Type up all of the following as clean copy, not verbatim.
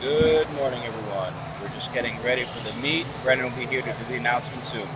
Good morning, everyone. We're just getting ready for the meet. Brennan will be here to do the announcement soon.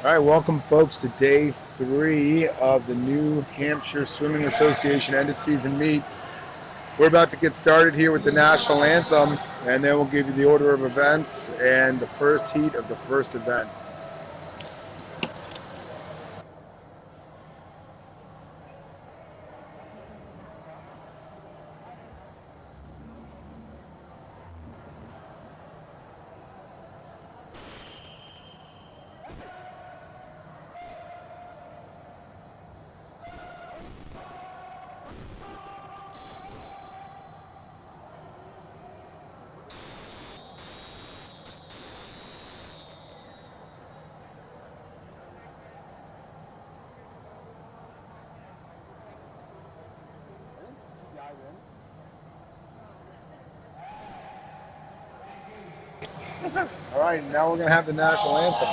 All right, welcome folks to day 3 of the New Hampshire Swimming Association end of season meet. We're about to get started here with the national anthem, and then we'll give you the order of events and the first heat of the first event. All right, now we're going to have the national anthem.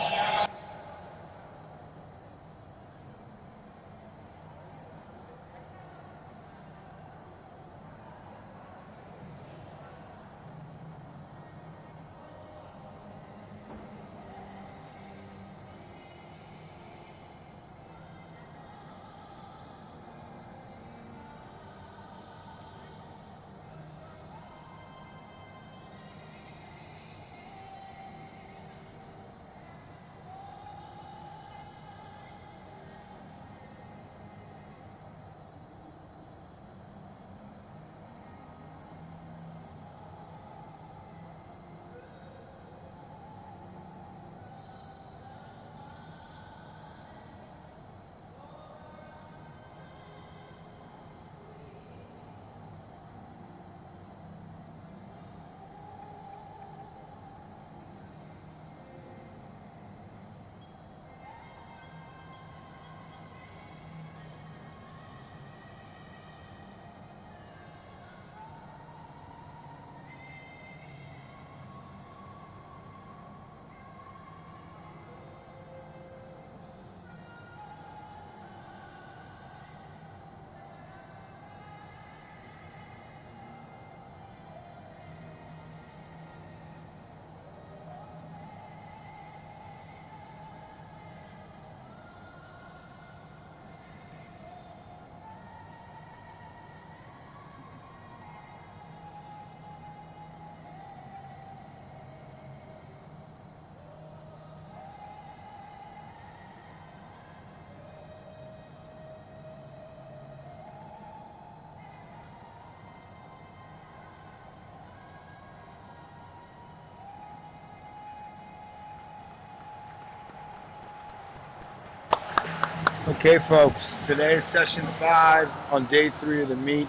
Okay, folks, today is session 5 on day 3 of the meet.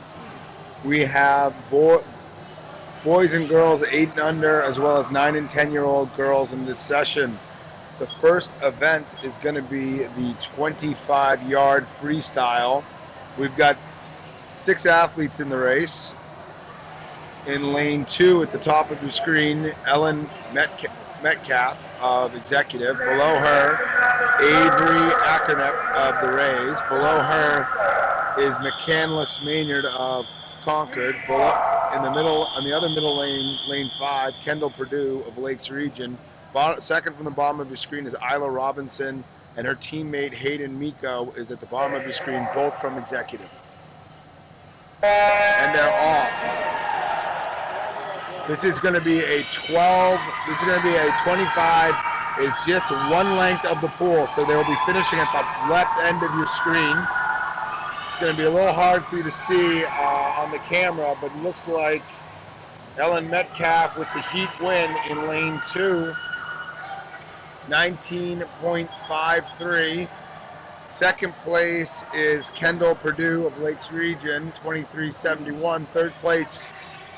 We have boys and girls 8 and under, as well as 9 and 10-year-old girls in this session. The first event is going to be the 25-yard freestyle. We've got 6 athletes in the race. In lane 2 at the top of your screen, Ellen Metcalf of Executive. Below her, Avery Ackerneck of the Rays. Below her is McCandless Maynard of Concord. In the middle, on the other middle lane, lane 5, Kendall Purdue of Lakes Region. Second from the bottom of your screen is Isla Robinson, and her teammate Hayden Miko is at the bottom of your screen, both from Executive. And they're off. This is going to be a 12. This is going to be a 25. It's just one length of the pool, so they'll be finishing at the left end of your screen. It's going to be a little hard for you to see on the camera, but it looks like Ellen Metcalf with the heat win in lane 2, 19.53. Second place is Kendall Purdue of Lakes Region, 23.71. Third place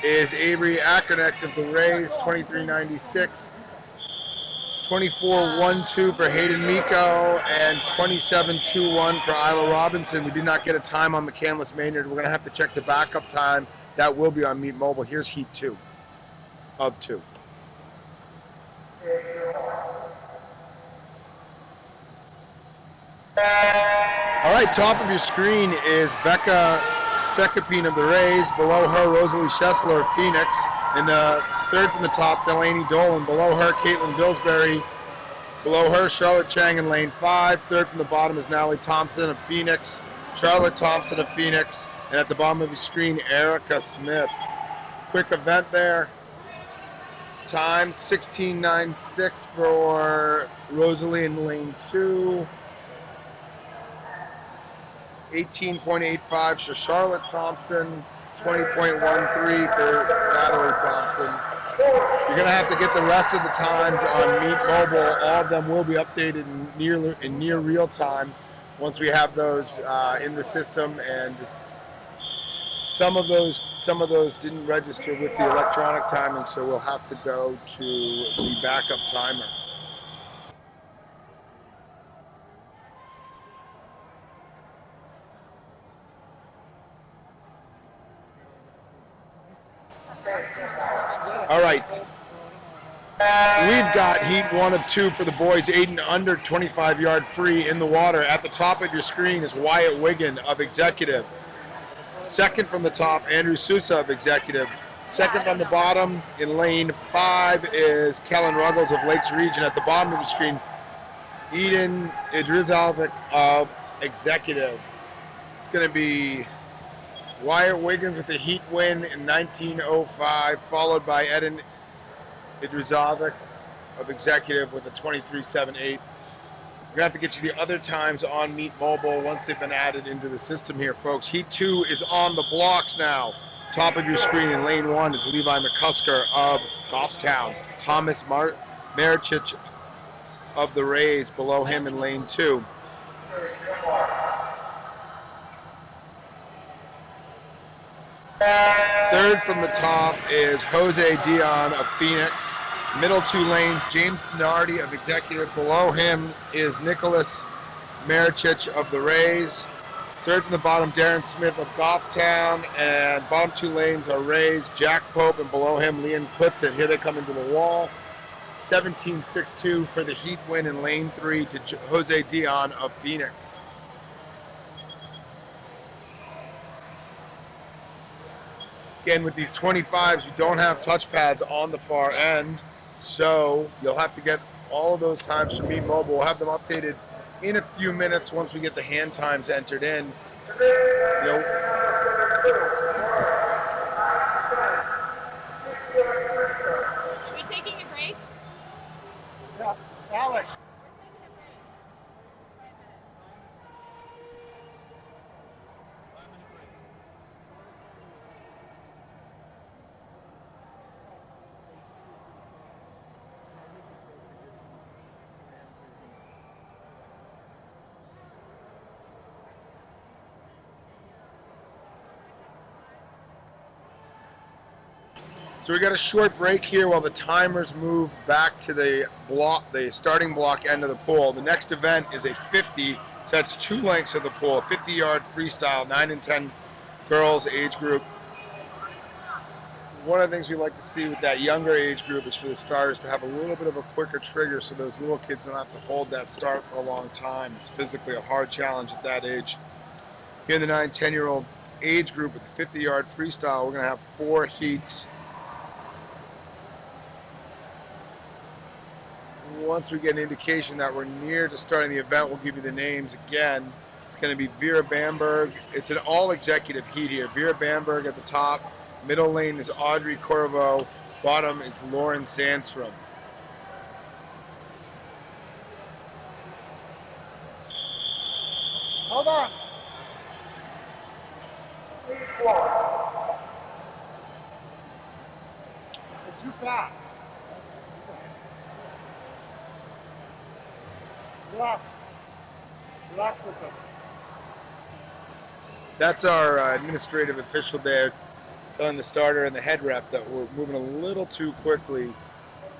is Avery Ackerneck of the Rays, 23.96. 24.12 for Hayden Miko, and 27.21 for Isla Robinson. We did not get a time on McCandless Maynard. We're going to have to check the backup time. That will be on Meet Mobile. Here's Heat 2 of 2. All right, top of your screen is Becca Sekapine of the Rays. Below her, Rosalie Schessler of Phoenix. In the third from the top, Delaney Dolan. Below her, Caitlin Billsbury Below her, Charlotte Chang in lane 5. Third from the bottom is Natalie Thompson of Phoenix. Charlotte Thompson of Phoenix. And at the bottom of your screen, Erica Smith. Quick event there. Time 16:96 for Rosalie in lane 2. 18.85 for Charlotte Thompson. 20.13 for Natalie Thompson. You're going to have to get the rest of the times on Meet Mobile. All of them will be updated in near real time once we have those in the system, and some of those didn't register with the electronic timing, so we'll have to go to the backup timer. All right. We've got heat 1 of 2 for the boys, 8 and under, 25-yard free in the water. At the top of your screen is Wyatt Wiggin of Executive. Second from the top, Andrew Sousa of Executive. Second from the bottom in lane 5 is Kellen Ruggles of Lakes Region. At the bottom of the screen, Eden Idrizalvic of Executive. It's going to be Wyatt Wiggins with the heat win in 19:05, followed by Eden Idrizalvic of Executive with a 23.78. We're going to have to get you the other times on Meet Mobile once they've been added into the system here, folks. Heat 2 is on the blocks now. Top of your screen in lane 1 is Levi McCusker of Goffstown. Thomas Marichich of the Rays below him in lane 2. Third from the top is Jose Dion of Phoenix. Middle 2 lanes, James Denardi of Executive. Below him is Nicholas Marichich of the Rays. Third from the bottom, Darren Smith of Goffstown. And bottom 2 lanes are Rays, Jack Pope, and below him, Leon Clifton. Here they come into the wall. 17.62 for the heat win in lane 3 to Jose Dion of Phoenix. Again, with these 25s, you don't have touchpads on the far end, so you'll have to get all of those times from Meet Mobile. We'll have them updated in a few minutes once we get the hand times entered in. Are we taking a break? Yeah, Alex. So we got a short break here while the timers move back to the starting block end of the pool. The next event is a 50, so that's 2 lengths of the pool, 50-yard freestyle, 9 and 10 girls age group. One of the things we like to see with that younger age group is for the starters to have a little bit of a quicker trigger so those little kids don't have to hold that start for a long time. It's physically a hard challenge at that age. Here in the 9 and 10-year-old age group with the 50-yard freestyle, we're going to have 4 heats. Once we get an indication that we're near to starting the event, we'll give you the names again. It's going to be Vera Bamberg. It's an all-executive heat here. Vera Bamberg at the top. Middle lane is Audrey Corvo. Bottom is Lauren Sandstrom. Hold on. You're too fast. Relax. Relax with them. That's our administrative official there telling the starter and the head ref that we're moving a little too quickly.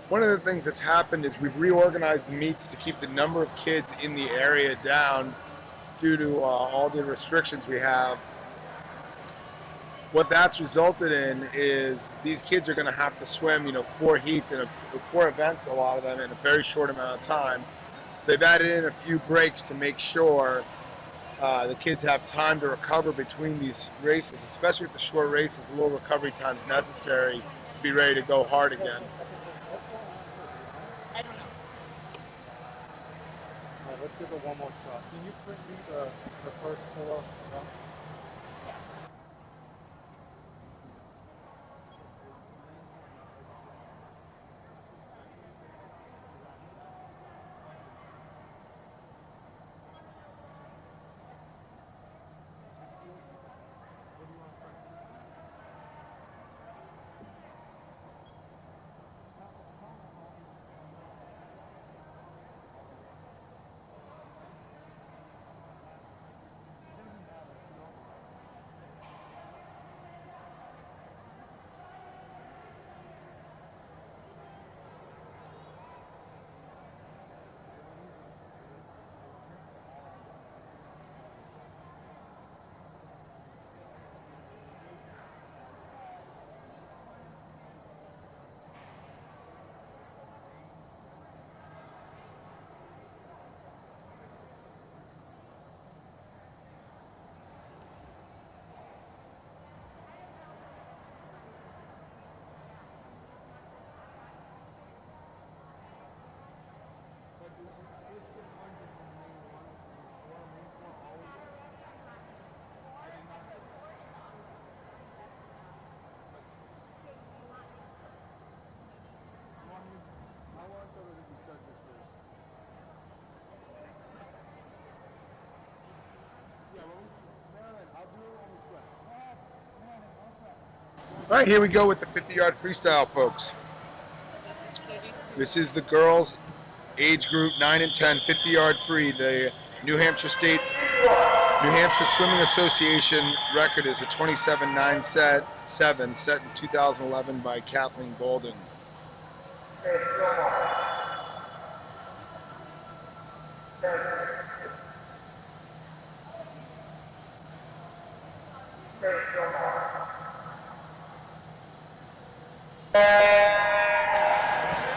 One of the things that's happened is we've reorganized the meets to keep the number of kids in the area down due to all the restrictions we have. What that's resulted in is these kids are going to have to swim, 4 heats and 4 events, a lot of them, in a very short amount of time. So they've added in a few breaks to make sure the kids have time to recover between these races, especially with the short races. A little recovery time is necessary to be ready to go hard again. I don't know. let's give it one more shot. Can you print me the first 4 runs? Yes. What do you want to print? But is it switch the plunger from lane 1 to lane 4 always? I did not know that. But you want me, I want to let you start this first. Yeah, when we, man, I'll do it when we sweat. All right, here we go with the 50-yard freestyle, folks. This is the girls' age group 9 and 10, 50-yard free. The New Hampshire Swimming Association record is a 27.977 set in 2011 by Kathleen Golden.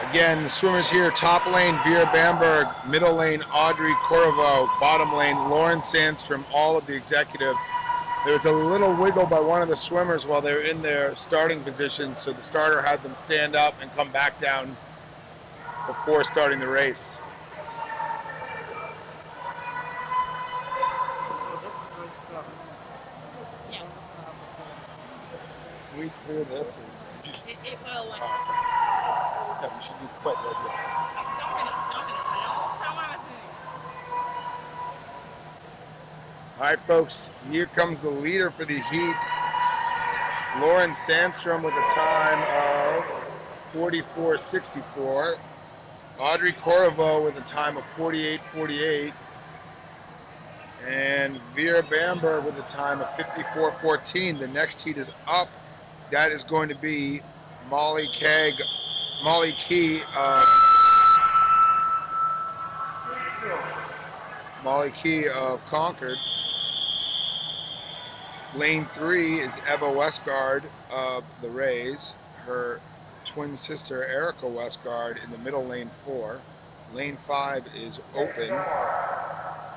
Again, the swimmers here, top lane, Vera Bamberg, middle lane, Audrey Corvo, bottom lane, Lauren Sandstrom, all of the executive. There was a little wiggle by one of the swimmers while they were in their starting position, so the starter had them stand up and come back down before starting the race. Yeah. Can we clear this? Or just, It will. yeah, we should be quite right here. Don't want to move. All right, folks, here comes the leader for the heat, Lauren Sandstrom, with a time of 44.64. Audrey Corvo with a time of 48.48. And Vera Bamberg with a time of 54.14. The next heat is up. That is going to be Molly Key of Concord. Lane 3 is Eva Westgard of the Rays. Her twin sister Erica Westgard in the middle lane 4. Lane 5 is open.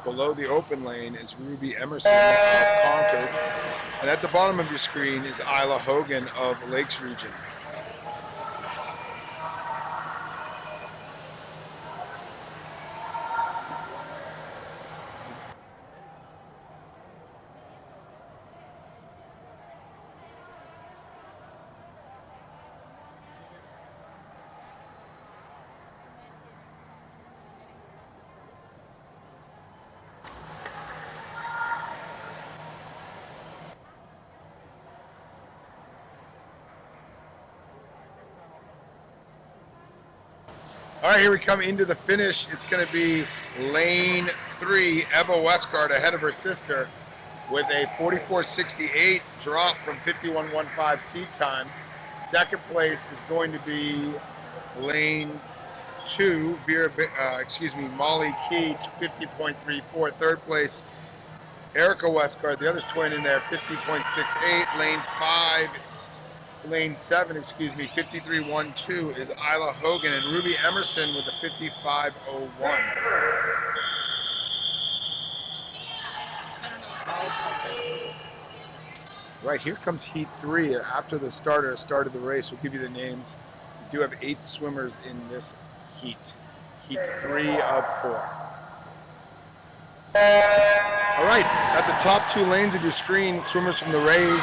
Below the open lane is Ruby Emerson of Concord. And at the bottom of your screen is Isla Hogan of Lakes Region. All right, here we come into the finish. It's going to be lane 3, Eva Westgard ahead of her sister with a 44.68 drop from 51.15 seat time. Second place is going to be lane 2, Molly Key, 50.34. Third place, Erica Westgard, the other's twin in there, 50.68. Lane 7, 53.12 is Isla Hogan, and Ruby Emerson with a 55.01. Right, here comes Heat 3. After the starter started the race, we'll give you the names. We do have 8 swimmers in this heat. Heat 3 of 4. All right, at the top two lanes of your screen, swimmers from the Rays,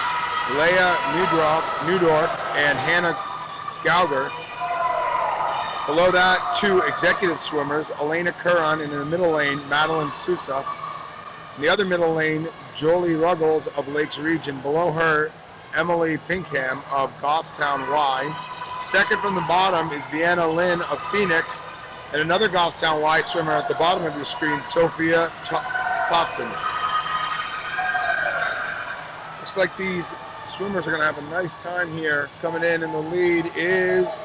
Leah Newdorf and Hannah Gauger. Below that, two executive swimmers, Elena Curran, and in the middle lane, Madeline Sousa. In the other middle lane, Jolie Ruggles of Lakes Region. Below her, Emily Pinkham of Goffstown Y. Second from the bottom is Vienna Lynn of Phoenix, and another Goffstown Y swimmer at the bottom of your screen, Sophia Topton. Looks like these swimmers are going to have a nice time here. Coming in the lead is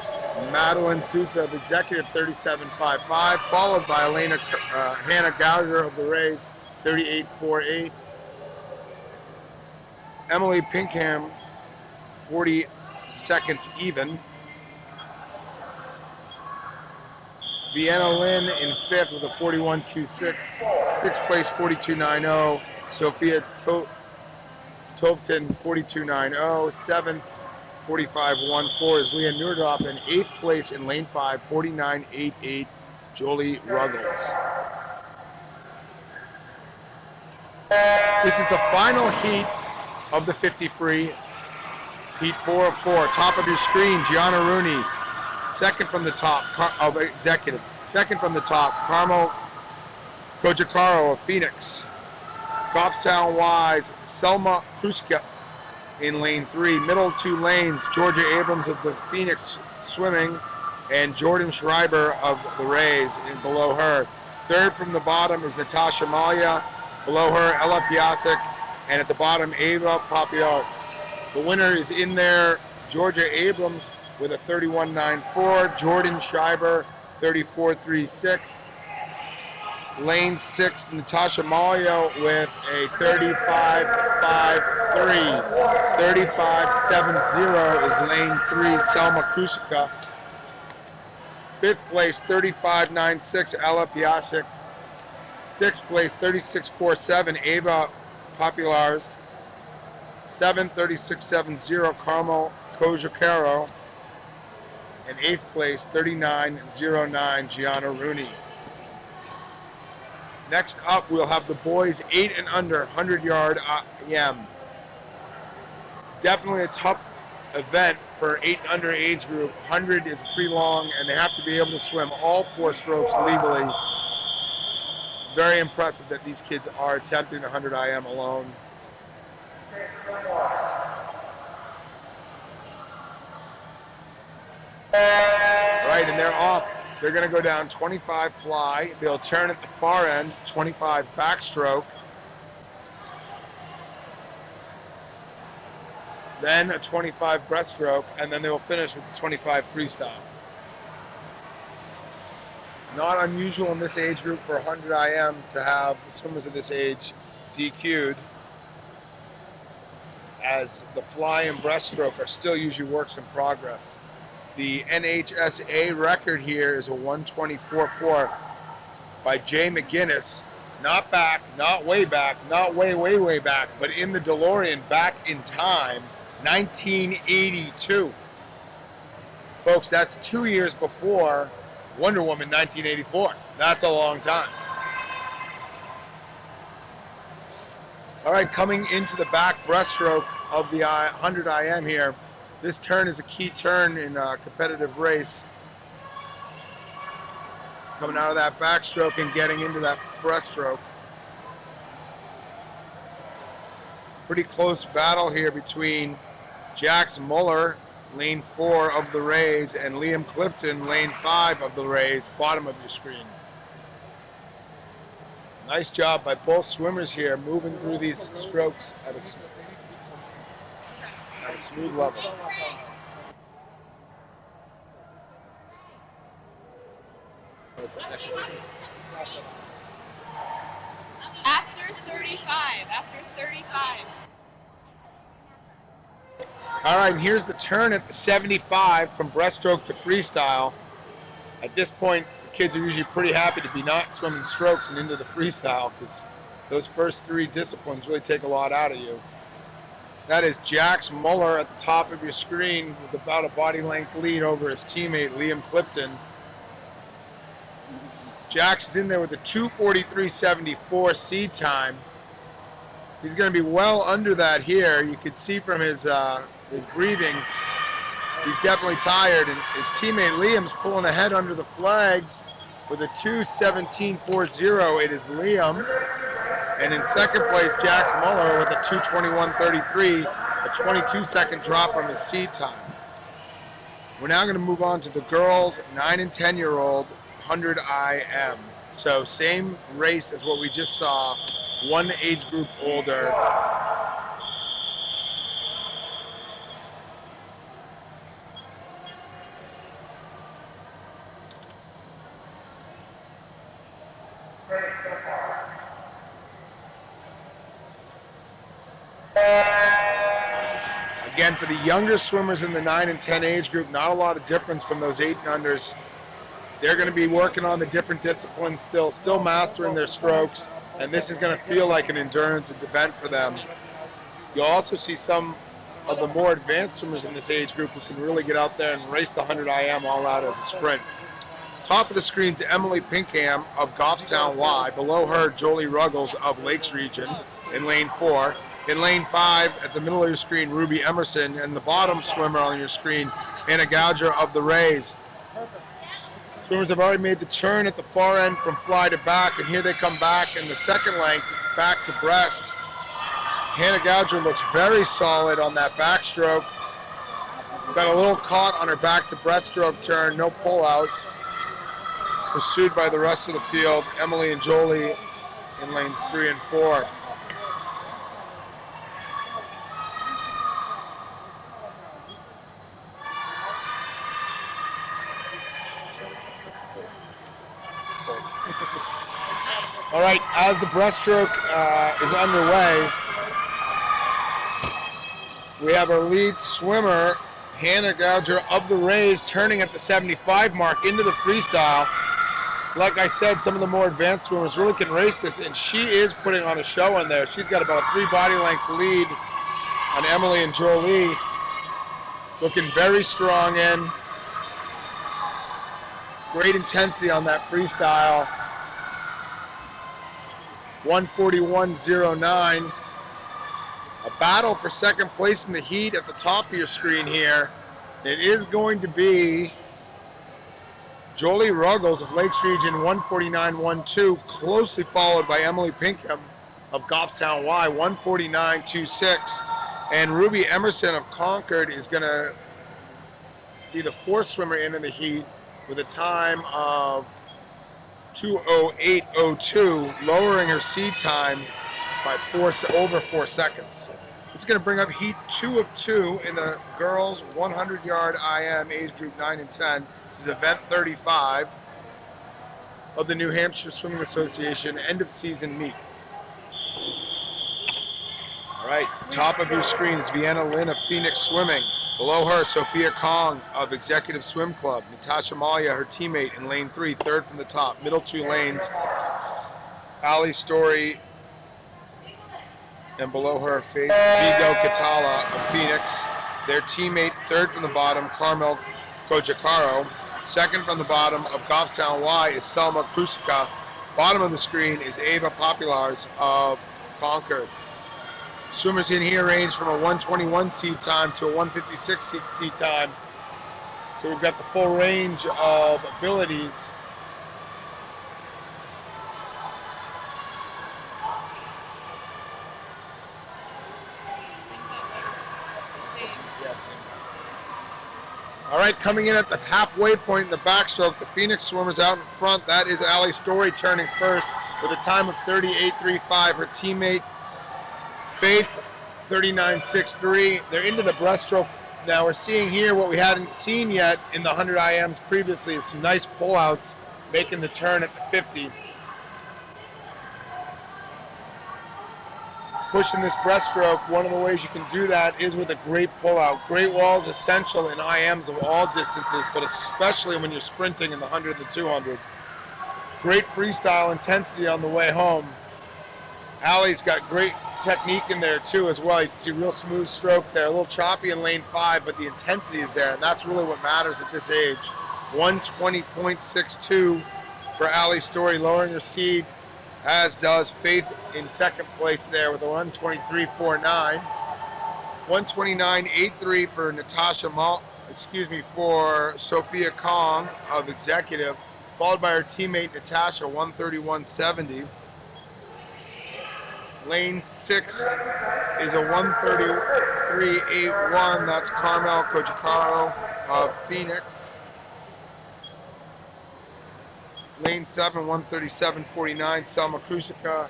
Madeline Sousa of Executive, 37.55, followed by Hannah Gauger of the Rays, 38.48. Emily Pinkham, 40 seconds even. Vienna Lynn in fifth with a 41.26. Sixth place, 42.90. Sophia Tovton, 42.90. Seventh, 45.14 is Leah Newdorf. In eighth place in lane 5, 49.88, Jolie Ruggles. This is the final heat of the 50 free. Heat 4 of 4. Top of your screen, Gianna Rooney. Second from the top, executive. Second from the top, Carmel Kojacaro of Phoenix. Goffstown Y's Selma Kruska in lane 3. Middle two lanes, Georgia Abrams of the Phoenix swimming and Jordan Schreiber of the Rays below her. Third from the bottom is Natasha Malia. Below her, Ella Piasek. And at the bottom, Ava Papiarts. The winner is in there, Georgia Abrams with a 31.94. Jordan Schreiber, 34.36. Lane 6, Natasha Malia with a 35.53. 35.70 is lane 3, Selma Kusika. Fifth place, 35.96, Ella Piasek. Sixth place, 36.47, Ava Populars. 7:36.70, Carmel Kojacaro. And eighth place, 39.09, Gianna Rooney. Next up, we'll have the boys 8 and under, 100-yard IM. Definitely a tough event for 8 and under age group. 100 is pretty long, and they have to be able to swim all 4 strokes legally. Very impressive that these kids are attempting 100 IM alone. Right, and they're off. They're going to go down 25 fly. They'll turn at the far end, 25 backstroke. Then a 25 breaststroke, and then they will finish with the 25 freestyle. Not unusual in this age group for 100 IM to have the swimmers of this age DQ'd, as the fly and breaststroke are still usually works in progress. The NHSA record here is a 124.4 by Jay McGinnis. Not back, not way back, not way, way, way back, but in the DeLorean back in time, 1982. Folks, that's 2 years before Wonder Woman 1984. That's a long time. All right, coming into the back breaststroke of the 100 IM here. This turn is a key turn in a competitive race. Coming out of that backstroke and getting into that breaststroke. Pretty close battle here between Jax Muller, lane 4 of the Rays, and Liam Clifton, lane 5 of the Rays, bottom of your screen. Nice job by both swimmers here, moving through these strokes at a smooth level. After 35. After 35. All right, and here's the turn at the 75 from breaststroke to freestyle. At this point, the kids are usually pretty happy to be not swimming strokes and into the freestyle, because those first 3 disciplines really take a lot out of you. That is Jax Muller at the top of your screen with about a body length lead over his teammate Liam Clifton. Jax is in there with a 2:43.74 seed time. He's going to be well under that here. You can see from his breathing, he's definitely tired. And his teammate Liam's pulling ahead under the flags with a 2:17.40. It is Liam. And in second place, Jax Muller with a 2:21.33, a 22-second drop from his seed time. We're now going to move on to the girls 9 and 10-year-old 100 IM. So same race as what we just saw, one age group older. Again, for the younger swimmers in the 9 and 10 age group, not a lot of difference from those 8 and unders. They're going to be working on the different disciplines still mastering their strokes, and this is going to feel like an endurance event for them. You'll also see some of the more advanced swimmers in this age group who can really get out there and race the 100 IM all out as a sprint. Top of the screen is Emily Pinkham of Goffstown Y. Below her, Jolie Ruggles of Lakes Region in lane 4. In lane 5, at the middle of your screen, Ruby Emerson. And the bottom swimmer on your screen, Anna Gouger of the Rays. Swimmers have already made the turn at the far end from fly to back, and here they come back in the second length, back to breast. Hannah Gouger looks very solid on that backstroke. Got a little caught on her back to breaststroke turn, no pull out. Pursued by the rest of the field, Emily and Jolie in lanes 3 and 4. All right, as the breaststroke is underway, we have our lead swimmer, Hannah Gouger of the Rays, turning at the 75 mark into the freestyle. Like I said, some of the more advanced swimmers really can race this, and she is putting on a show in there. She's got about a 3 body length lead on Emily and Jolie. Looking very strong in. Great intensity on that freestyle. 1:41.09. A battle for second place in the heat at the top of your screen here. It is going to be Jolie Ruggles of Lakes Region 1:49.12, closely followed by Emily Pinkham of Goffstown Y 1:49.26. And Ruby Emerson of Concord is going to be the fourth swimmer in the heat with a time of 2:08.02, lowering her seed time by over 4 seconds. This is going to bring up heat 2 of 2 in the girls 100-yard IM age group 9 and 10. This is event 35 of the New Hampshire Swimming Association end of season meet. All right, top of your screen is Vienna Lynn of Phoenix Swimming. Below her, Sophia Kong of Executive Swim Club. Natasha Malia, her teammate, in lane 3, third from the top. Middle 2 lanes, Ali Story, and below her, Faith Vigo Catala of Phoenix. Their teammate, third from the bottom, Carmel Kojacaro. Second from the bottom of Goffstown Y is Selma Krusika. Bottom of the screen is Ava Populars of Concord. Swimmers in here range from a 1:21 seed time to a 1:56 seed time. So we've got the full range of abilities. All right, coming in at the halfway point in the backstroke, the Phoenix swimmers out in front. That is Ali Story turning first with a time of 38.35. Her teammate, Faith, 39.63. They're into the breaststroke. Now we're seeing here what we hadn't seen yet in the 100 IMs previously is some nice pullouts making the turn at the 50. Pushing this breaststroke, one of the ways you can do that is with a great pullout. Great wall is essential in IMs of all distances, but especially when you're sprinting in the 100 and the 200. Great freestyle intensity on the way home. Allie's got great technique in there too as well. You can see real smooth stroke there, a little choppy in lane 5, but the intensity is there, and that's really what matters at this age. 1:20.62 for Ali Story, lowering her seed, as does Faith in second place there with a 123.49. 129.83 for Natasha for Sophia Kong of Executive, followed by her teammate Natasha, 131.70. Lane 6 is a 133.81. That's Carmel Kojikaro of Phoenix. Lane 7, 137.49, Selma Krusika.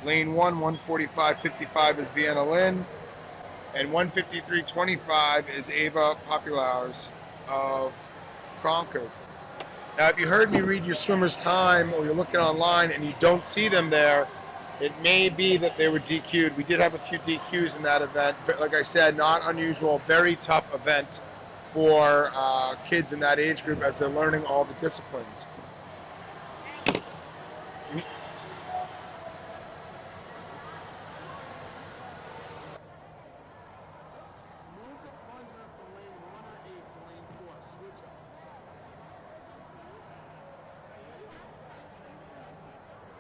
Lane 1, 145.55 is Vienna Lynn. And 153.25 is Ava Populars of Concord. Now, if you heard me read your swimmer's time or you're looking online and you don't see them there, it may be that they were DQ'd. We did have a few DQs in that event, but like I said, not unusual, very tough event for kids in that age group as they're learning all the disciplines. Move the plunger from lane 1 or 8 to lane 4. Switch up.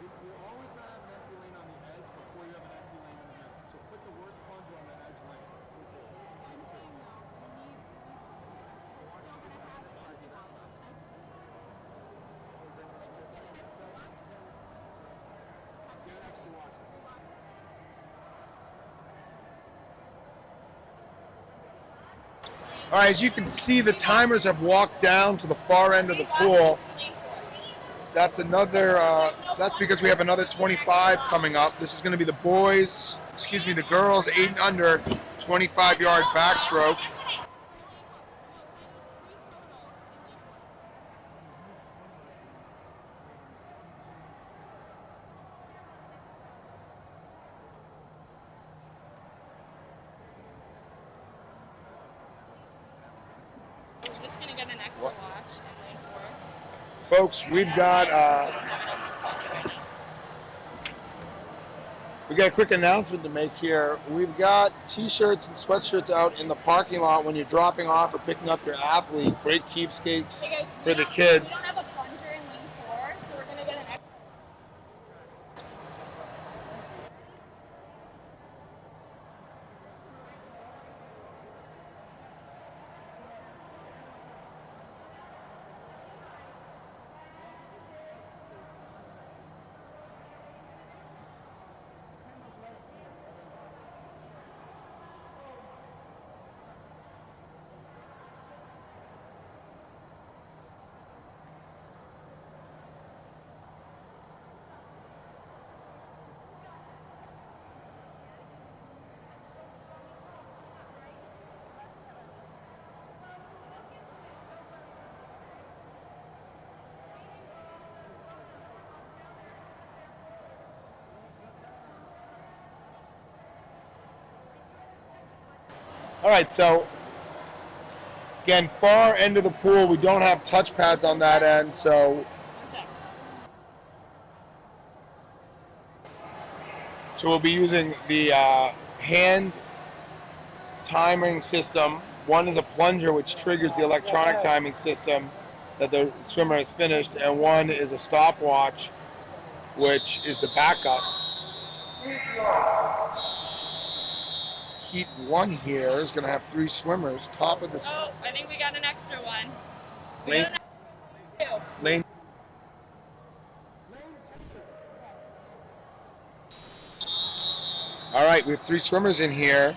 You're always going to have an empty lane on the edge before you have an empty lane in the middle. So put the worst plunger on that edge lane. Get an extra watch. All right, as you can see, the timers have walked down to the far end of the pool. That's that's because we have another 25 coming up. This is going to be the girls 8 and under, 25-yard backstroke. We're just gonna get an extra watch in lane 4. Folks, we've got a quick announcement to make here. We've got t-shirts and sweatshirts out in the parking lot when you're dropping off or picking up your athlete. Great keepsakes for the kids. We don't have a plunger in lane 4, so we're gonna get an extra. All right, so again, far end of the pool, we don't have touch pads on that end, so we'll be using the hand timing system. One is a plunger, which triggers the electronic timing system that the swimmer has finished, and one is a stopwatch, which is the backup. Heat 1 here is going to have 3 swimmers. Top of the Oh, I think we got an extra one. We lane. got an extra 2. Lane. All right, we have 3 swimmers in here.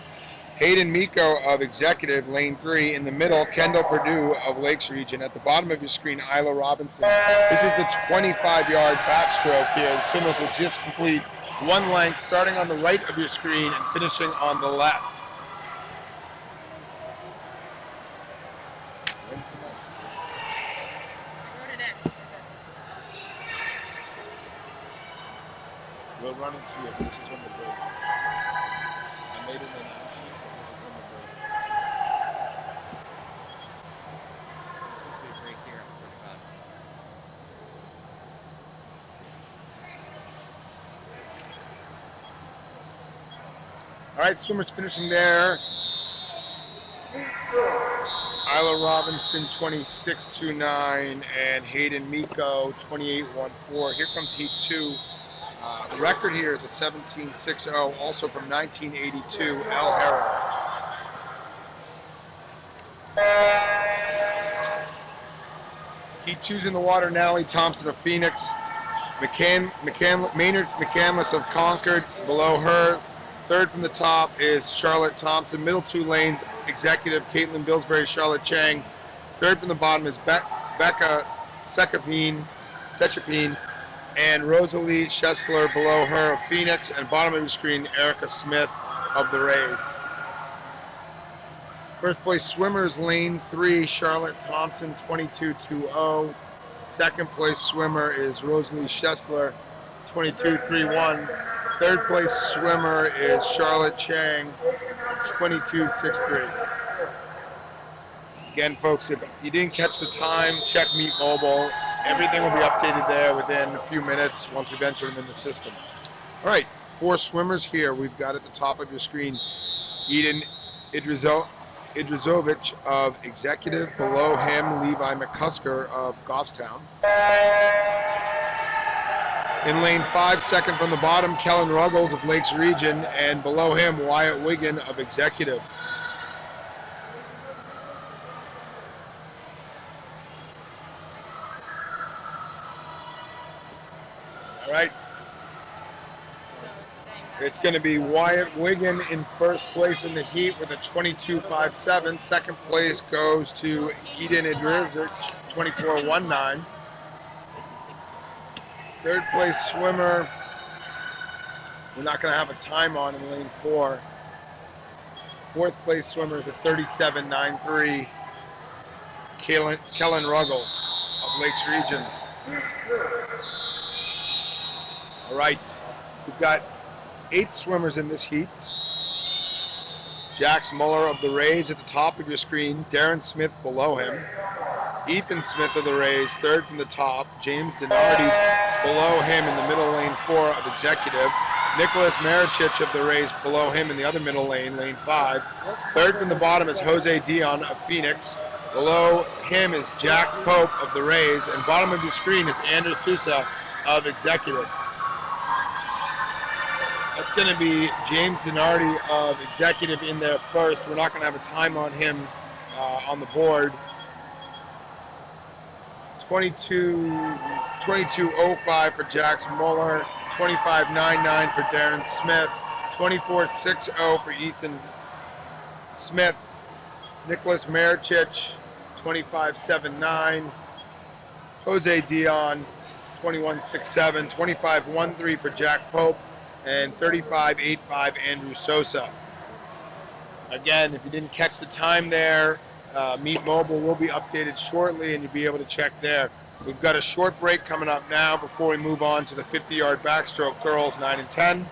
Hayden Miko of Executive, lane 3. In the middle, Kendall Purdue of Lakes Region. At the bottom of your screen, Isla Robinson. This is the 25-yard backstroke here. The swimmers will just complete 1 length, starting on the right of your screen and finishing on the left. Wrote it in. We'll run it here. This is when the break. I made an announcement, but this is when the break. Supposed to be a break here at 45. All right, swimmers finishing there. Tyler Robinson, 26.29, and Hayden Miko, 28.14. Here comes Heat 2. The record here is a 17.60, also from 1982, El Herald. Heat 2's in the water, Natalie Thompson of Phoenix. Maynard McCandless of Concord. Below her, third from the top, is Charlotte Thompson. Middle two lanes, executive Caitlin Billsbury, Charlotte Chang. Third from the bottom is Becca Secapine, and Rosalie Schessler below her of Phoenix. And bottom of your screen, Erica Smith of the Rays. First place swimmers, lane 3, Charlotte Thompson, 22.20. Second place swimmer is Rosalie Schessler, 22.31. Third place swimmer is Charlotte Chang, 22.63. Again, folks, if you didn't catch the time, check Meet Mobile. Everything will be updated there within a few minutes once we've entered them in the system. All right, 4 swimmers here. We've got at the top of your screen Eden Idrizovic of Executive. Below him, Levi McCusker of Goffstown. In lane 5, second from the bottom, Kellen Ruggles of Lakes Region. And below him, Wyatt Wiggin of Executive. All right. It's going to be Wyatt Wiggin in first place in the heat with a 22.57. Second place goes to Eden Idrizovic, 24.19. Third place swimmer, we're not going to have a time on in lane 4. Fourth place swimmer is a 37.93. Kellen Ruggles of Lakes Region. All right, we've got 8 swimmers in this heat. Jax Muller of the Rays at the top of your screen. Darren Smith below him. Ethan Smith of the Rays, third from the top. James Denardi below him in the middle lane 4 of Executive. Nicholas Marichich of the Rays below him in the other middle lane, lane 5. Third from the bottom is Jose Dion of Phoenix. Below him is Jack Pope of the Rays. And bottom of your screen is Andrew Sousa of Executive. That's going to be James Denardi of Executive in there first. We're not going to have a time on him on the board. 22.05 for Jax Muller, 25.99 for Darren Smith, 24.60 for Ethan Smith. Nicholas Marichich, 25.79. Jose Dion, 21.67. 25.13 for Jack Pope, and 35.85 Andrew Sosa. Again, if you didn't catch the time there, Meet Mobile will be updated shortly, and you'll be able to check there. We've got a short break coming up now before we move on to the 50-yard backstroke girls 9 and 10.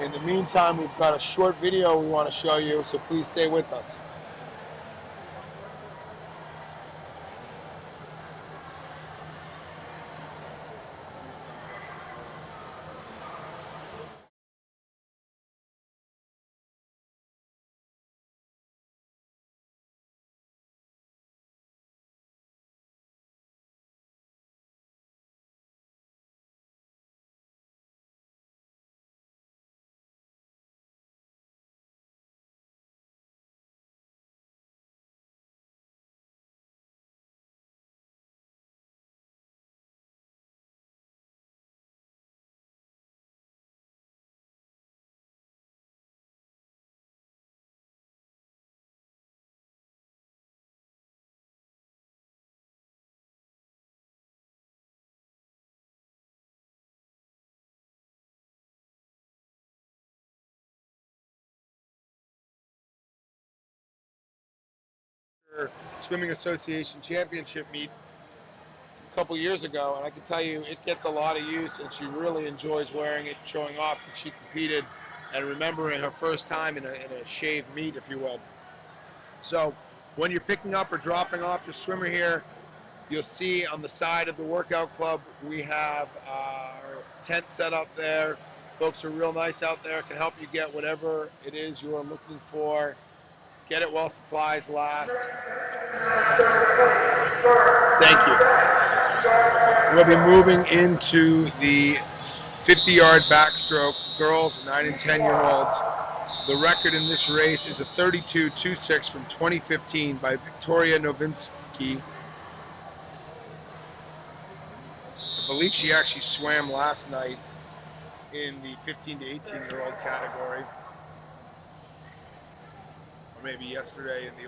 In the meantime, we've got a short video we want to show you, so please stay with us. Swimming Association Championship meet a couple years ago, and I can tell you it gets a lot of use, and she really enjoys wearing it, showing off that she competed and remembering her first time in a shaved meet, if you will. So when you're picking up or dropping off your swimmer here, you'll see on the side of the workout club we have our tent set up there. Folks are real nice out there, can help you get whatever it is you are looking for. Get it while supplies last. Thank you. We'll be moving into the 50-yard backstroke, girls 9 and 10-year-olds. The record in this race is a 32.26 from 2015 by Victoria Novinsky. I believe she actually swam last night in the 15 to 18-year-old category, or maybe yesterday in the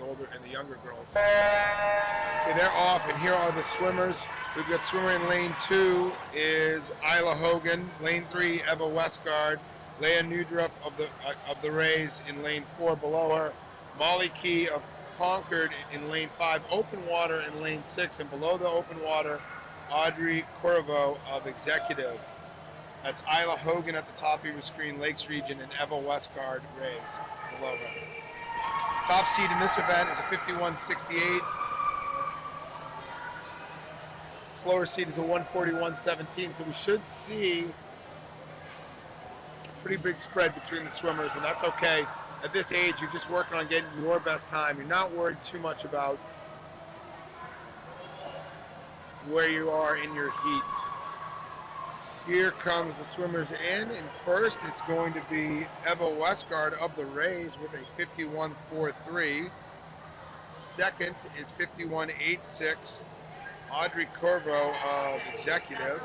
younger girls. Okay, they're off, and here are the swimmers. We've got swimmer in lane 2 is Isla Hogan, lane 3 Eva Westgard, Leah Newdruff of the Rays in lane 4 below her, Molly Key of Concord in lane 5, open water in lane 6, and below the open water, Audrey Corvo of Executive. That's Isla Hogan at the top of your screen, Lakes Region, and Eva Westgard, Rays, below her. Top seed in this event is a 51.68. Floor seed is a 141.17, so we should see a pretty big spread between the swimmers, and that's okay. At this age, you're just working on getting your best time. You're not worried too much about where you are in your heat. Here comes the swimmers in first it's going to be Eva Westgard of the Rays with a 51.43. Second is 51.86. Audrey Corvo of Executive.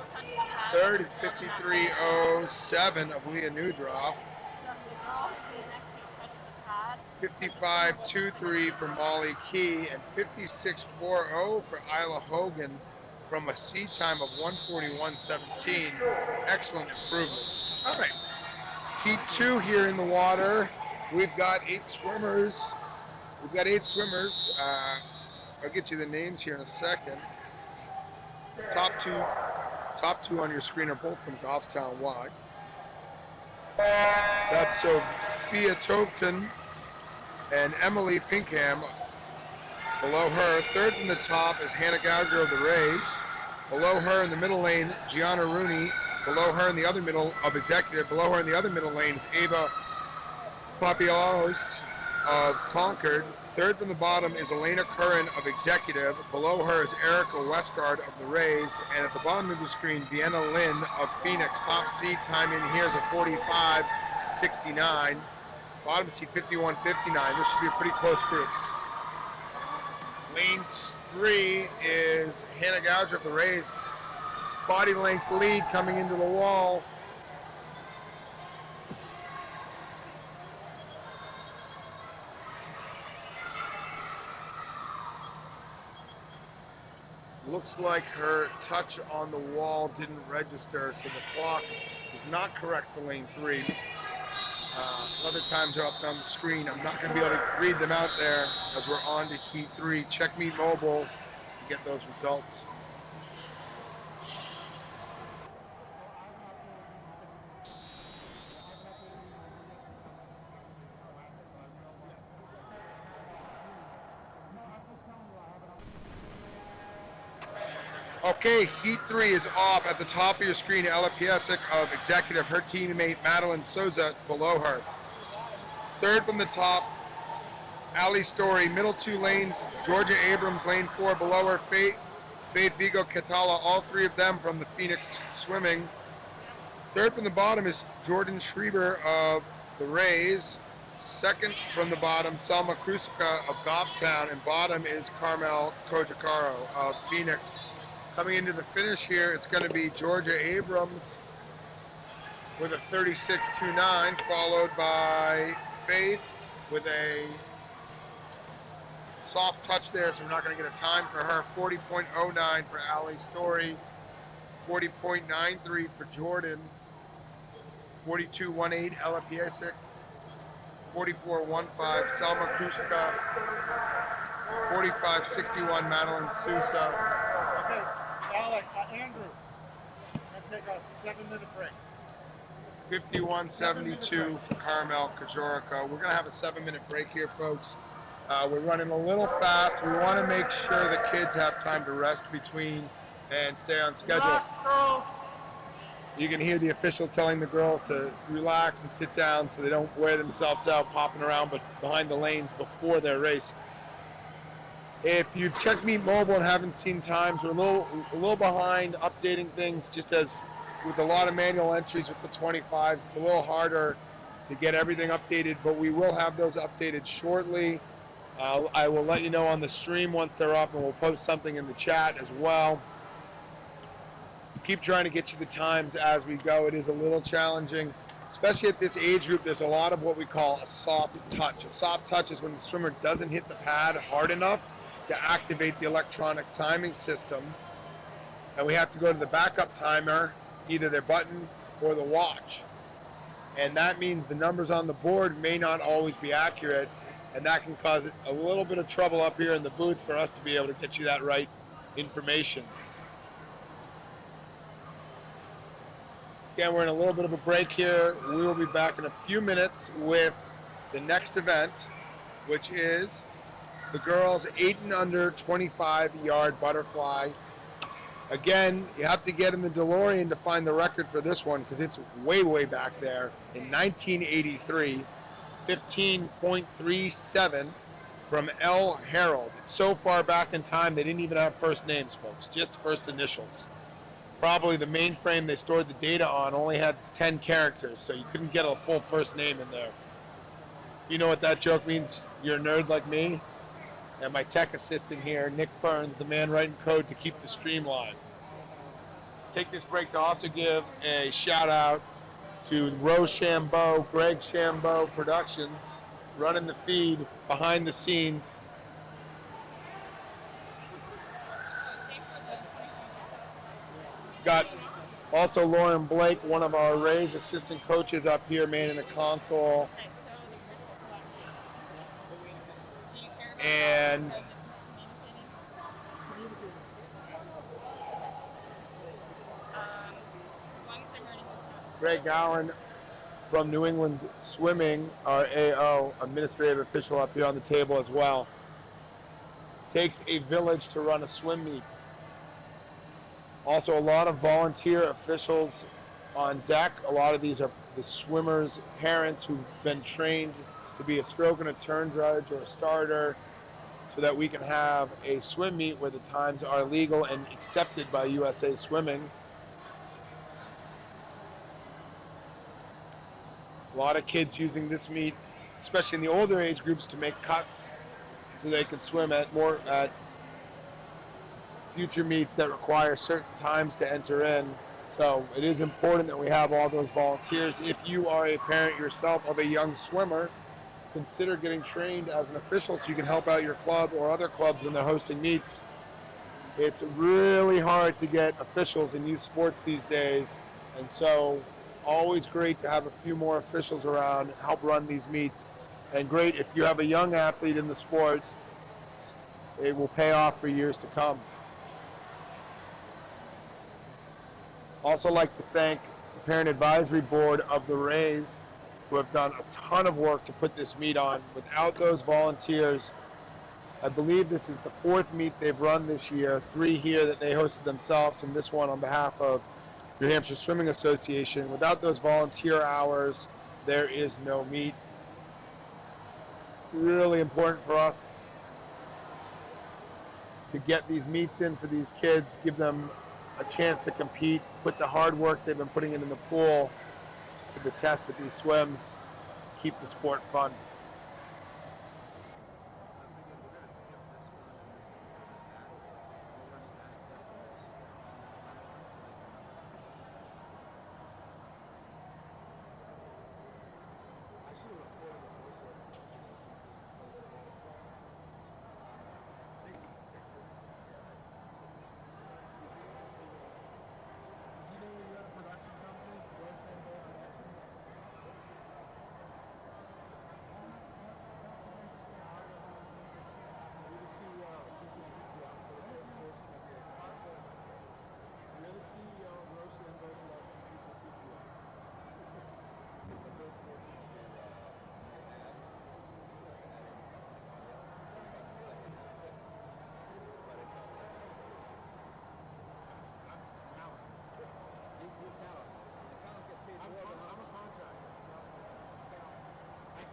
Third is 53.07 of Leah Newdroff. 55.23 for Molly Key, and 56.40 for Isla Hogan from a seed time of 141.17. Excellent improvement. All right. Heat 2 here in the water. We've got 8 swimmers. I'll get you the names here in a second. Top two on your screen are both from Goffstown Y. That's Sophia Toveton and Emily Pinkham. Below her, third from the top is Hannah Gouger of the Rays. Below her in the middle lane, Gianna Rooney. Below her in the other middle of Executive. Below her in the other middle lane is Ava Papialos of Concord. Third from the bottom is Elena Curran of Executive. Below her is Erica Westgard of the Rays. And at the bottom of the screen, Vienna Lynn of Phoenix. Top seed time in here is a 45.69. Bottom seed 51.59. This should be a pretty close group. Lane 3 is Hannah Gouger of the Rays. Body length lead coming into the wall. Looks like her touch on the wall didn't register, so the clock is not correct for lane 3. Other times are up on the screen. I'm not going to be able to read them out there as we're on to heat 3. Check Meet Mobile to get those results. Okay, heat 3 is off. At the top of your screen, Ella Piasek of Executive, her teammate Madeline Souza below her. Third from the top, Ali Story. Middle 2 lanes, Georgia Abrams, lane 4 below her, Faith Vigo Catala, all 3 of them from the Phoenix Swimming. Third from the bottom is Jordan Schreiber of the Rays. Second from the bottom, Selma Krusika of Goffstown, and bottom is Carmel Kojacaro of Phoenix. Coming into the finish here, it's going to be Georgia Abrams with a 36.29, followed by Faith with a soft touch there, so we're not going to get a time for her. 40.09 for Ali Story, 40.93 for Jordan, 42.18 Ella Piasek, 44.15 Selma Krusika, 45.61 Madeline Sousa. Okay, Andrew, let's take a 7-minute break. 51.72 for Carmel Kajorica. We're going to have a 7-minute break here, folks. We're running a little fast. We want to make sure the kids have time to rest between and stay on schedule. Relax, girls. You can hear the officials telling the girls to relax and sit down so they don't wear themselves out popping around but behind the lanes before their race. If you've checked Meet Mobile and haven't seen times, we're a little behind updating things, just as with a lot of manual entries with the 25s, it's a little harder to get everything updated, but we will have those updated shortly. I will let you know on the stream once they're up, and we'll post something in the chat as well. Keep trying to get you the times as we go. It is a little challenging, especially at this age group. There's a lot of what we call a soft touch. A soft touch is when the swimmer doesn't hit the pad hard enough to activate the electronic timing system, and we have to go to the backup timer, either their button or the watch. And that means the numbers on the board may not always be accurate, and that can cause a little bit of trouble up here in the booth for us to be able to get you that right information. Again, we're in a little bit of a break here. We will be back in a few minutes with the next event, which is the girls 8 and under 25-yard butterfly. Again, you have to get in the DeLorean to find the record for this one because it's way, way back there. In 1983, 15.37 from L. Harold. It's so far back in time they didn't even have first names, folks, just first initials. Probably the mainframe they stored the data on only had 10 characters, so you couldn't get a full first name in there. You know what that joke means? You're a nerd like me? And my tech assistant here, Nick Burns, the man writing code to keep the stream live. Take this break to also give a shout out to Rochambeau, Greg Chambeau Productions, running the feed behind the scenes. Got also Lauren Blake, one of our Rays assistant coaches up here, manning the console. And Greg Allen from New England Swimming, our AO, administrative official up here on the table as well. Takes a village to run a swim meet. Also a lot of volunteer officials on deck. A lot of these are the swimmers' parents who've been trained to be a stroke and a turn judge or a starter so that we can have a swim meet where the times are legal and accepted by USA Swimming. A lot of kids using this meet, especially in the older age groups, to make cuts so they can swim at future meets that require certain times to enter in. So it is important that we have all those volunteers. If you are a parent yourself of a young swimmer, consider getting trained as an official so you can help out your club or other clubs when they're hosting meets. It's really hard to get officials in youth sports these days, and so always great to have a few more officials around, help run these meets. And great if you have a young athlete in the sport, it will pay off for years to come. Also like to thank the Parent Advisory Board of the Rays, who have done a ton of work to put this meet on. Without those volunteers, I believe this is the 4th meet they've run this year, 3 here that they hosted themselves, and this one on behalf of New Hampshire Swimming Association. Without those volunteer hours, there is no meet. Really important for us to get these meets in for these kids, give them a chance to compete, put the hard work they've been putting in the pool to the test with these swims, keep the sport fun. I should have recorded the voiceover for this game. Take a picture. Do you know you had a production company? Rochambeau Productions?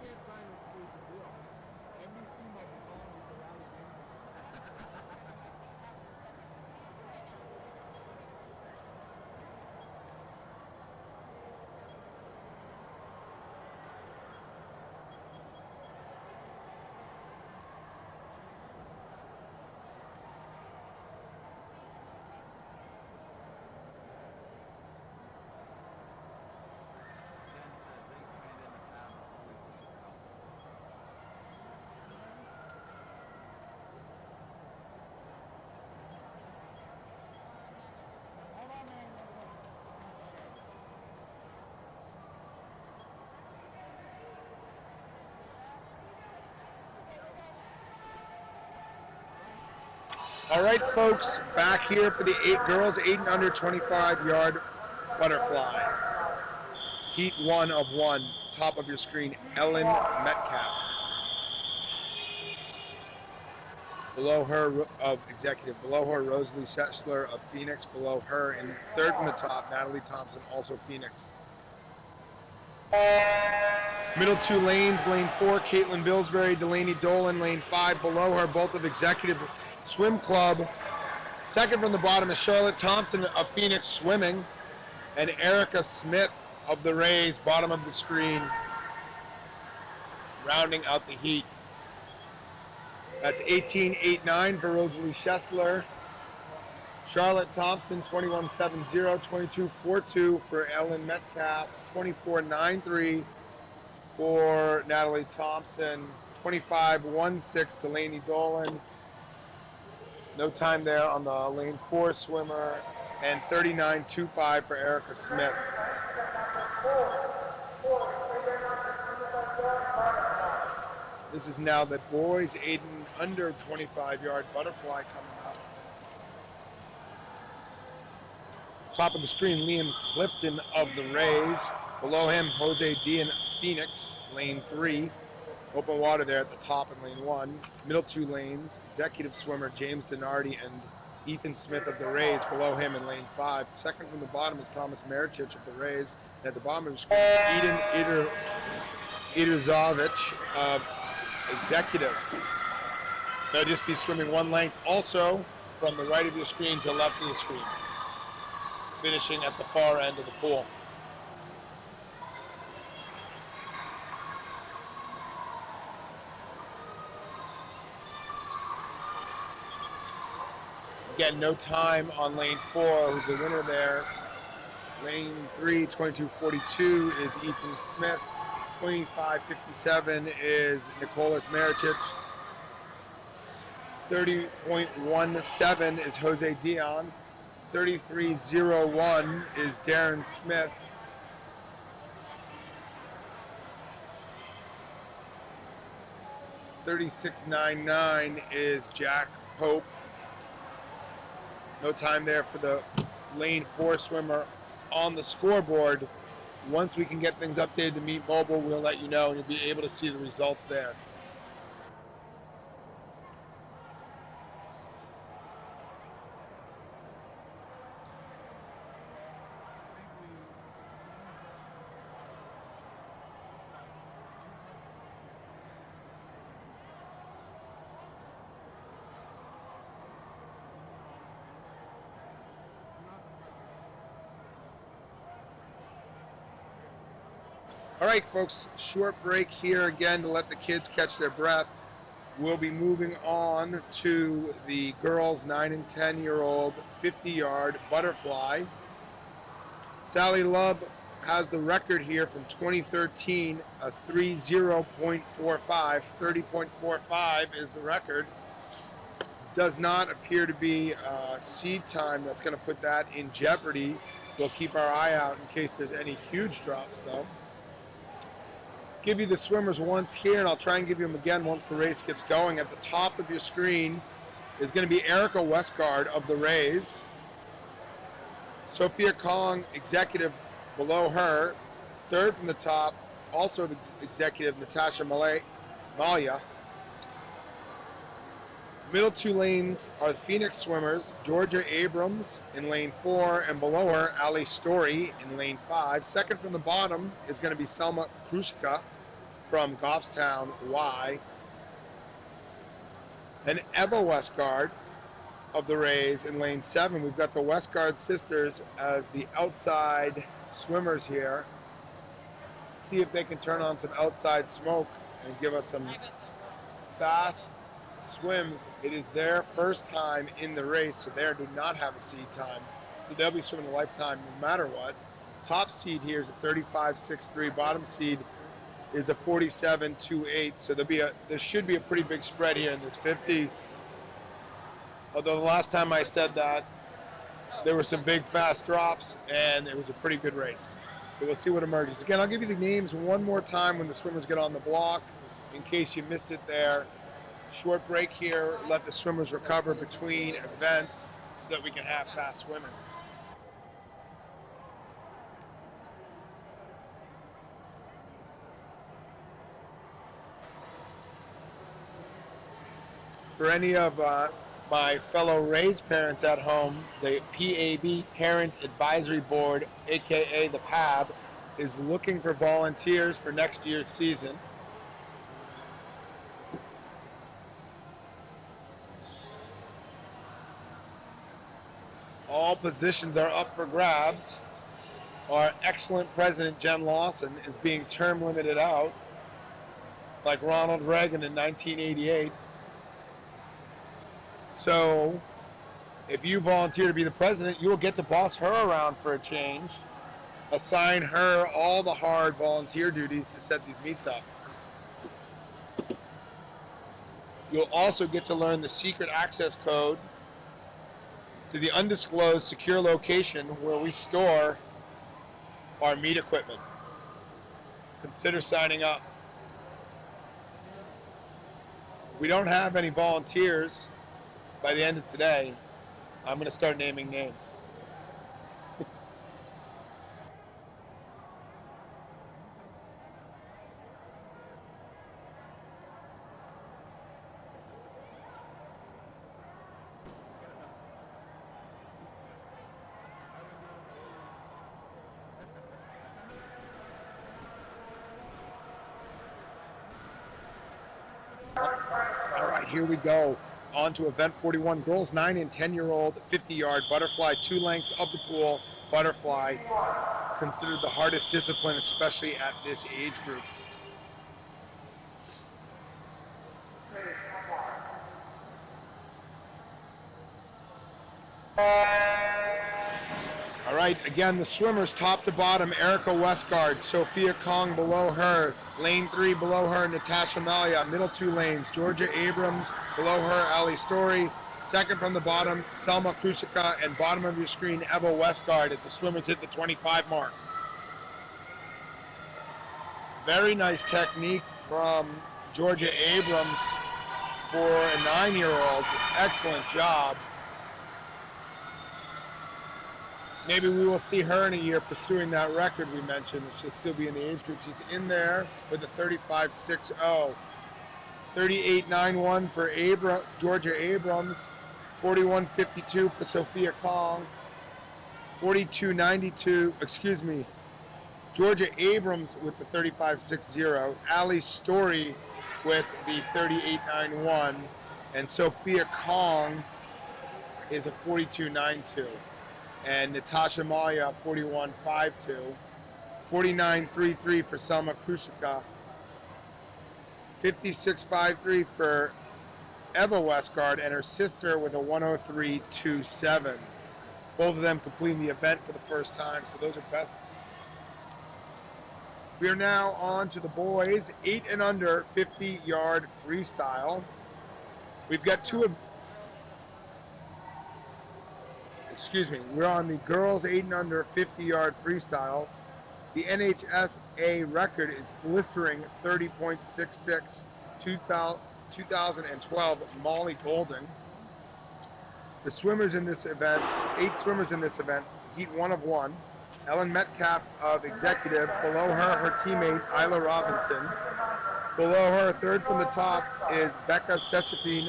can't sign an exclusive deal. NBC might be calling me for Allie James. All right, folks, back here for the girls 8 and under 25-yard butterfly. Heat 1 of 1, top of your screen, Ellen Metcalf. Below her of executive, below her Rosalie Setchler of Phoenix, below her in third from the top, Natalie Thompson, also Phoenix. Middle two lanes, lane 4, Caitlin Billsbury, Delaney Dolan, lane 5, below her, both of Executive Swim Club. Second from the bottom is Charlotte Thompson of Phoenix Swimming, and Erica Smith of the Rays, bottom of the screen, rounding out the heat. That's 18.89 for Rosalie Schessler. Charlotte Thompson, 21.70, 22.42 for Ellen Metcalf, 24.93 for Natalie Thompson, 25.16 Delaney Dolan. No time there on the lane 4 swimmer, and 39.25 for Erica Smith. This is now the boys 8 and under 25-yard butterfly coming up. Top of the screen, Liam Clifton of the Rays. Below him, Jose Dian Phoenix, lane 3. Open water there at the top in lane 1. Middle two lanes, executive swimmer James Denardi and Ethan Smith of the Rays. Below him in lane 5. Second from the bottom is Thomas Marichich of the Rays. And at the bottom of the screen, Eden Idrzovich of executive. They'll just be swimming one length also from the right of your screen to left of the screen, finishing at the far end of the pool. Again, no time on lane 4, who's the winner there. Lane 3, 22.42 is Ethan Smith. 25.57 is Nicolas Marichich. 30.17 is Jose Dion. 33.01 is Darren Smith. 36.99 is Jack Pope. No time there for the lane 4 swimmer on the scoreboard. Once we can get things updated to Meet Mobile, we'll let you know, and you'll be able to see the results there. All right, folks, short break here again to let the kids catch their breath. We'll be moving on to the girls 9 and 10-year-old 50-yard butterfly. Sally Lubb has the record here from 2013, a 30.45. 30.45 is the record. Does not appear to be seed time that's going to put that in jeopardy. We'll keep our eye out in case there's any huge drops, though. Give you the swimmers once here, and I'll try and give you them again once the race gets going. At the top of your screen is going to be Erica Westgard of the Rays. Sophia Kong, executive, below her. Third from the top, also executive, Natasha Malia. Middle two lanes are the Phoenix swimmers, Georgia Abrams in lane 4, and below her, Ali Story in lane 5. Second from the bottom is going to be Selma Krushka from Goffstown Y. And Eva Westgard of the Rays in lane 7. We've got the Westgard sisters as the outside swimmers here. See if they can turn on some outside smoke and give us some I bet they will. fast swims. It is their first time in the race, so they do not have a seed time. So they'll be swimming a lifetime no matter what. Top seed here is a 35.63. Bottom seed is a 47.28. So there should be a pretty big spread here in this 50. Although the last time I said that, there were some big fast drops, and it was a pretty good race. So we'll see what emerges. Again, I'll give you the names one more time when the swimmers get on the block, in case you missed it there. Short break here, let the swimmers recover between events so that we can have fast swimming. For any of my fellow Rays parents at home, the PAB, Parent Advisory Board, aka the PAB, is looking for volunteers for next year's season. All positions are up for grabs. Our excellent president, Jen Lawson, is being term limited out, like Ronald Reagan in 1988. So, if you volunteer to be the president, you'll get to boss her around for a change. Assign her all the hard volunteer duties to set these meets up. You'll also get to learn the secret access code to the undisclosed secure location where we store our meet equipment. Consider signing up. If we don't have any volunteers by the end of today, I'm going to start naming names. All right, here we go. On to event 41. Girls 9 and 10-year-old 50-yard butterfly, 2 lengths of the pool. Butterfly, considered the hardest discipline, especially at this age group. All right, again, the swimmers top to bottom. Erica Westgard, Sophia Kong below her. Lane 3 below her, Natasha Malia. Middle 2 lanes, Georgia Abrams below her, Ali Story. Second from the bottom, Selma Krusika, and bottom of your screen, Eva Westgard, as the swimmers hit the 25 mark. Very nice technique from Georgia Abrams for a 9-year-old. Excellent job. Maybe we will see her in a year pursuing that record we mentioned. She'll still be in the age group. She's in there with a 35.60. 38.91 for Georgia Abrams. 41.52 for Sophia Kong. 42.92, Georgia Abrams with the 35.60. Ali Story with the 38.91. And Sophia Kong is a 42.92. And Natasha Malia, 41.52. 49.33 for Selma Krusika. 56.53 for Eva Westgard and her sister with a 103.27. Both of them completing the event for the first time, so those are bests. We are now on to the boys, 8 and under, 50-yard freestyle. We've got we're on the girls 8 and under, 50-yard freestyle. The NHSA record is blistering 30.66, 2012 Molly Golden. The swimmers in this event, 8 swimmers in this event, heat 1 of 1. Ellen Metcalf of Executive. Below her teammate, Isla Robinson. Below her, third from the top, is Becca Sekafine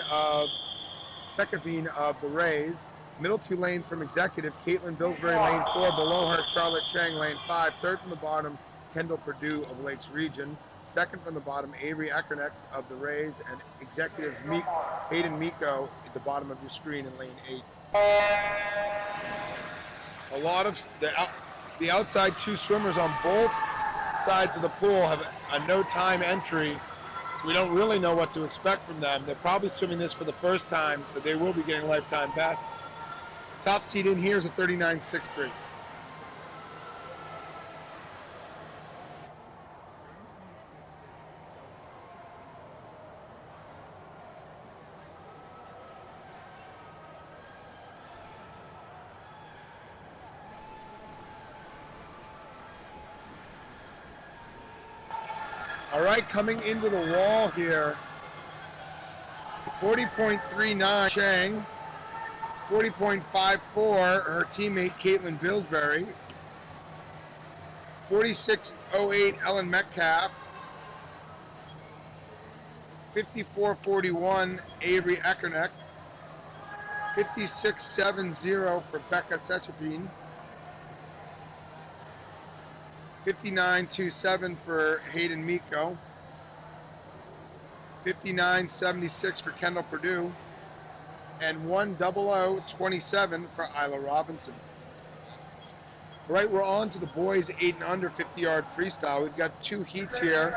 of the Rays. Middle 2 lanes from Executive, Caitlin Billsbury, lane 4. Below her, Charlotte Chang, lane 5. Third from the bottom, Kendall Purdue of Lakes Region. Second from the bottom, Avery Eckerneck of the Rays, and executives Hayden Miko at the bottom of your screen in lane 8. A lot of the outside two swimmers on both sides of the pool have a no time entry, so we don't really know what to expect from them. They're probably swimming this for the first time, so they will be getting lifetime bests. Top seed in here is a 39.63. All right, coming into the wall here, 40.39 Chang, 40.54 her teammate Caitlin Billsbury, 46.08 Ellen Metcalf, 54.41 Avery Eckerneck, 56.70 for Becca Sechepin, 59.27 for Hayden Miko, 59.76 for Kendall Perdue, and 1:00:27 for Isla Robinson. All right, we're on to the boys 8 and under 50-yard freestyle. We've got two heats here.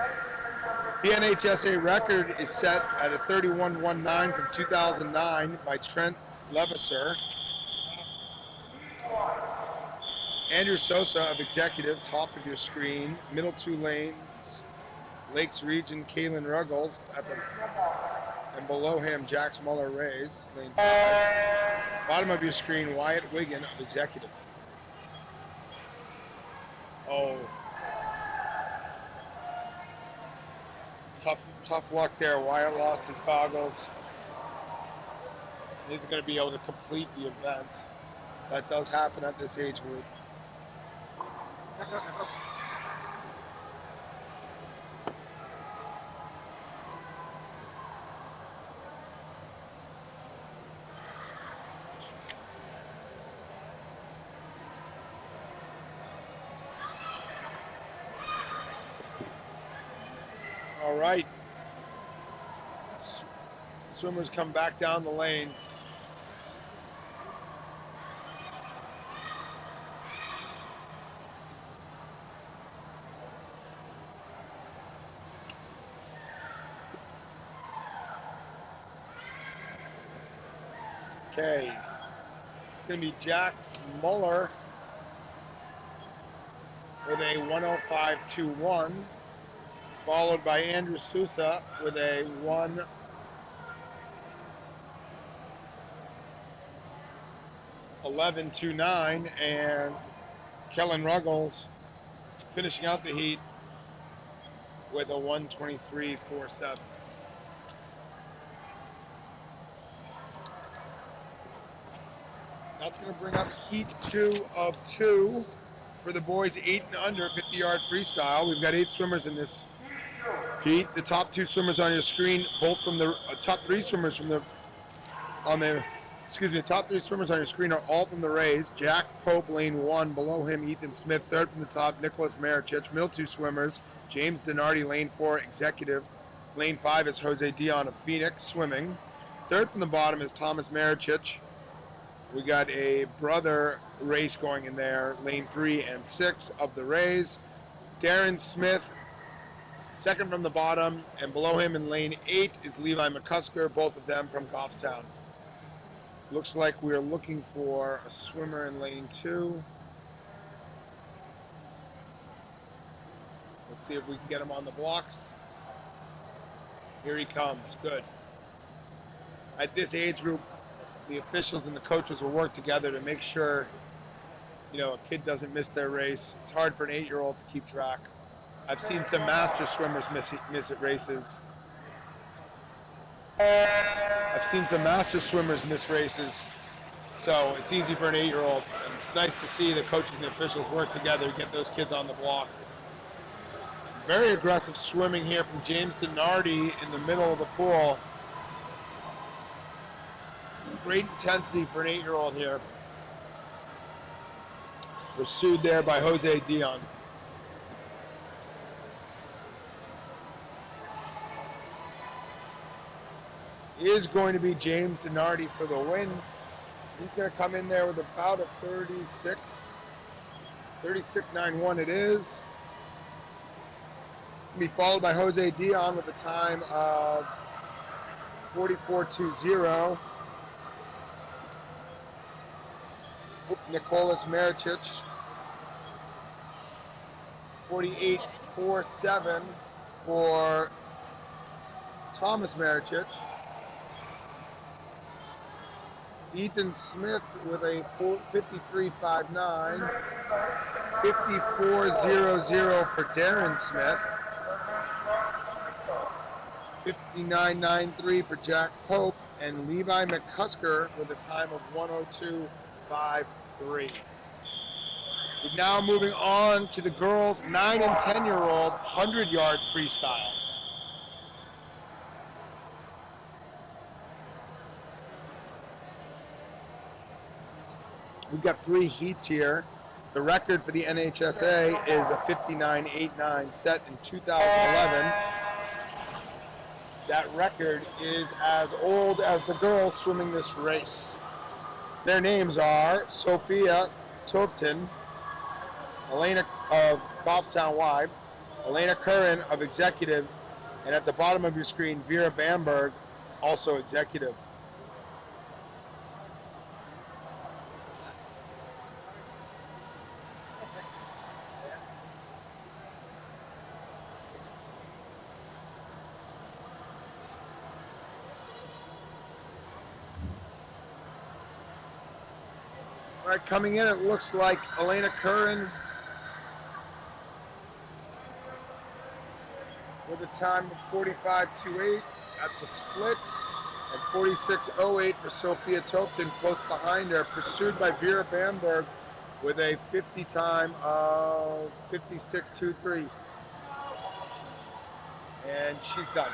The NHSA record is set at a 31.19 from 2009 by Trent Levasseur. Andrew Sosa of executive, top of your screen. Middle two lanes, Lakes Region, Kaylin Ruggles at the, and below him, Jax Muller Rays, lane 5. Bottom of your screen, Wyatt Wiggin of executive. Oh, tough luck there. Wyatt lost his goggles. He's going to be able to complete the event. That does happen at this age group. All right. Swimmers come back down the lane. Okay. It's going to be Jax Muller with a 1:05.21, followed by Andrew Sousa with a 1:11.29, and Kellen Ruggles finishing out the heat with a 1:23.47. That's going to bring up heat 2 of 2 for the boys 8 and under 50-yard freestyle. We've got 8 swimmers in this heat. The top 2 swimmers on your screen, both from the top 3 swimmers from the top 3 swimmers on your screen are all from the Rays. Jack Pope, lane 1. Below him, Ethan Smith. Third from the top, Nicholas Marichich. Middle 2 swimmers, James Donardi, lane 4, executive. Lane 5 is Jose Dion of Phoenix, swimming. Third from the bottom is Thomas Marichich. We got a brother race going in there, lane 3 and 6 of the Rays. Darren Smith, second from the bottom, and below him in lane 8 is Levi McCusker, both of them from Goffstown. Looks like we're looking for a swimmer in lane 2. Let's see if we can get him on the blocks. Here he comes. Good. At this age group, the officials and the coaches will work together to make sure, a kid doesn't miss their race. It's hard for an 8-year-old to keep track. I've seen some master swimmers miss at races. So it's easy for an 8-year-old. And it's nice to see the coaches and the officials work together to get those kids on the block. Very aggressive swimming here from James Donardi in the middle of the pool. Great intensity for an 8-year-old here. Pursued there by Jose Dion. is going to be James Denardi for the win. He's going to come in there with about a 36.91 it is. Be followed by Jose Dion with a time of 44.20. Nicolas Mericic 48.47 for Thomas Mericic. Ethan Smith with a 53.59. 54.00 for Darren Smith. 59.93 for Jack Pope, and Levi McCusker with a time of 102.53. We're now moving on to the girls' 9 and 10-year-old 100-yard freestyle. We've got 3 heats here. The record for the NHSA is a 59.89 set in 2011. That record is as old as the girls swimming this race. Their names are Sophia Topton, Elena of Bobstown Wide, Elena Curran of Executive, and at the bottom of your screen, Vera Bamberg, also Executive. All right, coming in, it looks like Elena Curran with a time of 45.28 at the split, and 46.08 for Sophia Topton close behind her, pursued by Vera Bamberg with a 50 time of 56.23. And she's done.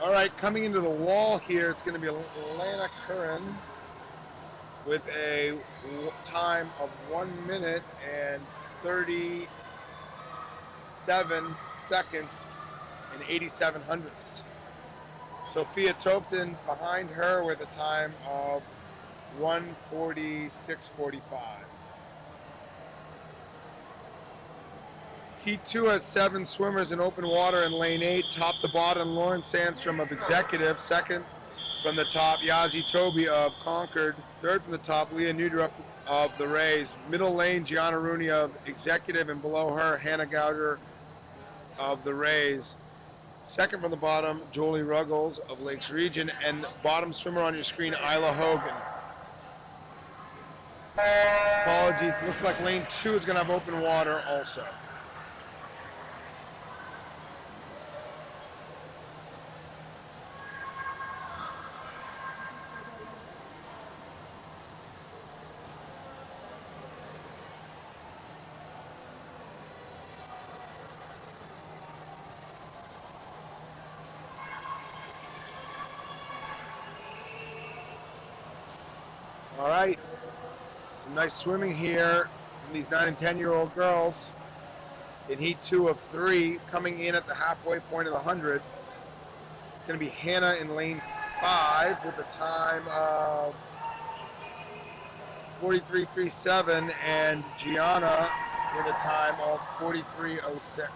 All right, coming into the wall here, it's going to be Elena Curran with a time of 1 minute and 37 seconds and 87 hundredths. Sophia Topton behind her with a time of 1:46.45. Heat 2 has 7 swimmers in open water in lane 8. Top to bottom, Lauren Sandstrom of Executive. Second from the top, Yazi Toby of Concord. Third from the top, Leah Nudruff of the Rays. Middle lane, Gianna Rooney of Executive, and below her, Hannah Gouger of the Rays. Second from the bottom, Jolie Ruggles of Lakes Region, and bottom swimmer on your screen, Isla Hogan. Apologies, looks like lane 2 is going to have open water also. All right, some nice swimming here from these 9 and 10-year-old girls in heat 2 of 3, coming in at the halfway point of the 100. It's going to be Hannah in lane 5 with a time of 43.37, and Gianna with a time of 43.06.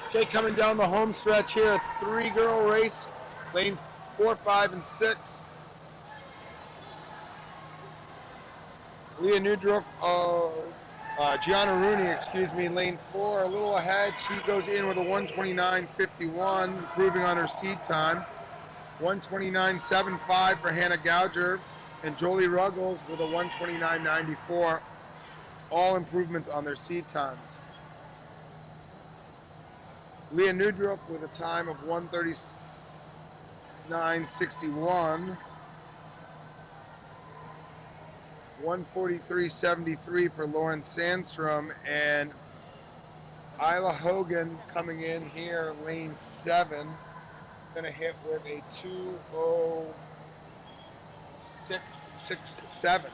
Okay, coming down the home stretch here, a 3-girl race, lanes 4, 5, and 6. Leah Nudruff Gianna Rooney, excuse me, lane 4, a little ahead. She goes in with a 129.51, improving on her seed time. 129.75 for Hannah Gouger, and Jolie Ruggles with a 129.94. All improvements on their seed times. Leah Nudrup with a time of 139.61. 143.73 for Lauren Sandstrom, and Isla Hogan coming in here, lane 7. It's going to hit with a 2:06.67.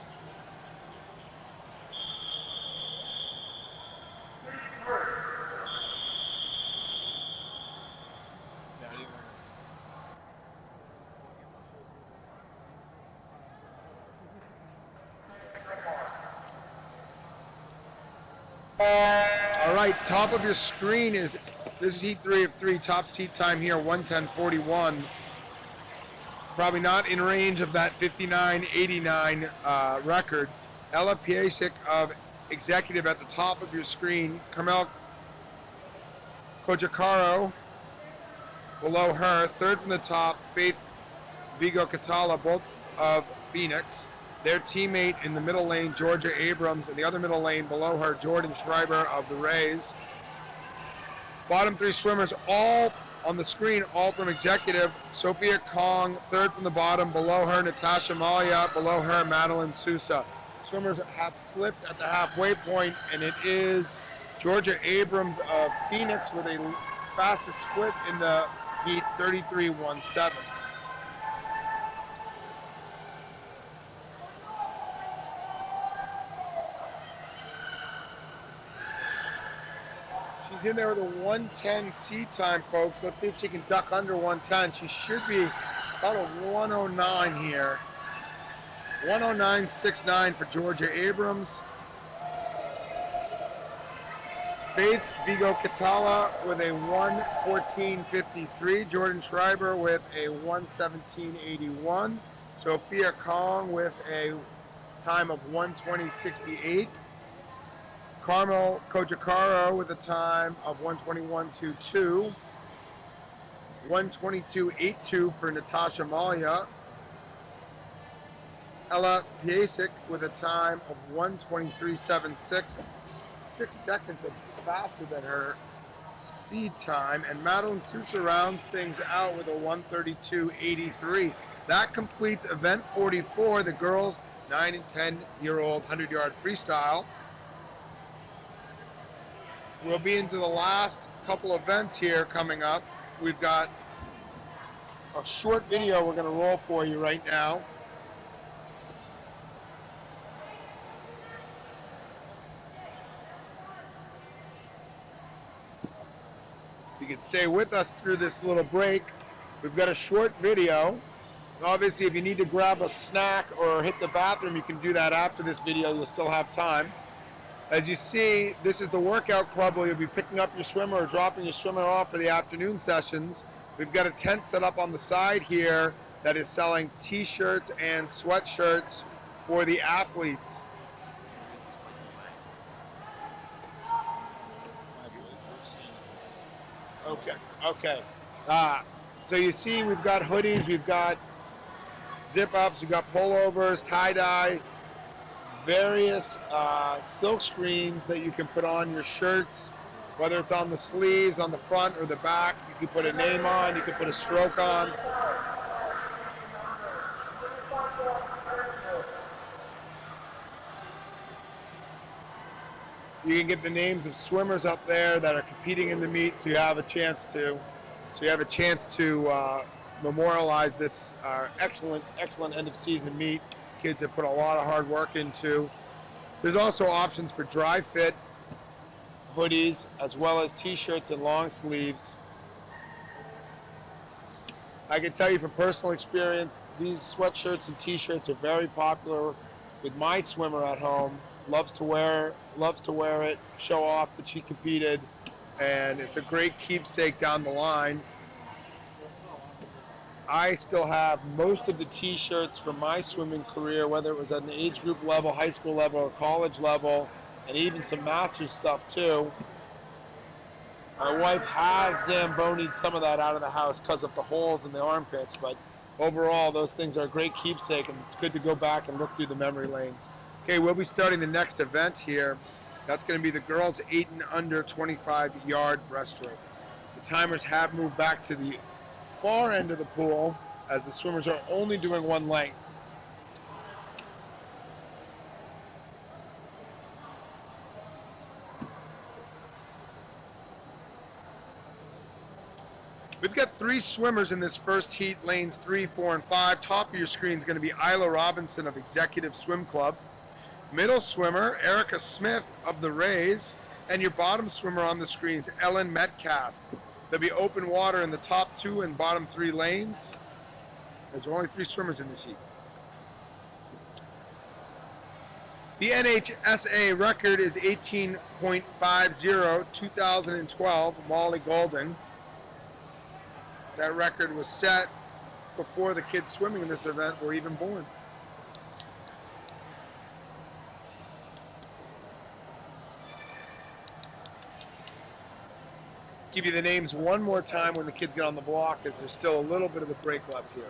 All right, top of your screen is, this is heat 3 of 3, top seat time here, 110.41. Probably not in range of that 59.89 record. Ella Piasek of Executive at the top of your screen. Carmel Kojacaro below her. Third from the top, Faith Vigo Catala, both of Phoenix. Their teammate in the middle lane, Georgia Abrams, and the other middle lane below her, Jordan Schreiber of the Rays. Bottom 3 swimmers all on the screen, all from Executive. Sophia Kong, third from the bottom, below her, Natasha Malia, below her, Madeline Sousa. Swimmers have flipped at the halfway point, and it is Georgia Abrams of Phoenix with a fastest split in the heat, 33.17. She's in there with a 110 seed time, folks. Let's see if she can duck under 110. She should be about a 109 here. 109.69 for Georgia Abrams. Faith Vigo Catala with a 114.53. Jordan Schreiber with a 117.81. Sophia Kong with a time of 120.68. Carmel Kojacaro with a time of 121.22. 122.82 for Natasha Malia. Ella Piasek with a time of 123.76, 6 seconds faster than her seed time. And Madeline Sousa rounds things out with a 132.83. That completes event 44, the girls 9 and 10-year-old 100-yard freestyle. We'll be into the last couple events here coming up. We've got a short video we're going to roll for you right now. You can stay with us through this little break. We've got a short video. Obviously, if you need to grab a snack or hit the bathroom, you can do that after this video. You'll still have time. As you see, this is the workout club where you'll be picking up your swimmer or dropping your swimmer off for the afternoon sessions. We've got a tent set up on the side here that is selling t-shirts and sweatshirts for the athletes. Okay. So you see we've got hoodies, we've got zip-ups, we've got pullovers, tie-dye, various silk screens that you can put on your shirts, whether it's on the sleeves, on the front, or the back. You can put a name on, you can put a stroke on. You can get the names of swimmers up there that are competing in the meet, so you have a chance to memorialize this excellent end of season meet. Kids have put a lot of hard work into. There's also options for dry fit hoodies as well as t-shirts and long sleeves. I can tell you from personal experience, these sweatshirts and t-shirts are very popular with my swimmer at home. Loves to wear it, show off that she competed, and it's a great keepsake down the line. I still have most of the t-shirts from my swimming career, whether it was at an age group level, high school level, or college level, and even some Masters stuff too. My wife has Zambonied some of that out of the house because of the holes in the armpits, but overall those things are a great keepsake, and it's good to go back and look through the memory lanes. Okay, we'll be starting the next event here. That's going to be the girls 8 and under 25-yard breaststroke. The timers have moved back to the far end of the pool as the swimmers are only doing one length. We've got 3 swimmers in this first heat, lanes 3, 4, and 5. Top of your screen is going to be Isla Robinson of Executive Swim Club. Middle swimmer, Erica Smith of the Rays. And your bottom swimmer on the screen is Ellen Metcalf. There'll be open water in the top 2 and bottom 3 lanes. There's only 3 swimmers in this heat. The NHSA record is 18.50, 2012, Molly Golding. That record was set before the kids swimming in this event were even born. Give you the names one more time when the kids get on the block, as there's still a little bit of the break left here.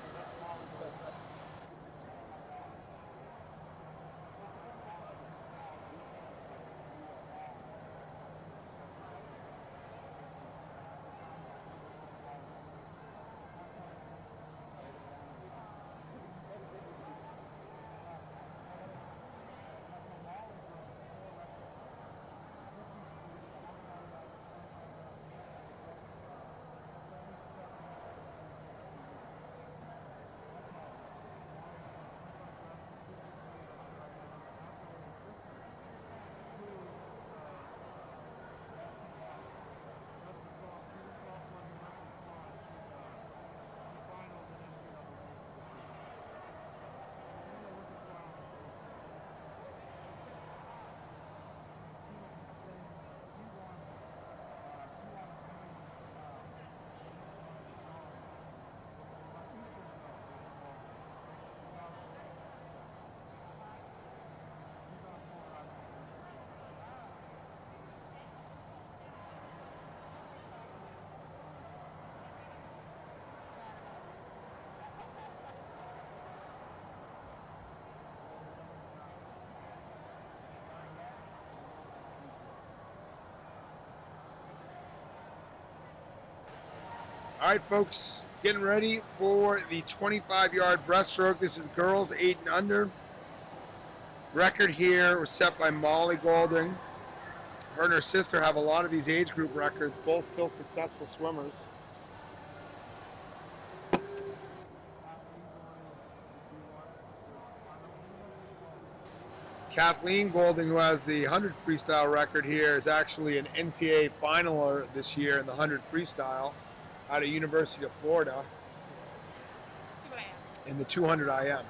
All right, folks, getting ready for the 25-yard breaststroke. This is girls 8 and under. Record here was set by Molly Golding. Her and her sister have a lot of these age group records, both still successful swimmers. Kathleen Golding, who has the 100 freestyle record here, is actually an NCAA finaler this year in the 100 freestyle out of University of Florida. 2 IM. In the 200 IM. Her younger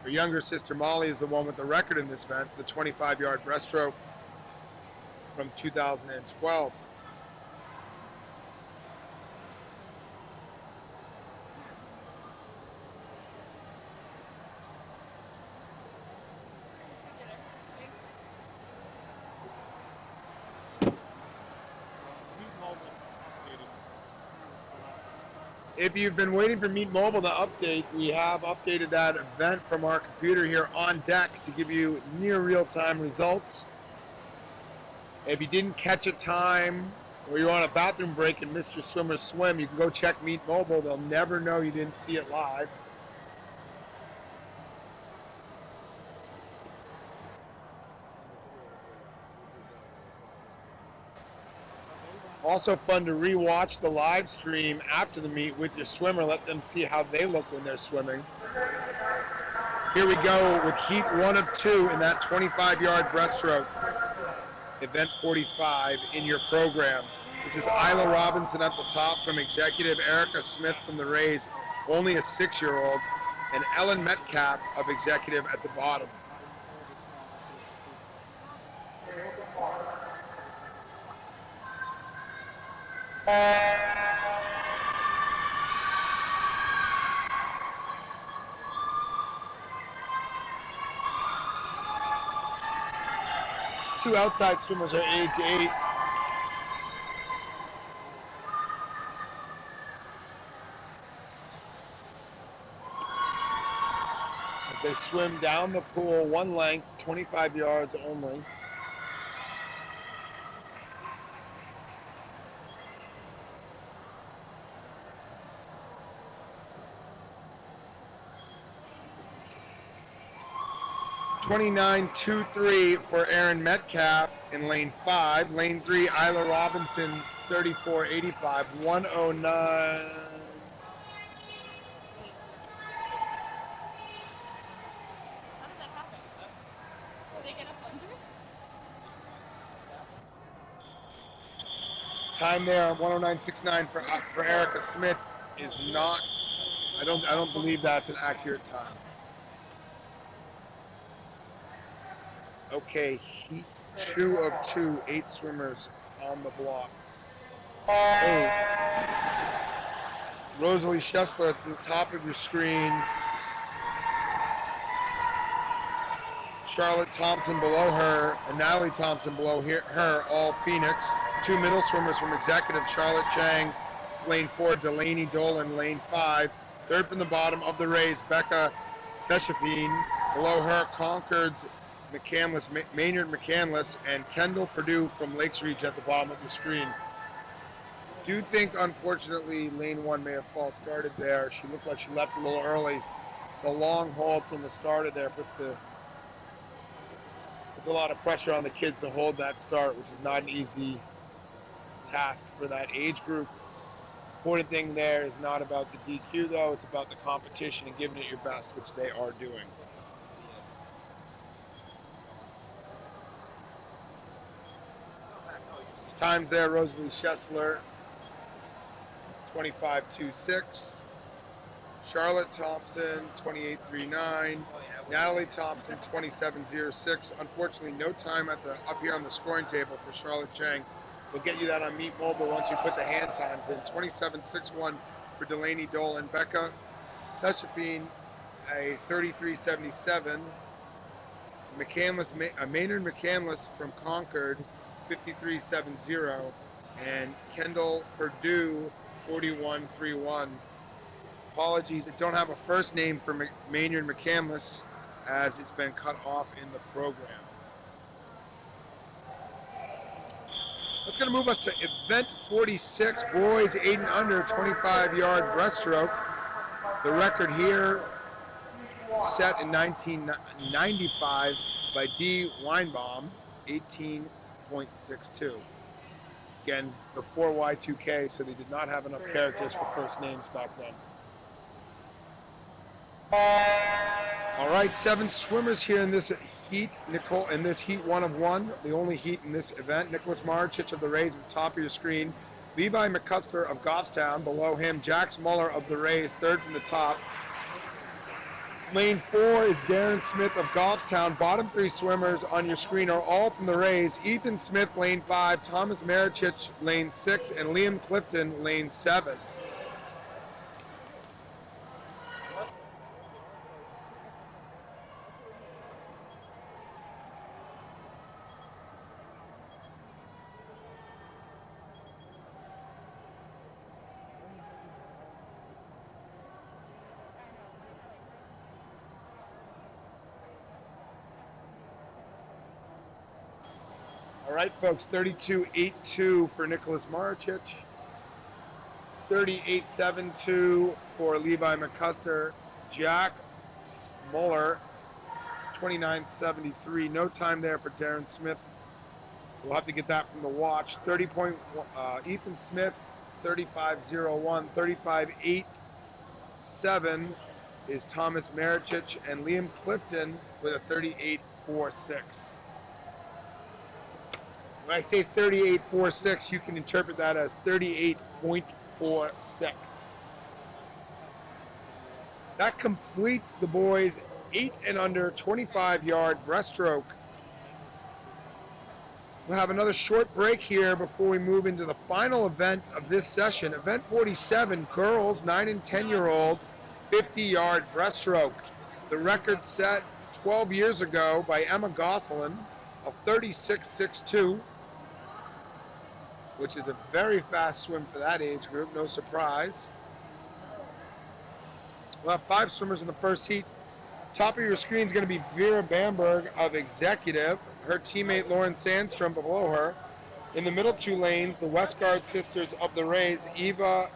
Her younger sister sister Molly. Molly is the one with the record in this event, the 25-yard breaststroke from 2012. If you've been waiting for Meet Mobile to update, we have updated that event from our computer here on deck to give you near real-time results. If you didn't catch a time or you're on a bathroom break and missed your swim or swim, you can go check Meet Mobile. They'll never know you didn't see it live. Also fun to re-watch the live stream after the meet with your swimmer. Let them see how they look when they're swimming. Here we go with heat 1 of 2 in that 25-yard breaststroke. Event 45 in your program. This is Isla Robinson at the top from Executive, Erica Smith from the Rays, only a 6-year-old, and Ellen Metcalf of Executive at the bottom. two outside swimmers are age 8. As they swim down the pool, one length, 25 yards only. (29.23) for Aaron Metcalf in lane 5. Lane 3, Isla Robinson, 34.85. 109. How did that happen? Did they get up under? Time there, 109.69 for Erica Smith is not. I don't believe that's an accurate time. Okay, heat 2 of 2, 8 swimmers on the blocks. Oh. Rosalie Schessler at the top of your screen. Charlotte Thompson below her, and Natalie Thompson below her, all Phoenix. 2 middle swimmers from Executive, Charlotte Chang, lane 4, Delaney Dolan, lane 5. Third from the bottom of the race, Becca Sechafine. Below her, Concord's Maynard McCandless, and Kendall Perdue from Lakes Reach at the bottom of the screen. I do think, unfortunately, lane 1 may have false started there. She looked like she left a little early. The long hold from the start of there puts a lot of pressure on the kids to hold that start, which is not an easy task for that age group. Important thing there is not about the DQ, though. It's about the competition and giving it your best, which they are doing. Times there, Rosalie Schessler, 25.26. Charlotte Thompson, 28.39. Natalie Thompson, 27.06. Unfortunately, no time up here on the scoring table for Charlotte Chang. We'll get you that on Meet Mobile once you put the hand times in. 27.61 for Delaney Dolan. Becca Sechafine, a 33.77. Maynard McCandless from Concord, 53.70. And Kendall Perdue, 41.31. Apologies, I don't have a first name for Maynard McCandless as it's been cut off in the program. That's going to move us to event 46, boys 8 and under, 25-yard breaststroke. The record here set in 1995 by D. Weinbaum, 18.62. Again, before Y2K, so they did not have enough characters for first names back then. All right, 7 swimmers here in this heat. Nicole, in this heat 1 of 1, the only heat in this event. Nicholas Marchich of the Rays at the top of your screen. Levi McCusker of Goffstown below him. Jax Muller of the Rays, third from the top. Lane 4 is Darren Smith of Goffstown. Bottom 3 swimmers on your screen are all from the Rays. Ethan Smith, lane 5. Thomas Marichich, lane 6. And Liam Clifton, lane 7. All right, folks, 32.82 for Nicholas Marichich, 38.72 for Levi McCusker, Jack Muller, 29.73. No time there for Darren Smith. We'll have to get that from the watch. Ethan Smith, 35.01. 35.87 is Thomas Marichich, and Liam Clifton with a 38.46. When I say 38.46, you can interpret that as 38.46. That completes the boys' 8 and under 25-yard breaststroke. We'll have another short break here before we move into the final event of this session. Event 47, girls 9 and 10-year-old 50-yard breaststroke. The record set 12 years ago by Emma Gosselin. of 36.62, which is a very fast swim for that age group, no surprise. We'll have 5 swimmers in the first heat. Top of your screen is going to be Vera Bamberg of Executive, her teammate Lauren Sandstrom below her. In the middle 2 lanes, the Westgard sisters of the Rays, Eva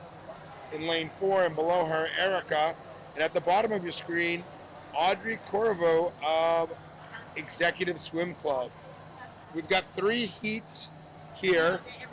in lane 4, and below her, Erica. And at the bottom of your screen, Audrey Corvo of Executive Swim Club. We've got 3 heats here. We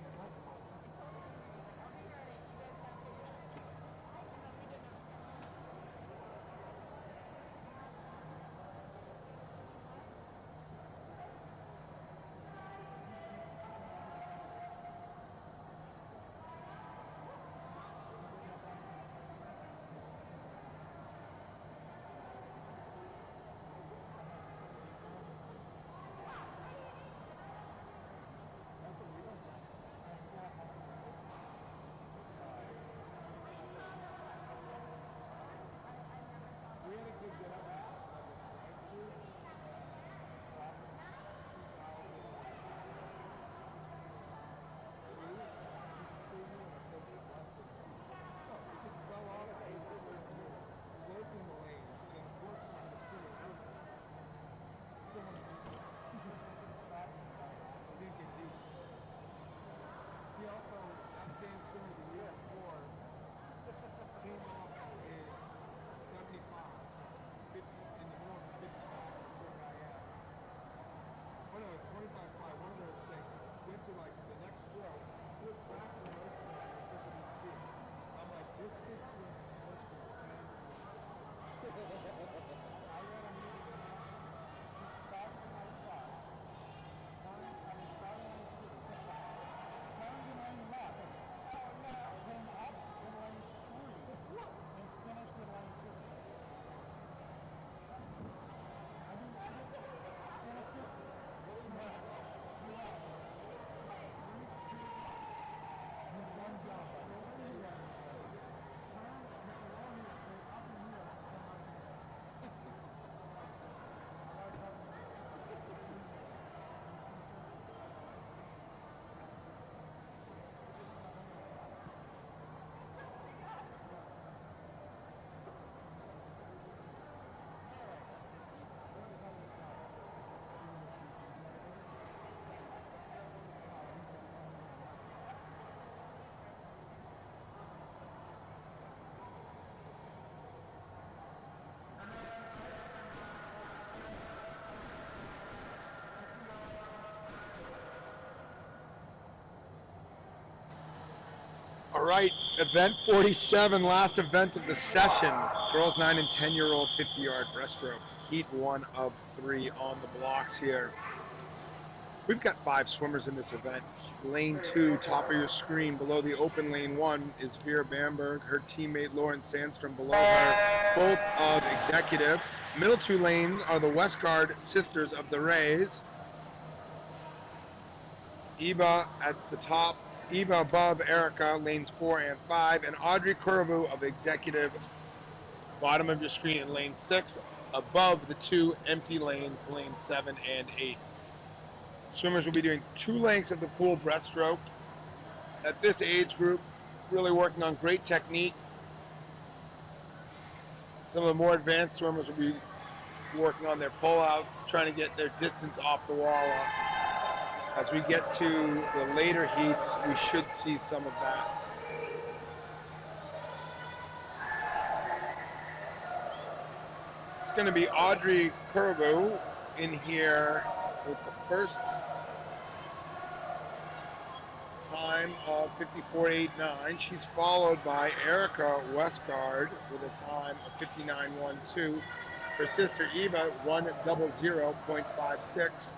tested them on Friday. One wasn't working and one thing about time. So we're going to take them all out of the place. All the ones out. Good. This is the last one left. We're coming. We had a good get up in like a swimsuit and dropped it 2,000. She's screaming and we're supposed to get Weston. No, it just fell off the third swim. Floating in the lane. And of course I'm the swimmer. Someone we didn't get deep. He also, that same swimmer the year before, came off his 75s, 50, in the middle of his 55, which was I am. Oh no, it's 25 fly, one of those things. Went to like the next stroke, flipped back to the nose to the official didn't see it. I'm like, this kid swims pushing 10 meters. I ran a meeting and he started in lane 5, started in lane 2, turned in lane left, came up in lane 3, and finished in lane 2. I mean, in a 50. What was that? One jump. I guess it's three runs. Turn, hit the low heel, straight up in here, and come right in. I gotta tell you, All right, event 47, last event of the session. Girls 9 and 10-year-old 50-yard breaststroke. Heat 1 of 3 on the blocks here. We've got 5 swimmers in this event. Lane 2, top of your screen, below the open lane 1 is Vera Bamberg, her teammate Lauren Sandstrom below her, both of Executive. Middle 2 lanes are the Westgard sisters of the Rays. Eva at the top, Eva above Erica, lanes 4 and 5, and Audrey Curvu of Executive, bottom of your screen in lane 6, above the 2 empty lanes, lanes 7 and 8. Swimmers will be doing 2 lengths of the pool breaststroke. At this age group, really working on great technique. Some of the more advanced swimmers will be working on their pullouts, trying to get their distance off the wall up. As we get to the later heats, we should see some of that. It's going to be Audrey Curvo in here with the first time of 54.89. She's followed by Erica Westgard with a time of 59.12. Her sister Eva 1:00.56.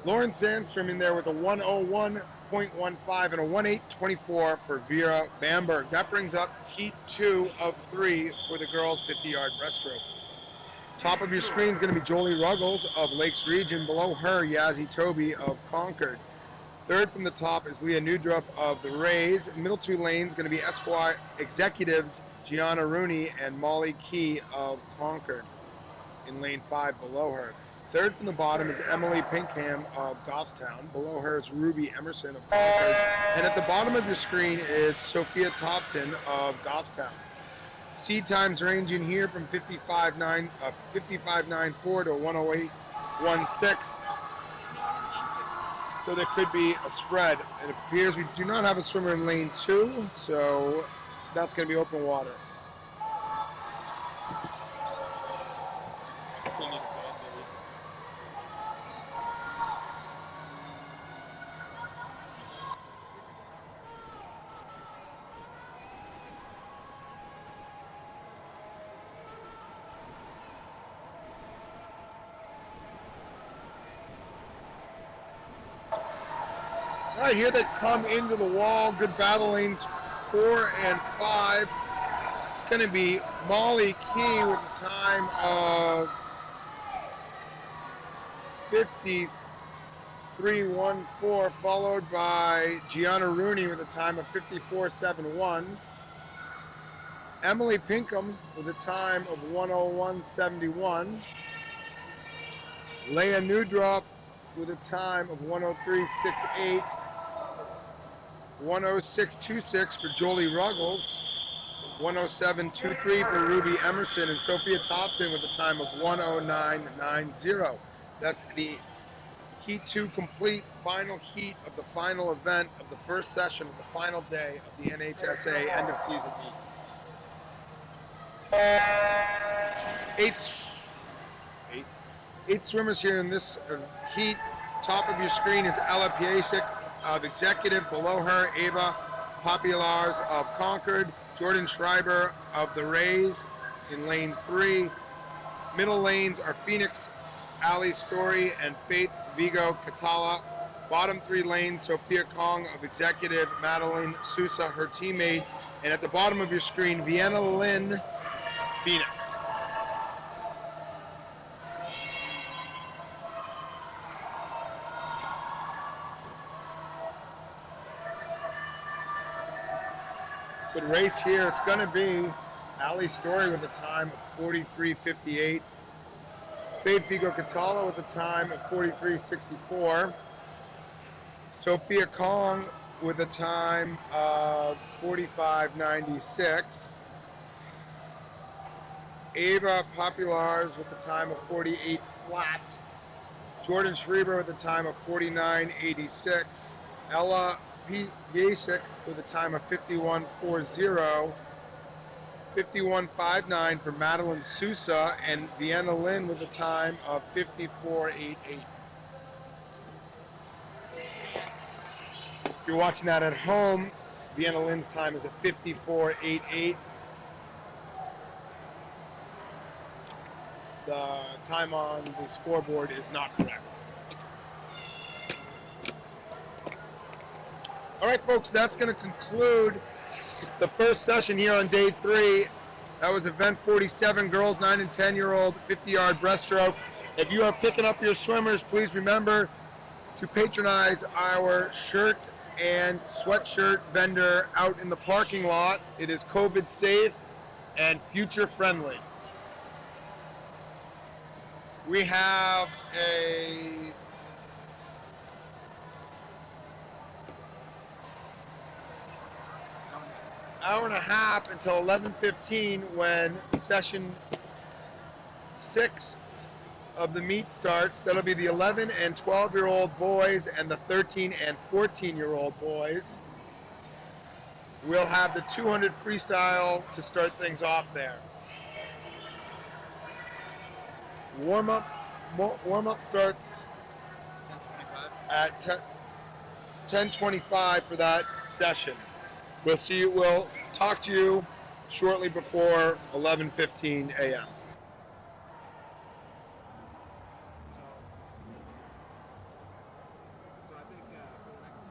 Lauren Sandstrom in there with a 1:01.15 and a 1:08.24 for Vera Bamberg. That brings up heat 2 of 3 for the girls 50-yard breaststroke. Top of your screen is going to be Jolie Ruggles of Lakes Region. Below her, Yazzie Toby of Concord. Third from the top is Leah Newdrup of the Rays. Middle two lanes going to be Esquire Executives, Gianna Rooney and Molly Key of Concord in lane 5 below her. Third from the bottom is Emily Pinkham of Goffstown. Below her is Ruby Emerson of Concord. And at the bottom of your screen is Sophia Topton of Goffstown. Seed times ranging here from 55.94 to 1:08.16. So there could be a spread. It appears we do not have a swimmer in lane 2, so that's going to be open water. All right, here they come into the wall. Good battle lanes 4 and 5. It's going to be Molly Key with a time of 53.14, followed by Gianna Rooney with a time of 54.71. Emily Pinkham with a time of 1:01.71. Leah Newdrop with a time of 1:03.68. 1:06.26 for Jolie Ruggles. 1:07.23 for Ruby Emerson, and Sophia Topton with a time of 1:09.90. That's the Heat 2 complete, final heat of the final event of the first session of the final day of the NHSA end of season heat. Eight swimmers here in this heat. Top of your screen is Ella Piasek of Executive. Below her, Ava Populars of Concord. Jordan Schreiber of the Rays in lane 3. Middle lanes are Phoenix, Ali Story, and Faith Vigo Catala. Bottom 3 lanes, Sophia Kong of Executive, Madeline Sousa, her teammate. And at the bottom of your screen, Vienna Lynn, Phoenix. Good race here. It's going to be Ali Story with a time of 43.58. Faith Vigo Catala with a time of 43.64. Sophia Kong with a time of 45.96. Ava Populars with a time of 48 flat. Jordan Schreiber with a time of 49.86. Ella Piasek with a time of 51.40. 51.59 for Madeline Sousa, and Vienna Lynn with a time of 54.88. If you're watching that at home, Vienna Lynn's time is at 54.88. The time on the scoreboard is not correct. All right, folks, that's going to conclude the first session here on day 3. That was event 47, girls 9 and 10-year-old 50-yard breaststroke. If you are picking up your swimmers, please remember to patronize our shirt and sweatshirt vendor out in the parking lot. It is COVID safe and future friendly. We have a hour and a half until 11:15 when session 6 of the meet starts. That'll be the 11 and 12-year-old boys and the 13 and 14-year-old boys. We'll have the 200 freestyle to start things off there. Warm-up starts at 10. 10:25 for that session. We'll see you. We'll talk to you shortly before 11:15 a.m. So I think for the next,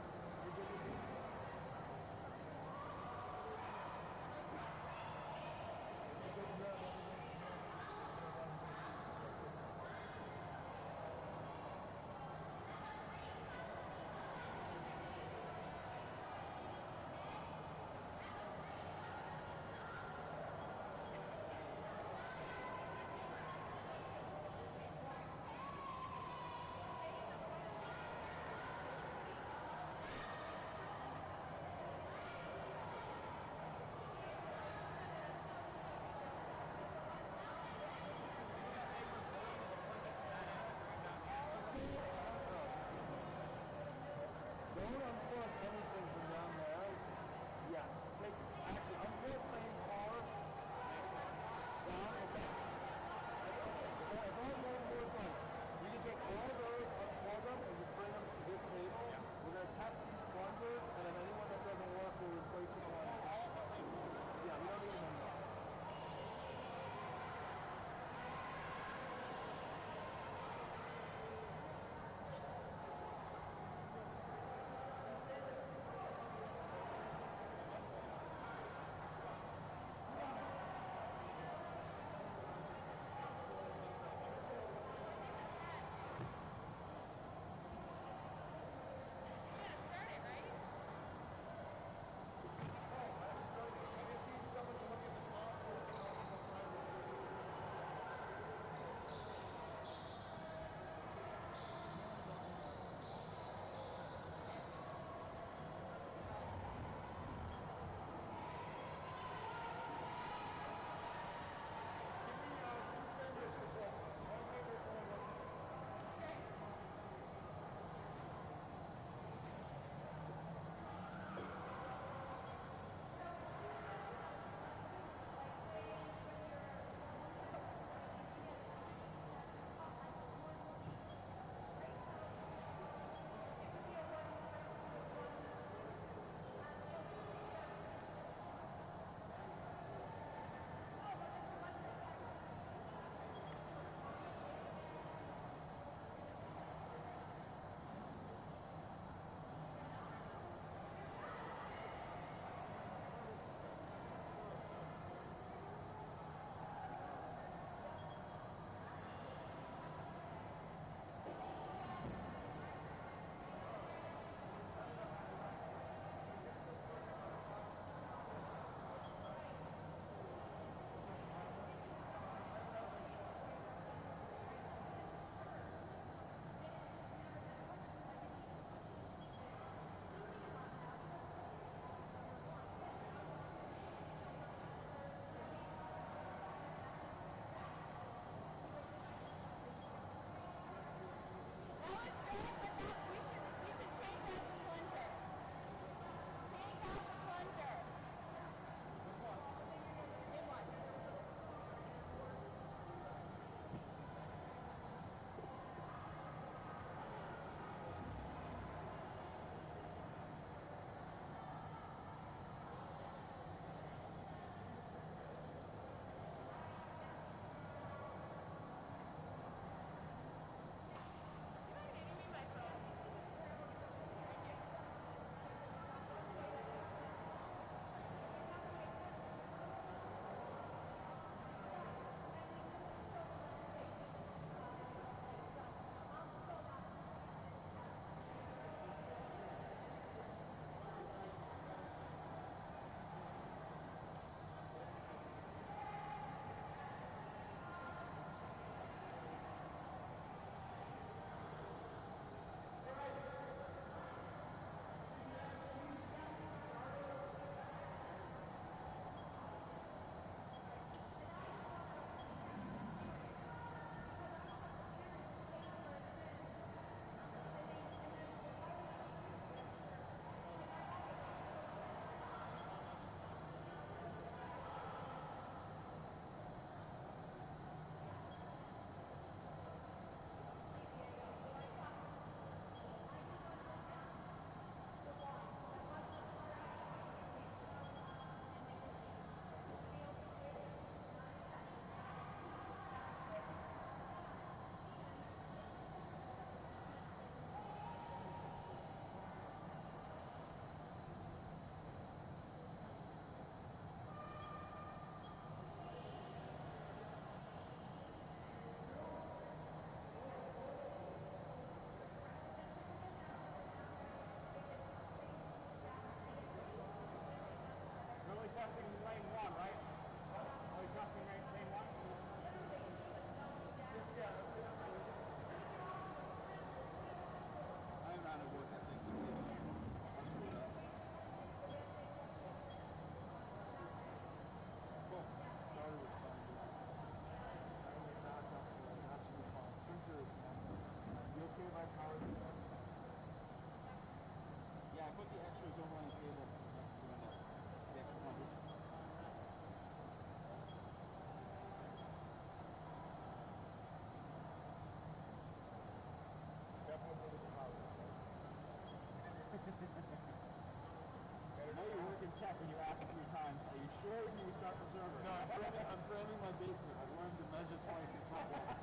before you start the server. No, I'm framing my basement. I've learned to measure twice in football.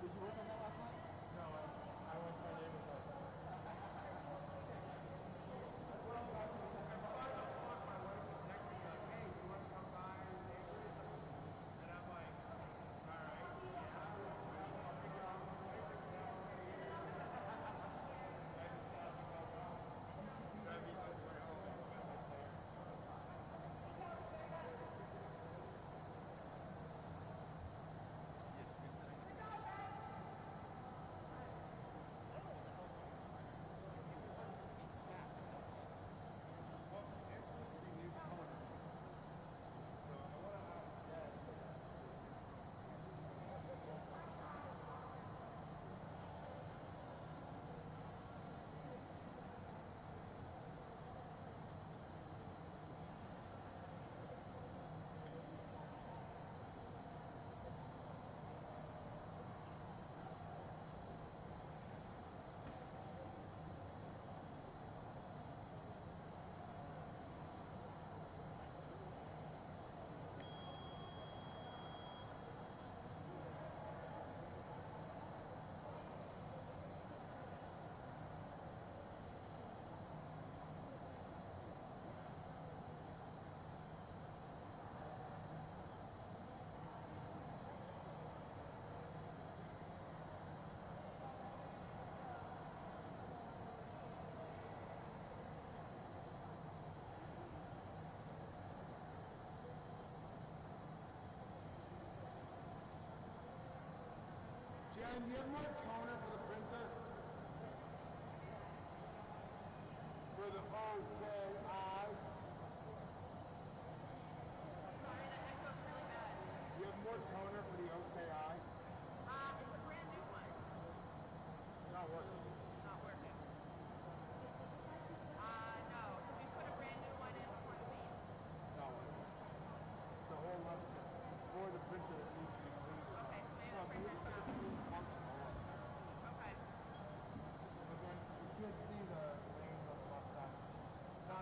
Did you work on that last night? No, I went to my neighbor's house. My wife was next to me like, hey, you want to come by your neighbors? And I'm like, all right, yeah. I'll figure out the license now over here. I just thought you might go. That means on the way home, I got my car. Well, it's supposed to be new toner. So I want to ask Dad. Jen, do you have more toner for the printer? For the OKI? Sorry, that echoes really bad. Do you have more toner for the OKI? It's a brand new one. Not working. Not working. No. We put a brand new one in before the meet. It's not working. The whole left, for the printer, it needs to be cleaned. Okay, so maybe No, the it printer's looks like down. it's being functional. Okay. But then you can't see the lanes on the left side of the sheet. No,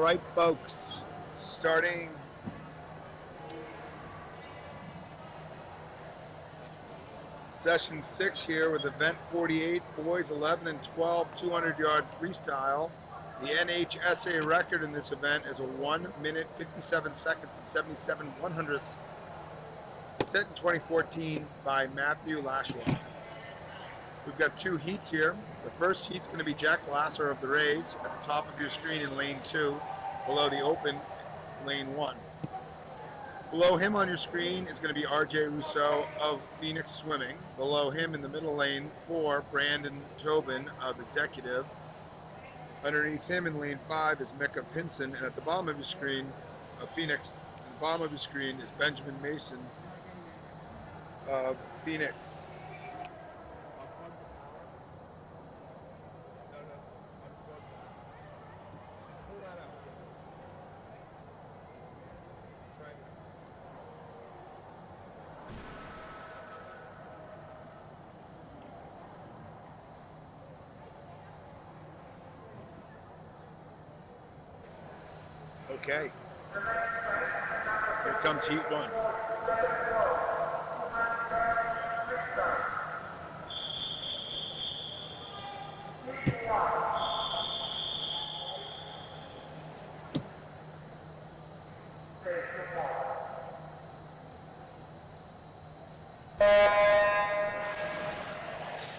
All right, folks, starting session 6 here with event 48, boys 11 and 12, 200-yard freestyle. The NHSA record in this event is a 1 minute, 57 seconds, and 77 100ths, set in 2014 by Matthew Lashwell. We've got 2 heats here. The first heat's going to be Jack Lasser of the Rays at the top of your screen in lane 2, below the open lane 1. Below him on your screen is going to be RJ Rousseau of Phoenix Swimming. Below him in the middle lane 4, Brandon Tobin of Executive. Underneath him in lane 5 is Micah Pinson, and at the bottom of your screen, Phoenix, at the bottom of your screen is Benjamin Mason of Phoenix. Unplug the power. No. Unplug that. Pull that out. Try it. Okay. Here comes heat 1.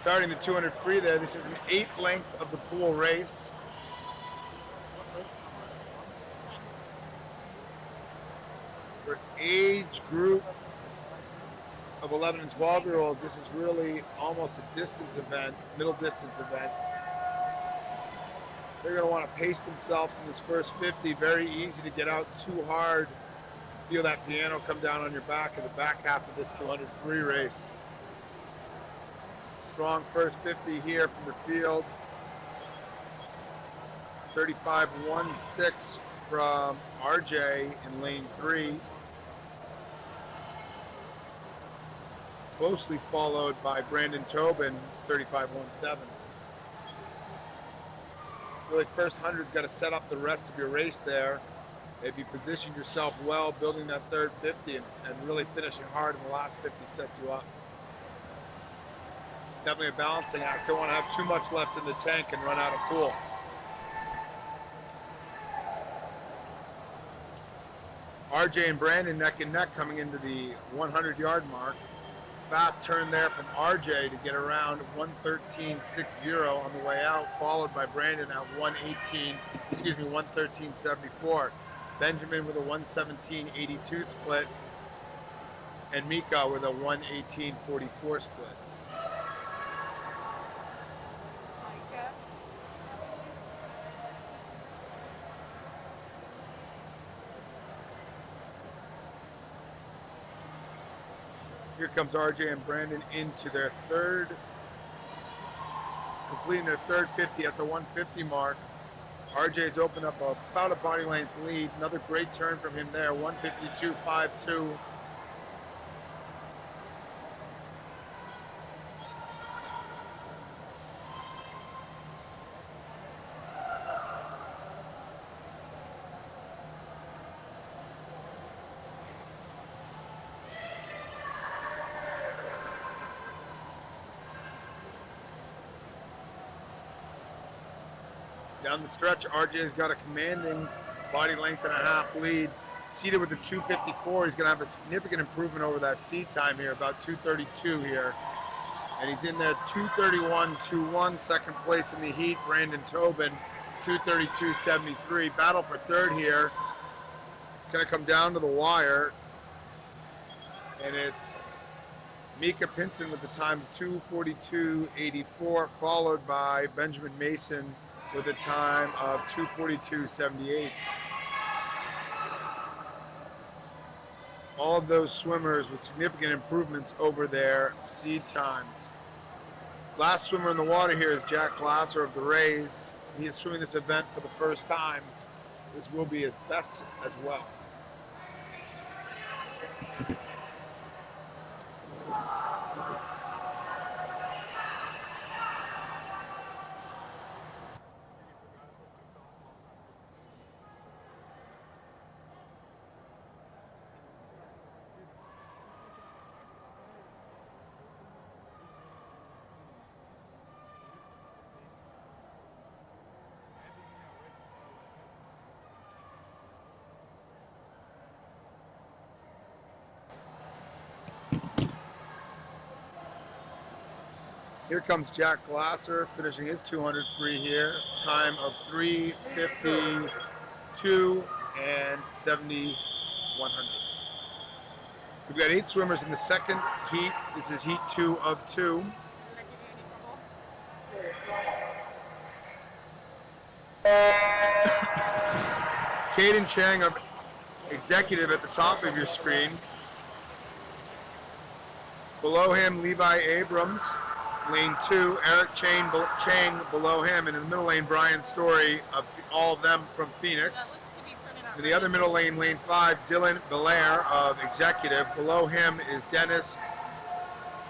Starting the 200 free there, this is an 8th length of the pool race. For age group of 11 and 12-year-olds, this is really almost a distance event, middle distance event. They're going to want to pace themselves in this first 50. Very easy to get out too hard. Feel that piano come down on your back in the back half of this 200 free race. Strong first 50 here from the field. 35.16 from RJ in lane 3. Closely followed by Brandon Tobin, 35.17. Really, first 100's got to set up the rest of your race there. If you position yourself well, building that third 50 and really finishing hard in the last 50 sets you up. Definitely a balancing act. Don't want to have too much left in the tank and run out of pool. RJ and Brandon neck and neck coming into the 100-yard mark. Fast turn there from RJ to get around 113.60 on the way out, followed by Brandon at 113.74. Benjamin with a 117.82 split, and Mika with a 118.44 split. Here comes RJ and Brandon into their completing their third 50 at the 150 mark. RJ's opened up about a body length lead. Another great turn from him there, 152.52. Down the stretch, RJ's got a commanding body length and a half lead. Seated with the 254, he's going to have a significant improvement over that seed time here, about 232 here. And he's in there 231.21, second place in the heat. Brandon Tobin, 232.73. Battle for third here. It's going to come down to the wire. And it's Mika Pinson with the time of 242.84, followed by Benjamin Mason with a time of 242.78. All of those swimmers with significant improvements over their seed times. Last swimmer in the water here is Jack Glasser of the Rays. He is swimming this event for the first time. This will be his best as well. Here comes Jack Glasser finishing his 200 free here. Time of 3:52 and 71 hundredths. We've got 8 swimmers in the second heat. This is heat 2 of 2. Did I give you any trouble? Caden Chang of Executive at the top of your screen. Below him, Levi Abrams, lane 2. Eric Chang below him, and in the middle lane, Brian Story, of all of them from Phoenix. That looks to be printed out. In the other middle lane, lane 5, Dylan Belair of Executive. Below him is Dennis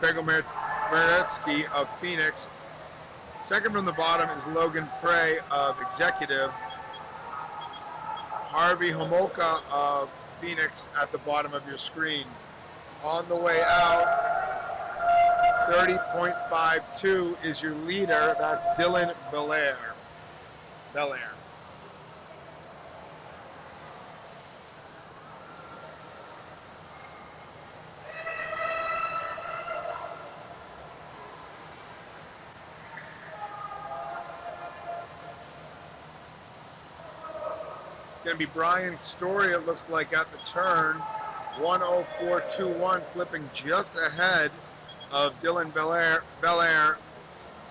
Tregomeretsky of Phoenix. Second from the bottom is Logan Prey of Executive. Harvey Homolka of Phoenix at the bottom of your screen. On the way out, 30.52 is your leader. That's Dylan Belair. It's going to be Brian Story, it looks like, at the turn. 104.21, flipping just ahead of Dylan Belair,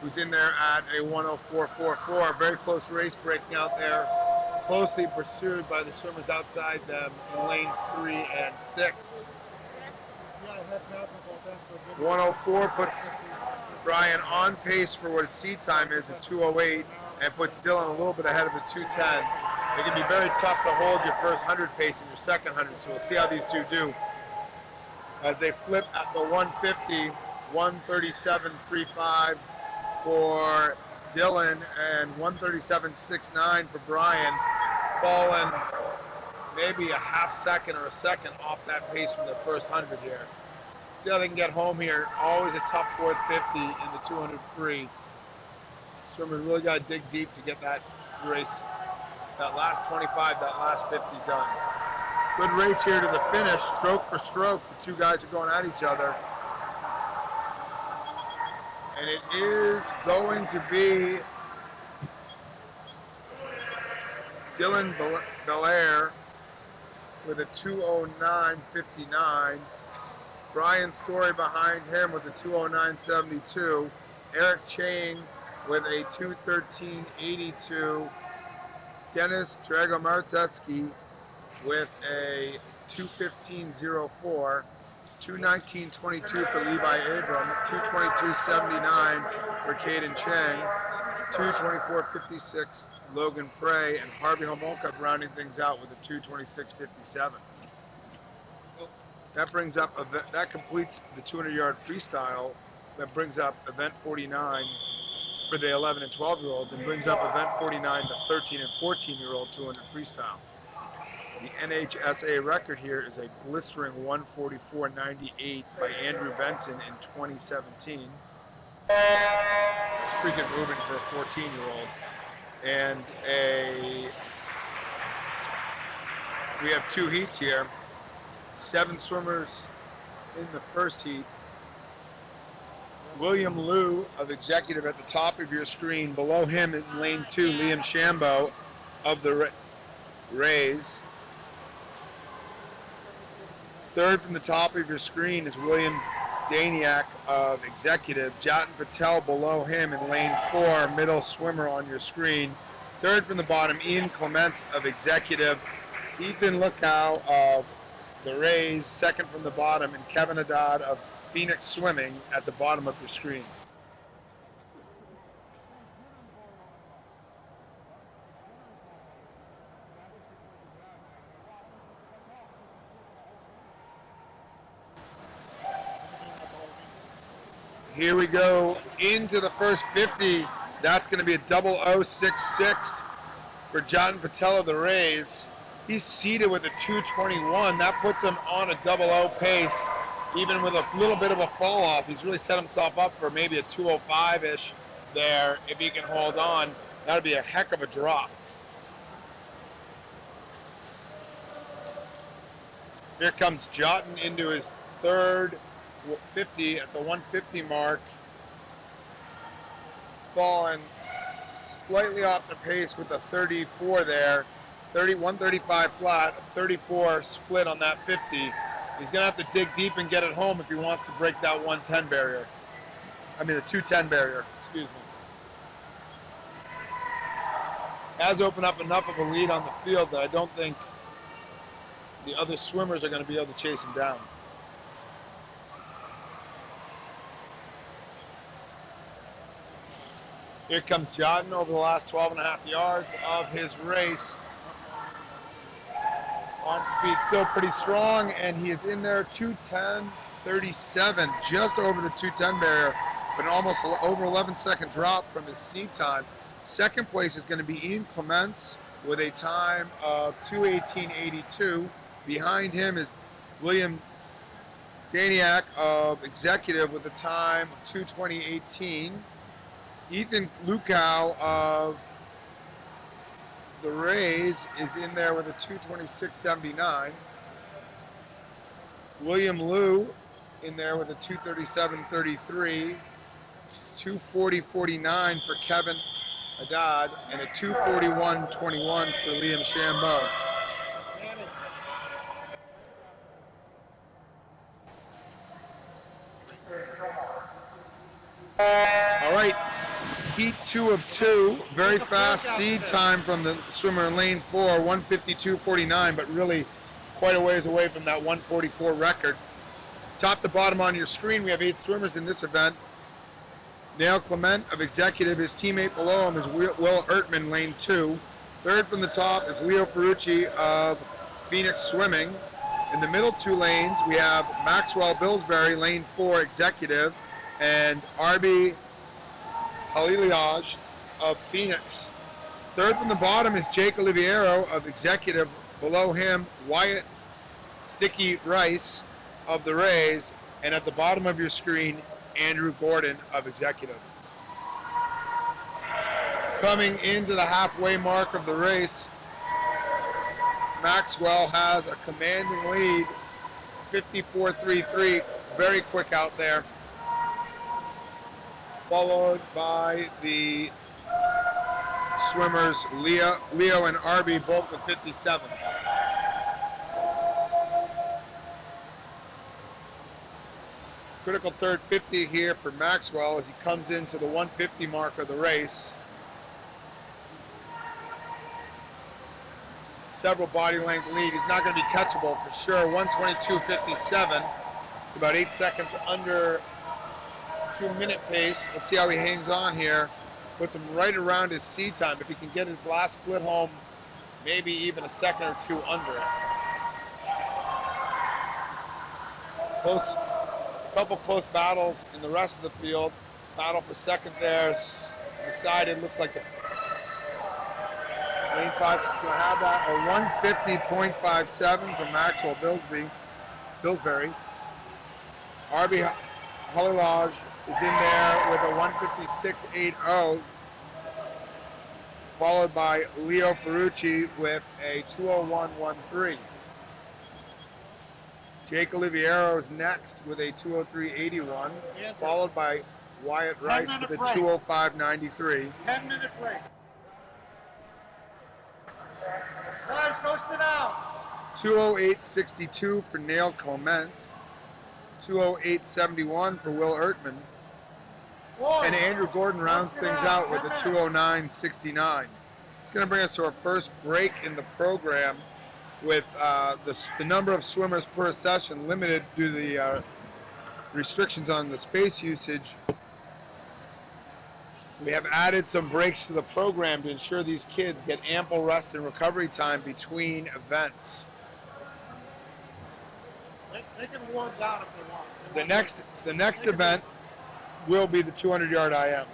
who's in there at a 104.44. Very close race breaking out there. Closely pursued by the swimmers outside them in lanes 3 and 6. 104 puts Brian on pace for what his seed time is at 2:08 and puts Dylan a little bit ahead of the 2:10. It can be very tough to hold your first 100 pace in your second 100, so we'll see how these two do. As they flip at the 150, 137.35 for Dylan and 137.69 for Brian, falling maybe a half second or a second off that pace from the first 100 here. See how they can get home here. Always a tough fourth 50 in the 200 free. Swimmers really got to dig deep to get that race, that last 25, that last 50 done. Good race here to the finish, stroke for stroke. The two guys are going at each other. And it is going to be Dylan Belair with a 2:09.59. Brian Story behind him with a 2:09.72. Eric Chang with a 2:13.82. Dennis Tregomeretsky with a 2:15.04. 2:19.22 for Levi Abrams. 2:22.79 for Caden Chang. 2:24.56 Logan Prey, and Harvey Homolka rounding things out with a 2:26.57. That brings up, that completes the 200-yard freestyle. That brings up event 49 for the 11 and 12-year-olds, and brings up event 49, the 13 and 14-year-old 200 freestyle. The NHSA record here is a blistering 144.98 by Andrew Benson in 2017. It's freaking moving for a 14-year-old. And we have 2 heats here. 7 swimmers in the first heat. William Liu of Executive at the top of your screen. Below him in lane 2, Liam Shambo of the Rays. Third from the top of your screen is William Daniak of Executive. Jatin Patel below him in lane 4, middle swimmer on your screen. Third from the bottom, Ian Clements of Executive. Ethan Lookow of the Rays, second from the bottom, and Kevin Haddad of Phoenix Swimming at the bottom of your screen. Here we go into the first 50. That's going to be a 0066 for Jatin Patel of the Rays. He's seated with a 2:21. That puts him on a 00 pace, even with a little bit of a fall off. He's really set himself up for maybe a 2:05-ish there. If he can hold on, that would be a heck of a drop. Here comes Jatin into his third 50 at the 150 mark. fallen slightly off the pace with a 34 there. 135 flat, 34 split on that 50. He's going to have to dig deep and get it home if he wants to break that 110 barrier. I mean the 210 barrier, excuse me. Has opened up enough of a lead on the field that I don't think the other swimmers are going to be able to chase him down. Here comes Jotton over the last 12.5 yards of his race. On speed, still pretty strong, and he is in there 2:10:37, just over the 210 barrier, but an almost over 11-second drop from his seed time. Second place is going to be Ian Clements with a time of 2:18:82. Behind him is William Daniak of Executive with a time of 2:20:18. Ethan Lukow of the Rays is in there with a 2:26:79. William Liu in there with a 2:37:33. 2:40:49 for Kevin Haddad and a 2:41:21 for Liam Shambo. All right, heat 2 of 2. Very fast seed time from the swimmer in lane 4, 1:52:49, but really quite a ways away from that 1:44 record. Top to bottom on your screen, we have 8 swimmers in this event. Neil Clement of Executive, his teammate below him is Will Ertman, lane 2. Third from the top is Leo Ferrucci of Phoenix Swimming. In the middle 2 lanes, we have Maxwell Billsbury, lane 4, Executive, and Arby Haliliaj of Phoenix. Third from the bottom is Jake Oliviero of Executive. Below him, Wyatt Sticky Rice of the Rays. And at the bottom of your screen, Andrew Gordon of Executive. Coming into the halfway mark of the race, Maxwell has a commanding lead, 54:33, very quick out there. Followed by the swimmers Leo and Arby, both with 57s. Critical third 50 here for Maxwell as he comes into the 150 mark of the race. Several body length lead. He's not going to be catchable for sure. 1:22:57. It's about 8 seconds under 2-minute pace. Let's see how he hangs on here. Puts him right around his seed time. If he can get his last split home, maybe even a second or 2 under it. A couple close battles in the rest of the field. Battle for second there decided. Looks like the lane 5's going to have that. A 150.57 from Maxwell Billsbury. Arby Halilaj is in there with a 156.80, followed by Leo Ferrucci with a 201.13. Jake Oliviero is next with a 203.81, followed by Wyatt Rice with a 205.93. 10-minute break. Guys, go sit down. 208.62 for Neil Clement. 208.71 for Will Ertman. And Andrew Gordon rounds things out with a 209.69. It's going to bring us to our first break in the program with the number of swimmers per session limited due to the restrictions on the space usage. We have added some breaks to the program to ensure these kids get ample rest and recovery time between events. They can warm down if they want. The next event will be the 200-yard IM.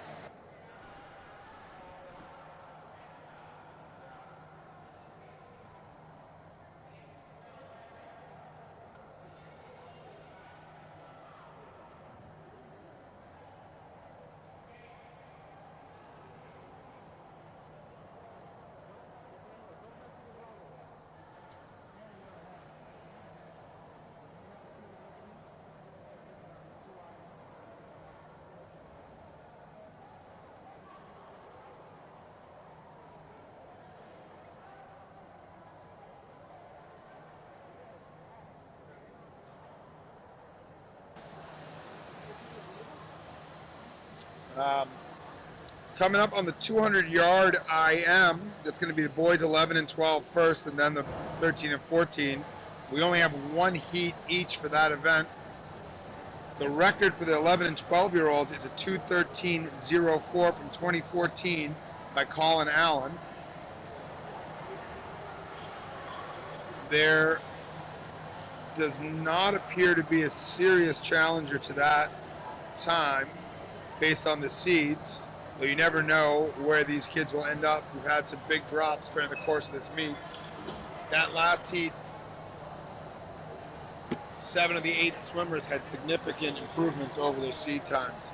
Um, Coming up on the 200-yard IM, that's going to be the boys 11 and 12 first, and then the 13 and 14. We only have one heat each for that event. The record for the 11 and 12-year-olds is a 2:13.04 from 2014 by Colin Allen. There does not appear to be a serious challenger to that time based on the seeds. Though you never know where these kids will end up. We've had some big drops during the course of this meet. That last heat, 7 of the 8 swimmers had significant improvements over their seed times.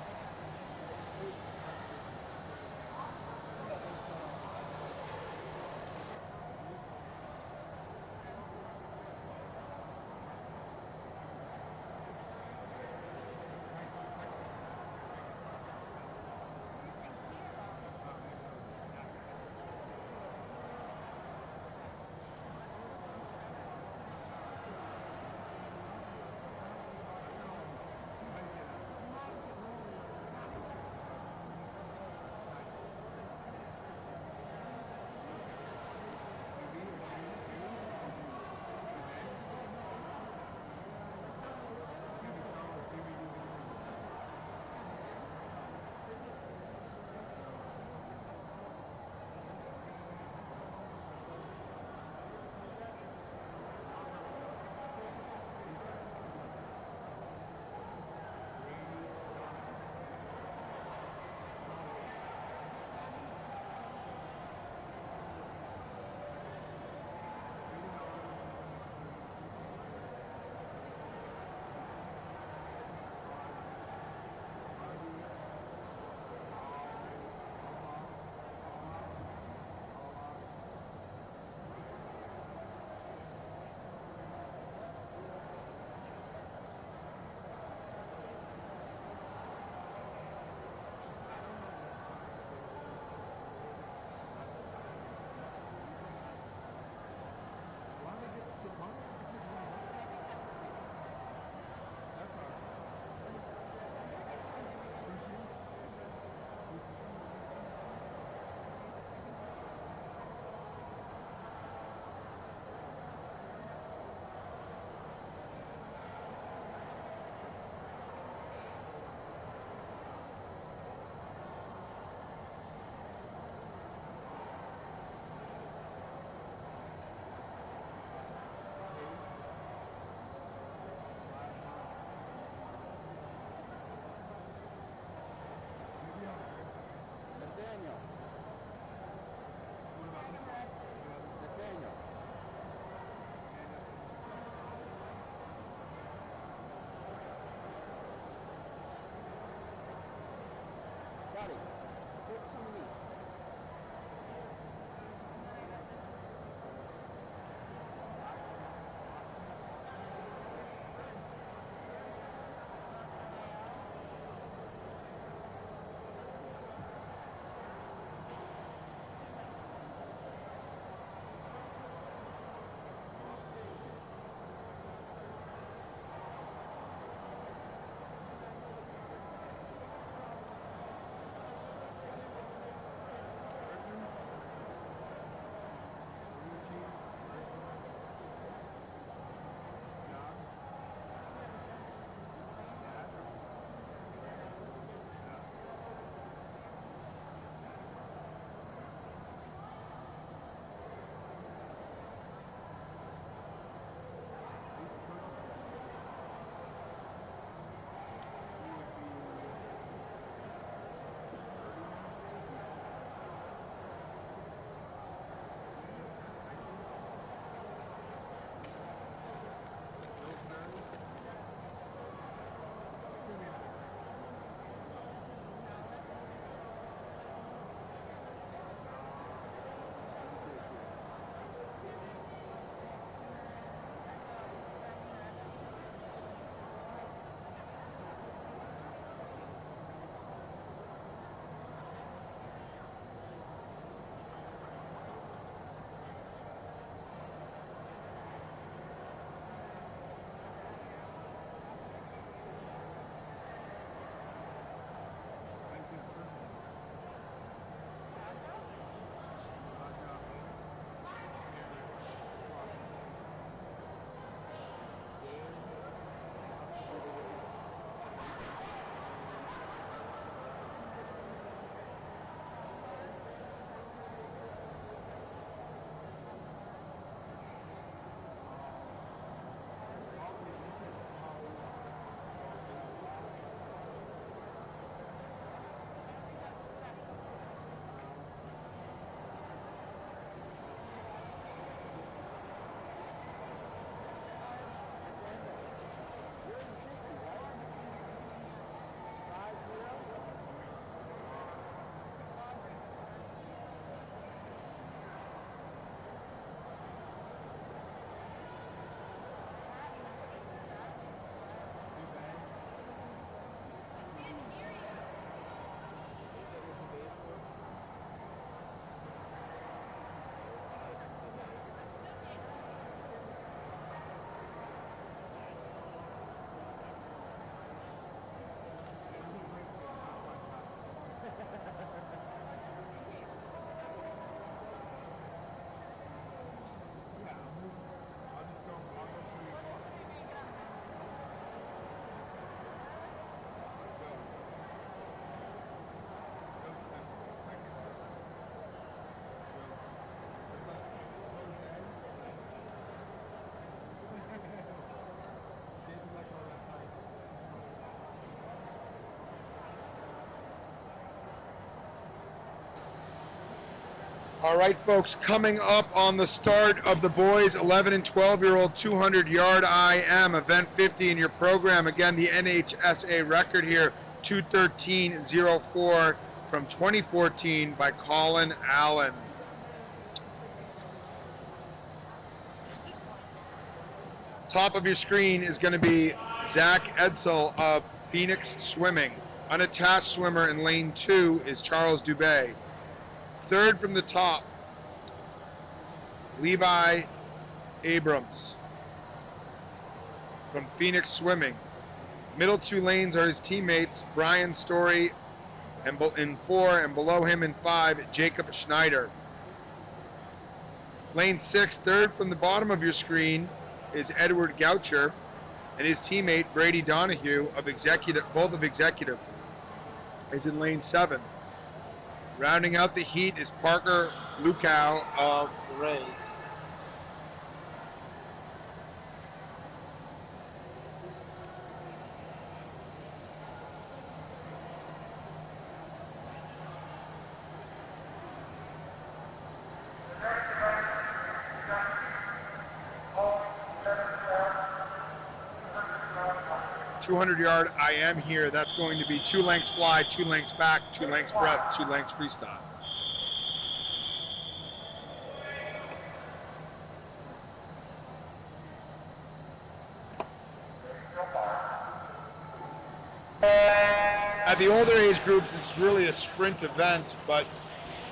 All right, folks, coming up on the start of the boys 11 and 12-year-old 200-yard IM, event 50 in your program. Again, the NHSA record here, 2:13.04 from 2014 by Colin Allen. Top of your screen is going to be Zach Edsel of Phoenix Swimming. Unattached swimmer in lane 2 is Charles Dubé. Third from the top, Levi Abrams from Phoenix Swimming. Middle 2 lanes are his teammates, Brian Story in 4, and below him in 5, Jacob Schneider. Lane 6, third from the bottom of your screen, is Edward Goucher and his teammate Brady Donahue of Executive, both of Executive, is in lane 7. Rounding out the heat is Parker Lukow of the Rays. .200-yard IM here. That's going to be 2 lengths fly, 2 lengths back, 2 lengths breath, 2 lengths freestyle. At the older age groups, this is really a sprint event, but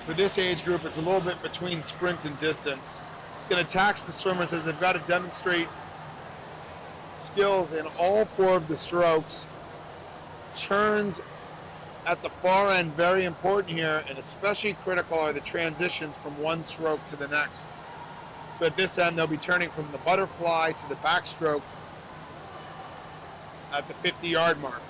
for this age group, it's a little bit between sprint and distance. It's going to tax the swimmers as they've got to demonstrate skills in all 4 of the strokes. Turns at the far end, very important here, and especially critical are the transitions from one stroke to the next. So at this end, they'll be turning from the butterfly to the backstroke at the 50-yard mark.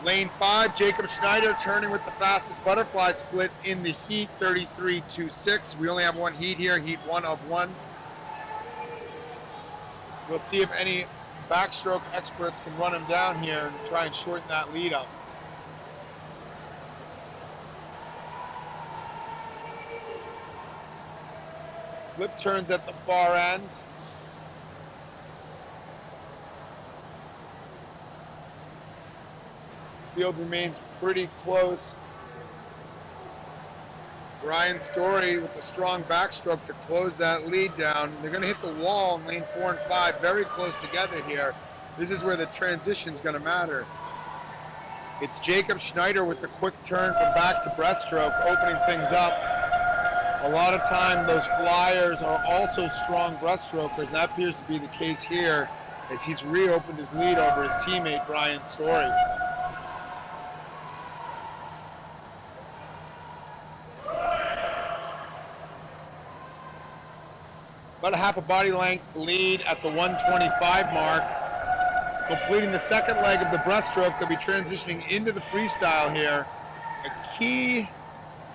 Lane 5, Jacob Schneider turning with the fastest butterfly split in the heat, 33.26. We only have one heat here, heat 1 of 1. We'll see if any backstroke experts can run him down here and try and shorten that lead up. Flip turns at the far end. Field remains pretty close. Brian Story with a strong backstroke to close that lead down. They're going to hit the wall in lane 4 and 5, very close together here. This is where the transition is going to matter. It's Jacob Schneider with the quick turn from back to breaststroke, opening things up. A lot of time those flyers are also strong breaststrokers, and that appears to be the case here as he's reopened his lead over his teammate Brian Story. About a half a body length lead at the 125 mark. Completing the second leg of the breaststroke, they'll be transitioning into the freestyle here. A key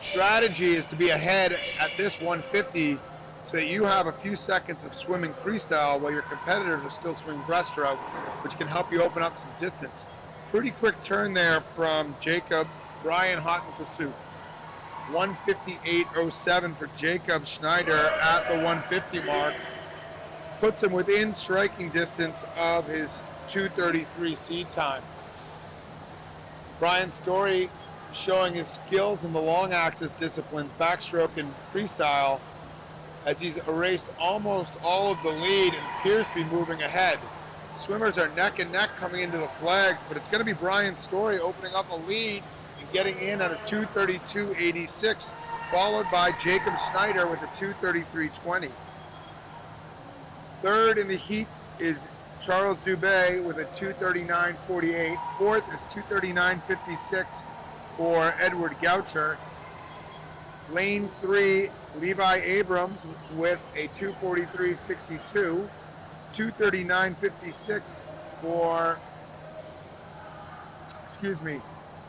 strategy is to be ahead at this 150 so that you have a few seconds of swimming freestyle while your competitors are still swimming breaststroke, which can help you open up some distance. Pretty quick turn there from Jacob. Brian hot in pursuit. 158.07 for Jacob Schneider at the 150 mark. Puts him within striking distance of his 2:33 seed time. Brian Story showing his skills in the long axis disciplines, backstroke and freestyle, as he's erased almost all of the lead and appears to be moving ahead. Swimmers are neck and neck coming into the flags, but it's going to be Brian Story opening up a lead and getting in at a 2:32.86, followed by Jacob Schneider with a 2:33.20. Third in the heat is Charles Dubé with a 2:39.48. Fourth is 2:39.56 for Edward Goucher. Lane 3, Levi Abrams with a 2:43.62. 2:39.56 for,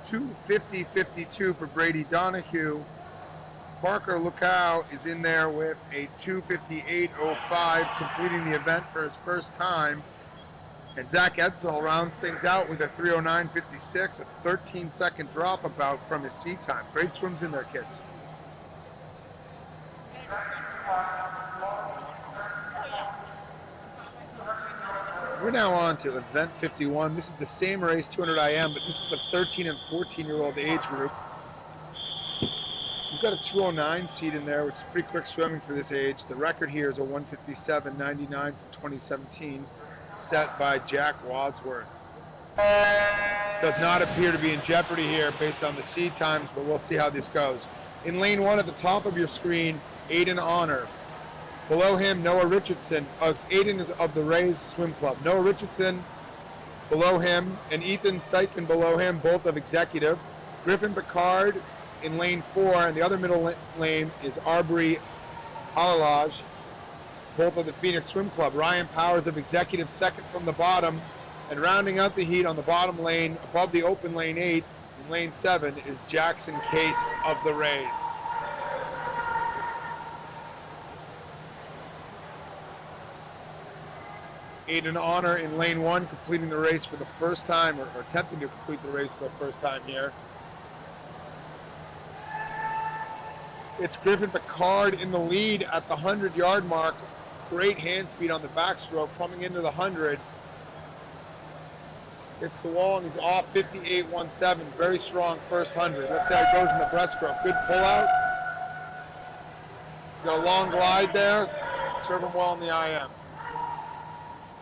2:50.52 for Brady Donahue. Parker Lukow is in there with a 2:58.05, completing the event for his first time. And Zach Edsel rounds things out with a 3:09.56, a 13-second drop about from his seat time. Great swims in there, kids. We're now on to event 51. This is the same race, 200 IM, but this is the 13 and 14-year-old age group. We've got a 209 seed in there, which is pretty quick swimming for this age. The record here is a 157.99 from 2017, set by Jack Wadsworth. Does not appear to be in jeopardy here based on the seed times, but we'll see how this goes. In lane 1 at the top of your screen, Aiden Honor. Below him, Noah Richardson. Aiden is of the Rays Swim Club. Noah Richardson below him, and Ethan Steichen below him, both of Executive. Griffin Picard in lane 4, and the other middle lane is Arbery Halalaj, both of the Phoenix Swim Club. Ryan Powers of Executive second from the bottom, and rounding out the heat on the bottom lane, above the open lane 8, in lane 7, is Jackson Case of the Rays. Aiden Honor in lane 1, completing the race for the first time, or attempting to complete the race for the first time here. It's Griffin Picard in the lead at the 100-yard mark. Great hand speed on the backstroke coming into the 100. Hits the wall and he's off 58.17. Very strong first 100. Let's see how it goes in the breaststroke. Good pull out. He's got a long glide there. Serve him well in the IM.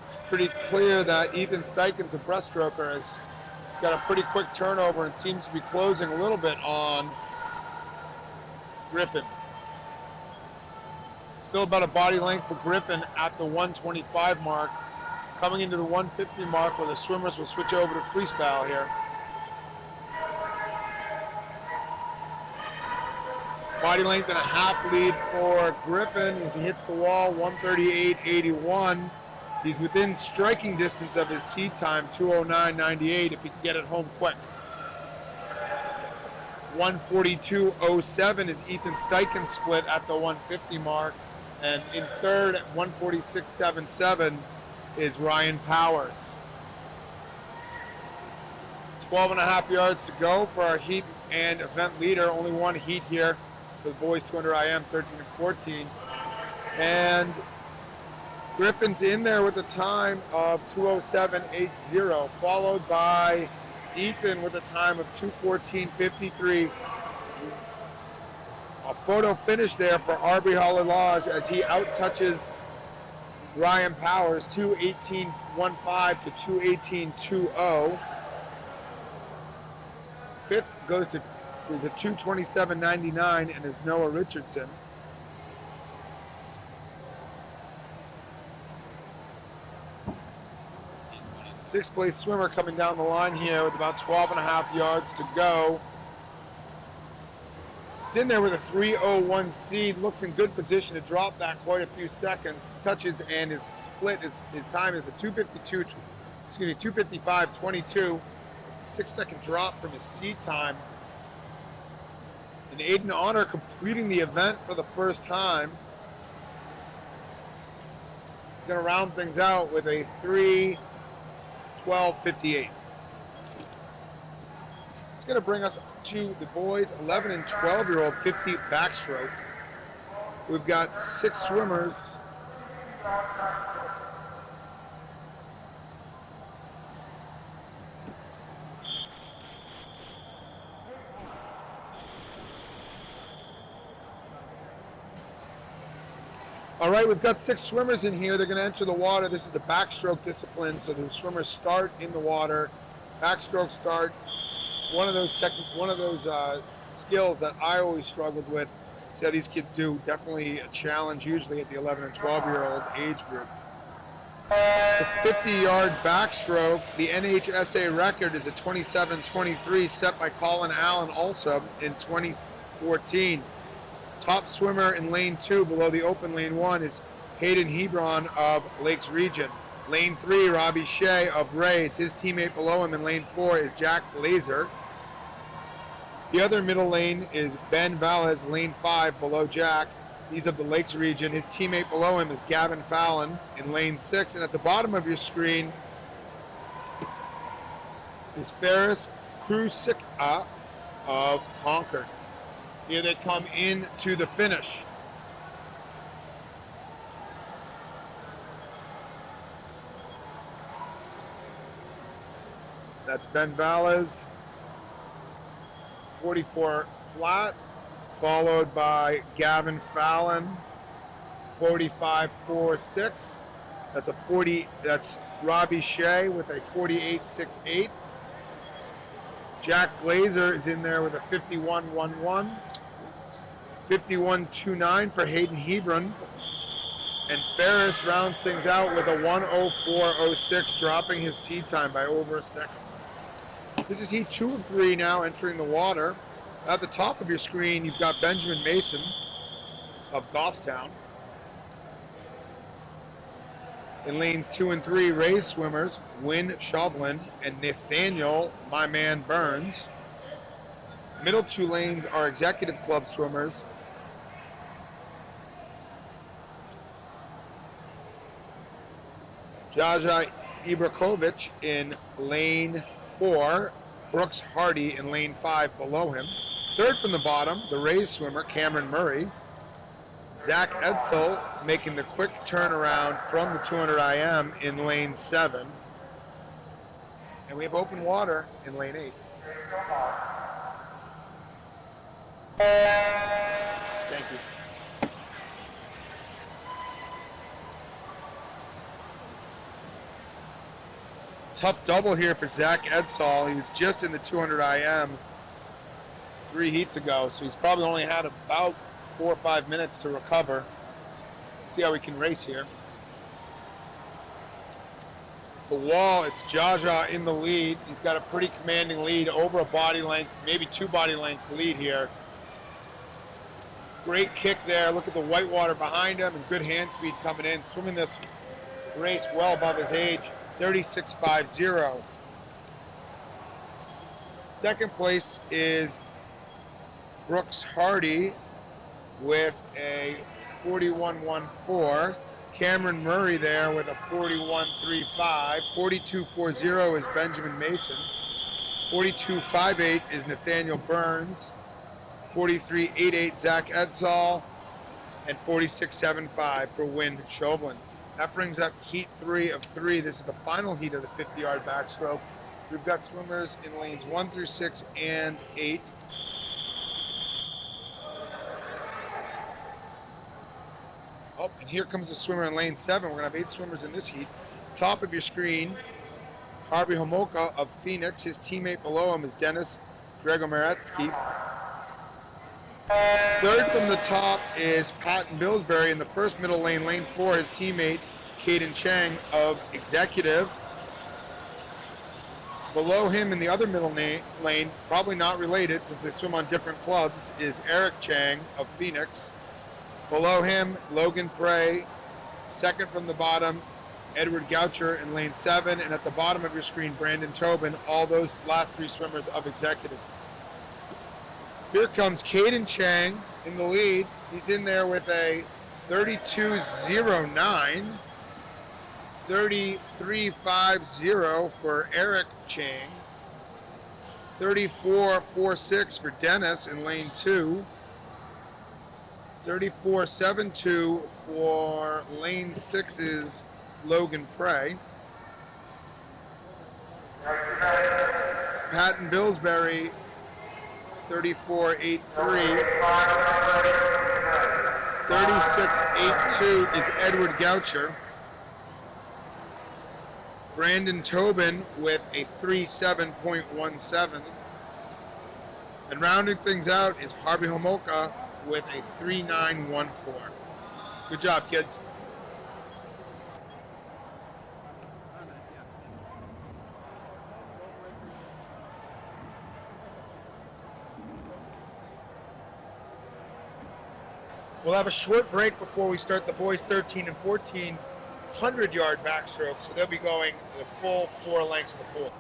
It's pretty clear that Ethan Steichen's a breaststroker. He's got a pretty quick turnover and seems to be closing a little bit on Griffin. Still about a body length for Griffin at the 125 mark. Coming into the 150 mark where the swimmers will switch over to freestyle here. Body length and a half lead for Griffin as he hits the wall, 138.81. He's within striking distance of his seed time, 209.98, if he can get it home quick. 142.07 is Ethan Steichen split at the 150 mark. And in third at 146.77 is Ryan Powers. 12.5 yards to go for our heat and event leader. Only one heat here for the boys 200 IM, 13 and 14. And Griffin's in there with a time of 2:07.80, followed by Ethan with a time of 2:14.53. A photo finish there for Arbery Halalaj as he out-touches Ryan Powers, 2:18.15 to 2:18.20. Fifth is a 2:27.99 and is Noah Richardson. Sixth place swimmer coming down the line here with about 12.5 yards to go. It's in there with a 3:01 seed, looks in good position to drop that quite a few seconds. Touches and his split, his time is a 2:55.22. 6-second drop from his seed time. And Aiden Honor completing the event for the first time. He's going to round things out with a 3:12.58. It's going to bring us to the boys 11 and 12-year-old 50 backstroke. We've got 6 swimmers. All right, we've got 6 swimmers in here. They're going to enter the water. This is the backstroke discipline, so the swimmers start in the water. Backstroke start. One of those skills that I always struggled with. See how these kids do. Definitely a challenge, usually at the 11 and 12-year-old age group. The 50-yard backstroke, the NHSA record is a 27.23, set by Colin Allen also in 2014. Top swimmer in lane 2 below the open lane 1 is Hayden Hebron of Lakes Region. Lane 3, Robbie Shea of Rays. His teammate below him in lane 4 is Jack Laser. The other middle lane is Ben Valles, lane 5 below Jack. He's of the Lakes Region. His teammate below him is Gavin Fallon in lane 6. And at the bottom of your screen is Ferris Krusicka of Concord. Here they come in to the finish. That's Ben Valles, 44 flat, followed by Gavin Fallon, 45.46. That's a 40. That's Robbie Shea with a 48.68. Jack Glazer is in there with a 51.11. 51.29 for Hayden Hebron. And Ferris rounds things out with a 1:04.06, dropping his seed time by over a second. This is heat 2 of 3 now entering the water. At the top of your screen, you've got Benjamin Mason of Goffstown. In lanes 2 and 3, race swimmers Wynn Shovlin and Nathaniel, my man Burns. Middle 2 lanes are executive club swimmers Jaja Ibrakovic in lane 4, Brooks Hardy in lane 5 below him. Third from the bottom, the race swimmer Cameron Murray. Zach Edsel making the quick turnaround from the 200 IM in lane 7. And we have open water in lane 8. Thank you. Tough double here for Zach Edsall. He was just in the 200 IM 3 heats ago, so he's probably only had about 4 or 5 minutes to recover. Let's see how he can race here. The wall, it's Jaja in the lead. He's got a pretty commanding lead, over a body length, maybe 2 body lengths lead here. Great kick there. Look at the whitewater behind him and good hand speed coming in. Swimming this race well above his age, 36.50. Second place is Brooks Hardy with a 41.14. Cameron Murray there with a 41.35. 42.40 is Benjamin Mason. 42.58 is Nathaniel Burns. 43.88 Zach Edsall. And 46.75 for Wynn Shovlin. That brings up heat 3 of 3. This is the final heat of the 50-yard backstroke. We've got swimmers in lanes 1 through 6 and 8. Oh, and here comes the swimmer in lane 7. We're going to have 8 swimmers in this heat. Top of your screen, Harvey Homolka of Phoenix. His teammate below him is Dennis Dragomieretsky. Third from the top is Patton Billsbury in the first middle lane, lane 4, his teammate Caden Chang of Executive. Below him in the other middle lane, probably not related since they swim on different clubs, is Eric Chang of Phoenix. Below him, Logan Prey. Second from the bottom, Edward Goucher in lane 7. And at the bottom of your screen, Brandon Tobin. All those last 3 swimmers of Executive. Here comes Caden Chang in the lead. He's in there with a 32.09. 33.50 for Eric Chang. 34.46 for Dennis in lane 2. 34.72 for lane 6's Logan Prey. Patton Billsbury, 34.83. 36.82 is Edward Goucher. Brandon Tobin with a 37.17. And rounding things out is Harvey Homolka with a 39.14. Good job, kids. We'll have a short break before we start the boys 13 and 14 100-yard backstroke, so they'll be going the full 4 lengths of the pool.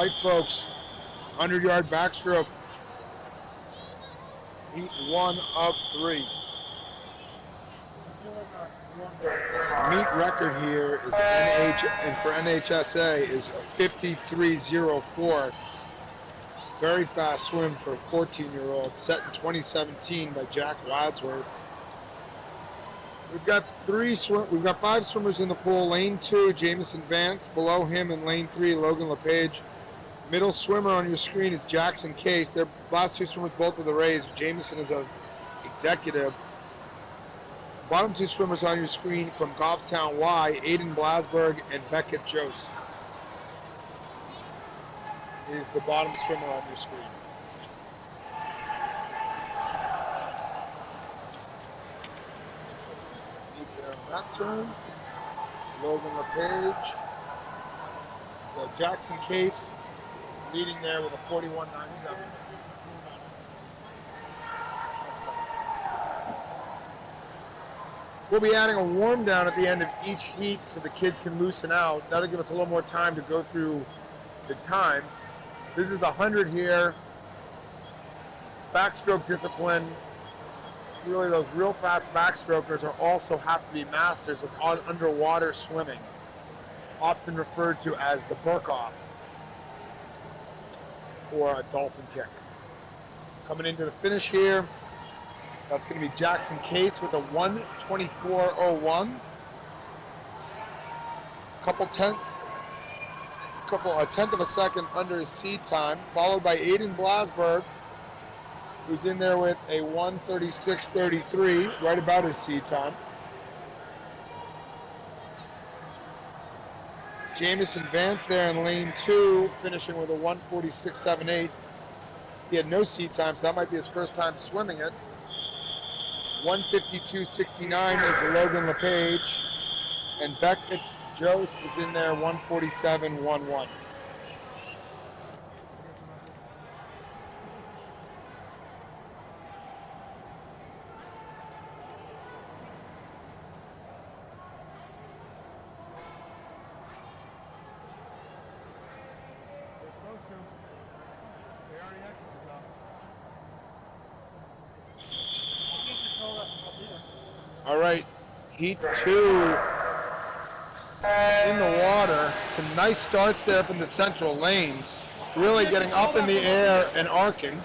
right, folks. 100-yard backstroke. Heat 1 of 3. Meet record here is and for NHSA is 53.04. Very fast swim for a 14-year-old, set in 2017 by Jack Wadsworth. We've got 5 swimmers in the pool. Lane 2, Jamison Vance. Below him in lane 3, Logan LePage. Middle swimmer on your screen is Jackson Case. Their last 2 swimmers both of the Rays. Jamison is an executive. Bottom 2 swimmers on your screen from Goffstown Y, Aiden Blasberg and Beckett Jose is the bottom swimmer on your screen. That turn, Logan LePage, Jackson Case leading there with a 41.97. We'll be adding a warm down at the end of each heat so the kids can loosen out. That'll give us a little more time to go through the times. This is the 100 here. Backstroke discipline. Really, those real fast backstrokers also have to be masters of underwater swimming, often referred to as the Burkoff or a dolphin kick. Coming into the finish here, that's going to be Jackson Case with a 1:24.01. A tenth of a second under his seed time, followed by Aiden Blasberg, who's in there with a 1:36.33, right about his seed time. Jamison Vance there in lane 2, finishing with a 1:46.78. He had no seed time, so that might be his first time swimming it. 1:52.69 is Logan LePage, and Beckett Jose is in there 1:47.11. They're supposed to. They already exited though. All right, heat 2 in the water. Some nice starts there from the central lanes. Really getting up in the air and arcing.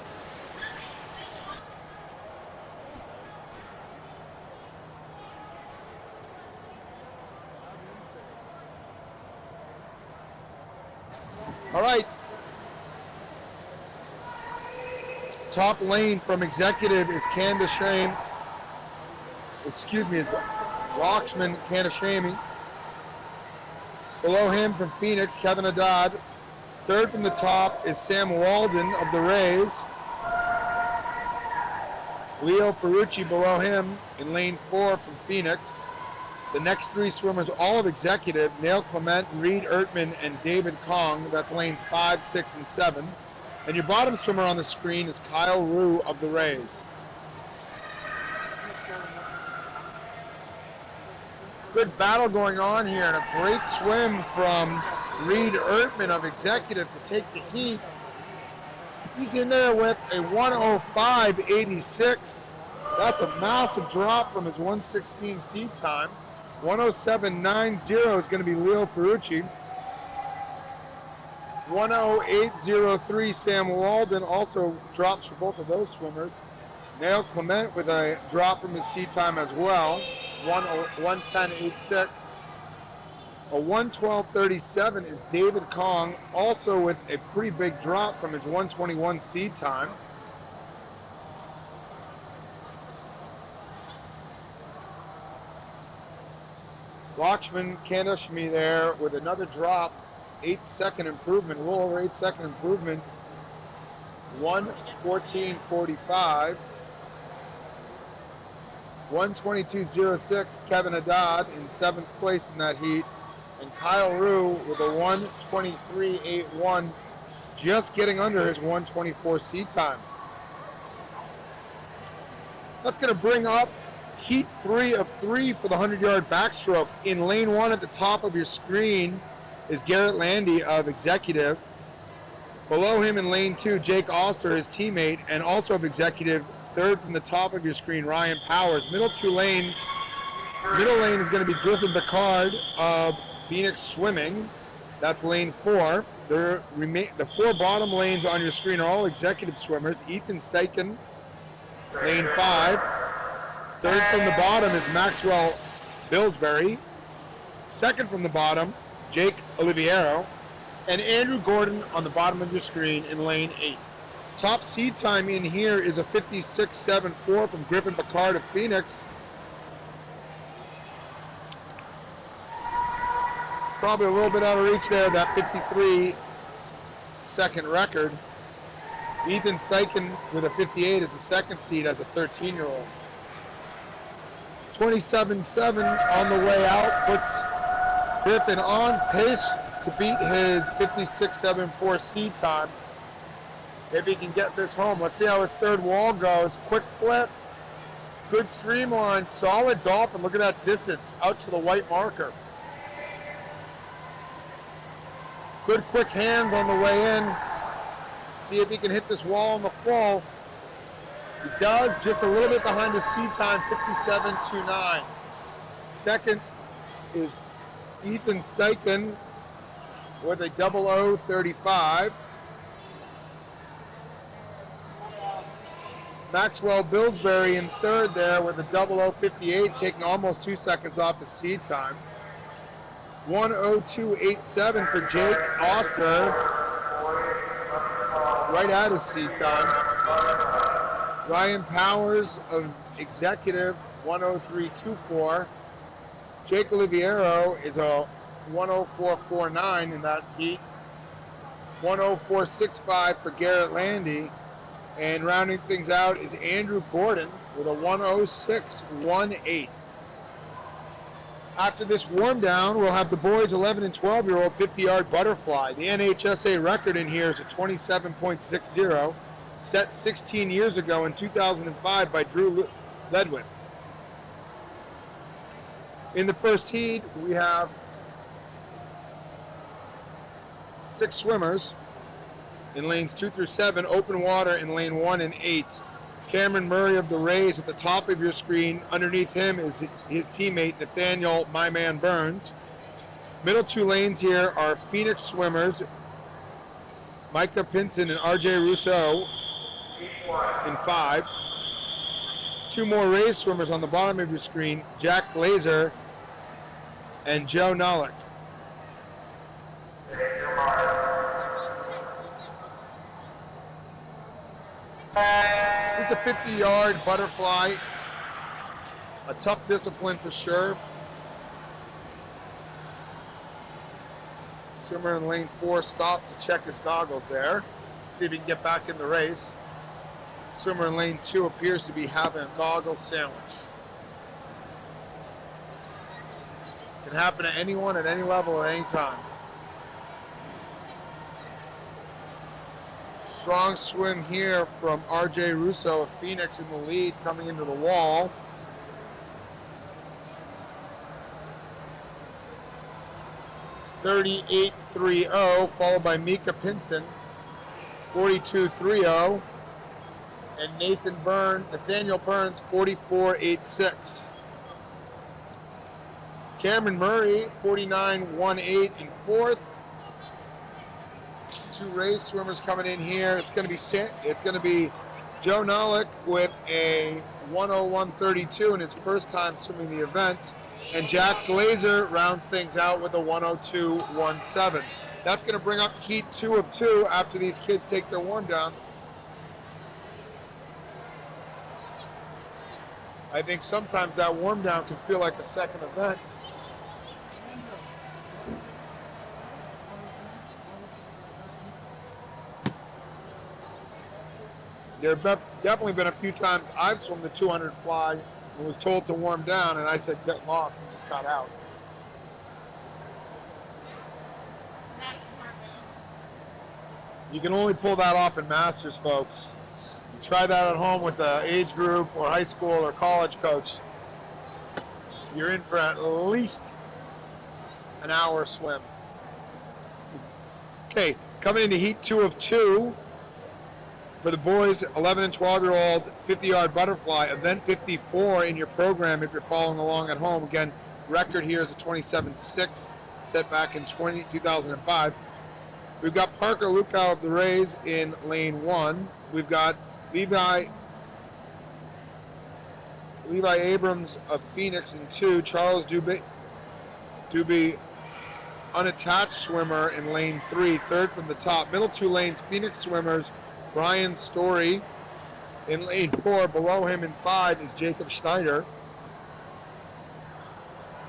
All right. Top lane from executive is Roxman Kanashami. Below him from Phoenix, Kevin Haddad. Third from the top is Sam Walden of the Rays. Leo Ferrucci below him in lane 4 from Phoenix. The next 3 swimmers, all of executive, Neil Clement, Reed Ertman, and David Kong. That's lanes 5, 6, and 7. And your bottom swimmer on the screen is Kyle Rue of the Rays. Good battle going on here, and a great swim from Reed Ertman of executive to take the heat. He's in there with a 1:05.86. That's a massive drop from his 1:16 seed time. 1:07.90 is going to be Leo Ferrucci. 1:08.03 Sam Walden also drops for both of those swimmers. Neil Clement with a drop from his seed time as well. 1:10.86. A 1:12.37 is David Kong, also with a pretty big drop from his 1:21 seed time. Lakshman Kanashmi there with another drop, 8-second improvement, a little over 8-second improvement, 1:14.45. 1:22.06, Kevin Haddad in 7th place in that heat, and Kyle Rue with a 1:23.81, just getting under his 1:24 seed time. That's going to bring up heat 3 of 3 for the 100-yard backstroke. In lane 1 at the top of your screen is Garrett Landy of executive. Below him in lane 2, Jake Oster, his teammate, and also of executive, third from the top of your screen, Ryan Powers. Middle 2 lanes, middle lane is going to be Griffin Picard of Phoenix Swimming. That's lane 4. The 4 bottom lanes on your screen are all executive swimmers. Ethan Steichen, lane 5. Third from the bottom is Maxwell Billsbury. Second from the bottom, Jake Oliviero. And Andrew Gordon on the bottom of your screen in lane 8. Top seed time in here is a 56.74 from Griffin Picard of Phoenix. Probably a little bit out of reach there, that 53 second record. Ethan Steichen with a 58 is the second seed as a 13-year-old. 27.7 on the way out puts Griffin on pace to beat his 56.74 seed time. If he can get this home. Let's see how his third wall goes. Quick flip, good streamline, solid dolphin. Look at that distance out to the white marker. Good quick hands on the way in. See if he can hit this wall on the fall. He does, just a little bit behind his seed time, 57.29. Second is Ethan Steichen with a 00.35. Maxwell Billsbury in third there with a 00.58, taking almost 2 seconds off his seed time. 1:02.87 for Jake Oster, right at his seed time. Ryan Powers of Executive, 1:03.24. Jake Oliviero is a 1:04.49 in that heat. 1:04.65 for Garrett Landy. And rounding things out is Andrew Gordon with a 1:06.18. After this warm down, we'll have the boys 11 and 12-year-old 50-yard butterfly. The NHSA record in here is a 27.60, set 16 years ago in 2005 by Drew Ledwith. In the first heat, we have 6 swimmers in lanes 2 through 7, open water in lane 1 and 8. Cameron Murray of the Rays at the top of your screen. Underneath him is his teammate, Nathaniel My Man Burns. Middle 2 lanes here are Phoenix swimmers, Micah Pinson and RJ Rousseau in 5. 2 more Rays swimmers on the bottom of your screen, Jack Glazer and Joe Nollick. This is a 50-yard butterfly. A tough discipline for sure. Swimmer in lane 4 stopped to check his goggles there. See if he can get back in the race. Swimmer in lane 2 appears to be having a goggle sandwich. Can happen to anyone at any level at any time. Strong swim here from RJ Russo of Phoenix in the lead coming into the wall. .38.30 followed by Mika Pinson, 42.30, and Nathaniel Burns, 44.86. Cameron Murray, 49.18 in 4th. 2 race swimmers coming in here. It's going to be Joe Nollick with a 1:01.32 in his first time swimming the event, and Jack Glazer rounds things out with a 1:02.17. That's going to bring up heat 2 of 2 after these kids take their warm down. I think sometimes that warm down can feel like a second event. There have definitely been a few times I've swum the 200 fly and was told to warm down, and I said get lost and just got out. That's smart move. You can only pull that off in Masters, folks. You try that at home with the age group or high school or college coach. You're in for at least an hour swim. Okay, Coming into heat 2 of 2 for the boys, 11 and 12-year-old 50-yard butterfly, event 54 in your program if you're following along at home. Again, record here is a 27.6 set back in 2005. We've got Parker Lukow of the Rays in lane 1. We've got Levi Abrams of Phoenix in 2. Charles Dubé, unattached swimmer in lane 3, third from the top. Middle 2 lanes, Phoenix swimmers, Brian Story in lane 4. Below him in 5 is Jacob Schneider.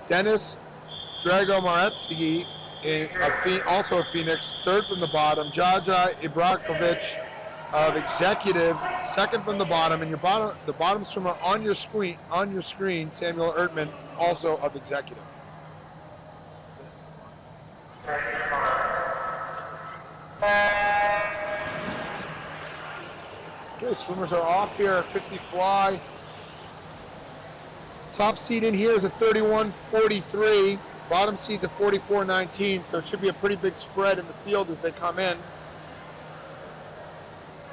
Dennis Dragomoretsky, also of Phoenix, third from the bottom. Jaja Ibrakovic of Executive, second from the bottom. And the bottom swimmer on your screen, Samuel Ertman, also of Executive. Okay, swimmers are off here at 50 fly. Top seed in here is a 31.43. Bottom seed's a 44.19, so it should be a pretty big spread in the field as they come in.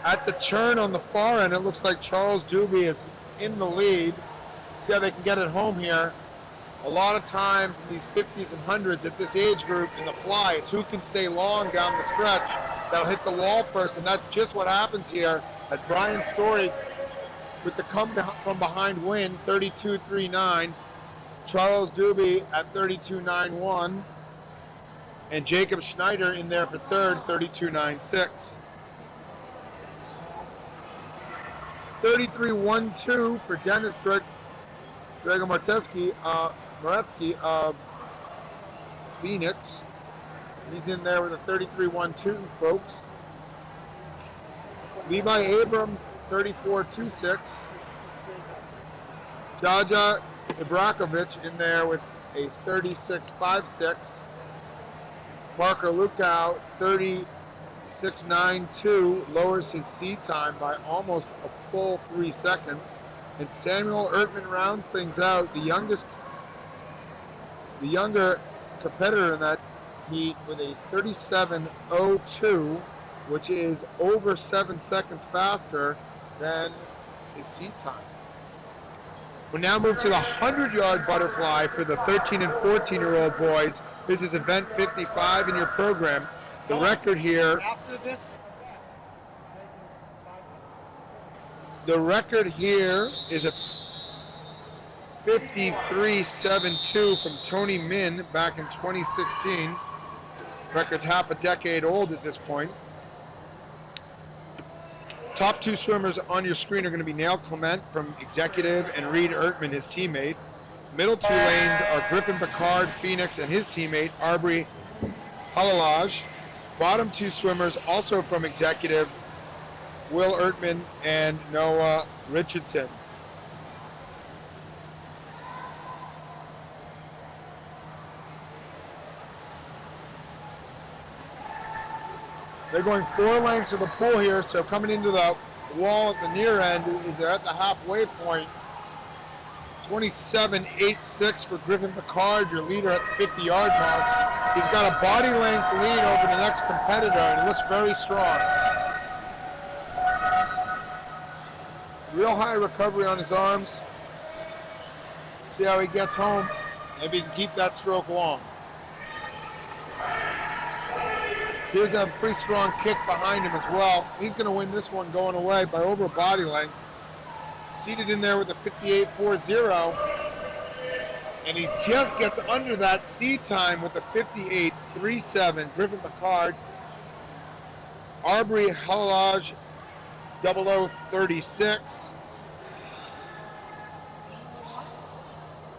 At the turn on the far end, it looks like Charles Dubé is in the lead. See how they can get it home here. A lot of times in these 50s and 100s at this age group in the fly, it's who can stay long down the stretch that'll hit the wall first, and that's just what happens here as Brian Story with the come from behind win, 32.39. Charles Dubé at 32.91. And Jacob Schneider in there for third, 32.96. 33.12 for Dennis Dragomoretsky of Phoenix. He's in there with a 33.12, folks. Levi Abrams, 34.26. Jaja Ibrakovic in there with a 36.56. Parker Lukow, 36.92, lowers his seat time by almost a full 3 seconds. And Samuel Ertman rounds things out, the younger competitor in that heat with a 37.02, which is over 7 seconds faster than his seat time. We'll now move to the 100-yard butterfly for the 13 and 14-year-old boys. This is event 55 in your program. The record here. After this The record here is a 53.72 from Tony Min back in 2016. Record's half a decade old at this point. Top 2 swimmers on your screen are going to be Neil Clement from Executive and Reed Ertman, his teammate. Middle 2 lanes are Griffin Picard, Phoenix, and his teammate, Arbery Halalaj. Bottom 2 swimmers, also from Executive, Will Ertman and Noah Richardson. They're going 4 lengths of the pool here, so coming into the wall at the near end, they're at the halfway point. 27.86 for Griffin Picard, your leader at the 50-yard mark. He's got a body length lead over the next competitor, and he looks very strong. Real high recovery on his arms. See how he gets home. Maybe he can keep that stroke long. Here's a pretty strong kick behind him as well. He's going to win this one going away by over a body length. Seated in there with a 58.40. And he just gets under that seat time with a 58.37. Griffin Picard. Arbery Halalaj, 0036.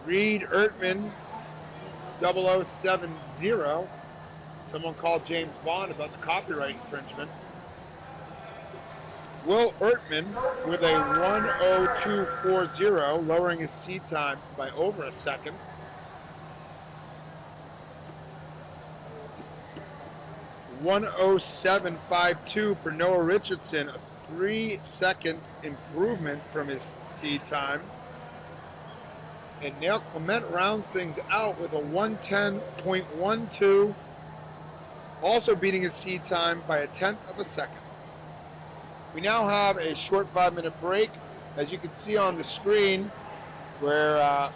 Reed Ertman, 0070. Someone called James Bond about the copyright infringement. Will Ertman with a 1:02.40, lowering his seat time by over a second. (1:07.52) for Noah Richardson, a 3-second improvement from his seat time. And Neil Clement rounds things out with a 1:10.12. also beating his seed time by 1/10 of a second. We now have a short 5-minute break. As you can see on the screen, where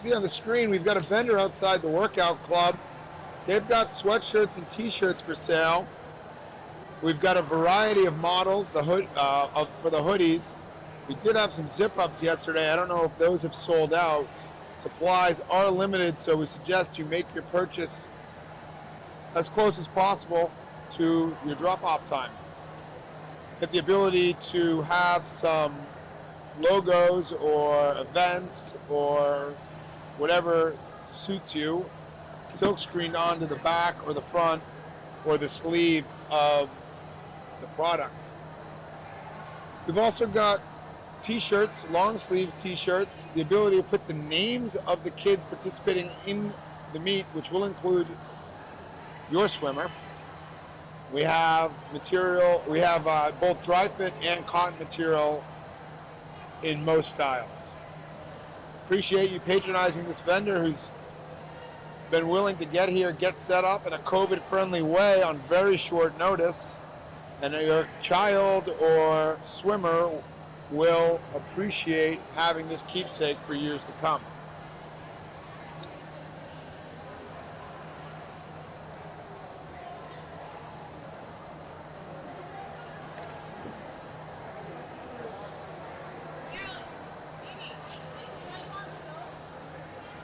see on the screen, we've got a vendor outside the workout club. They've got sweatshirts and t-shirts for sale. We've got a variety of models for the hoodies. We did have some zip-ups yesterday. I don't know if those have sold out. Supplies are limited, so we suggest you make your purchase as close as possible to your drop-off time. Get the ability to have some logos or events or whatever suits you silk screened onto the back or the front or the sleeve of the product. We've also got t-shirts, long sleeve t-shirts, the ability to put the names of the kids participating in the meet, which will include your swimmer. We have material, we have both dry fit and cotton material in most styles. Appreciate you patronizing this vendor who's been willing to get here, get set up in a COVID-friendly way on very short notice, and your child or swimmer will appreciate having this keepsake for years to come.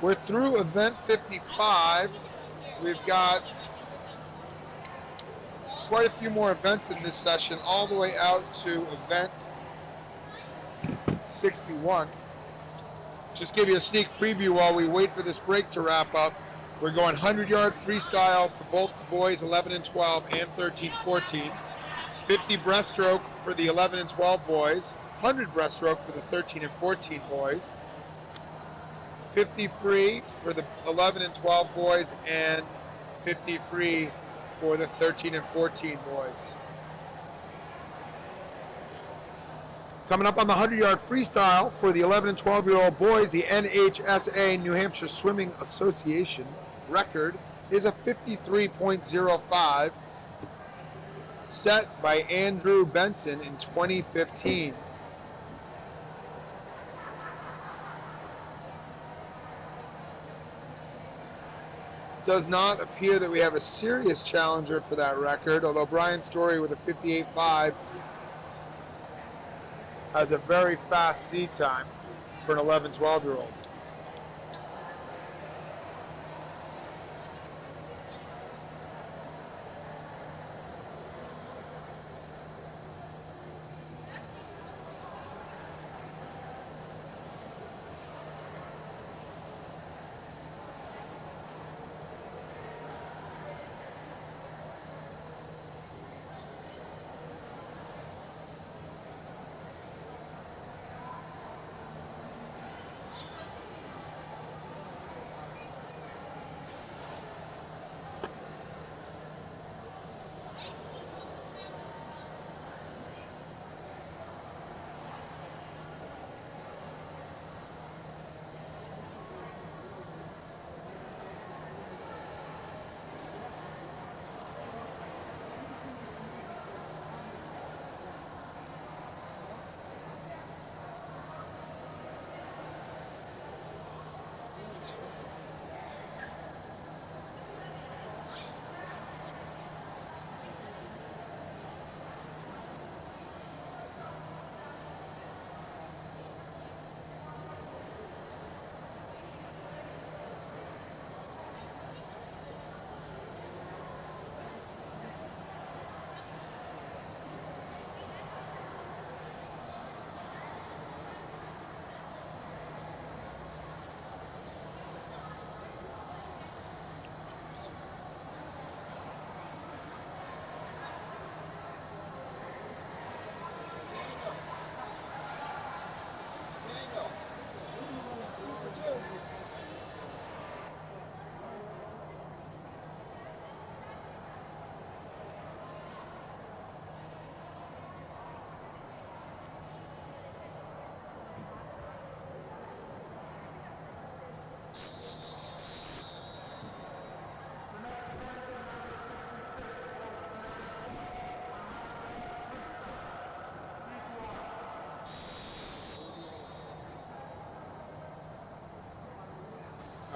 We're through event 55. We've got quite a few more events in this session, all the way out to event 61. Just give you a sneak preview while we wait for this break to wrap up. We're going 100-yard freestyle for both the boys 11 and 12 and 13-14. 50 breaststroke for the 11 and 12 boys. 100 breaststroke for the 13 and 14 boys. 50 free for the 11 and 12 boys and 50 free for the 13 and 14 boys. Coming up on the 100-yard freestyle for the 11 and 12-year-old boys, the NHSA, New Hampshire Swimming Association record is a 53.05 set by Andrew Benson in 2015. Does not appear that we have a serious challenger for that record, although Brian Story with a 58.5 has a very fast seed time for an 11, 12-year-old.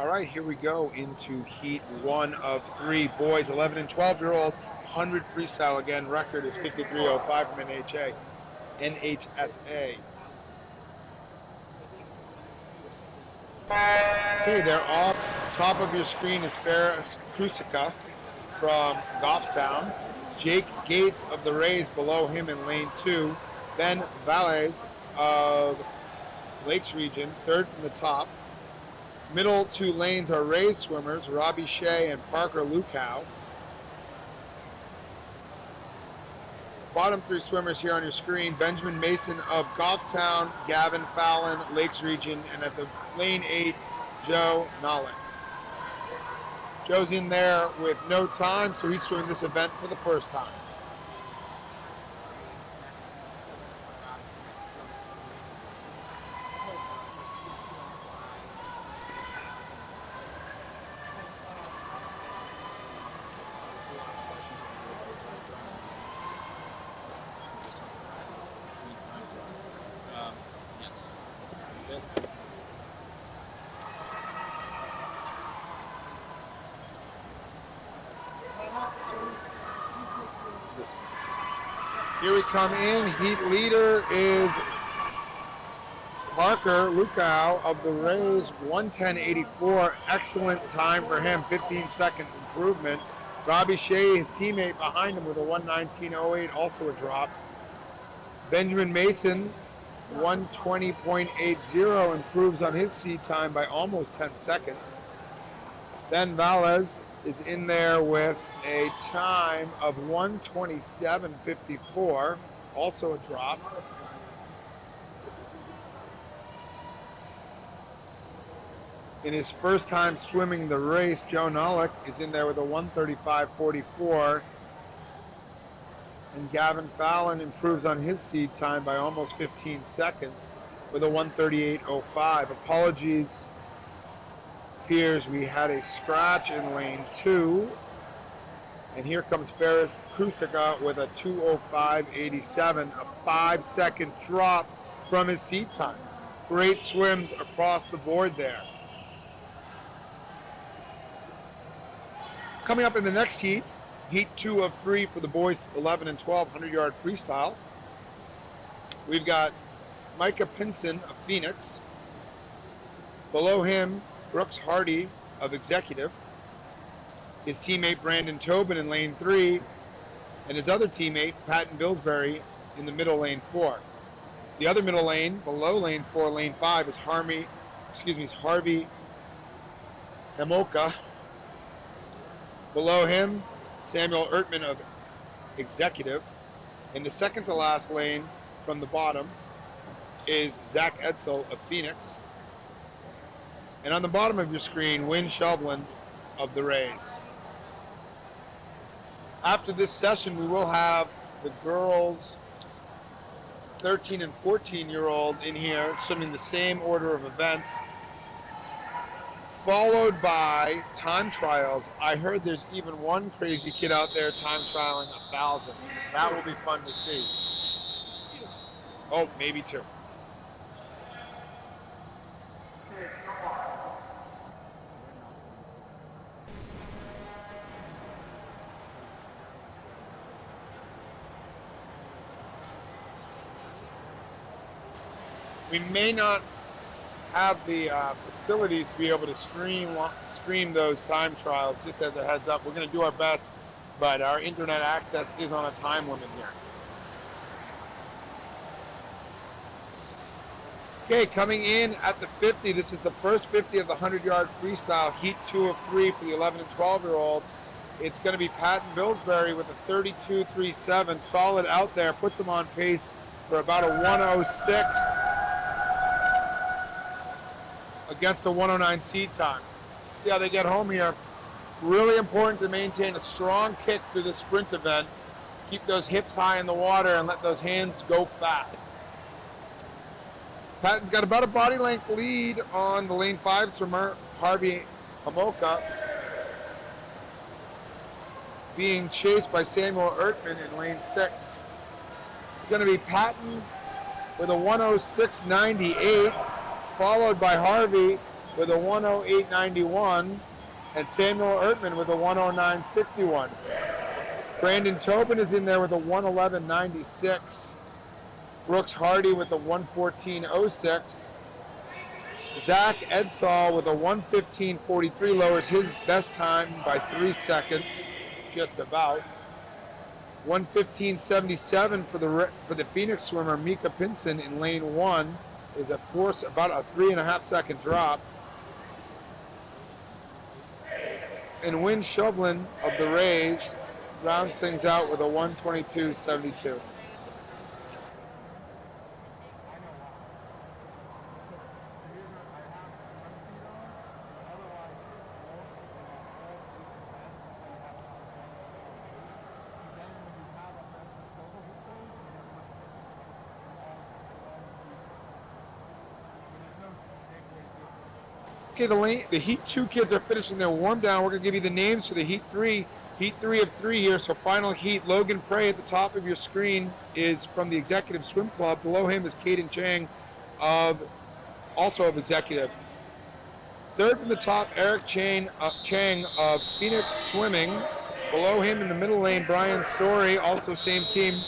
All right, here we go into heat 1 of 3. Boys, 11 and 12-year-old, 100 freestyle again. Record is 53.05 from NHSA. Okay, they're off. Top of your screen is Ferris Krusica from Goffstown. Jake Gates of the Rays below him in lane 2. Ben Valles of Lakes Region, third from the top. Middle 2 lanes are Rays swimmers, Robbie Shea and Parker Lukow. Bottom 3 swimmers here on your screen, Benjamin Mason of Goffstown, Gavin Fallon, Lakes Region, and at the lane 8, Joe Nollick. Joe's in there with no time, so he's swimming this event for the first time. Yes. Here we come in. Heat leader is Parker Lukow of the Rays, 1:10.84. Excellent time for him, 15-second improvement. Robbie Shea, his teammate behind him, with a 1:19.08, also a drop. Benjamin Mason, 1:20.80, improves on his seat time by almost 10 seconds. Ben Valles is in there with a time of 1:27.54, also a drop. In his first time swimming the race, Joe Nollick is in there with a 1:35.44, and Gavin Fallon improves on his seed time by almost 15 seconds with a 1:38.05. Apologies, peers, we had a scratch in lane 2, and here comes Ferris Krusica with a 2:05.87, a 5-second drop from his seed time. Great swims across the board there. Coming up in the next heat, heat 2 of 3 for the boys, 11 and 12, 100-yard freestyle. We've got Micah Pinson of Phoenix. Below him, Brooks Hardy of Executive. His teammate Brandon Tobin in lane 3, and his other teammate Patton Billsbury in the middle lane 4. The other middle lane, below lane 4, lane 5, is Harvey Hemoka. Below him, Samuel Ertman of Executive. In the second to last lane from the bottom is Zach Edsel of Phoenix. And on the bottom of your screen, Wynn Shovlin of the Rays. After this session, we will have the girls 13 and 14-year-old in here swimming the same order of events, followed by time trials. I heard there's even one crazy kid out there time trialing 1,000. That will be fun to see. Oh, maybe 2. We may not have the facilities to be able to stream those time trials. Just as a heads up, we're going to do our best, but our internet access is on a time limit here. Okay, coming in at the 50, this is the first 50 of the 100-yard freestyle, heat 2 of 3 for the 11 and 12-year-olds. It's going to be Patton Billsbury with a 32.37, solid out there, puts him on pace for about a 106 against a 109 seed time. See how they get home here. Really important to maintain a strong kick through the sprint event. Keep those hips high in the water and let those hands go fast. Patton's got about a body length lead on the lane 5 swimmer, Harvey Hamoka, being chased by Samuel Ertman in lane 6. It's going to be Patton with a 106.98, followed by Harvey with a 108.91, and Samuel Ertman with a 109.61. Brandon Tobin is in there with a 111.96. Brooks Hardy with a 114.06. Zach Edsall with a 115.43 lowers his best time by 3 seconds, just about. 115.77 for the Phoenix swimmer Mika Pinson in lane 1 is about a 3.5 second drop. And Wynn Shovlin of the Rays rounds things out with a 122.72. I know why. It's because either I have swim feet on, but otherwise most in the whole 8 to 10, you have to put one foot on the 8. So then when you have a breaststroke over hook pose, you never have to put the foot. You always use it. So there's no big weight difference. Okay, the Heat 2 kids are finishing their warm down. We're going to give you the names for the Heat 3. Heat 3 of 3 here, so final heat. Logan Prey at the top of your screen is from the Executive Swim Club. Below him is Caden Chang, also of Executive. Third from the top, Eric Chang of Phoenix Swimming. Below him in the middle lane, Brian Story, also same team.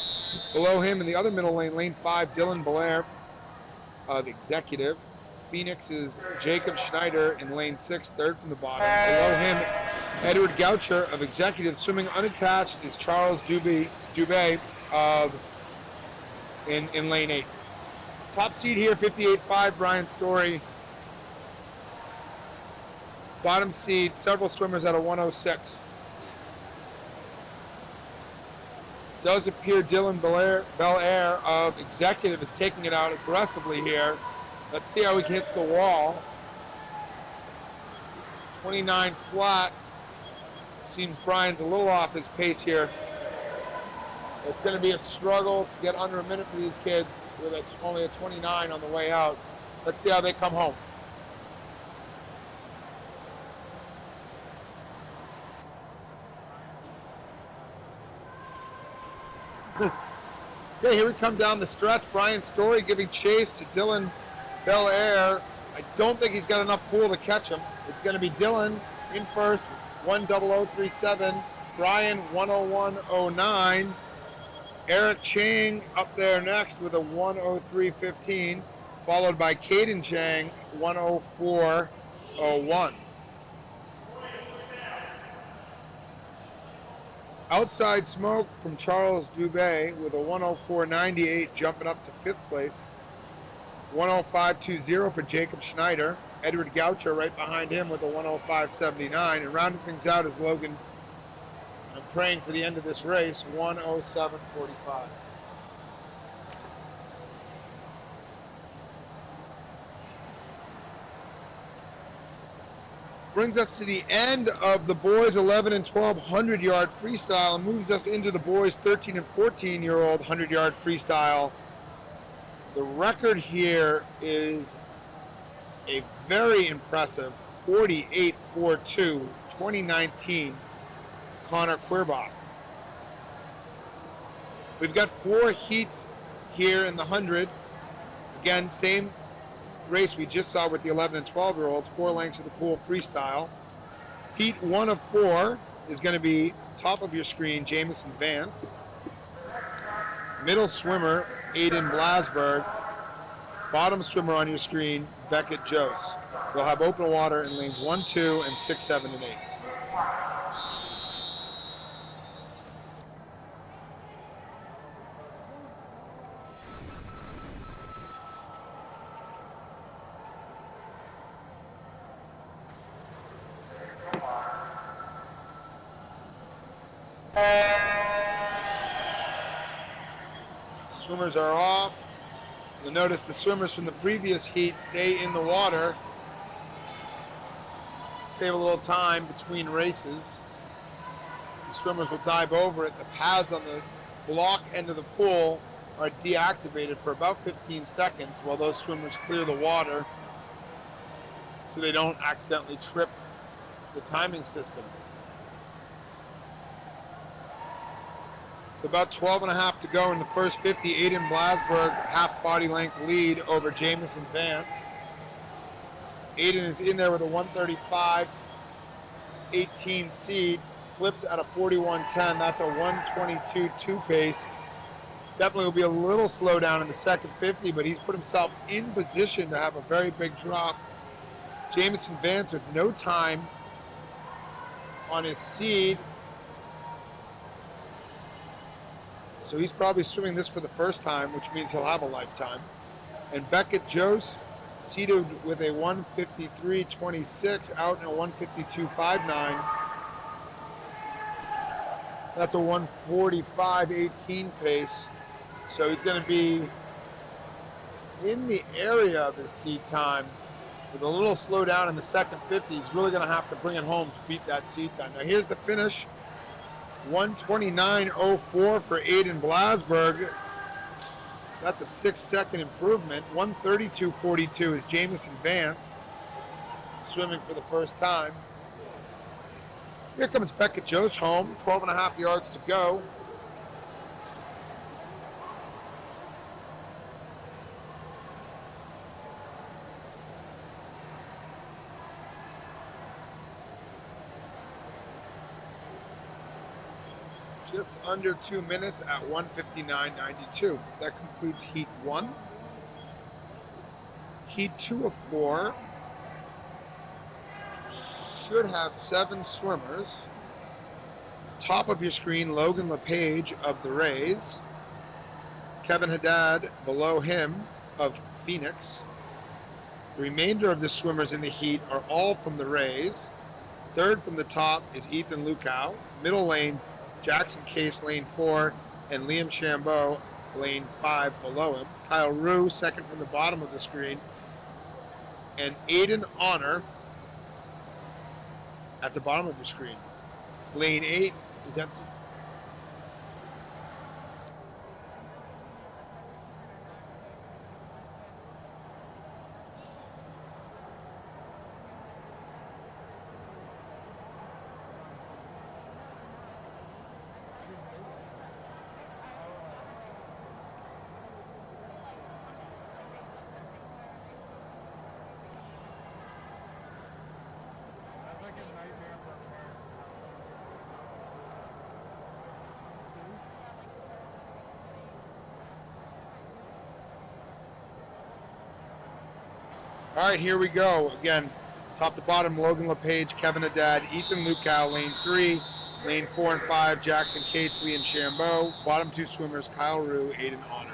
Below him in the other middle lane, lane 5, Dylan Belair of Executive. Phoenix is Jacob Schneider in lane 6, third from the bottom. Below him, Edward Goucher of Executive. Swimming unattached is Charles Dubé in lane 8. Top seed here, 58.5, Brian Story. Bottom seed, several swimmers at a 106. Does appear Dylan Belair of Executive is taking it out aggressively here. Let's see how he hits the wall. 29 flat. Seems Brian's a little off his pace here. It's going to be a struggle to get under a minute for these kids with only a 29 on the way out. Let's see how they come home. Okay, here we come down the stretch. Brian Story giving chase to Dylan Belair. I don't think he's got enough pool to catch him. It's going to be Dylan in first, 10037. Brian 10109. Eric Chang up there next with a 10315, followed by Caden Chang 10401. Outside smoke from Charles Dubé with a 104.98, jumping up to 5th place. 105.20 for Jacob Schneider. Edward Goucher right behind him with a 105.79. And rounding things out is Logan. I'm praying for the end of this race, 107.45. Brings us to the end of the boys 11 and 12 100-yard freestyle and moves us into the boys 13 and 14-year-old 100-yard freestyle. The record here is a very impressive 48.42, 2019 Connor Querbach. We've got 4 heats here in the 100. Again, same race we just saw with the 11 and 12-year-olds, 4 lengths of the pool freestyle. Heat 1 of 4 is going to be top of your screen, Jamison Vance. Middle swimmer, Aiden Blasberg. Bottom swimmer on your screen, Beckett Jose. We'll have open water in lanes 1, 2, and 6, 7, and 8. Swimmers are off. You'll notice the swimmers from the previous heat stay in the water. Save a little time between races. The swimmers will dive over it. The pads on the block end of the pool are deactivated for about 15 seconds while those swimmers clear the water so they don't accidentally trip the timing system. About 12 and a half to go in the first 50. Aiden Blasberg, half body length lead over Jamison Vance. Aiden is in there with a 135.18 seed, flips at a 41.10. That's a 122.2 pace. Definitely will be a little slow down in the second 50, but he's put himself in position to have a very big drop. Jamison Vance with no time on his seed. So he's probably swimming this for the first time, which means he'll have a lifetime. And Beckett Jose seeded with a 153.26 out in a 152.59. That's a 145.18 pace. So he's going to be in the area of his seed time with a little slow down in the second 50. He's really going to have to bring it home to beat that seed time. Now here's the finish. 129.04 for Aiden Blasberg. That's a 6-second improvement. 132.42 is Jamison Vance, swimming for the first time. Here comes Beckett Jose home, 12.5 yards to go. Just under 2 minutes at 1:59.92. That completes Heat 1. Heat 2 of 4 should have 7 swimmers. Top of your screen, Logan LePage of the Rays. Kevin Haddad below him of Phoenix. The remainder of the swimmers in the heat are all from the Rays. Third from the top is Ethan Lukow. Middle lane, Jackson Case, lane 4, and Liam Chambeau, lane 5 below him. Kyle Rue, second from the bottom of the screen. And Aiden Honor at the bottom of the screen. Lane 8 is empty. That's like a nightmare for a parent. All right, here we go. Again, top to bottom, Logan LePage, Kevin Haddad, Ethan Lukow, lane 3, lane 4 and 5, Jackson Casely and Chambeau. Bottom 2 swimmers, Kyle Rue, Aiden Honor.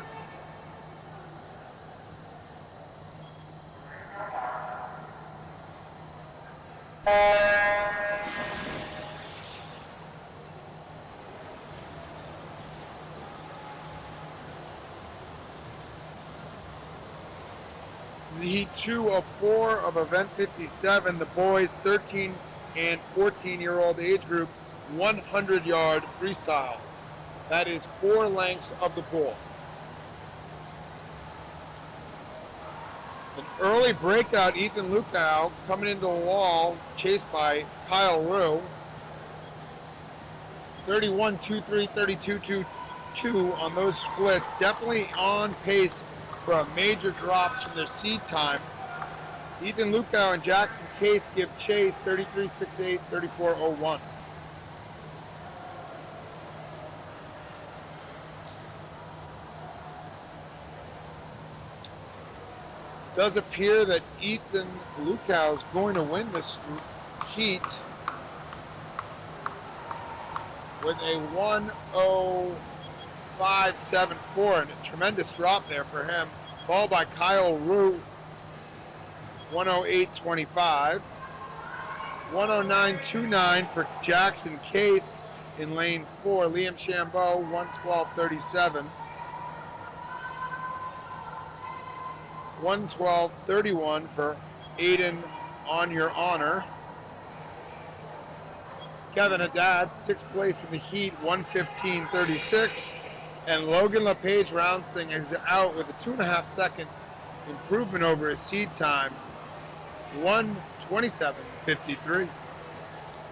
The Heat 2 of 4 of event 57, the boys 13 and 14-year-old age group, 100-yard freestyle. That is 4 lengths of the pool. An early breakout, Ethan Lukow coming into the wall, chased by Kyle Rue. 31.23, 32.22 on those splits. Definitely on pace for major drops from their seed time. Ethan Lukow and Jackson Case give chase 33.68, 34.01. Does appear that Ethan Lukow is going to win this heat with a 1:05.74, and a tremendous drop there for him. Followed by Kyle Rue, 1:08.25. 1:09.29 for Jackson Case in lane 4. Liam Chambeau, 1:12.37. 1:12.31 for Aiden On Your Honor. Kevin Haddad, 6th place in the heat, 1:15.36. And Logan LePage rounds things out with a 2.5 second improvement over his seed time, 1:27.53.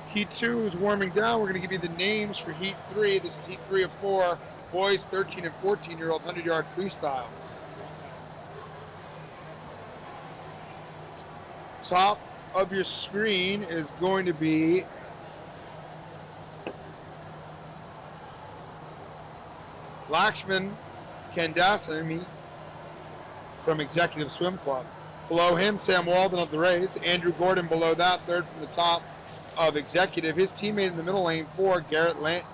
Heat 2 is warming down. We're going to give you the names for Heat 3. This is Heat 3 of 4, boys 13 and 14-year-old 100-yard freestyle. Top of your screen is going to be Lakshman Kandasamy from Executive Swim Club. Below him, Sam Walden of the Rays. Andrew Gordon below that, third from the top of Executive. His teammate in the middle lane, 4, Garrett Landy.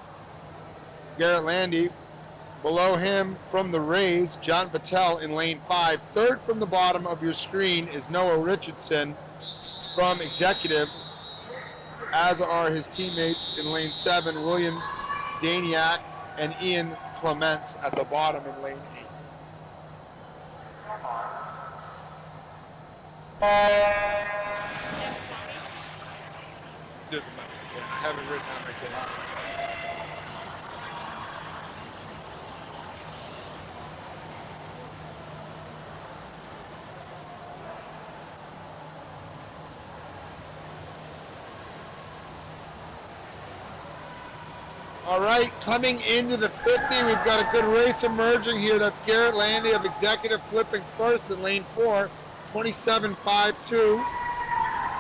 Below him from the Rays, John Patel in lane 5. Third from the bottom of your screen is Noah Richardson from Executive, as are his teammates in lane 7, William Daniak and Ian Clements at the bottom in lane 8. I have it written down right there. All right, coming into the 50, we've got a good race emerging here. That's Garrett Landy of Executive flipping first in lane 4, 27.52.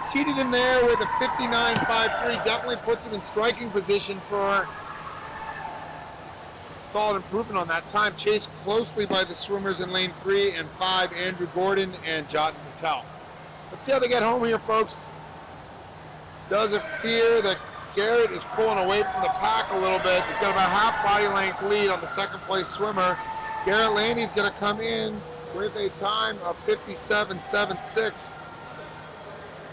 Seated in there with a 59.53, definitely puts him in striking position for solid improvement on that time. Chased closely by the swimmers in lane 3 and 5, Andrew Gordon and Jatin Patel. Let's see how they get home here, folks. Does appear that Garrett is pulling away from the pack a little bit. He's got about half body length lead on the second place swimmer. Garrett Landy's going to come in with a time of 57.76,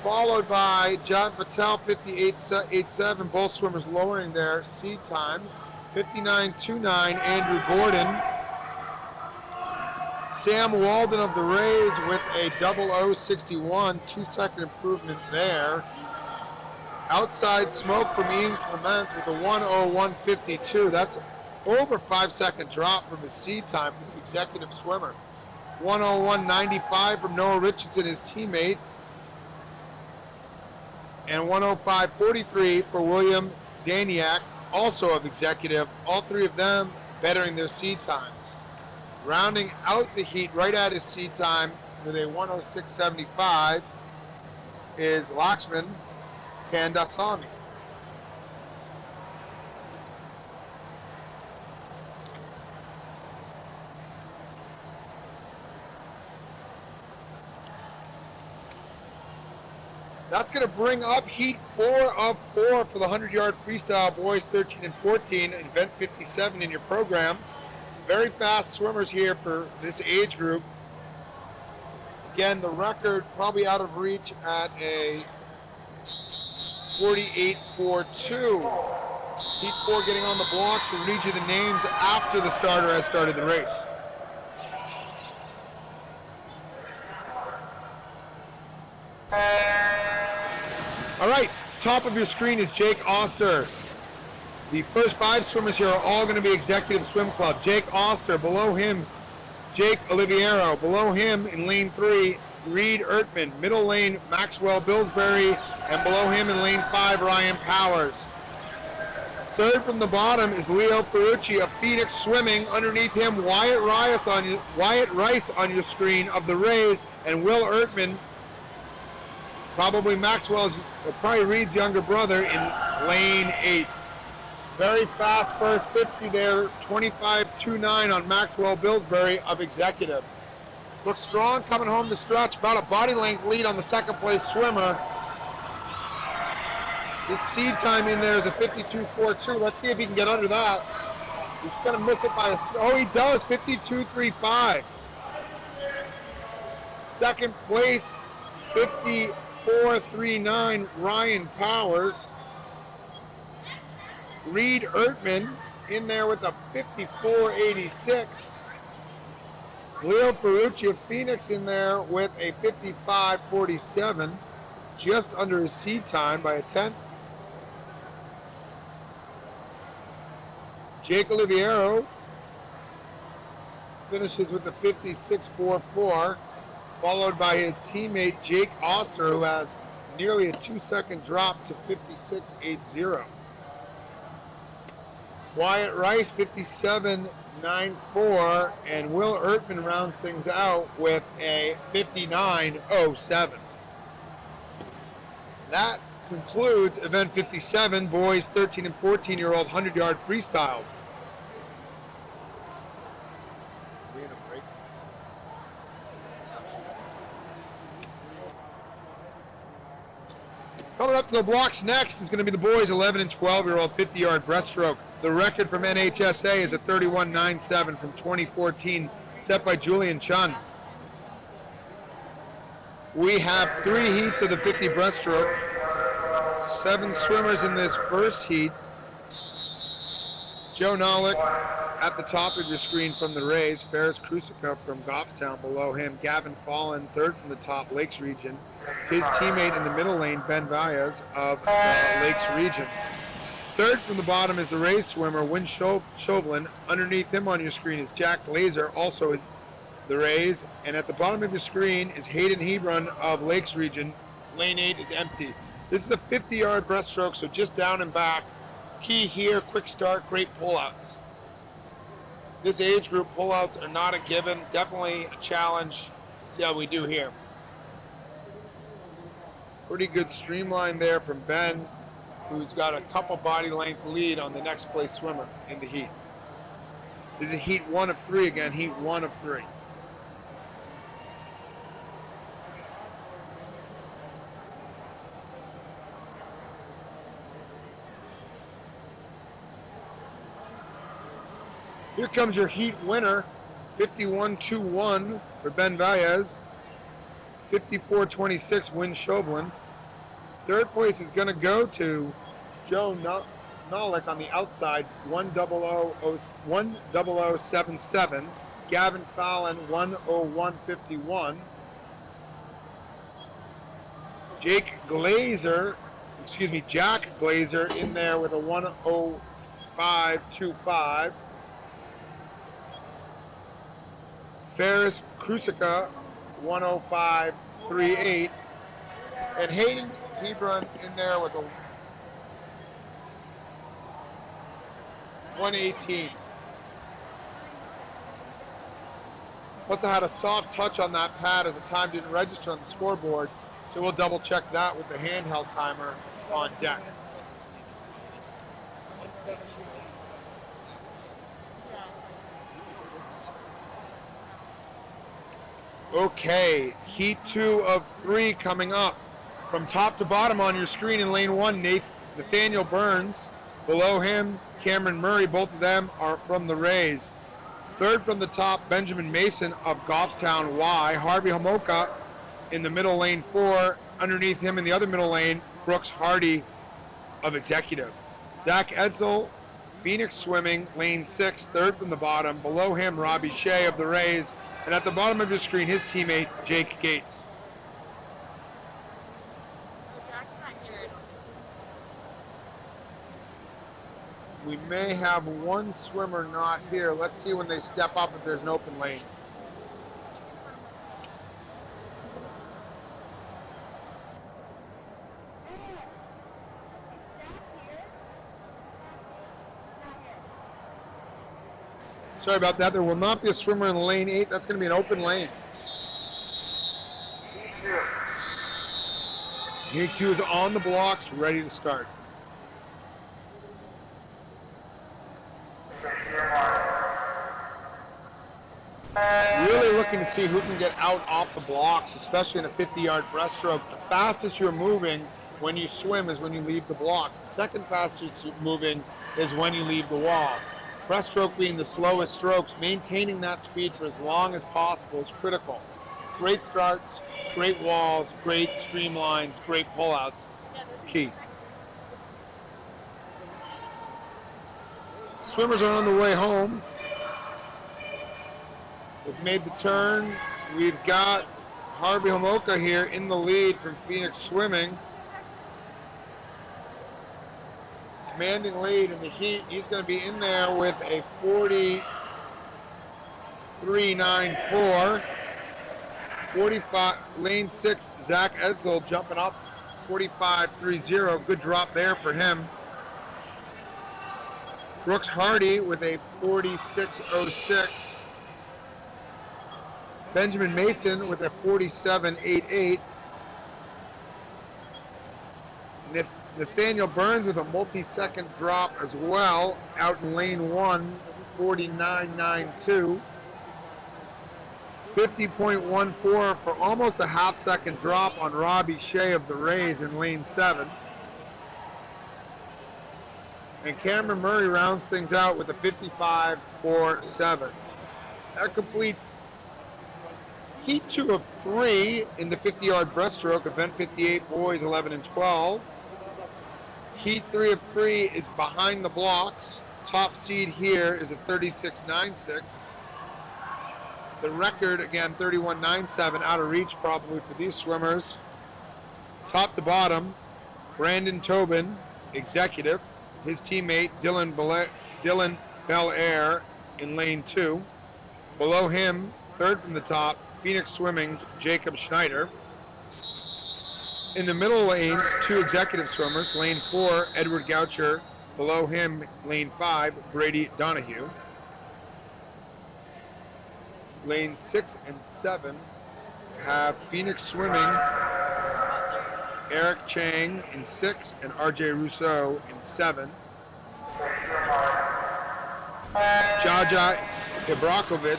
followed by John Patel, 58.87. Both swimmers lowering their seed times. 59.29, Andrew Gordon. Sam Walden of the Rays with a 00.61, 2-second improvement there. Outside smoke from Ian Clements with a 1:01.52. That's over 5-second drop from his seed time for the Executive swimmer. 1:01.95 from Noah Richardson, his teammate. And 1:05.43 for William Daniak, also of Executive. All three of them bettering their seed times. Rounding out the heat right at his seed time with a 1:06.75 is Lakshman Kandasamy. That's going to bring up heat 4 of 4 for the 100-yard freestyle boys 13 and 14, event 57 in your programs. Very fast swimmers here for this age group. Again, the record probably out of reach at a 48.42. Heat 4 getting on the blocks. We'll read you the names after the starter has started the race. All right, top of your screen is Jake Oster. The first 5 swimmers here are all going to be Executive Swim Club. Jake Oster, below him, Jake Oliviero. Below him in lane 3, Reed Ertman. Middle lane, Maxwell Billsbury. And below him in lane 5, Ryan Powers. Third from the bottom is Leo Ferrucci of Phoenix Swimming. Underneath him, Wyatt Rice on your screen of the Rays, and Will Ertman, probably Reed's younger brother, in lane 8. Very fast first 50 there, 25.29 on Maxwell Billsbury of Executive. Looks strong coming home the stretch, about a body length lead on the second place swimmer. His seed time in there is a 52.42. Let's see if he can get under that. He's going to miss it by he does, 52.35. Second place, 54.39, Ryan Powers. Reed Ertman in there with a 54.86. Leo Ferrucci of Phoenix in there with a 55.47, just under his seed time by a tenth. Jake Oliviero finishes with a 56.44, followed by his teammate Jake Oster, who has nearly a 2-second drop to 56.80. Wyatt Rice, 57.94, and Will Ertman rounds things out with a 59.07. That concludes event 57, boys 13 and 14-year-old 100-yard freestyle. We in a break? Coming up to the blocks next is going to be the boys 11 and 12-year-old 50-yard breaststroke. The record from NHSA is a 31.97 from 2014, set by Julian Chun. We have 3 heats of the 50 breaststroke. 7 swimmers in this first heat. Joe Nolick at the top of your screen from the Rays. Ferris Krusica from Goffstown below him. Gavin Fallon, third from the top, Lakes region. His teammate in the middle lane, Ben Valles of Lakes region. Third from the bottom is the Rays swimmer, Wynn Chauvelin. Underneath him on your screen is Jack Glazer, also the Rays. And at the bottom of your screen is Hayden Hebron of Lakes region. Lane 8 is empty. This is a 50-yard breaststroke, so just down and back. Key here, quick start, great pullouts. This age group, pullouts are not a given, definitely a challenge. Let's see how we do here. Pretty good streamline there from Ben, who's got a couple body length lead on the next place swimmer in the heat. This is heat 1 of 3 again, heat 1 of 3. Here comes your heat winner, 51.21 for Ben Valles, 54.26 Wynn Chauvelin. Third place is going to go to Joe Nolick on the outside, 100.77. Gavin Fallon, 101.51. Jack Glazer in there with a 105.25. Ferris Krusica, 105.38. And Hayden Hebron in there with a 118. Must have had a soft touch on that pad as the time didn't register on the scoreboard, so we'll double check that with the handheld timer on deck. Okay, heat 2 of 3 coming up. From top to bottom on your screen in lane 1, Nathaniel Burns. Below him, Cameron Murray. Both of them are from the Rays. Third from the top, Benjamin Mason of Goffstown Y. Harvey Homoka in the middle lane 4. Underneath him in the other middle lane, Brooks Hardy of Executive. Zach Edsel, Phoenix Swimming, lane 6, third from the bottom. Below him, Robbie Shea of the Rays. And at the bottom of your screen, his teammate, Jake Gates. We may have one swimmer not here. Let's see when they step up if there's an open lane. Sorry about that. There will not be a swimmer in lane 8. That's going to be an open lane. Heat 2 is on the blocks, ready to start. Really looking to see who can get out off the blocks, especially in a 50-yard breaststroke. The fastest you're moving when you swim is when you leave the blocks. The second fastest you're moving is when you leave the wall. Breaststroke being the slowest strokes, maintaining that speed for as long as possible is critical. Great starts, great walls, great streamlines, great pullouts, key. Swimmers are on the way home. They've made the turn. We've got Harvey Homoka here in the lead from Phoenix Swimming. Commanding lead in the heat. He's going to be in there with a 43.94. 45, lane 6, Zach Edsel jumping up, 45.30. Good drop there for him. Brooks Hardy with a 46.06. Benjamin Mason with a 47.88. Nathaniel Burns with a multi-second drop as well, out in lane 1, 49.92. 50.14 for almost a half-second drop on Robbie Shea of the Rays in lane 7. And Cameron Murray rounds things out with a 55.47. That completes Heat 2 of 3 in the 50-yard breaststroke, event 58, boys 11 and 12. Heat 3 of 3 is behind the blocks. Top seed here is a 36.96. The record, again, 31.97, out of reach probably for these swimmers. Top to bottom, Brandon Tobin, executive. His teammate, Dylan Belair in lane 2. Below him, third from the top, Phoenix Swimming's Jacob Schneider. In the middle lanes, 2 executive swimmers. Lane 4, Edward Goucher. Below him, lane 5, Brady Donahue. Lane 6 and 7 have Phoenix Swimming, Eric Chang in 6 and RJ Rousseau in 7. Jaja Ibrakovic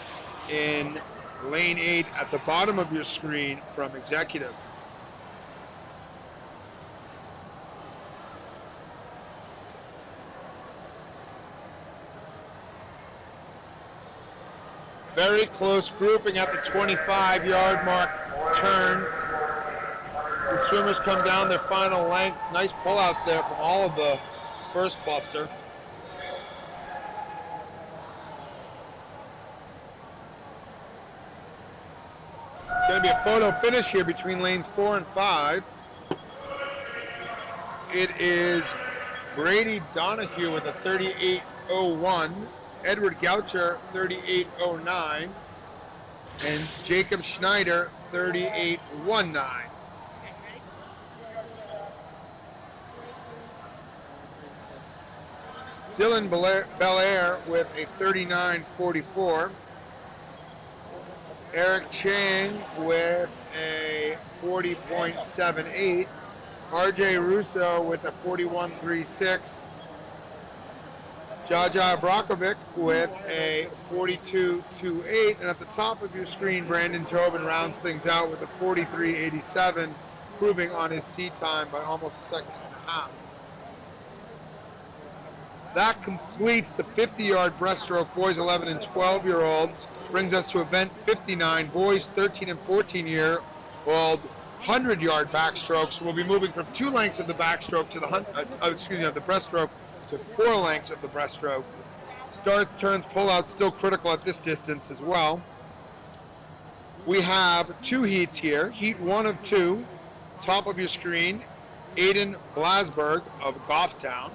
in lane 8 at the bottom of your screen from executive. Very close grouping at the 25-yard mark turn. The swimmers come down their final length. Nice pullouts there from all of the first cluster. It's going to be a photo finish here between lanes 4 and 5. It is Brady Donahue with a 38.01. Edward Goucher, 38.09, and Jacob Schneider, 38.19. Dylan Belair with a 39.44. Eric Chang with a 40.78. RJ Russo with a 41.36. Jaja Brakovic with a 42.28, and at the top of your screen, Brandon Tobin rounds things out with a 43.87, improving on his seat time by almost a second and a half. That completes the 50-yard breaststroke, boys 11 and 12-year-olds. Brings us to event 59, boys 13 and 14-year-old 100-yard backstroke. So we'll be moving from 2 lengths of the backstroke to the breaststroke to 4 lengths of the breaststroke. Starts, turns, pullouts still critical at this distance as well. We have 2 heats here. Heat 1 of 2, top of your screen, Aiden Blasberg of Goffstown.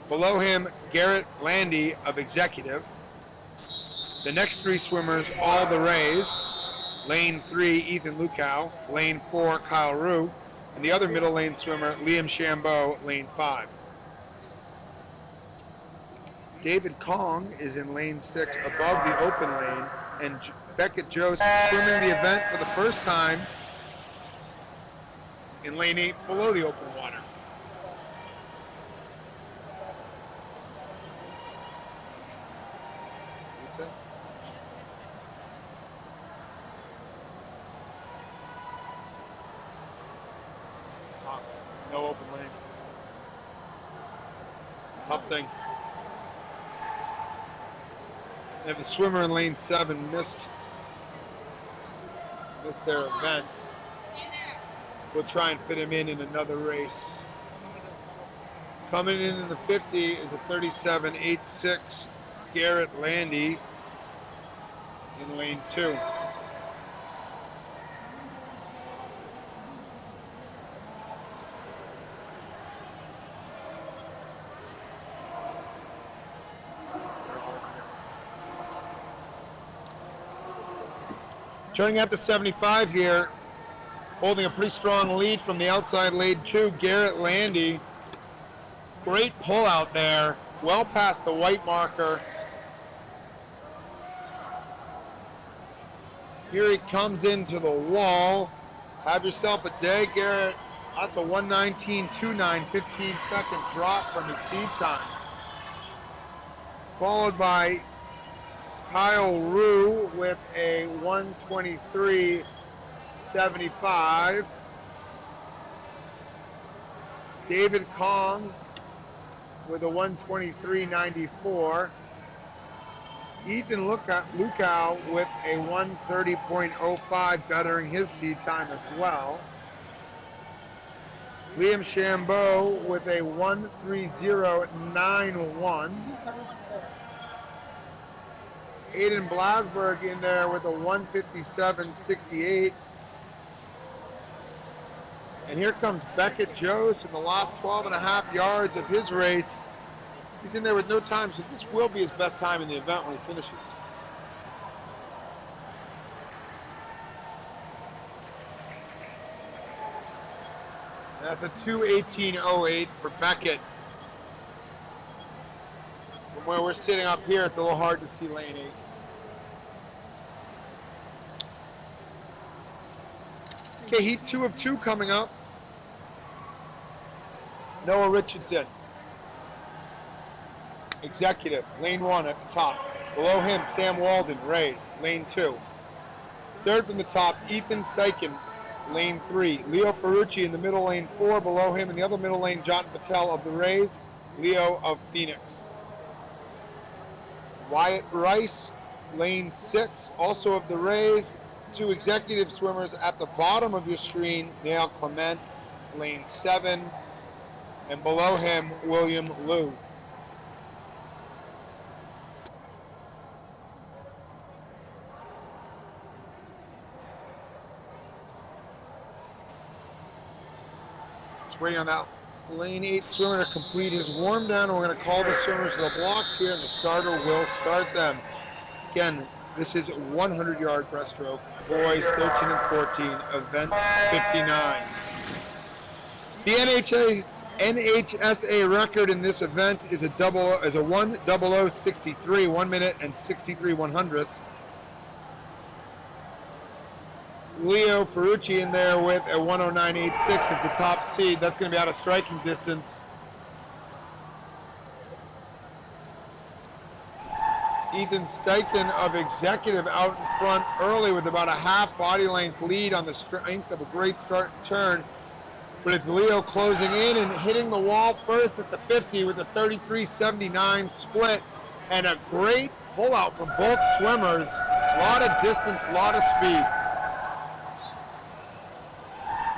Below him, Garrett Landy of Executive. The next 3 swimmers, all the Rays. Lane 3, Ethan Lukow. Lane 4, Kyle Rue. And the other middle lane swimmer, Liam Shambeau, lane 5. David Kong is in lane 6 above the open lane, and Beckett Jost swimming the event for the first time in lane 8 below the open water. Lisa? Top, no open lane. Tough thing. And the swimmer in lane 7 missed their event. We'll try and fit him in another race. Coming in the 50 is a 37.86 Garrett Landy in lane 2. Turning at the 75 here, holding a pretty strong lead from the outside lane 2, Garrett Landy. Great pull out there, well past the white marker. Here he comes into the wall. Have yourself a day, Garrett. That's a 1:19.29, 15-second drop from his seed time. Followed by Kyle Rue with a 1:23.75. David Kong with a 1:23.94. Ethan Lukow with a 1:30.05, bettering his seed time as well. Liam Shambeau with a 1:30.91. Aiden Blasberg in there with a 1:57.68. And here comes Beckett Joes in the last 12 and a half yards of his race. He's in there with no time, so this will be his best time in the event when he finishes. And that's a 2:18.08 for Beckett. From where we're sitting up here, it's a little hard to see lane 8. Okay, heat 2 of 2 coming up. Noah Richardson. Executive, lane 1 at the top. Below him, Sam Walden, Rays, lane 2. Third from the top, Ethan Steichen, lane 3. Leo Ferrucci in the middle, lane 4. Below him in the other middle lane, John Patel of the Rays, Leo of Phoenix. Wyatt Rice, lane 6, also of the Rays. 2 executive swimmers at the bottom of your screen, Neil Clement, lane 7. And below him, William Liu. Just waiting on that lane 8 swimmer to complete his warm down. We're going to call the swimmers to the blocks here, and the starter will start them. Again, this is 100-yard breaststroke, boys 13 and 14, event 59. The NHSA record in this event is a 1:00:63, 1 minute and 63/100ths. Leo Ferrucci in there with a 1:09.86 as the top seed. That's going to be out of striking distance. Ethan Steichen of Executive out in front early with about a half body length lead on the strength of a great start and turn. But it's Leo closing in and hitting the wall first at the 50 with a 33.79 split and a great pullout from both swimmers. A lot of distance, a lot of speed.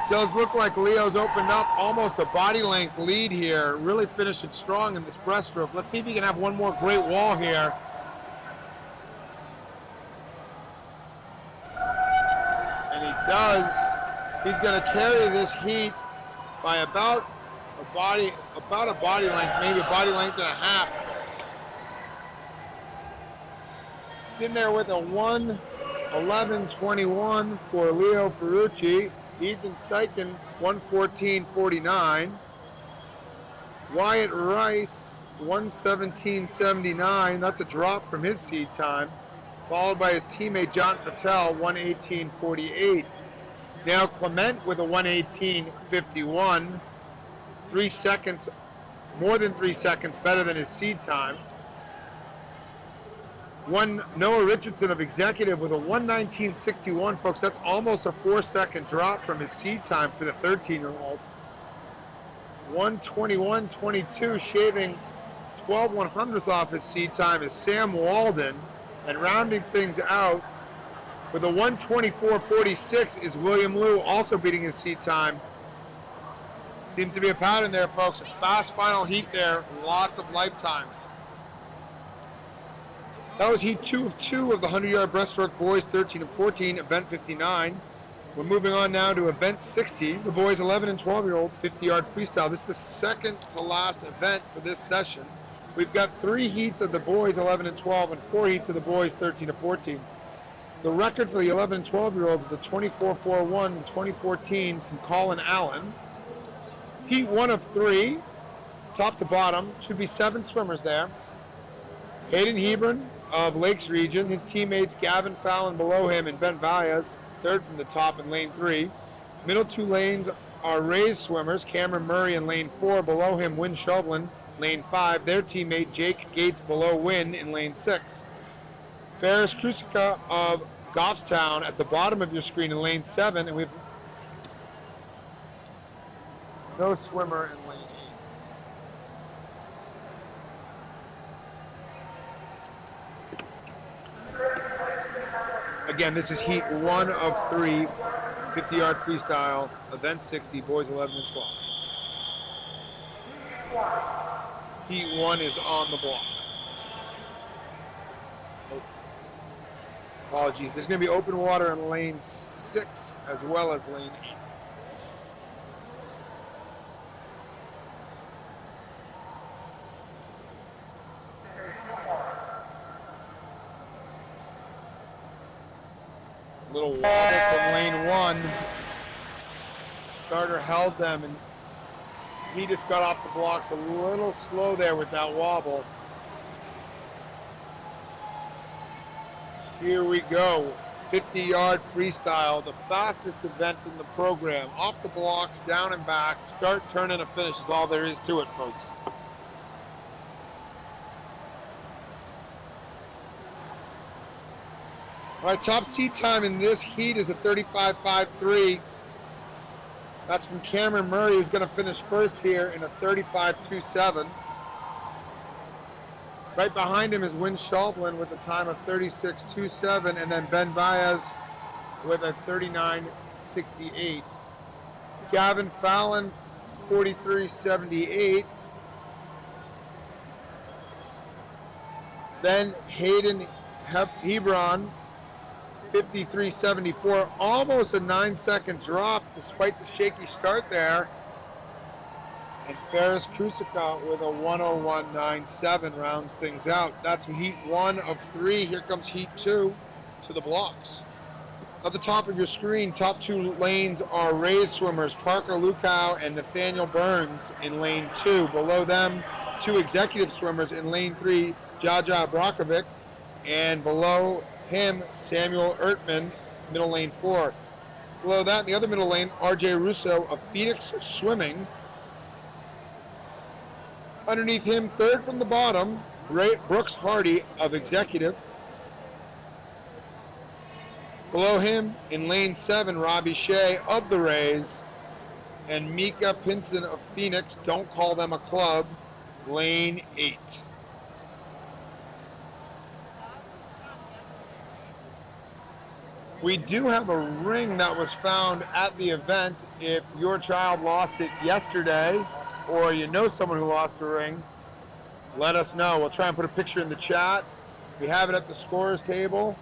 Does look like Leo's opened up almost a body length lead here. Really finishing strong in this breaststroke. Let's see if he can have one more great wall here. And he does. He's going to carry this heat by about a body length, maybe a body length and a half. He's in there with a 1:11.21 for Leo Ferrucci. Ethan Steichen 1:14.49. Wyatt Rice 1:17.79. That's a drop from his seed time. Followed by his teammate John Patel 1:18.48. Now Clement with a 1:18.51. 3 seconds, more than 3 seconds better than his seed time. Noah Richardson of Executive with a 1:19.61, folks. That's almost a 4-second drop from his seed time for the 13-year-old. 1:21.22, shaving 12/100ths off his seed time is Sam Walden, and rounding things out with a 1:24.46 is William Liu, also beating his seed time. Seems to be a pattern there, folks. A fast final heat there, lots of lifetimes. That was heat 2 of 2 of the 100-yard breaststroke boys 13 and 14, event 59. We're moving on now to event 60, the boys 11 and 12-year-old 50-yard freestyle. This is the second to last event for this session. We've got 3 heats of the boys 11 and 12 and 4 heats of the boys 13 and 14. The record for the 11 and 12-year-olds is a 24.41 in 2014 from Colin Allen. Heat 1 of 3, top to bottom, should be 7 swimmers there. Hayden Hebron of Lakes Region, his teammates Gavin Fallon below him and Ben Valles, third from the top in lane 3. Middle 2 lanes are raised swimmers. Cameron Murray in lane 4. Below him, Wynn Shovlin, lane 5. Their teammate Jake Gates below Wynn in lane 6. Ferris Krusica of Goffstown at the bottom of your screen in lane 7. And we have no swimmer in lane 8. Again, this is heat 1 of 3, 50-yard freestyle, event 60, boys 11 and 12. Heat 1 is on the block. Apologies. There's going to be open water in lane 6 as well as lane 8. Little wobble from lane 1. Starter held them, and he just got off the blocks a little slow there with that wobble. Here we go. 50-yard freestyle, the fastest event in the program. Off the blocks, down and back, start, turn, and a finish is all there is to it, folks. All right, top seat time in this heat is a 35.53. That's from Cameron Murray, who's going to finish first here in a 35.27. Right behind him is Wynn Shovlin with a time of 36.27, and then Ben Baez with a 39.68. Gavin Fallon, 43.78. Then Hayden Hebron, 53.74, almost a 9-second drop despite the shaky start there. And Ferris Krusica with a 101.97 rounds things out. That's heat 1 of 3. Here comes heat 2 to the blocks. At the top of your screen, top 2 lanes are raised swimmers, Parker Lukow and Nathaniel Burns in lane 2. Below them, 2 executive swimmers in lane 3, Jaja Brakovic, and below him, Samuel Ertman, middle lane 4. Below that, in the other middle lane, RJ Russo of Phoenix Swimming. Underneath him, third from the bottom, Brooks Hardy of Executive. Below him, in lane 7, Robbie Shea of the Rays. And Mika Pinson of Phoenix, don't call them a club, lane 8. We do have a ring that was found at the event. If your child lost it yesterday, or you know someone who lost a ring, let us know. We'll try and put a picture in the chat. We have it at the scorer's table,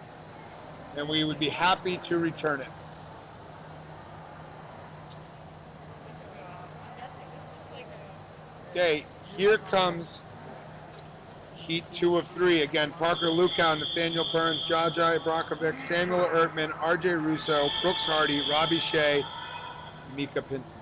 and we would be happy to return it. Okay, here comes heat 2 of 3. Again, Parker Lukow, Nathaniel Burns, Jaja Brakovic, Samuel Ertman, RJ Russo, Brooks Hardy, Robbie Shea, Mika Pinson.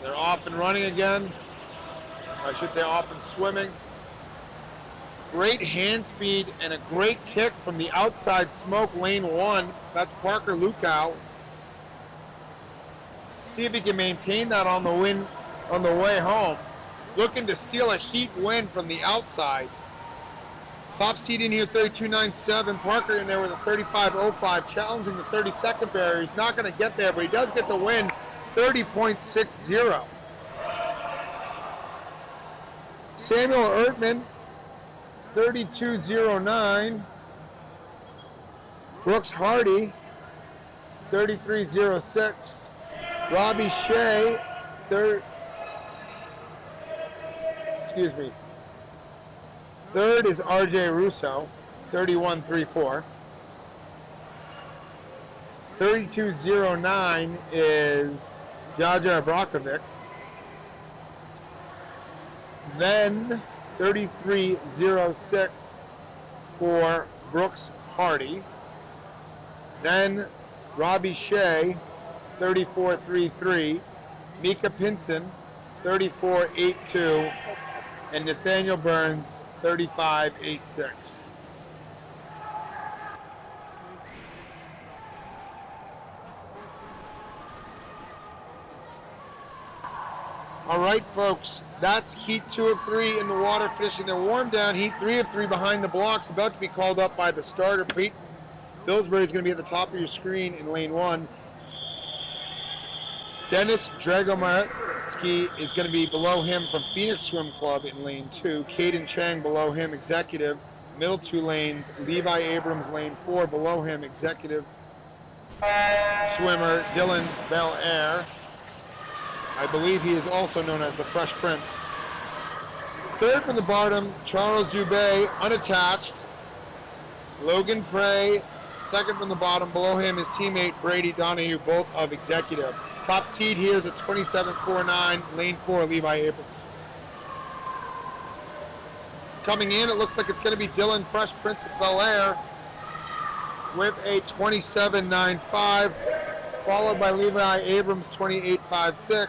They're off and running again. I should say off and swimming. Great hand speed and a great kick from the outside smoke, lane 1. That's Parker Lukow. See if he can maintain that on the way home. Looking to steal a heat win from the outside. Top seed in here, 32.97. Parker in there with a 35.05, challenging the 30-second barrier. He's not going to get there, but he does get the win, 30.60. Samuel Ertman, 32.09. Brooks Hardy, 33.06. Robbie Shea, third is RJ Russo, 31.34. 32.09 is Jaja Brakovic. Then 33.06 for Brooks Hardy. Then Robbie Shea, 34.33. Mika Pinson, 34.82. and Nathaniel Burns 35.86. All right, folks, that's heat 2 of 3 in the water, finishing their warm down. Heat 3 of 3 behind the blocks, about to be called up by the starter. Pete Pillsbury is going to be at the top of your screen in lane 1. Dennis Dragometsky is going to be below him from Phoenix Swim Club in lane 2. Caden Chang below him, executive. Middle 2 lanes. Levi Abrams, lane 4, below him, executive swimmer Dylan Belair. I believe he is also known as the Fresh Prince. Third from the bottom, Charles Dubé, unattached. Logan Prey, second from the bottom. Below him, his teammate Brady Donahue, both of executive. Top seed here is at 27.49, lane 4, Levi Abrams. Coming in, it looks like it's going to be Dylan Fresh Prince of Belair with a 27.95, followed by Levi Abrams, 28.56.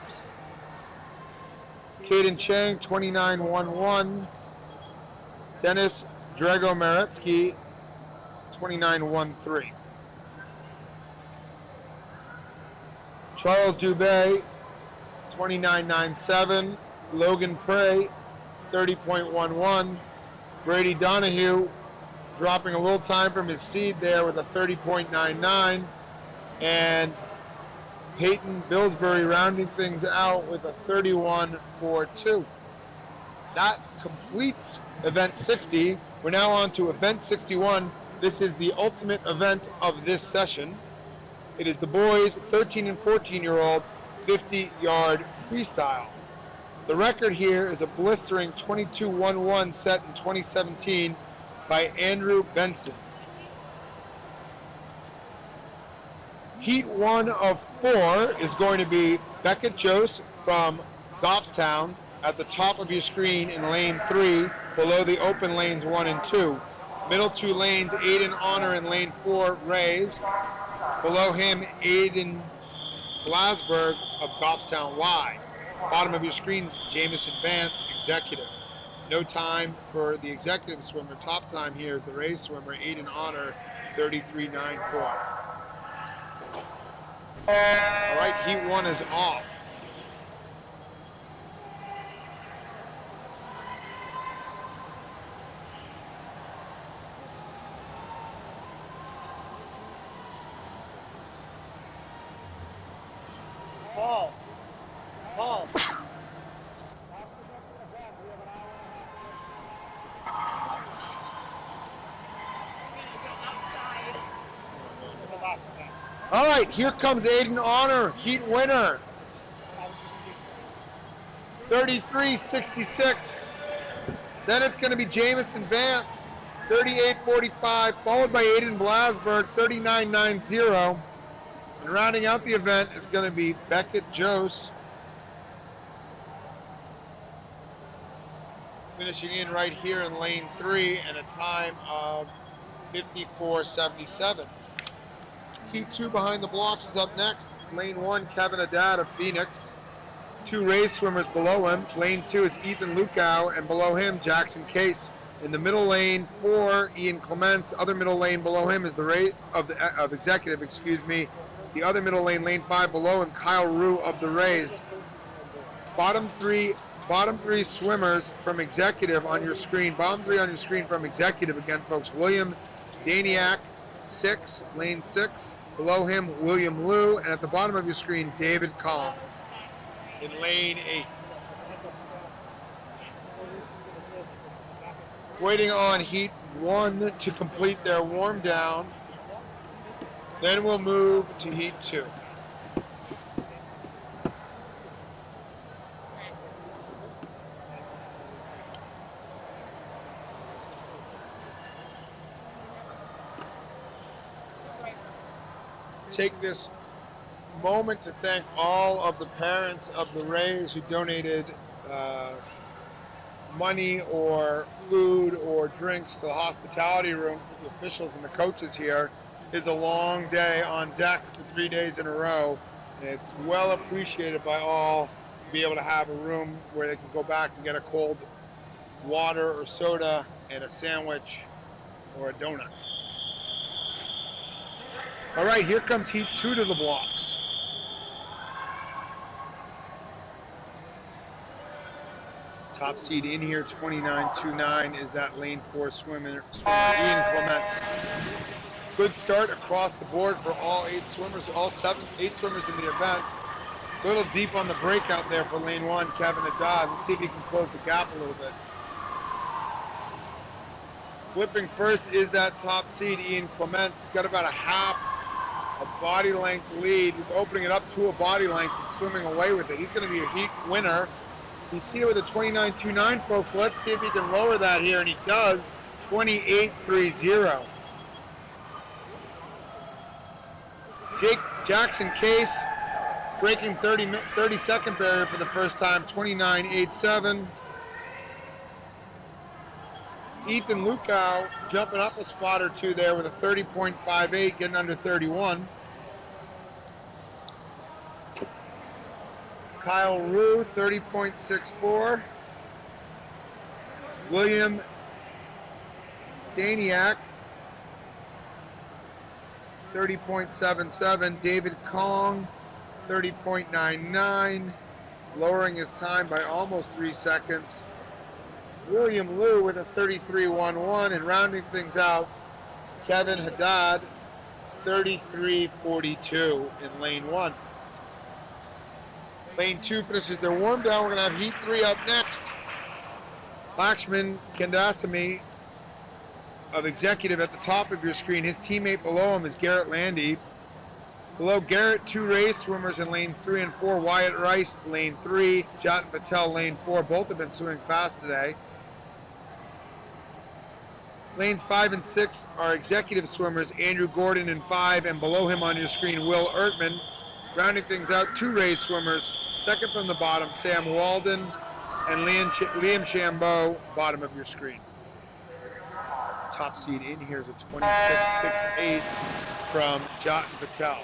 Caden Chang, 29.11. Dennis Dragometsky, 29.13. Charles Dubé, 29.97. Logan Prey, 30.11. Brady Donahue dropping a little time from his seed there with a 30.99. And Peyton Pillsbury rounding things out with a 31.42. That completes event 60. We're now on to event 61. This is the ultimate event of this session. It is the boys 13 and 14-year-old 50-yard freestyle. The record here is a blistering 22.11 set in 2017 by Andrew Benson. Heat 1 of 4 is going to be Beckett Jose from Goffstown at the top of your screen in lane 3, below the open lanes 1 and 2. Middle 2 lanes, Aiden Honor in lane 4, Rays. Below him, Aiden Blasberg of Goffstown Y. Bottom of your screen, Jamison Vance, executive. No time for the executive swimmer. Top time here is the Rays swimmer, Aiden Honor, 33.94. All right, heat 1 is off. Paul. All right, here comes Aiden Honor, heat winner. 33.66. Then it's going to be Jamison Vance, 38.45, followed by Aiden Blasberg, 39.90. And rounding out the event is going to be Beckett Jose, finishing in right here in lane 3 and a time of 54.77. Heat 2 behind the blocks is up next. Lane 1, Kevin Haddad of Phoenix. 2 race swimmers below him. Lane 2 is Ethan Lukau, and below him, Jackson Case. In the middle lane, 4, Ian Clements. Other middle lane below him is the race of executive, excuse me. The other middle lane, lane 5 below him, Kyle Rue of the Rays. Bottom three swimmers from executive on your screen. Bottom 3 on your screen from executive again, folks. William Daniak, 6, lane 6. Below him, William Liu, and at the bottom of your screen, David Collins in lane 8. Waiting on heat 1 to complete their warm down. Then we'll move to heat 2. Take this moment to thank all of the parents of the Rays who donated money or food or drinks to the hospitality room for the officials and the coaches here. It's a long day on deck for 3 days in a row, and it's well appreciated by all to be able to have a room where they can go back and get a cold water or soda and a sandwich or a donut. All right, here comes heat 2 to the blocks. Top seed in here, 29.29, is that lane 4 swimmer Ian Clements. Good start across the board for all 8 swimmers, eight swimmers in the event. A little deep on the breakout there for lane 1, Kevin Haddad. Let's see if he can close the gap a little bit. Flipping first is that top seed, Ian Clements. He's got about a body length lead. He's opening it up to a body length and swimming away with it. He's going to be a heat winner. He's seated with a 29.29, folks. Let's see if he can lower that here, and he does. 28.30. Jackson Case breaking 30-second barrier for the first time, 29.87. Ethan Lukow jumping up a spot or two there with a 30.58, getting under 31. Kyle Rue, 30.64. William Daniak, 30.77. David Kong, 30.99, lowering his time by almost 3 seconds. William Liu with a 33.11, and rounding things out, Kevin Haddad, 33.42 in lane 1. Lane 2 finishes their warm down. We're going to have heat 3 up next. Lakshman Kandasamy of Executive at the top of your screen. His teammate below him is Garrett Landy. Below Garrett, 2 race swimmers in lanes 3 and 4. Wyatt Rice, lane 3. Jatin Patel, lane 4. Both have been swimming fast today. Lanes 5 and 6 are executive swimmers. Andrew Gordon in 5, and below him on your screen, Will Ertman. Rounding things out, 2 race swimmers. Second from the bottom, Sam Walden and Liam Chambeau, bottom of your screen. Top seed in here is a 26.68 from Jatin Patel.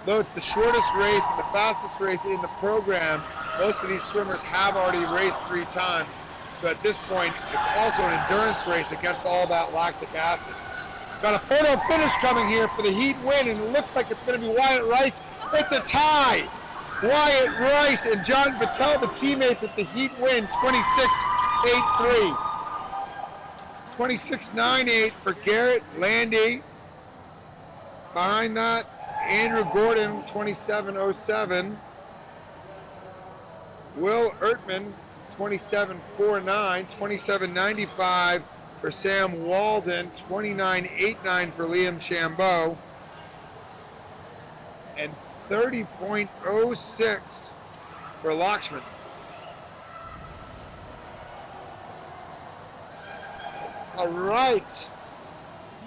Though it's the shortest race and the fastest race in the program, most of these swimmers have already raced 3 times. So at this point, it's also an endurance race against all that lactic acid. Got a photo finish coming here for the heat win, and it looks like it's going to be Wyatt Rice. It's a tie. Wyatt Rice and John Patel, the teammates, with the heat win, 26.83. 26.98 for Garrett Landy. Behind that, Andrew Gordon, 27.07. Will Ertman, 27.49. 27.95 for Sam Walden. 29.89 for Liam Chambeau. And 30.06 for Lakshman. All right.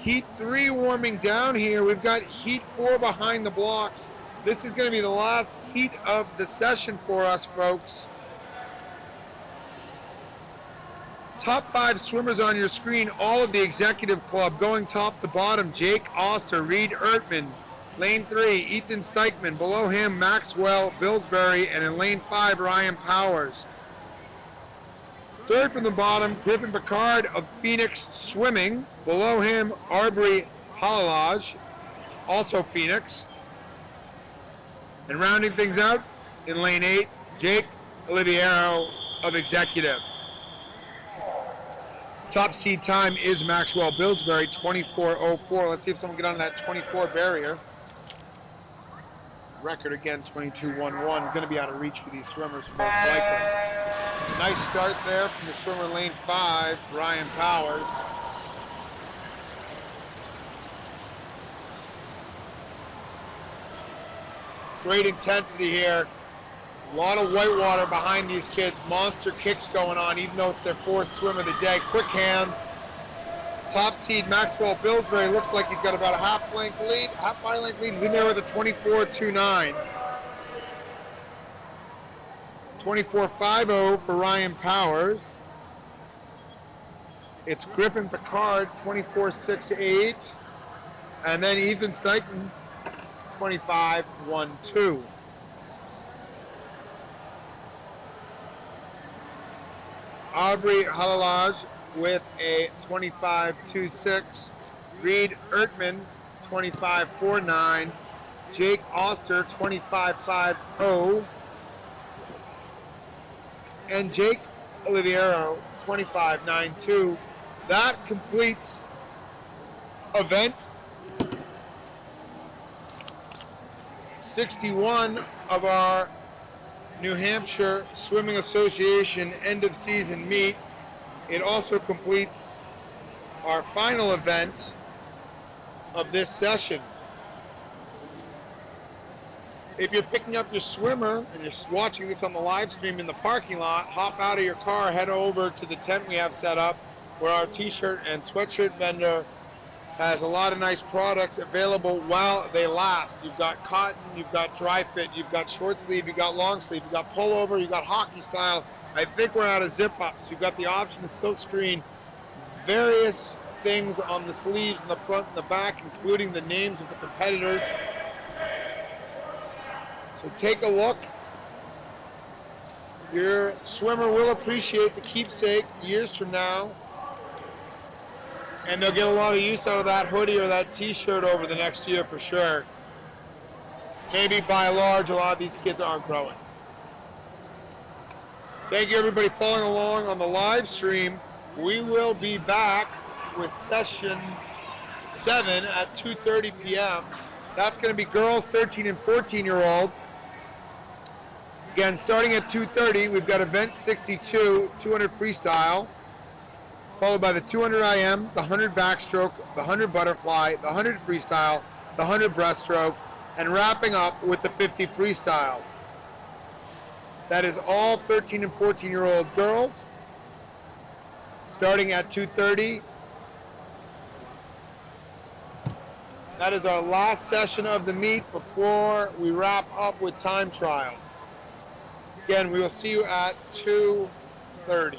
Heat 3 warming down here. We've got Heat 4 behind the blocks. This is going to be the last heat of the session for us, folks. Top 5 swimmers on your screen, all of the executive club, going top to bottom. Jake Oster, Reed Ertman. Lane 3, Ethan Steichman. Below him, Maxwell Billsbury. And in lane 5, Ryan Powers. Third from the bottom, Griffin Picard of Phoenix Swimming. Below him, Arbery Halalaj, also Phoenix. And rounding things out, in lane 8, Jake Oliviero of Executive. Top seed time is Maxwell Billsbury, 24.04. Let's see if someone can get on that 24 barrier. Record again, 22.11. Going to be out of reach for these swimmers, most likely. Nice start there from the swimmer lane 5, Ryan Powers. Great intensity here. A lot of white water behind these kids. Monster kicks going on, even though it's their 4th swim of the day. Quick hands. Top seed Maxwell Billsbury looks like he's got about a half body length lead. He's in there with a 24.29. 24.50 for Ryan Powers. It's Griffin Picard, 24.68. And then Ethan Steichen, 25.12. Aubrey Halalaj with a 25.26. Reed Ertman, 25.49. Jake Oster, 25.50. And Jake Oliviero, 25.92. That completes event 61 of our New Hampshire Swimming Association end of season meet. It also completes our final event of this session. If you're picking up your swimmer and you're watching this on the live stream in the parking lot, hop out of your car, head over to the tent we have set up where our t-shirt and sweatshirt vendor has a lot of nice products available while they last. You've got cotton, you've got dry fit, you've got short sleeve, you've got long sleeve, you've got pullover, you've got hockey style. I think we're out of zip ups. You've got the option silk screen, various things on the sleeves in the front and the back, including the names of the competitors. So take a look. Your swimmer will appreciate the keepsake years from now, and they'll get a lot of use out of that hoodie or that t-shirt over the next year for sure. Maybe by and large, a lot of these kids aren't growing. Thank you everybody following along on the live stream. We will be back with session 7 at 2:30 p.m. That's going to be girls 13 and 14-year-old. Again, starting at 2:30, we've got event 62, 200 freestyle, followed by the 200 IM, the 100 backstroke, the 100 butterfly, the 100 freestyle, the 100 breaststroke, and wrapping up with the 50 freestyle. That is all 13 and 14-year-old girls, starting at 2:30. That is our last session of the meet before we wrap up with time trials. Again, we will see you at 2:30.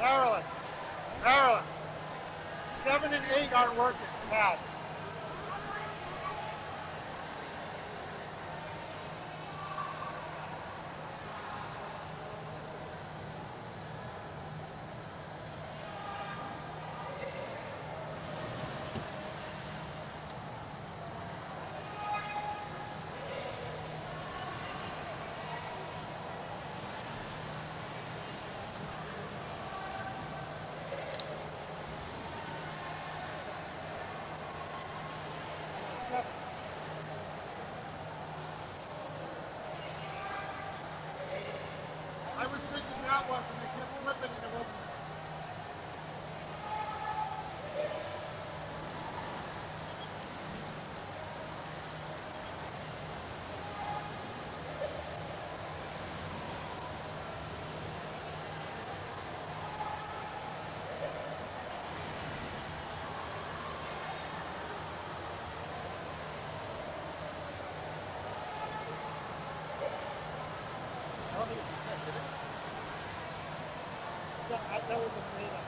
Maryland. Maryland. 7 and 8 aren't working. Bad. I was thinking that was, and they kept flipping and it wasn't. I don't think it was set, did it? That was a made up.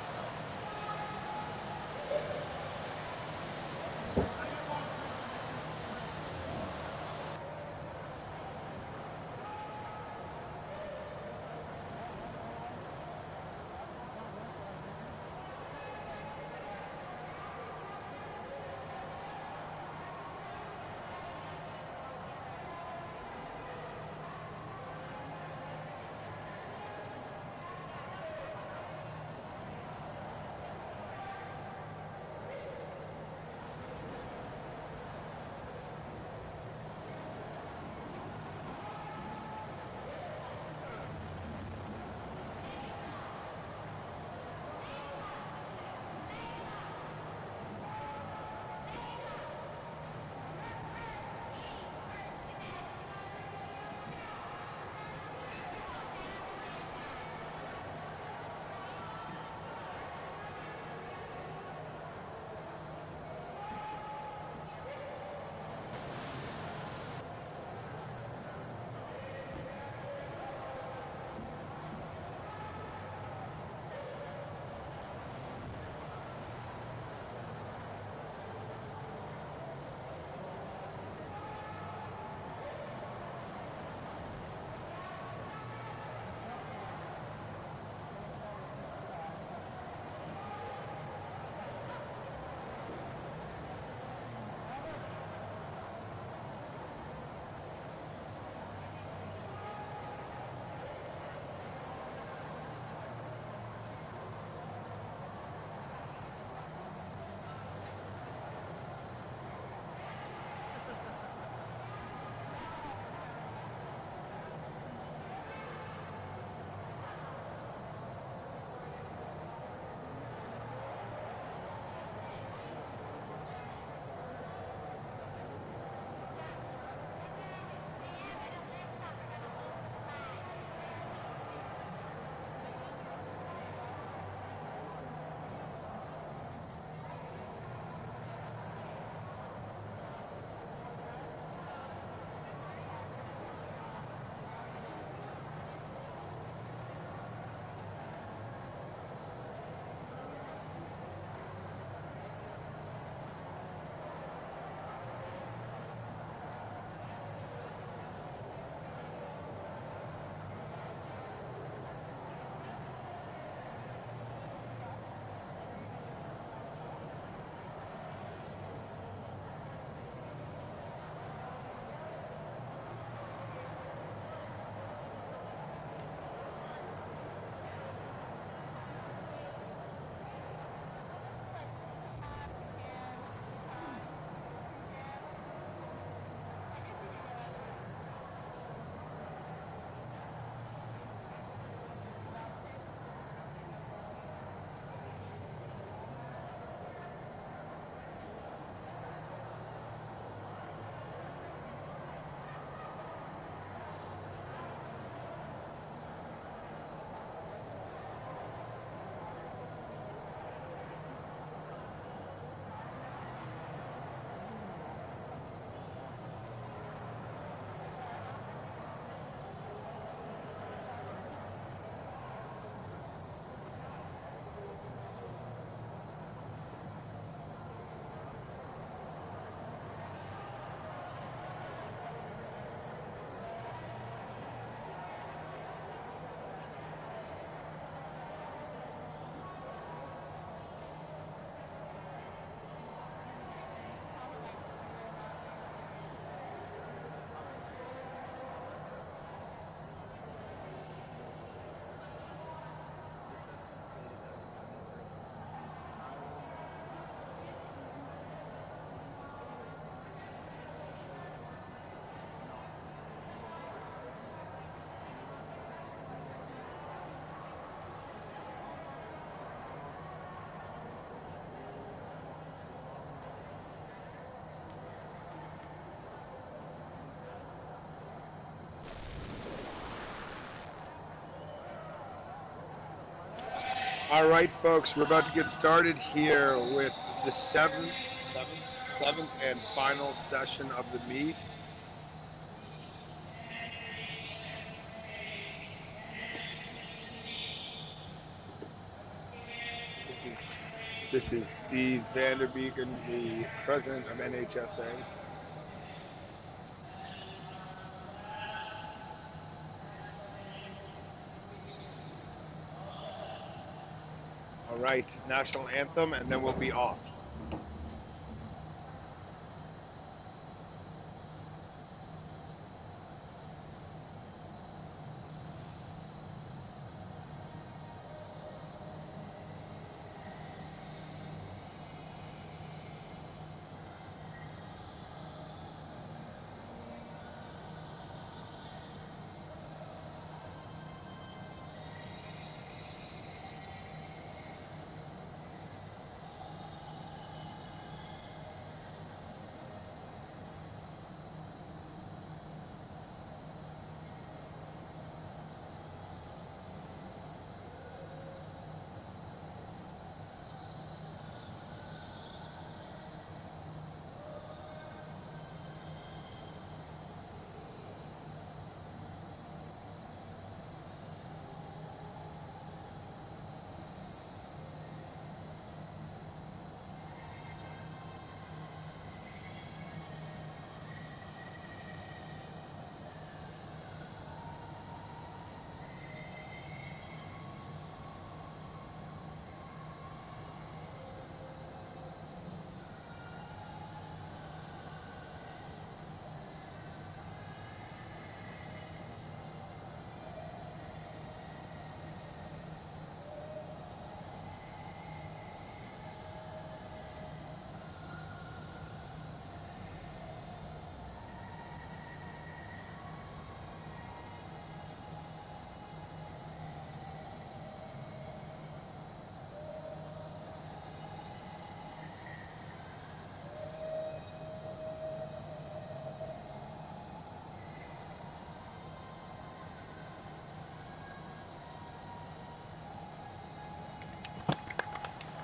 All right, folks, we're about to get started here with the seventh and final session of the meet. This is Steve Vanderbeeken, the president of NHSA. All right, national anthem, and then we'll be off.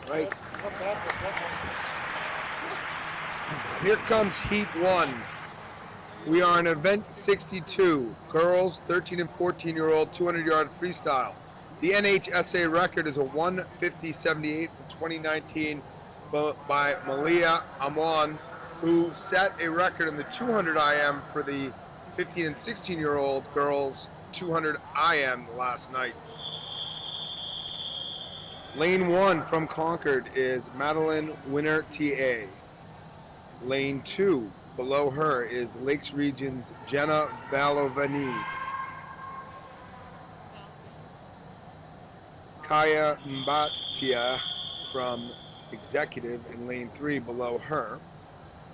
Right. Here comes heat one. We are in event 62, girls 13 and 14-year-old 200-yard freestyle. The NHSA record is a 150.78 from 2019 by Malia Amon, who set a record in the 200 IM for the 15 and 16-year-old girls 200 IM last night. Lane 1 from Concord is Madeline Winner TA. Lane 2 below her is Lakes Region's Jenna Valovani. Kaya Mbatia from Executive in lane 3 below her.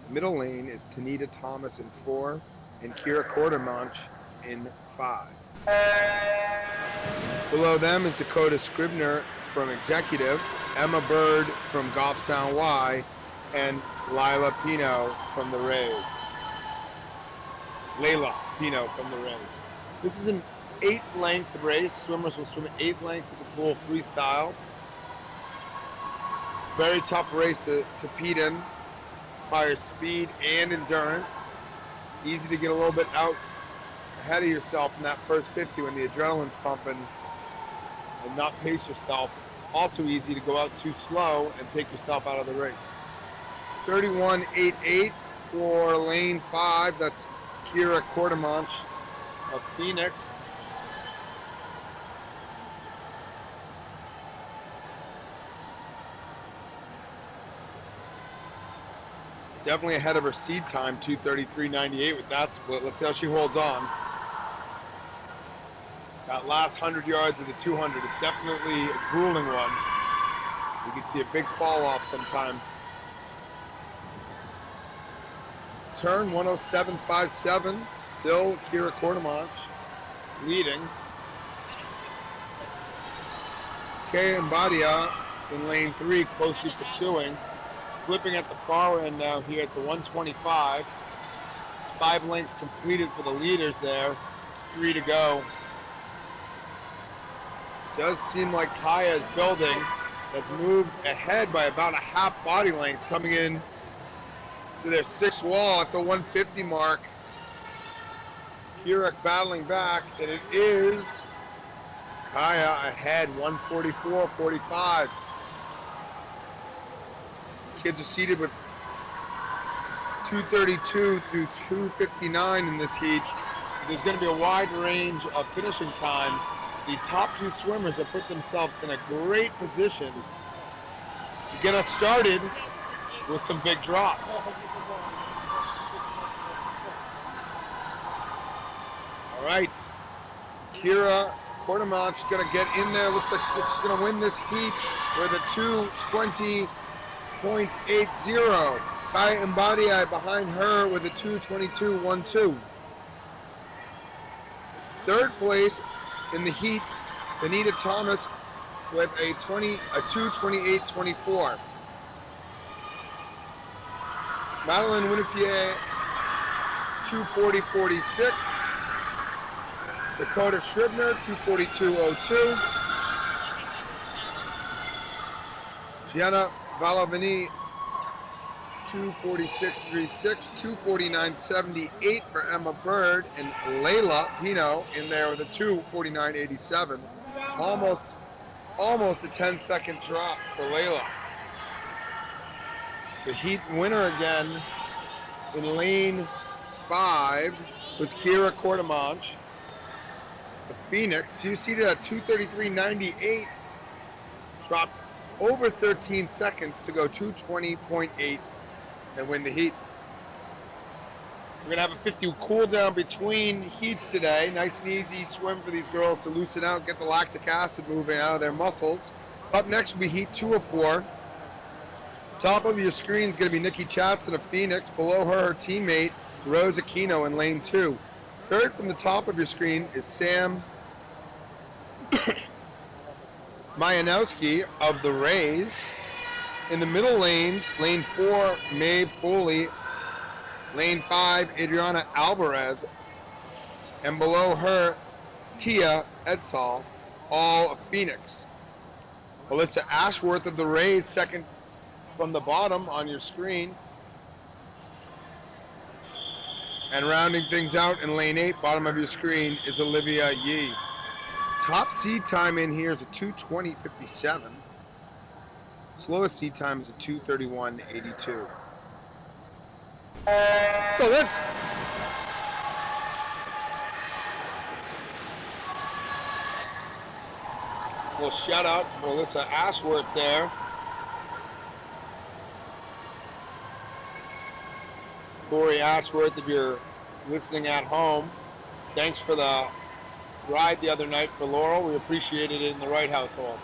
The middle lane is Tanita Thomas in 4 and Kira Quartermanch in 5. Below them is Dakota Scribner from Executive, Emma Bird from Goffstown Y, and Lila Pino from the Rays. Layla Pino from the Rays. This is an 8-length race. Swimmers will swim 8 lengths of the pool freestyle. Very tough race to compete in. Requires speed and endurance. Easy to get a little bit out ahead of yourself in that first 50 when the adrenaline's pumping and not pace yourself. Also easy to go out too slow and take yourself out of the race. 31.88 for lane 5. That's Kira Quartermanch of Phoenix. Definitely ahead of her seed time, 2:33.98 with that split. Let's see how she holds on. That last 100 yards of the 200 is definitely a grueling one. You can see a big fall off sometimes. Turn 107.57, still Kira Quartermanch leading. Kaya Mbadia in lane 3 closely pursuing. Flipping at the far end now here at the 125. It's 5 lengths completed for the leaders there. 3 to go. Does seem like Kaya is building. That's moved ahead by about a half body length, coming in to their sixth wall at the 150 mark. Kirek battling back, and it is Kaya ahead, 144.45. These kids are seated with 232 through 259 in this heat. There's going to be a wide range of finishing times. These top two swimmers have put themselves in a great position to get us started with some big drops. All right, Kira Quartermont is going to get in there. Looks like she's going to win this heat with a 2:20.80. Kai Mbadia behind her with a 2:22.12. Third place in the heat, Benita Thomas with a 2:28.24. Madeline Winnetier, 2:40.46. Dakota Scribner, 2:42.02. Gianna Valavini, 2:46.36. 2:49.78 for Emma Bird, and Layla Pino in there with a 2:49.87. Almost a 10-second drop for Layla. The heat winner again in lane 5 was Kira Quartermanch. The Phoenix, she was seated at 2:33.98, dropped over 13 seconds to go 2:20.8 and win the heat. We're going to have a 50 cool down between heats today. Nice and easy swim for these girls to loosen out, get the lactic acid moving out of their muscles. Up next will be heat 2 of 4. Top of your screen is going to be Nikki Chatson of Phoenix. Below her teammate, Rose Aquino in lane 2. Third from the top of your screen is Sam Mayanowski of the Rays. In the middle lanes, lane 4, Maeve Foley. Lane 5, Adriana Alvarez. And below her, Tia Edsall, all of Phoenix. Alyssa Ashworth of the Rays, second from the bottom on your screen. And rounding things out in lane 8, bottom of your screen, is Olivia Yee. Top seed time in here is a 2:20.57. Slowest seed time is a 2:31.82. Let's go, Liz. We'll shout out Melissa Ashworth there. Corey Ashworth, if you're listening at home, thanks for the ride the other night for Laurel. We appreciated it in the Wright household.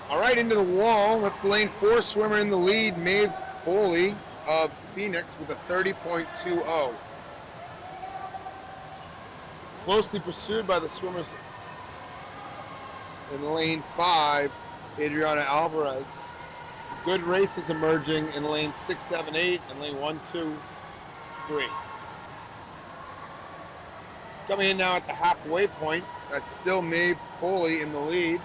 All right, into the wall. That's the lane 4 swimmer in the lead, Maeve Foley of Phoenix with a 30.20. Closely pursued by the swimmers in lane 5, Adriana Alvarez. Some good races emerging in lane 6, 7, 8, and lane 1, 2, 3. Coming in now at the halfway point, that's still Maeve Foley in the lead.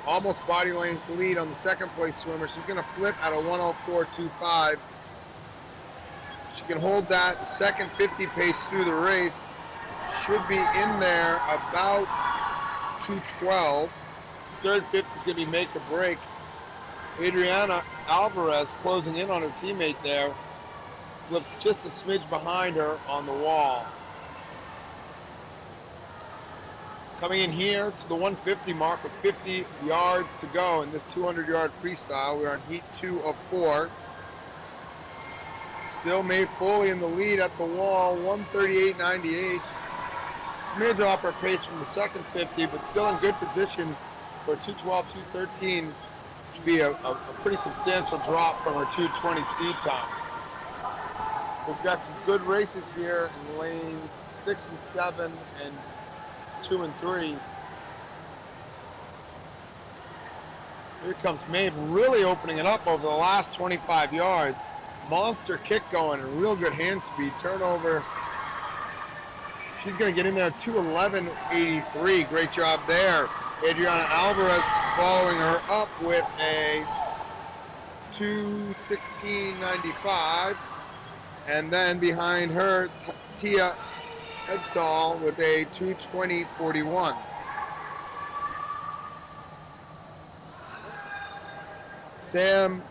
Almost body length lead on the second place swimmer. She's going to flip at a 1:04.25. She can hold that second 50 pace through the race. Should be in there about 2:12. Third 50 is going to be make or break. Adriana Alvarez closing in on her teammate there. Flips just a smidge behind her on the wall. Coming in here to the 150 mark with 50 yards to go in this 200-yard freestyle. We're on heat 2 of 4. Still Maeve Foley in the lead at the wall, 1:38.98. Smidge off her pace from the second 50, but still in good position for 2:12, 2:13, to be a pretty substantial drop from her 2:20 seed time. We've got some good races here in lanes 6 and 7 and 2 and 3. Here comes Maeve really opening it up over the last 25 yards. monster kick going and real good hand speed. Turnover. She's going to get in there 2:11.83. Great job there. Adriana Alvarez following her up with a 2:16.95. And then behind her, Tia Edsall with a 2:20.41. Sam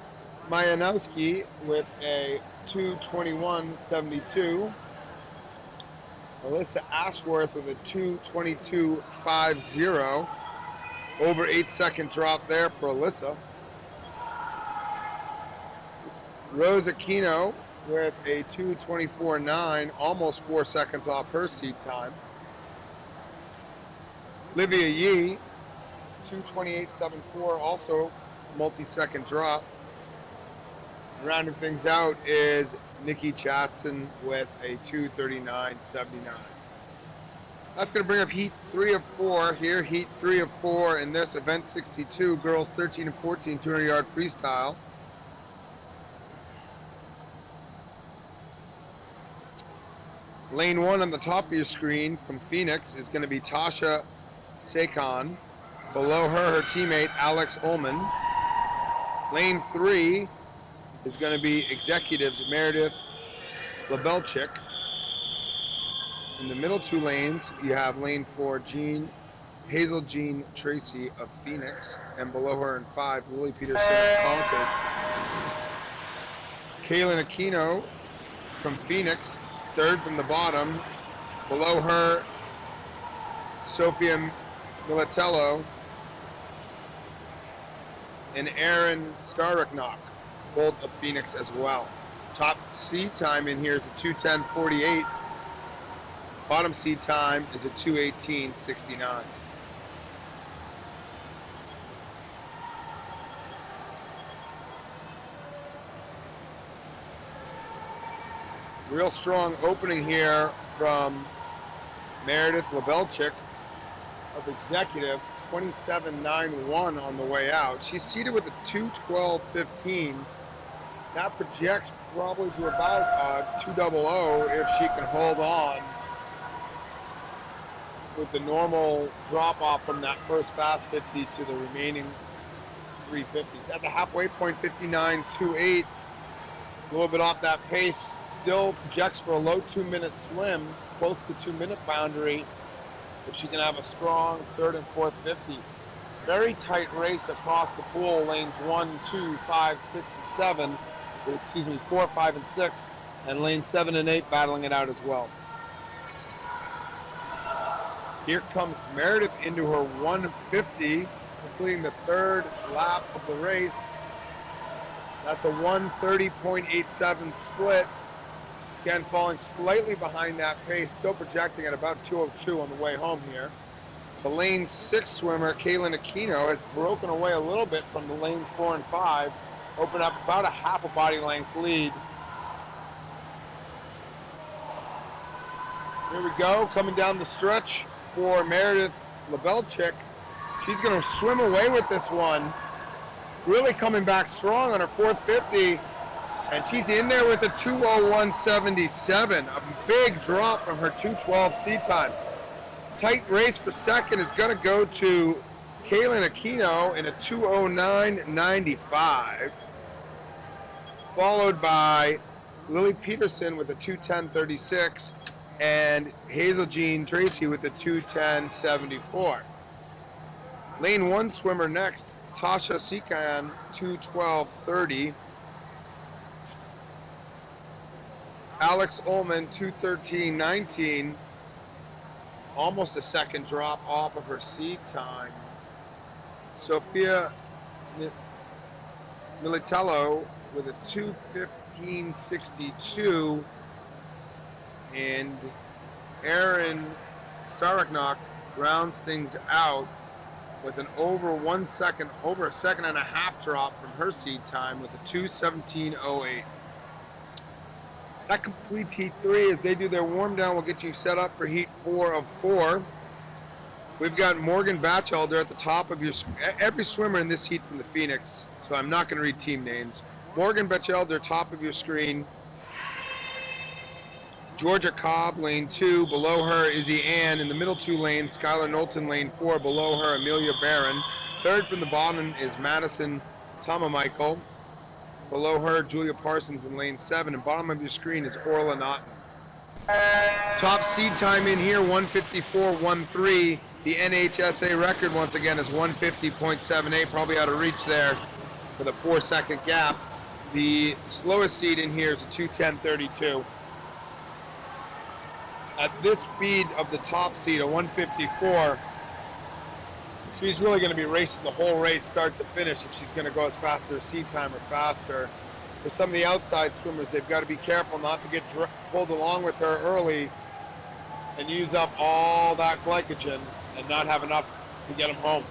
Mayanowski with a 2:21.72. Alyssa Ashworth with a 2:22.50. Over 8-second drop there for Alyssa. Rose Aquino with a 2:24.9, almost 4 seconds off her seed time. Livia Yee, 2:28.74, also multi-second drop. Rounding things out is Nikki Chatson with a 2:39.79. That's going to bring up heat 3 of 4 here. Heat 3 of 4 in this event 62, girls 13 and 14, 200-yard freestyle. Lane 1 on the top of your screen from Phoenix is going to be Tasha Sakon. Below her, her teammate Alex Ullman. Lane 3 is going to be executives Meredith Lebelchik. In the middle two lanes, you have lane 4, Hazel Jean Tracy of Phoenix, and below her in 5, Lily Peterson of Concord. Kaylin Aquino from Phoenix, third from the bottom. Below her, Sophia Militello and Erin Starricknock, both of Phoenix as well. Top seed time in here is a 2:10.48. Bottom seed time is a 2:18.69. Real strong opening here from Meredith Lebelchik of Executive, 27.91 on the way out. She's seated with a 2:12.15. That projects probably to about 2:00 if she can hold on with the normal drop off from that first fast 50 to the remaining 350s. At the halfway point, 59.28. A little bit off that pace. Still projects for a low 2-minute swim, close to the 2-minute boundary, if she can have a strong third and fourth 50. Very tight race across the pool, lanes 1, 2, 5, 6, and 7. Excuse me, 4, 5, and 6, and lanes 7 and 8 battling it out as well. Here comes Meredith into her 150, completing the third lap of the race. That's a 1:30.87 split. Again, falling slightly behind that pace, still projecting at about 2:02 on the way home here. The lane 6 swimmer, Kaylin Aquino, has broken away a little bit from the lanes 4 and 5, opened up about a half a body length lead. Here we go, coming down the stretch for Meredith Lebelchik. She's going to swim away with this one. Really coming back strong on her fourth 50, and she's in there with a 2:01.77, a big drop from her 2:12 seed time. Tight race for second is going to go to Kaylin Aquino in a 2:09.95, followed by Lily Peterson with a 2:10.36, and Hazel Jean Tracy with a 2:10.74. Lane 1 swimmer next, Tasha Sikan, 2:12.30. Alex Ullman, 2:13.19. Almost a second drop off of her seed time. Sophia Militello with a 2:15.62. And Erin Starricknock rounds things out with an over a second and a half drop from her seed time with a 2:17.08. That completes heat 3. As they do their warm down, we'll get you set up for heat 4 of 4. We've got Morgan Batchelder at the top of your, every swimmer in this heat from the Phoenix, so I'm not going to read team names. Morgan Batchelder, top of your screen. Georgia Cobb, lane 2. Below her, Izzy Ann. In the middle 2 lanes, Skylar Knowlton, lane 4. Below her, Amelia Barron. Third from the bottom is Madison Tomamichael. Below her, Julia Parsons in lane 7. And bottom of your screen is Orla Naughton. Top seed time in here, 154.13. The NHSA record, once again, is 150.78. Probably out of reach there for the 4-second gap. The slowest seed in here is a 2:10.32. At this speed of the top seed, a 154, she's really going to be racing the whole race start to finish if she's going to go as fast as her seed time or faster. For some of the outside swimmers, they've got to be careful not to get pulled along with her early and use up all that glycogen and not have enough to get them home.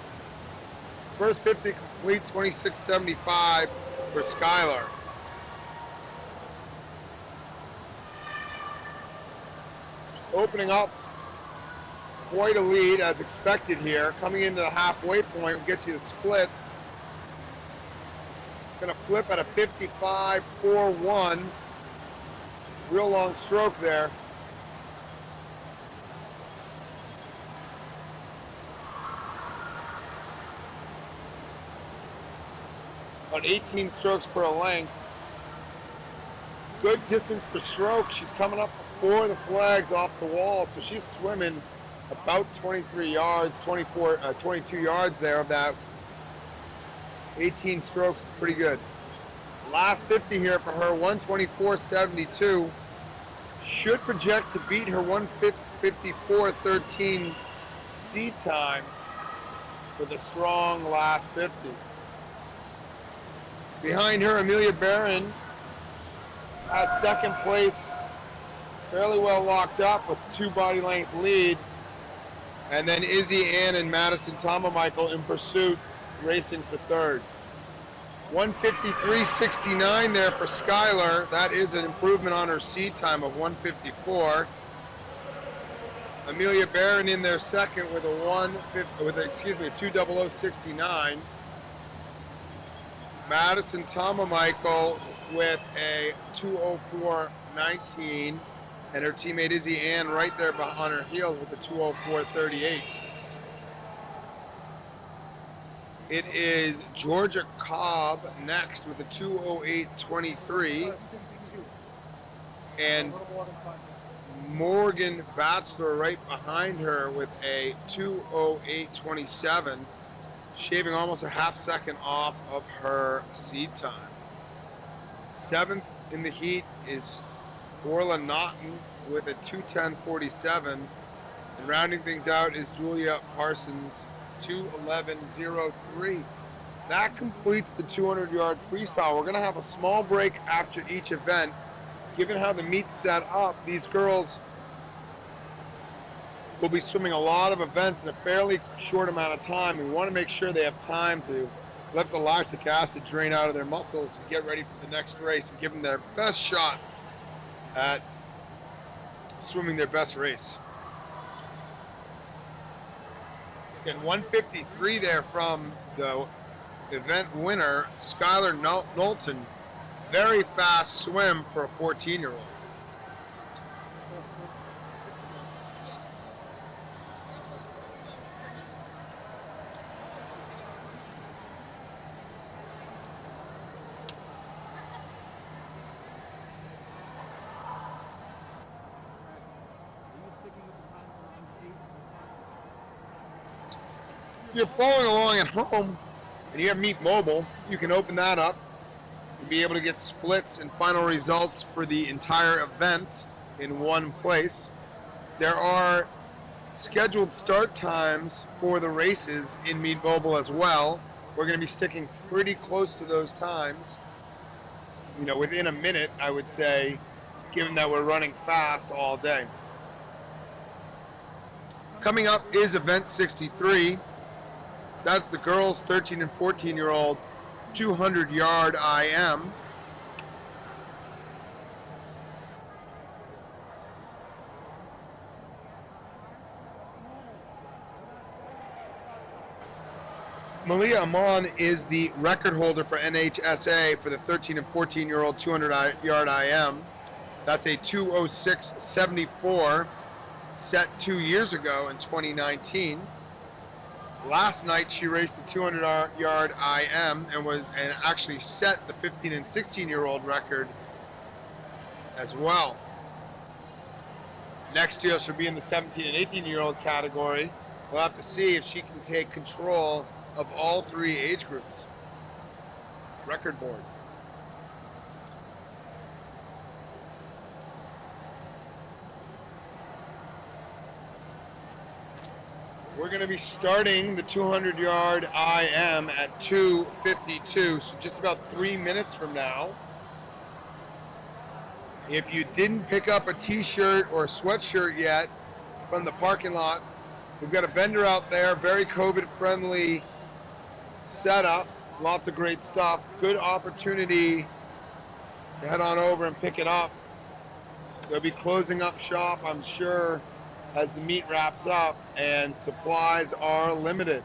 First 50 complete, 26.75 for Skylar. Opening up quite a lead as expected here. Coming into the halfway point will get you the split. Going to flip at a 55.41. Real long stroke there. About 18 strokes per length. Good distance per stroke. She's coming up before the flags off the wall, so she's swimming about 23 yards, 22 yards there of that. 18 strokes is pretty good. Last 50 here for her, 124.72. Should project to beat her 154.13 seed time with a strong last 50. Behind her, Amelia Barron has second place, fairly well locked up with 2 body length lead. And then Izzy Ann and Madison Tomamichael in pursuit, racing for third. 153.69 there for Skylar. That is an improvement on her seed time of 154. Amelia Barron in there second with a 2:00.69. Madison Tomamichael with a 2:04.19, and her teammate Izzy Ann right there on her heels with a 2:04.38. It is Georgia Cobb next with a 2:08.23, and Morgan Batchelor right behind her with a 2:08.27, shaving almost a half second off of her seed time. Seventh in the heat is Orla Naughton with a 2:10.47, and rounding things out is Julia Parsons, 2:11.03. That completes the 200-yard freestyle. We're going to have a small break after each event. Given how the meet's set up, these girls will be swimming a lot of events in a fairly short amount of time. We want to make sure they have time to let the lactic acid drain out of their muscles and get ready for the next race and give them their best shot at swimming their best race. Again, 153 there from the event winner, Skylar Knowlton. Very fast swim for a 14-year-old. If you're following along at home and you have Meet Mobile, you can open that up and be able to get splits and final results for the entire event in one place. There are scheduled start times for the races in Meet Mobile as well. We're going to be sticking pretty close to those times, within a minute, I would say, given that we're running fast all day. Coming up is event 63. That's the girls 13 and 14-year-old 200-yard IM. Malia Amon is the record holder for NHSA for the 13 and 14-year-old 200-yard IM. That's a 2:06.74 set 2 years ago in 2019. Last night she raced the 200-yard IM and actually set the 15 and 16-year-old record as well. Next year she'll be in the 17 and 18-year-old category. We'll have to see if she can take control of all three age groups. Record board. We're going to be starting the 200-yard IM at 2:52, so just about 3 minutes from now. If you didn't pick up a t-shirt or a sweatshirt yet from the parking lot, we've got a vendor out there, very COVID-friendly setup, lots of great stuff. Good opportunity to head on over and pick it up. They'll be closing up shop, I'm sure, as the meet wraps up, and supplies are limited.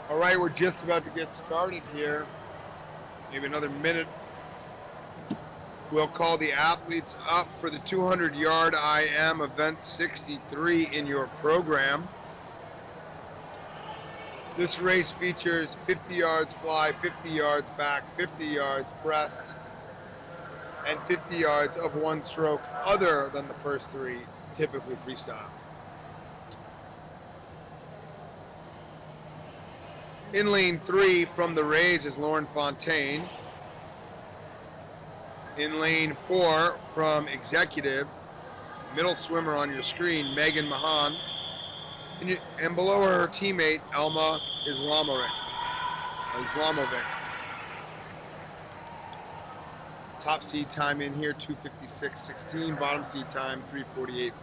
All right, we're just about to get started here. Maybe another minute. We'll call the athletes up for the 200-yard IM event 63 in your program. This race features 50 yards fly, 50 yards back, 50 yards breast, and 50 yards of one stroke other than the first three, typically freestyle. In lane 3 from the Rays is Lauren Fontaine. In lane 4 from Executive, middle swimmer on your screen, Megan Mahan. And below her teammate, Elma Islamovic. Top seed time in here, 2:56.16. Bottom seed time, 3:48.44.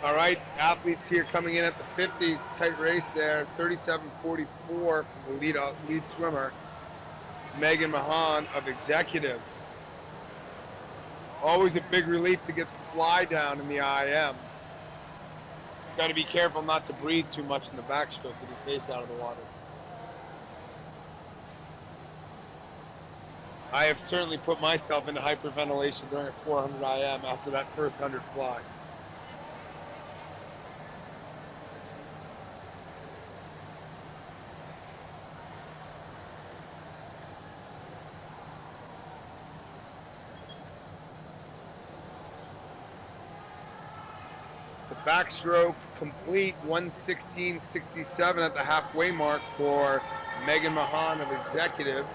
All right, athletes here coming in at the 50, tight race there, 37:44 for the lead swimmer, Megan Mahan of Executive. Always a big relief to get the fly down in the IM. Got to be careful not to breathe too much in the backstroke with your face out of the water. I have certainly put myself into hyperventilation during a 400 IM after that first 100 fly. The backstroke complete, 1:16.67 at the halfway mark for Megan Mahan of Executive,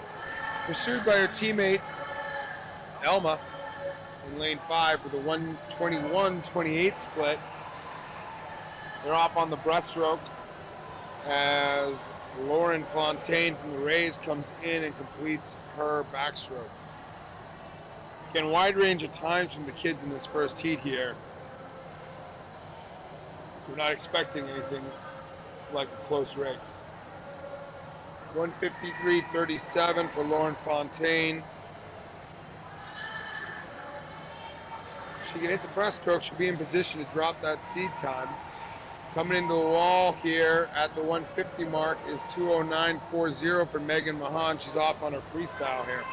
pursued by her teammate Elma in lane 5 with a 1:21.28 split. They're off on the breaststroke as Lauren Fontaine from the Rays comes in and completes her backstroke. Again, wide range of times from the kids in this first heat here. So we're not expecting anything like a close race. 1:53.37 for Lauren Fontaine. She can hit the breaststroke. She'll be in position to drop that seed time. Coming into the wall here at the 150 mark is 2:09.40 for Megan Mahan. She's off on her freestyle here.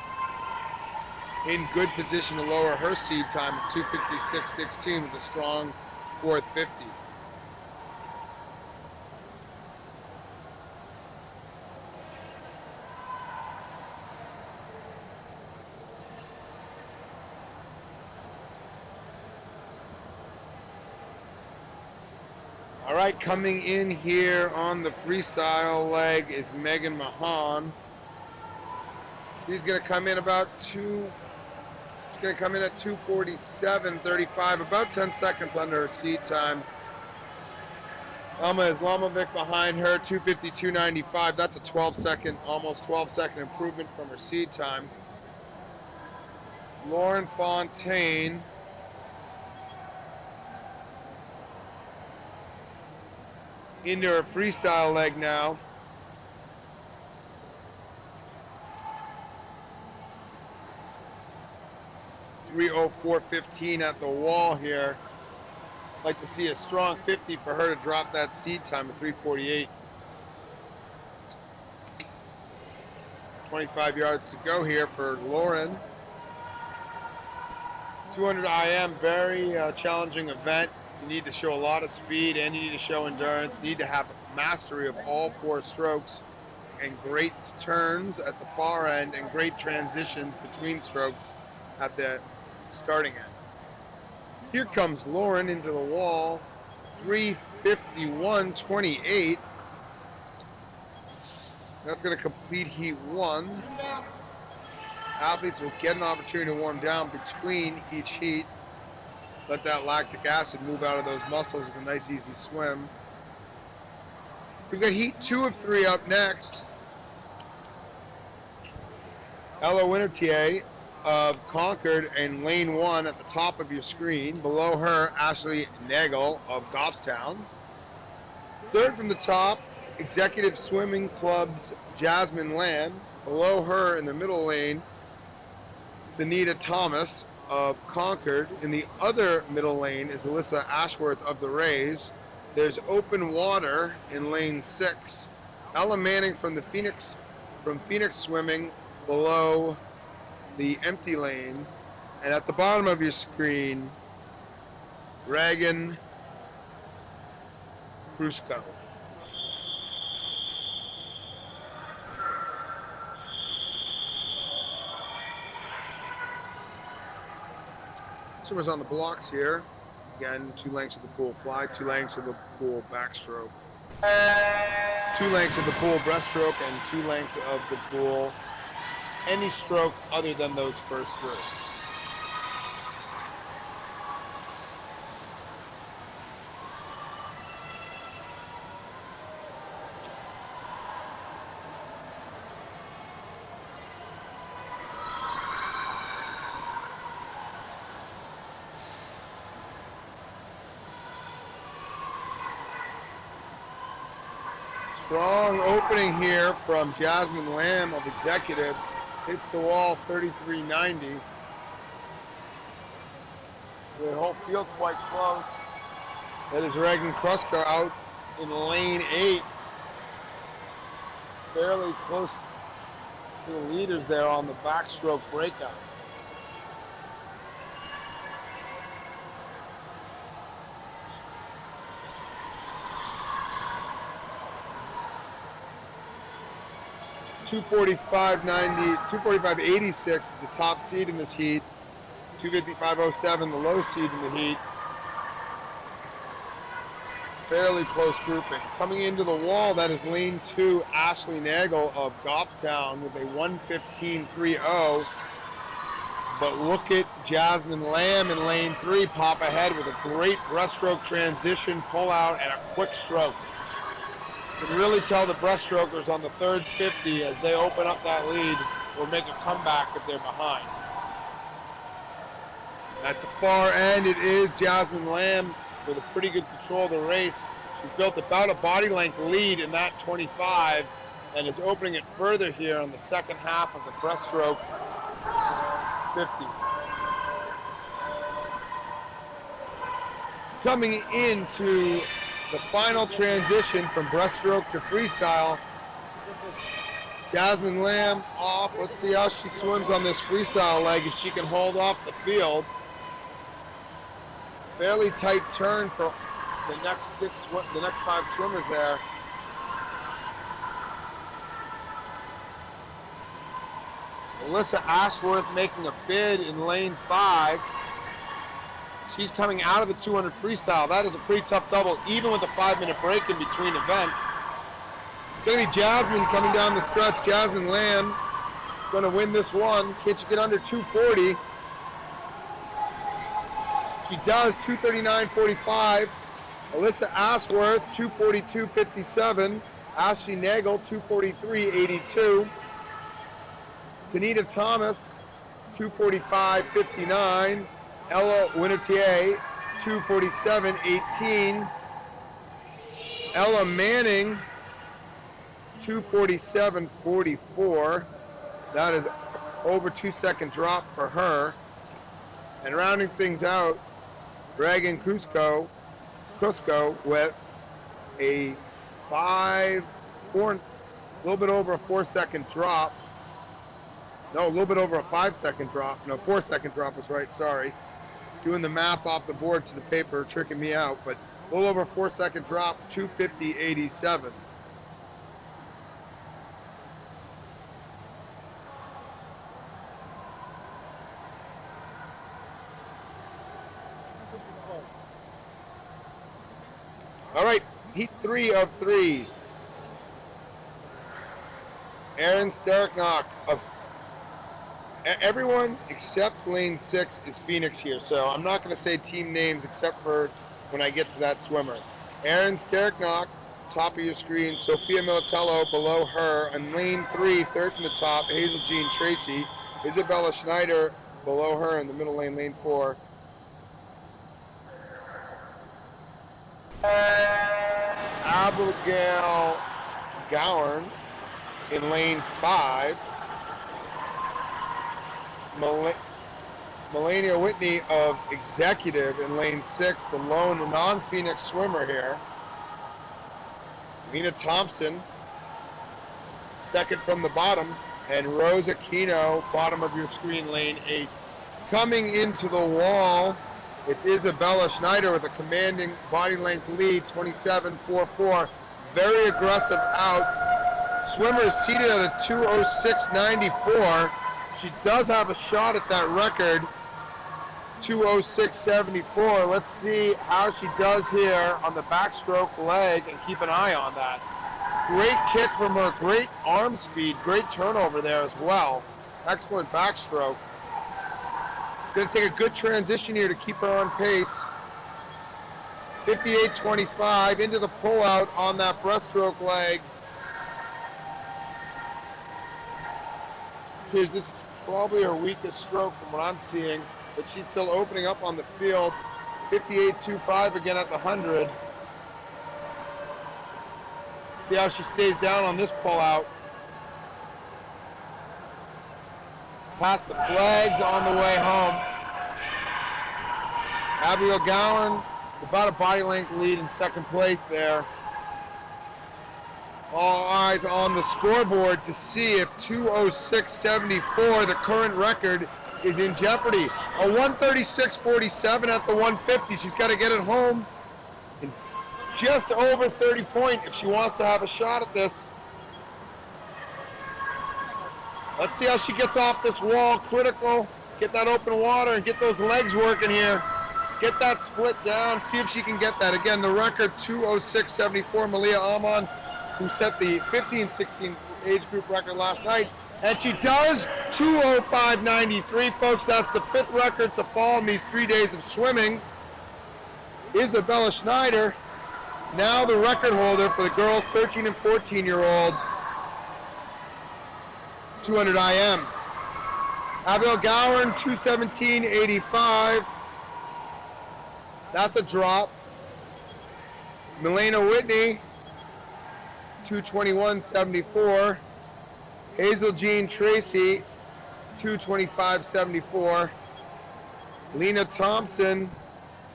In good position to lower her seed time at 2:56.16 with a strong 4:50. All right, coming in here on the freestyle leg is Megan Mahan. She's going to come in about She's going to come in at 2:47.35, about 10 seconds under her seed time. Elma Islamovic behind her, 2:52.95. That's a 12-second, almost 12-second improvement from her seed time. Lauren Fontaine into her freestyle leg now. (3:04.15) at the wall here. Like to see a strong 50 for her to drop that seed time of 3:48. 25 yards to go here for Lauren. 200 IM, very challenging event. You need to show a lot of speed and you need to show endurance. You need to have mastery of all 4 strokes and great turns at the far end and great transitions between strokes at the starting end. Here comes Lauren into the wall, 3:51.28. That's going to complete heat 1. Athletes will get an opportunity to warm down between each heat. Let that lactic acid move out of those muscles with a nice easy swim. We've got heat 2 of 3 up next. Ella Wintertier of Concord in lane 1 at the top of your screen. Below her, Ashley Nagel of Goffstown. Third from the top, Executive Swimming Club's Jasmine Land. Below her in the middle lane, Benita Thomas of Concord. In the other middle lane is Alyssa Ashworth of the Rays. There's open water in lane 6. Ella Manning from Phoenix Swimming below the empty lane. And at the bottom of your screen, Reagan Krusko. Swimmers on the blocks here. Again, 2 lengths of the pool fly, 2 lengths of the pool backstroke, 2 lengths of the pool breaststroke, and 2 lengths of the pool any stroke other than those first 3. Strong opening here from Jasmine Lamb of Executive. Hits the wall 33.90. The whole field quite close. That is Reagan Krusko out in lane 8. Fairly close to the leaders there on the backstroke breakout. $245.86 is the top seed in this heat. $255.07 the low seed in the heat. Fairly close grouping. Coming into the wall, that is lane 2, Ashley Nagel of Goffstown with a 1:15.30. But look at Jasmine Lamb in lane 3 pop ahead with a great breaststroke transition, pull out, and a quick stroke. You can really tell the breaststrokers on the third 50 as they open up that lead or make a comeback if they're behind. At the far end, it is Jasmine Lamb with a pretty good control of the race. She's built about a body length lead in that 25 and is opening it further here on the second half of the breaststroke 50. Coming into the final transition from breaststroke to freestyle, Jasmine Lamb off. Let's see how she swims on this freestyle leg, if she can hold off the field. Fairly tight turn for the next 5 swimmers there. Alyssa Ashworth making a bid in lane 5. She's coming out of the 200 freestyle. That is a pretty tough double, even with a 5-minute break in between events. It's going to be Jasmine coming down the stretch. Jasmine Lamb going to win this one. Can she get under 240? She does, 239.45. Alyssa Ashworth, 242.57. Ashley Nagel, 243.82. Tanita Thomas, 245.59. Ella Winnetier, 247.18. Ella Manning, 247.44. That is over 2-second drop for her. And rounding things out, Reagan Krusko with a little bit over a 4-second drop. No, a little bit over a 5-second drop. No, 4-second drop was right, sorry. Doing the math off the board to the paper, tricking me out, but a little over a 4-second drop, 250.87. All right, heat 3 of 3. Aaron Starknock of everyone except lane 6 is Phoenix here, so I'm not going to say team names except for when I get to that swimmer. Aaron Starknock, top of your screen. Sophia Militello below her. And lane 3, third from the top, Hazel Jean Tracy. Isabella Schneider below her in the middle lane, lane 4. Abigail Gowan in lane 5. Melania Whitney of Executive in lane 6, the lone non-Phoenix swimmer here. Mina Thompson, second from the bottom, and Rose Aquino, bottom of your screen, lane 8. Coming into the wall, it's Isabella Schneider with a commanding body length lead, 27.44. Very aggressive out. Swimmer is seated at a 2:06.94. She does have a shot at that record, 2:06.74. Let's see how she does here on the backstroke leg and keep an eye on that. Great kick from her, great arm speed, great turnover there as well. Excellent backstroke. It's going to take a good transition here to keep her on pace. 58.25 into the pullout on that breaststroke leg. This is probably her weakest stroke from what I'm seeing, but she's still opening up on the field. 58.25 again at the 100. See how she stays down on this pullout. Past the flags on the way home. Abigail Gowan, about a body length lead in second place there. All eyes on the scoreboard to see if 2:06.74, the current record, is in jeopardy. A 1:36.47 at the 150. She's got to get it home in just over 30 points if she wants to have a shot at this. Let's see how she gets off this wall. Critical. Get that open water and get those legs working here. Get that split down. See if she can get that. Again, the record 2:06.74. Malia Amon, who set the 15-16 age group record last night. And she does 2:05.93. Folks, that's the 5th record to fall in these 3 days of swimming. Isabella Schneider, now the record holder for the girls 13 and 14-year-old 200 IM. Abigail Gowan, 2:17.85. That's a drop. Milena Whitney, 2:21.74. Hazel Jean Tracy, 2:25.74. Lena Thompson,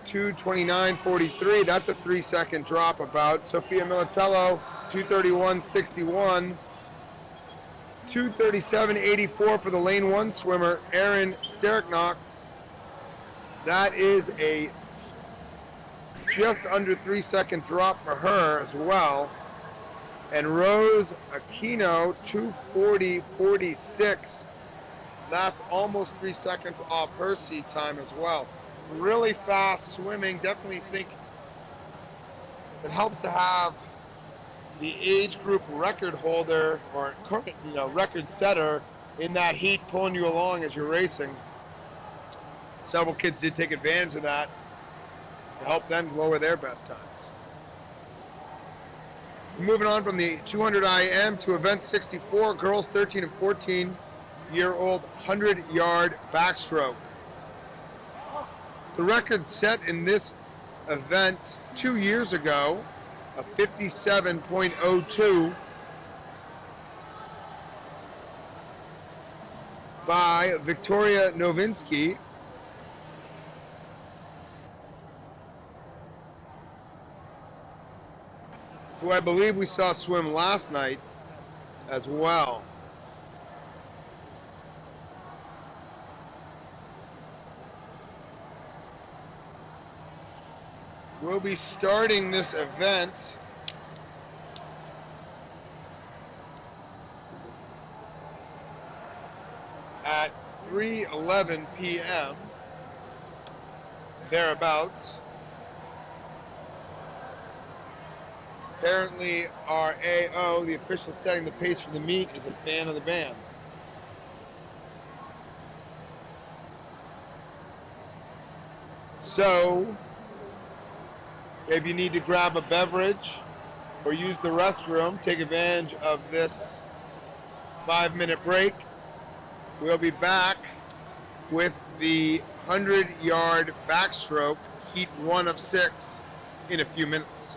2:29.43. That's a 3-second drop about. Sophia Militello, 2:31.61. 2:37.84 for the lane 1 swimmer, Erin Sterknock. That is a just under 3-second drop for her as well. And Rose Aquino, 2:40.46. That's almost 3 seconds off her seat time as well. Really fast swimming. Definitely think it helps to have the age group record holder or current, record setter in that heat pulling you along as you're racing. Several kids did take advantage of that to help them lower their best times. Moving on from the 200 IM to event 64, girls 13 and 14-year-old 100-yard backstroke. The record set in this event 2 years ago, a 57.02 by Victoria Novinsky. Who I believe we saw swim last night as well. We'll be starting this event at 3:11 p.m. thereabouts. Apparently our AO, the official setting the pace for the meet, is a fan of the band. So, if you need to grab a beverage or use the restroom, take advantage of this 5-minute break. We'll be back with the 100-yard backstroke, heat 1 of 6, in a few minutes.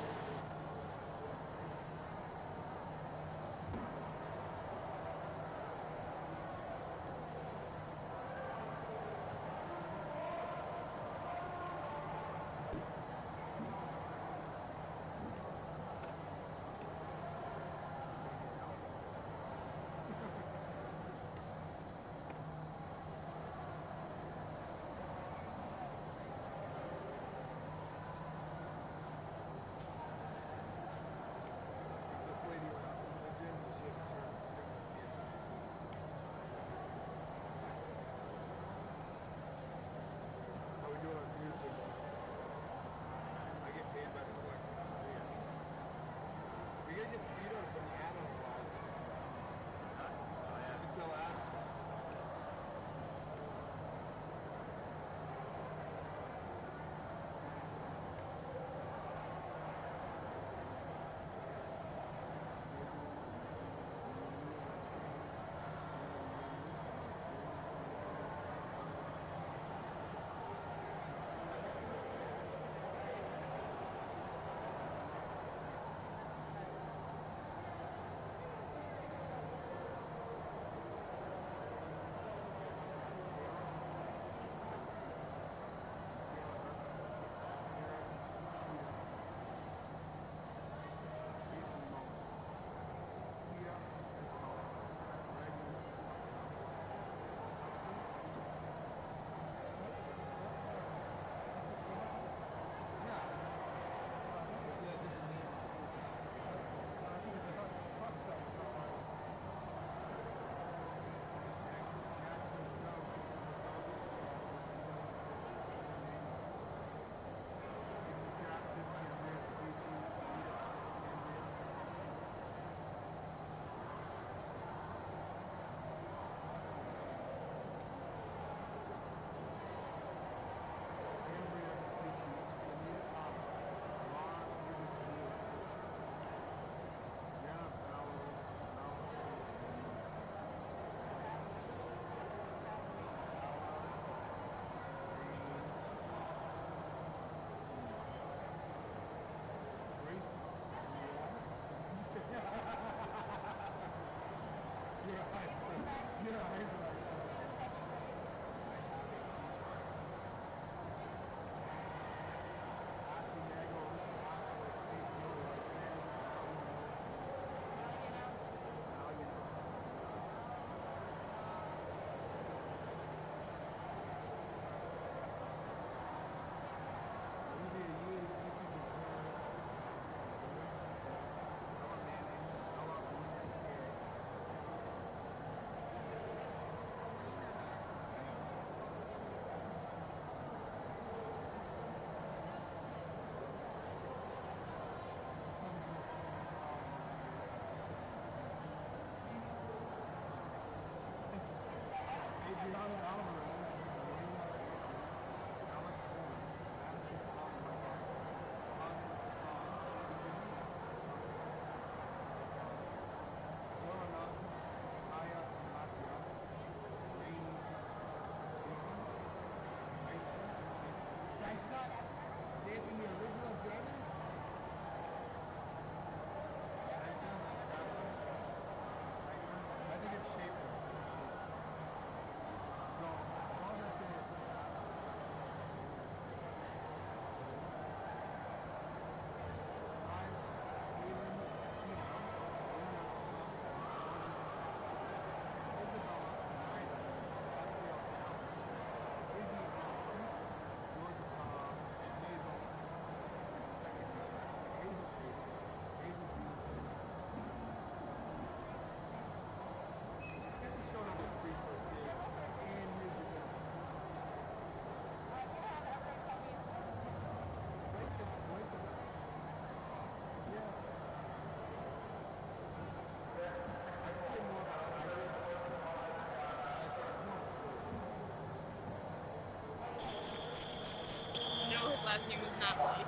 It was not light.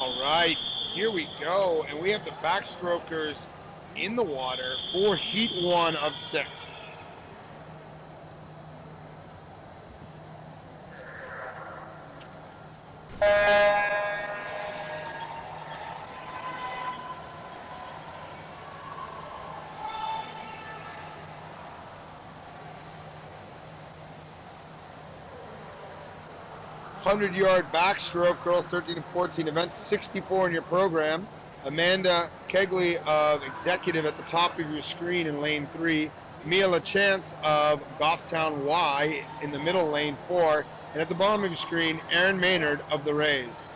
All right, here we go. And we have the backstrokers in the water for heat 1 of 6. Hundred-yard backstroke, girls 13 and 14, event 64 in your program. Amanda Kegley of Executive at the top of your screen in lane 3. Mia LaChance of Goffstown Y in the middle lane 4. And at the bottom of your screen, Aaron Maynard of the Rays.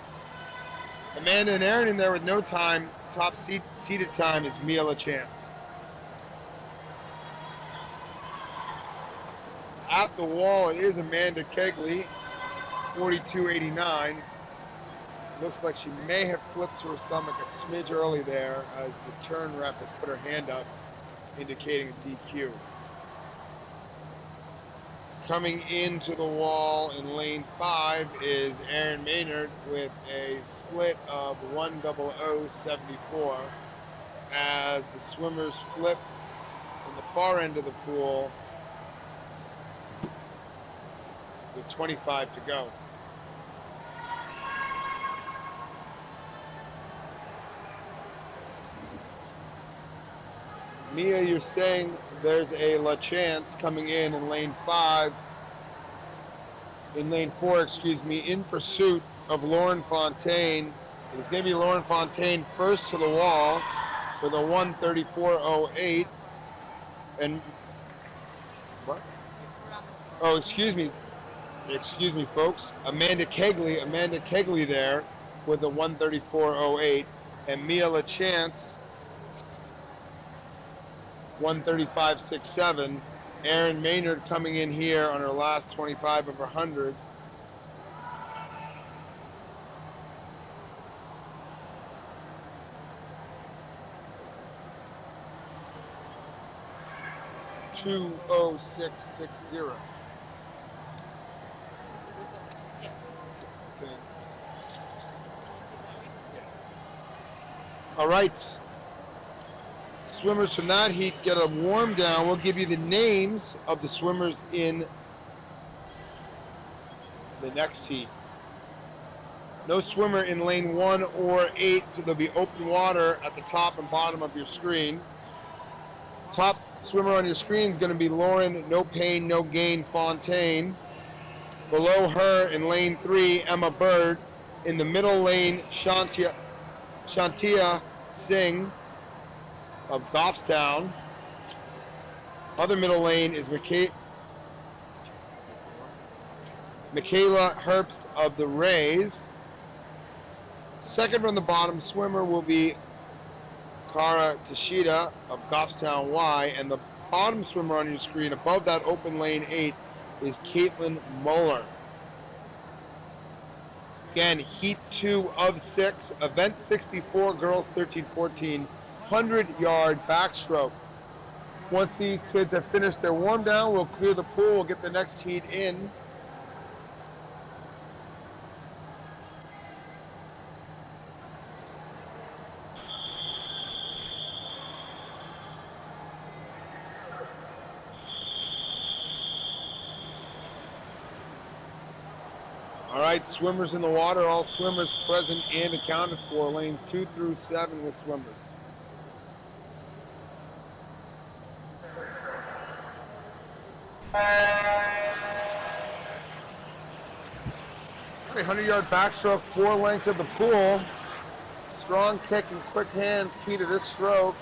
Amanda and Aaron in there with no time. Top seated time is Mia LaChance. At the wall, it is Amanda Kegley, 42.89. Looks like she may have flipped to her stomach a smidge early there as this turn ref has put her hand up, indicating a DQ. Coming into the wall in lane 5 is Aaron Maynard with a split of 1:00.74 as the swimmers flip in the far end of the pool with 25 to go. Mia, you're saying there's a LaChance coming in lane 5, in lane 4, excuse me, in pursuit of Lauren Fontaine. It's going to be Lauren Fontaine first to the wall with a 1:34.08. And what? Oh, excuse me, folks. Amanda Kegley there with a 1:34.08, and Mia LaChance 1:35.67. Aaron Maynard coming in here on her last 25 of her 100. (2:06.60). Okay. All right. Swimmers from that heat get a warm down. We'll give you the names of the swimmers in the next heat. No swimmer in lane 1 or 8, so there'll be open water at the top and bottom of your screen. Top swimmer on your screen is going to be Lauren No Pain No Gain Fontaine. Below her in lane 3, Emma Bird. In the middle lane, Shantia Singh of Goffstown. Other middle lane is Michaela Herbst of the Rays. Second from the bottom swimmer will be Kara Tashida of Goffstown Y, and the bottom swimmer on your screen above that open lane 8 is Caitlin Muller. Again, heat 2 of 6, event 64, girls 13-14, 100-yard backstroke. Once these kids have finished their warm down, we'll clear the pool, we'll get the next heat in. All right, swimmers in the water, all swimmers present and accounted for, lanes 2 through 7 with swimmers. 100-yard backstroke, 4 lengths of the pool. Strong kick and quick hands key to this stroke.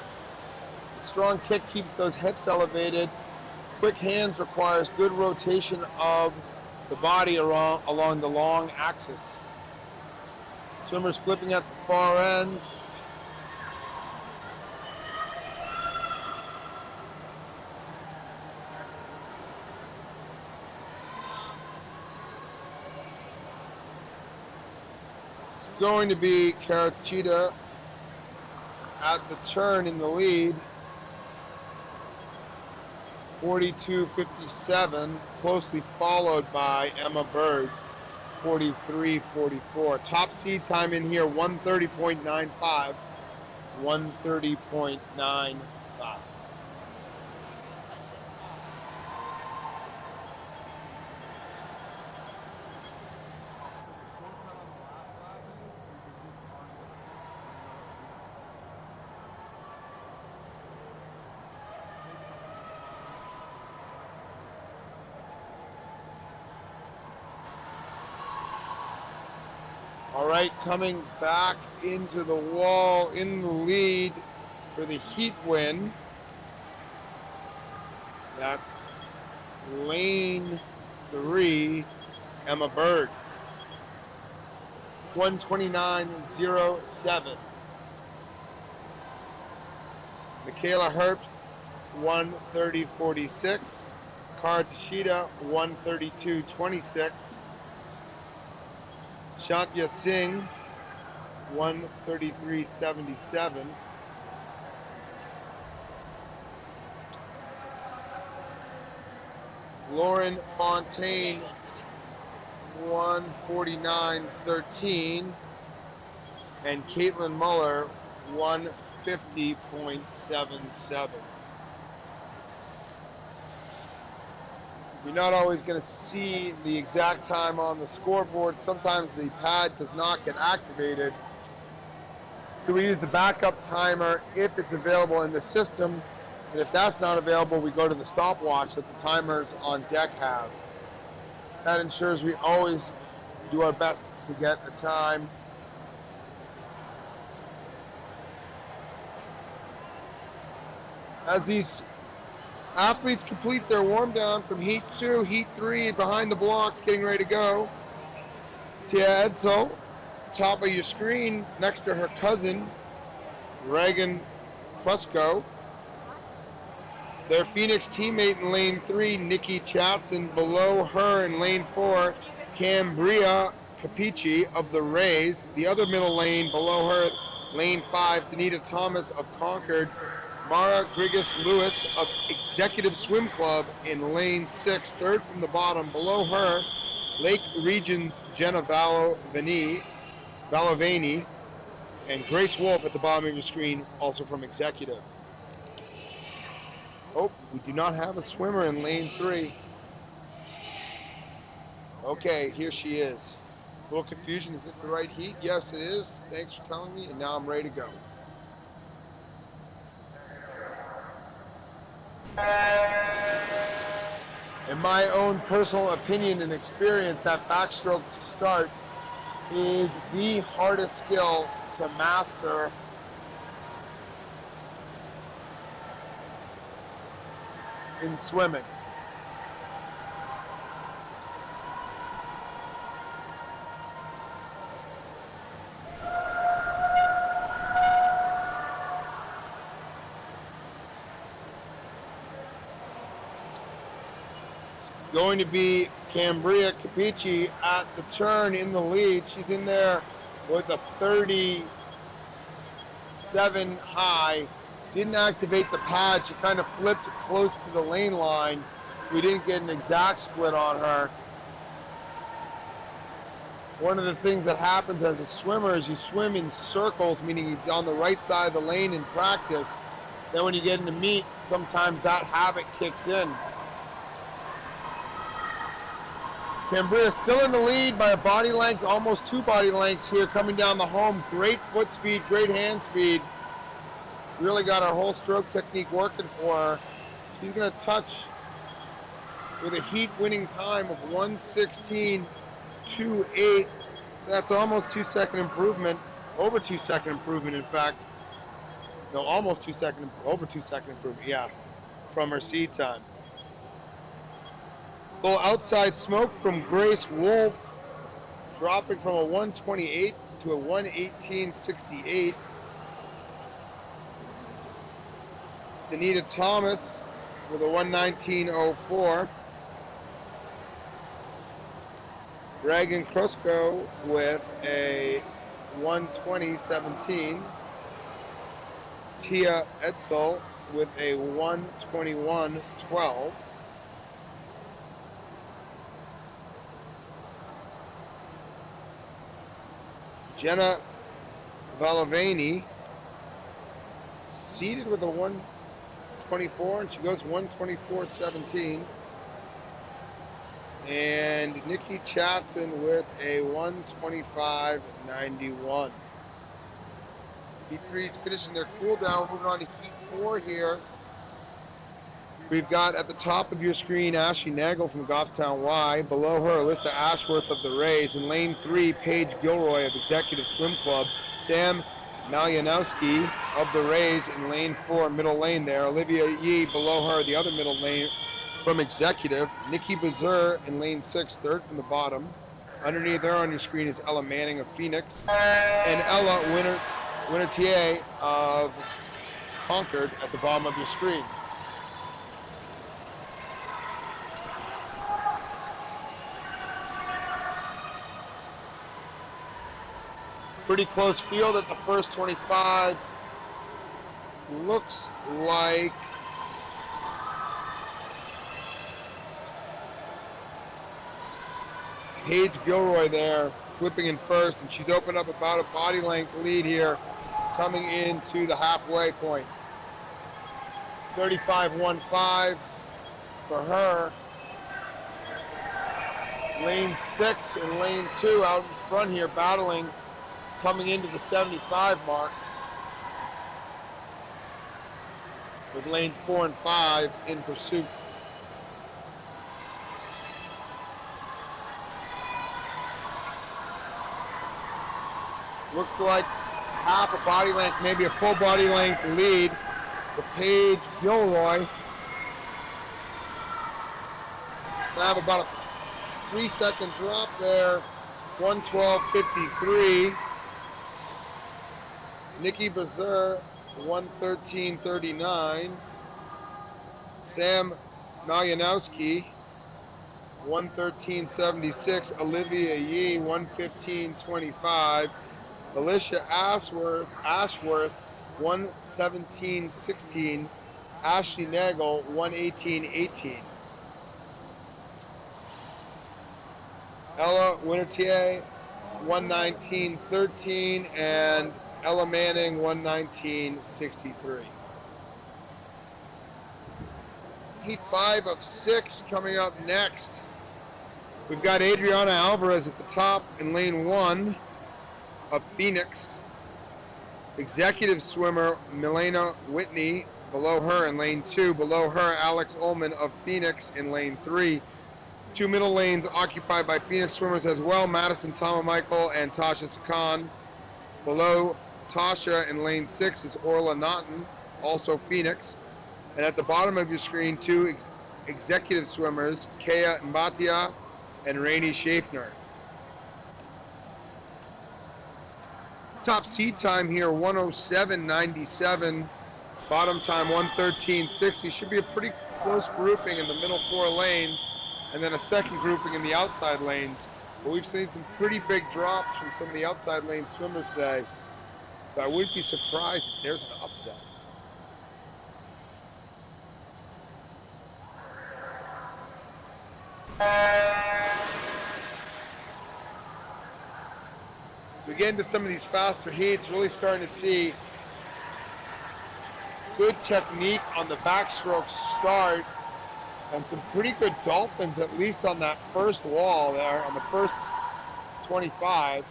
The strong kick keeps those hips elevated. Quick hands requires good rotation of the body along the long axis. Swimmers flipping at the far end. It's going to be Karachita at the turn in the lead. 42.57, closely followed by Emma Bird, 1:43:44. Top seed time in here 1:30.95. 1:30.95. So the shortcut on the last lap is you can just target and you know what to do from there. Make something that's fine. All right, coming back into the wall in the lead for the heat win. That's lane 3, Emma Bird. 1:29:07. Michaela Herbst, 1:30:46. Kara Tashida, 1:32:26. Shantya Singh, 1:33:77. Lauren Fontaine, 1:49:13. And Caitlin Muller, 1:50.77. You're not always going to see the exact time on the scoreboard. Sometimes the pad does not get activated. So we use the backup timer if it's available in the system. And if that's not available, we go to the stopwatch that the timers on deck have. That ensures we always do our best to get a time. As these athletes complete their warm down from Heat 2, Heat 3, behind the blocks, getting ready to go. Tia Edsel, top of your screen, next to her cousin, Reagan Krusko. Their Phoenix teammate in lane 3, Nikki Chatson. Below her in lane 4, Cambria Capici of the Rays. The other middle lane below her, lane 5, Danita Thomas of Concord. Mara Grigas Lewis of Executive Swim Club in lane 6, third from the bottom. Below her, Lake Region's Jenna Valovani, and Grace Wolf at the bottom of your screen, also from Executive. Oh, we do not have a swimmer in lane 3. Okay, here she is. A little confusion. Is this the right heat? Yes, it is. Thanks for telling me. And now I'm ready to go. In my own personal opinion and experience, that backstroke to start is the hardest skill to master in swimming. Going to be Cambria Capici at the turn in the lead. She's in there with a 37 high. Didn't activate the pad. She kind of flipped close to the lane line. So we didn't get an exact split on her. One of the things that happens as a swimmer is you swim in circles, meaning you're on the right side of the lane in practice. Then when you get into meet, sometimes that habit kicks in. Cambria still in the lead by a body length, almost 2 body lengths here coming down the home. Great foot speed, great hand speed. Really got her whole stroke technique working for her. She's going to touch with a heat winning time of 1:16.28. That's almost 2-second improvement, over 2-second improvement in fact. No, almost 2-second, over 2-second improvement, yeah, from her seed time. Little outside smoke from Grace Wolf, dropping from a 1:28 to a 1:18.68. Danita Thomas with a 1:19.04. Reagan Krusko with a 1:20.17. Tia Edsel with a 1:21.12. Jenna Valavani, seated with a 124, and she goes 124.17. And Nikki Chatson with a 125.91. Heat 3 is finishing their cool down. Moving on to Heat 4 here. We've got at the top of your screen Ashley Nagel from Goffstown Y. Below her, Alyssa Ashworth of the Rays. In lane 3, Paige Gilroy of Executive Swim Club. Sam Malyanowski of the Rays in lane 4, middle lane there. Olivia Yee below her, the other middle lane from Executive. Nikki Bazur in lane 6, third from the bottom. Underneath there on your screen is Ella Manning of Phoenix. And Ella Wintertier of Concord at the bottom of your screen. Pretty close field at the first 25. Looks like Paige Gilroy there, flipping in first, and she's opened up about a body length lead here, coming into the halfway point. 35.15 for her. Lane 6 and lane 2 out in front here, battling, coming into the 75 mark, with lanes 4 and 5 in pursuit. Looks like half a body length, maybe a full body length lead for Paige Gilroy. Gonna have about a 3-second drop there, 112.53. Nikki Bazur, 113.39. Sam Malyanowski, 113.76. Olivia Yee, 115.25. Alicia Ashworth, 117.16. Ashley Nagel, 118.18. Ella Wintertier, 119.13, and Ella Manning, 119.63. Heat 5 of 6 coming up next. We've got Adriana Alvarez at the top in lane 1 of Phoenix. Executive swimmer Milena Whitney below her in lane 2. Below her, Alex Ullman of Phoenix in lane 3. 2 middle lanes occupied by Phoenix swimmers as well, Madison Michael and Tasha Sakan. Below Tasha in lane 6 is Orla Naughton, also Phoenix. And at the bottom of your screen, 2 executive swimmers, Kea Mbatia and Rainey Schaffner. Top seed time here, 107.97. Bottom time, 113.60. Should be a pretty close grouping in the middle 4 lanes, and then a second grouping in the outside lanes. But we've seen some pretty big drops from some of the outside lane swimmers today, so I wouldn't be surprised if there's an upset. So we get into some of these faster heats, really starting to see good technique on the backstroke start, and some pretty good dolphins, at least on that first wall there, on the first 25.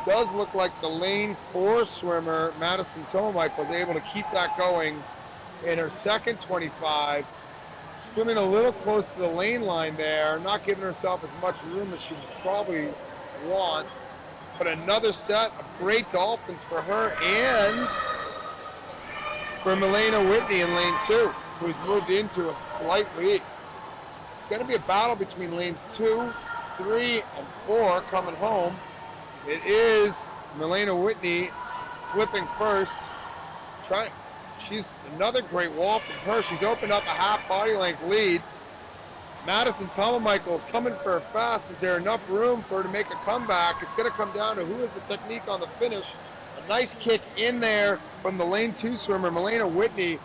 Does look like the lane 4 swimmer, Madison Tomike, was able to keep that going in her second 25. Swimming a little close to the lane line there, not giving herself as much room as she would probably want. But another set of great dolphins for her and for Milena Whitney in lane 2, who's moved into a slight lead. It's going to be a battle between lanes 2, 3, and 4 coming home. It is Milena Whitney flipping first. She's another great wall from her. She's opened up a half body length lead. Madison Michael is coming for her fast. Is there enough room for her to make a comeback? It's going to come down to who has the technique on the finish. A nice kick in there from the lane 2 swimmer, Milena Whitney,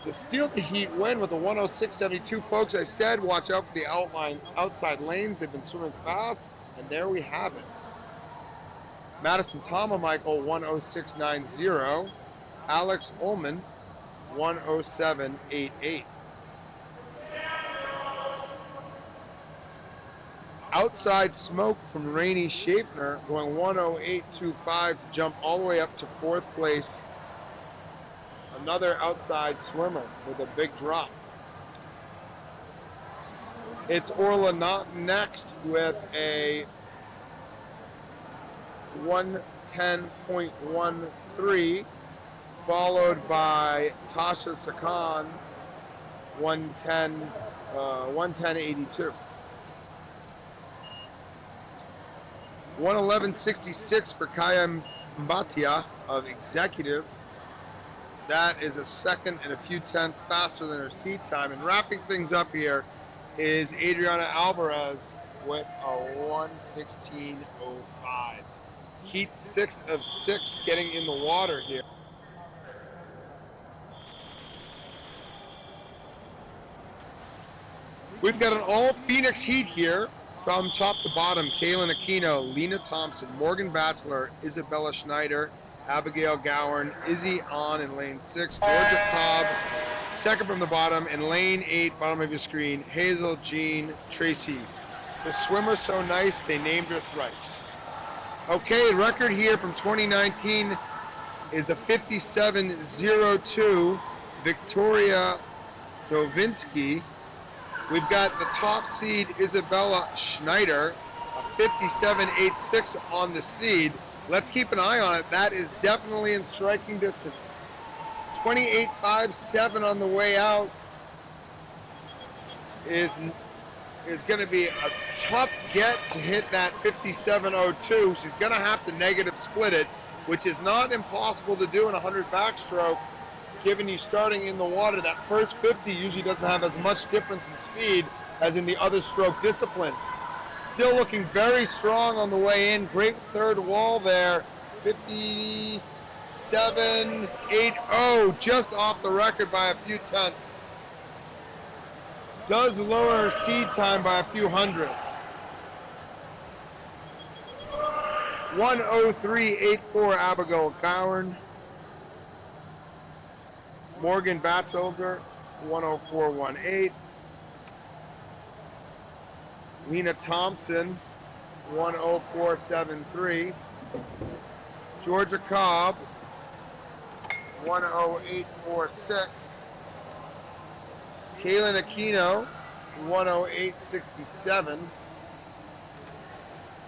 to steal the heat win with a 106.72. Folks, I said watch out for the outside lanes. They've been swimming fast, and there we have it. Madison Michael 106.90. Alex Ullman 107.88. Outside Smoke from Rainey Shapner going 108.25 to jump all the way up to 4th place. Another outside swimmer with a big drop. It's Orla Not next with a 110.13, followed by Tasha Sakan 110.82. 111.66 for Kaya Mbatia of Executive. That is a second and a few tenths faster than her seat time. And wrapping things up here is Adriana Alvarez with a 116.05. Heat 6 of 6 getting in the water here. We've got an all Phoenix heat here from top to bottom. Kaylin Aquino, Lena Thompson, Morgan Batchelor, Isabella Schneider, Abigail Gowan, Izzy On in lane 6, Georgia Cobb, second from the bottom, and lane 8, bottom of your screen, Hazel Jean Tracy. The swimmer so nice, they named her thrice. Okay, record here from 2019 is a 57.02 Victoria Dovinsky. We've got the top seed, Isabella Schneider, a 57.86 on the seed. Let's keep an eye on it. That is definitely in striking distance. 28.57 on the way out is going to be a tough get to hit that 57.02. She's going to have to negative split it, which is not impossible to do in 100 backstroke. Given you starting in the water, that first 50 usually doesn't have as much difference in speed as in the other stroke disciplines. Still looking very strong on the way in. Great third wall there. 57.80, just off the record by a few tenths. Does lower her seed time by a few hundredths. 103.84 Abigail Gowan. Morgan Batchelder 104.18. Lena Thompson 104.73. Georgia Cobb 108.46. Kaylin Aquino 108.67.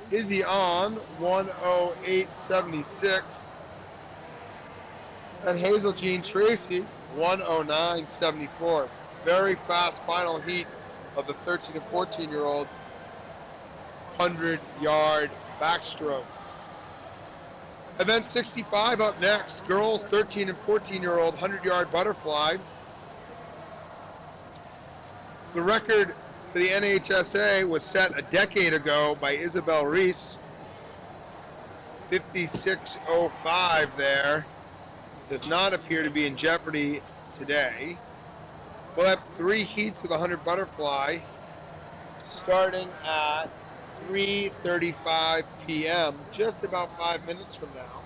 Izzy On 108.76. And Hazel Jean Tracy 109.74. Very fast final heat of the 13 and 14-year-old 100-yard backstroke. Event 65 up next. Girls 13 and 14-year-old 100-yard butterfly. The record for the NHSA was set a decade ago by Isabel Reese. 56.05 there. Does not appear to be in jeopardy today. We'll have 3 heats of the 100 butterfly starting at 3:35 p.m., just about 5 minutes from now.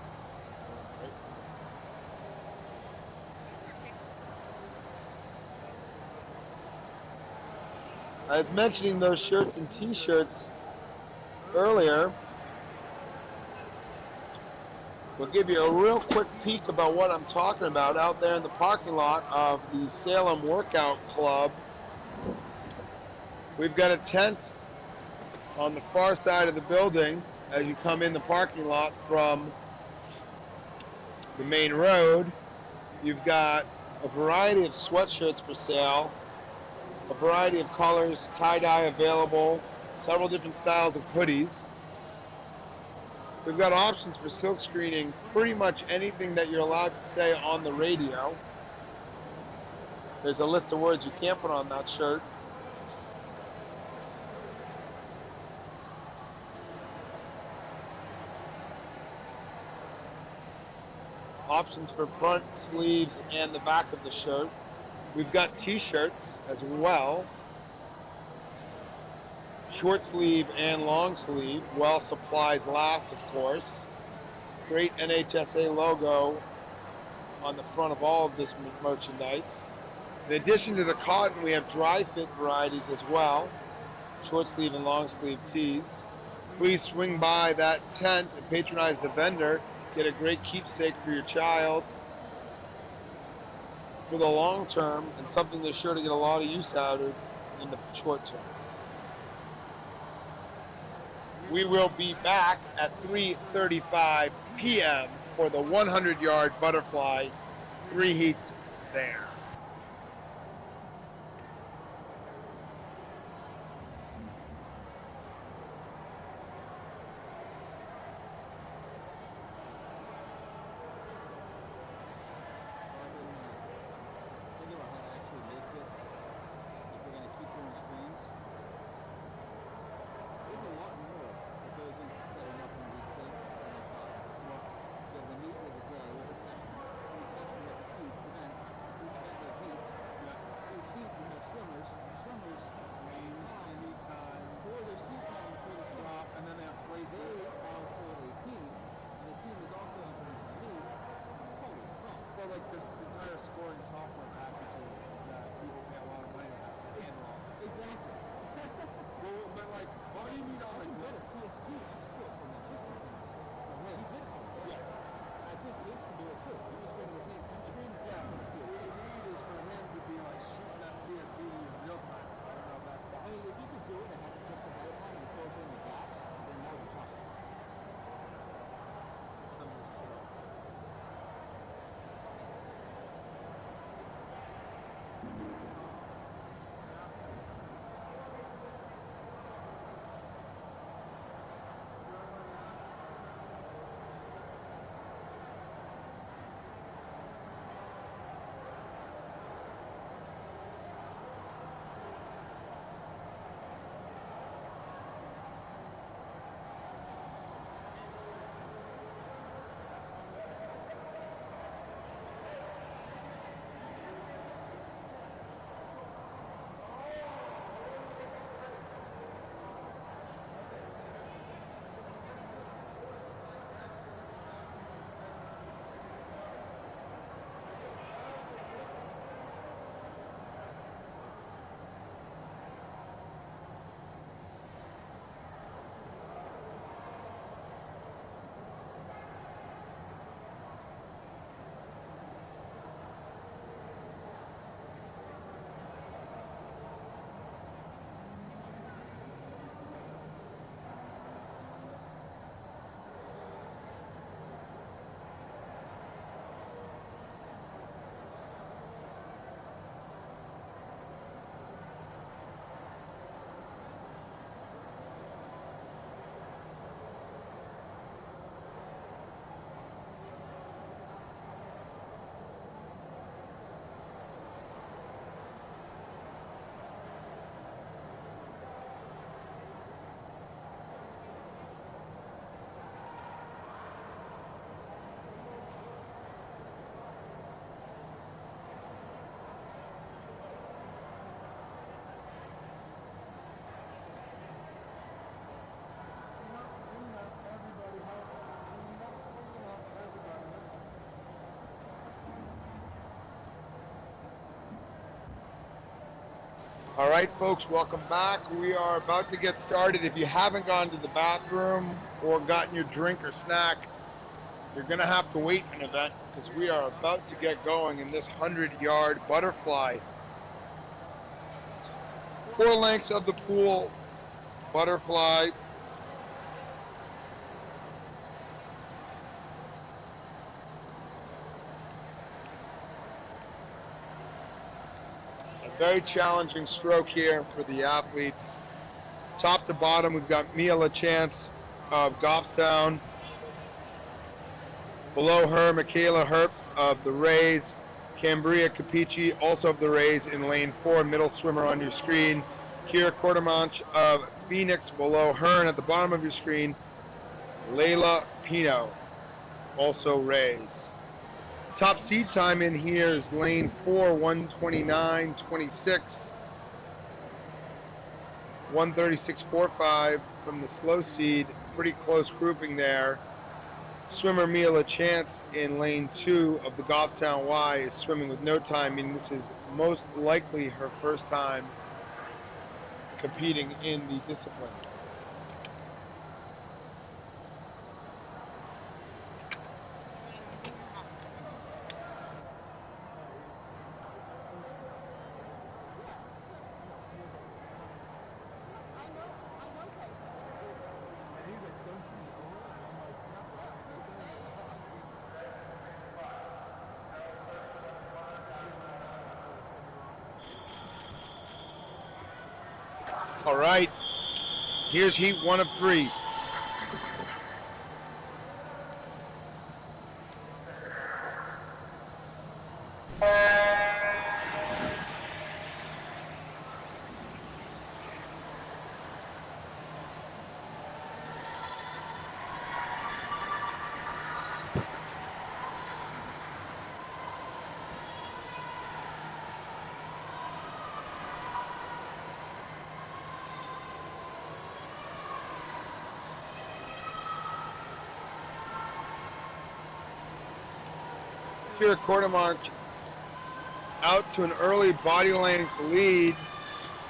I was mentioning those shirts and t-shirts earlier. We'll give you a real quick peek about what I'm talking about out there in the parking lot of the Salem Workout Club. We've got a tent on the far side of the building as you come in the parking lot from the main road. You've got a variety of sweatshirts for sale, a variety of colors, tie-dye available, several different styles of hoodies. We've got options for silk screening pretty much anything that you're allowed to say on the radio. There's a list of words you can't put on that shirt. Options for front sleeves and the back of the shirt. We've got t-shirts as well. Short sleeve and long sleeve, while supplies last, of course. Great NHSA logo on the front of all of this merchandise. In addition to the cotton, we have dry fit varieties as well, short sleeve and long sleeve tees. Please swing by that tent and patronize the vendor. Get a great keepsake for your child for the long term, and something they're sure to get a lot of use out of in the short term. We will be back at 3:35 p.m. for the 100-yard butterfly. 3 heats there. So I've been thinking about how to actually make this if we're going to keep doing streams. There's a lot more that goes into setting up one of these things than I thought. Well, you have the meet of the day with a session. Each session you have a few events. Each event you have heats. Yeah. Each heat you have swimmers. And swimmers Means seat time. for their seat time for the swim. And then they have places. They are for a team. And the team is also entering the meet. Holy crap. Well, like this entire scoring software packages that people pay a lot of money to have to handle all that. Exactly. Well, but like all you need I on can like get a CSP split from my sister. From his. He did for me. yeah. I think H can do it too. You just go to the same print screen and Yeah, put a what CSP. you need is for him to be like shooting that CSV in real time. I don't know if that's I possible. mean, if you could do it just ahead of time and it fills in the gaps, then that would be fine. Some of this stuff. Everybody helps. Everybody helps. All right, folks, welcome back. We are about to get started. If you haven't gone to the bathroom or gotten your drink or snack, you're going to have to wait an event because we are about to get going in this 100-yard butterfly. 4 lengths of the pool butterfly. A very challenging stroke here for the athletes. Top to bottom, we've got Mia LaChance of Goffstown. Below her, Michaela Herbst of the Rays. Cambria Capici, also of the Rays, in lane 4, middle swimmer on your screen. Kira Quartermanch of Phoenix below her, and at the bottom of your screen, Layla Pino, also Rays. Top seed time in here is lane 4, 129.26. 136.45 from the slow seed. Pretty close grouping there. Swimmer Mia LaChance in lane 2 of the Goffstown Y is swimming with no time, meaning this is most likely her first time competing in the discipline. And he's like, don't you know her? And I'm like, no, why are you saying that? All right, here's heat 1 of 3. Kira Quartermarch out to an early body length lead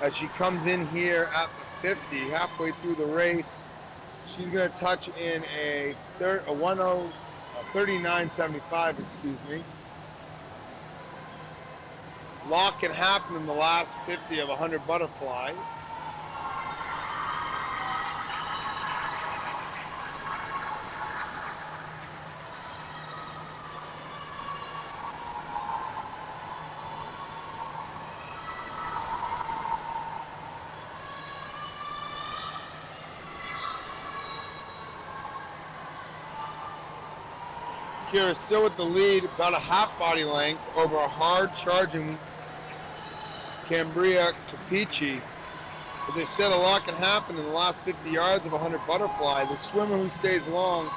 as she comes in here at the 50, halfway through the race. She's going to touch in a 39.75, excuse me. Lock can happen in the last 50 of 100 butterfly. Kira still with the lead, about a half body length over a hard charging Cambria Capici. As I said, a lot can happen in the last 50 yards of 100 butterfly. The swimmer who stays long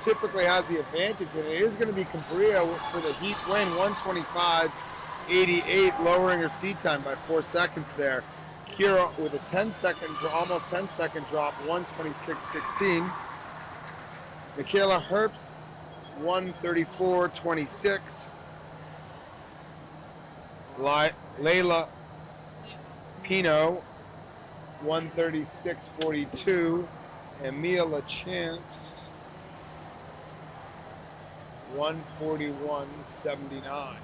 typically has the advantage, and it is going to be Cambria for the heat win, 125.88, lowering her seat time by 4 seconds there. Kira with a 10-second, almost 10-second drop, 126.16. Michaela Herbst, 134.26. Layla Pino, 136.42, and Mia LaChance, 141.79.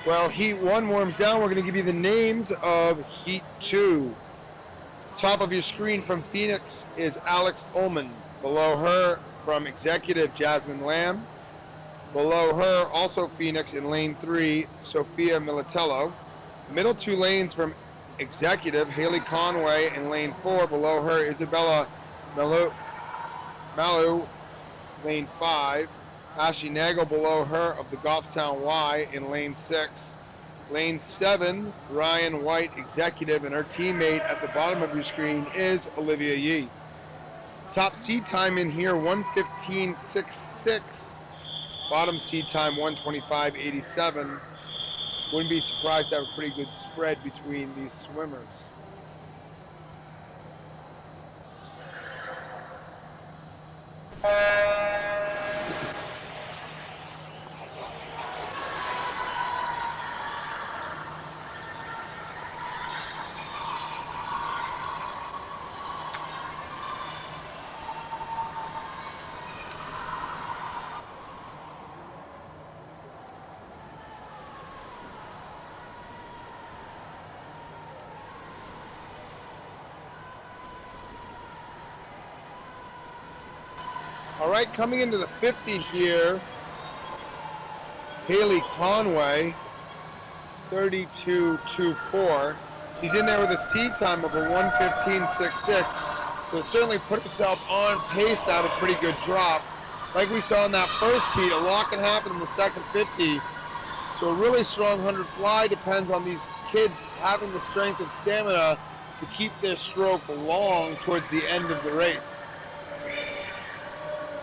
Well, Heat 1 warms down. We're going to give you the names of Heat 2. Top of your screen from Phoenix is Alex Ullman. Below her from Executive, Jasmine Lamb. Below her, also Phoenix in lane 3, Sophia Militello. Middle 2 lanes from Executive, Haley Conway in lane 4. Below her, Isabella Malu, lane 5. Ashley Nagel below her of the Goffstown Y in lane 6. Lane 7, Ryan White, Executive, and her teammate at the bottom of your screen is Olivia Yee. Top seed time in here, 115.66. Bottom seed time, 125.87. Wouldn't be surprised to have a pretty good spread between these swimmers. All right, coming into the 50 here, Haley Conway, 32.24. She's in there with a seed time of a 115.66, so certainly put herself on pace to have a pretty good drop. Like we saw in that first heat, a lot can happen in the second 50. So a really strong 100 fly depends on these kids having the strength and stamina to keep their stroke long towards the end of the race.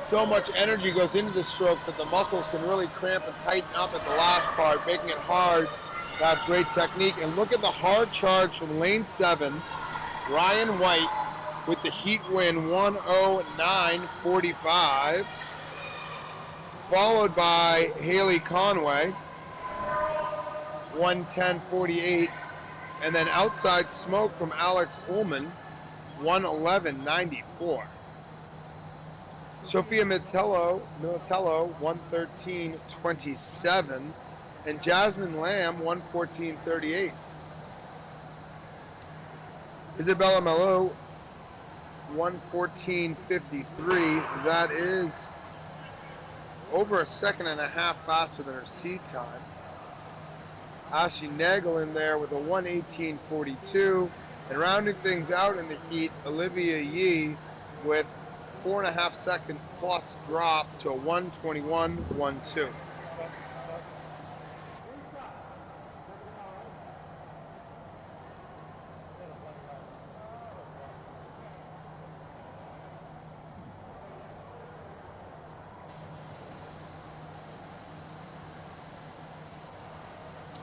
So much energy goes into the stroke that the muscles can really cramp and tighten up at the last part, making it hard Got great technique. And look at the hard charge from lane 7, Ryan White with the heat win 109.45. Followed by Haley Conway, 110.48. And then outside smoke from Alex Ullman, 111.94. Sophia Militello, 113.27. And Jasmine Lamb, 114.38. Isabella Malo, 114.53. That is over a second and a half faster than her seed time. Ashley Nagel in there with a 118.42. And rounding things out in the heat, Olivia Yee with 4.5 second plus drop to a 121.12.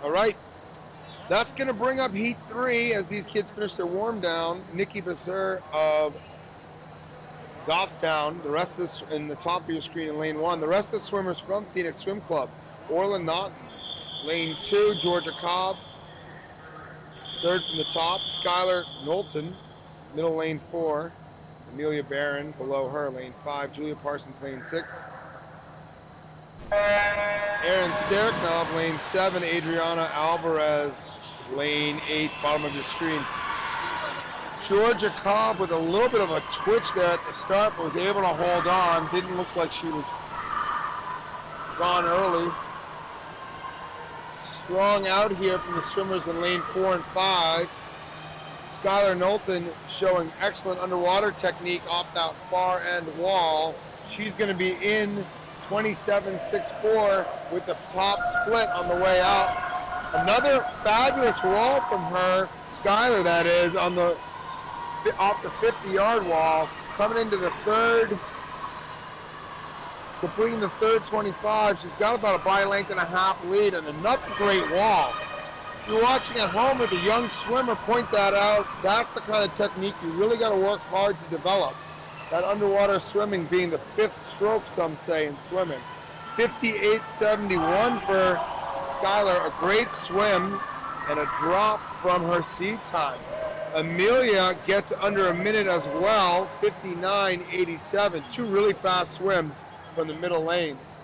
All right, that's going to bring up heat 3 as these kids finish their warm down. Nikki Basser of Goffstown, the rest of this in the top of your screen in lane 1. The rest of the swimmers from Phoenix Swim Club. Orla Naughton, lane 2. Georgia Cobb, third from the top. Skylar Knowlton, middle lane 4. Amelia Barron below her, lane 5. Julia Parsons, lane 6. Erin Sterknov, lane 7. Adriana Alvarez, lane 8, bottom of your screen. Georgia Cobb with a little bit of a twitch there at the start, but was able to hold on. Didn't look like she was gone early. Strong out here from the swimmers in lane 4 and 5. Skylar Knowlton showing excellent underwater technique off that far end wall. She's going to be in 27.64 with the top split on the way out. Another fabulous wall from her, Skylar that is, on the off the 50-yard wall, coming into the third, completing the third 25. She's got about a by-length and a half lead, and another great wall. If you're watching at home with a young swimmer, point that out. That's the kind of technique you really got to work hard to develop. That underwater swimming being the 5th stroke, some say, in swimming. 58.71 for Skylar, a great swim and a drop from her seed time. Amelia gets under a minute as well, 59.87. Two really fast swims from the middle lanes.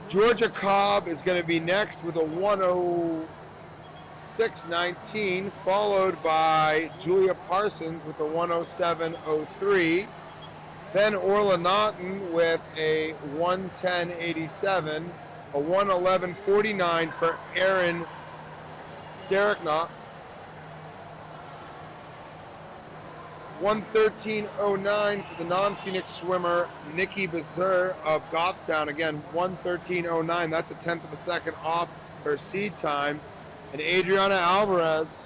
Georgia Cobb is going to be next with a 106.19, followed by Julia Parsons with a 107.03. Then Orla Naughton with a 110.87, a 111.49 for Erin Sterknop. 113.09 for the non-Phoenix swimmer Nikki Basser of Goffstown. Again, 113.09. That's a tenth of a second off her seed time. And Adriana Alvarez,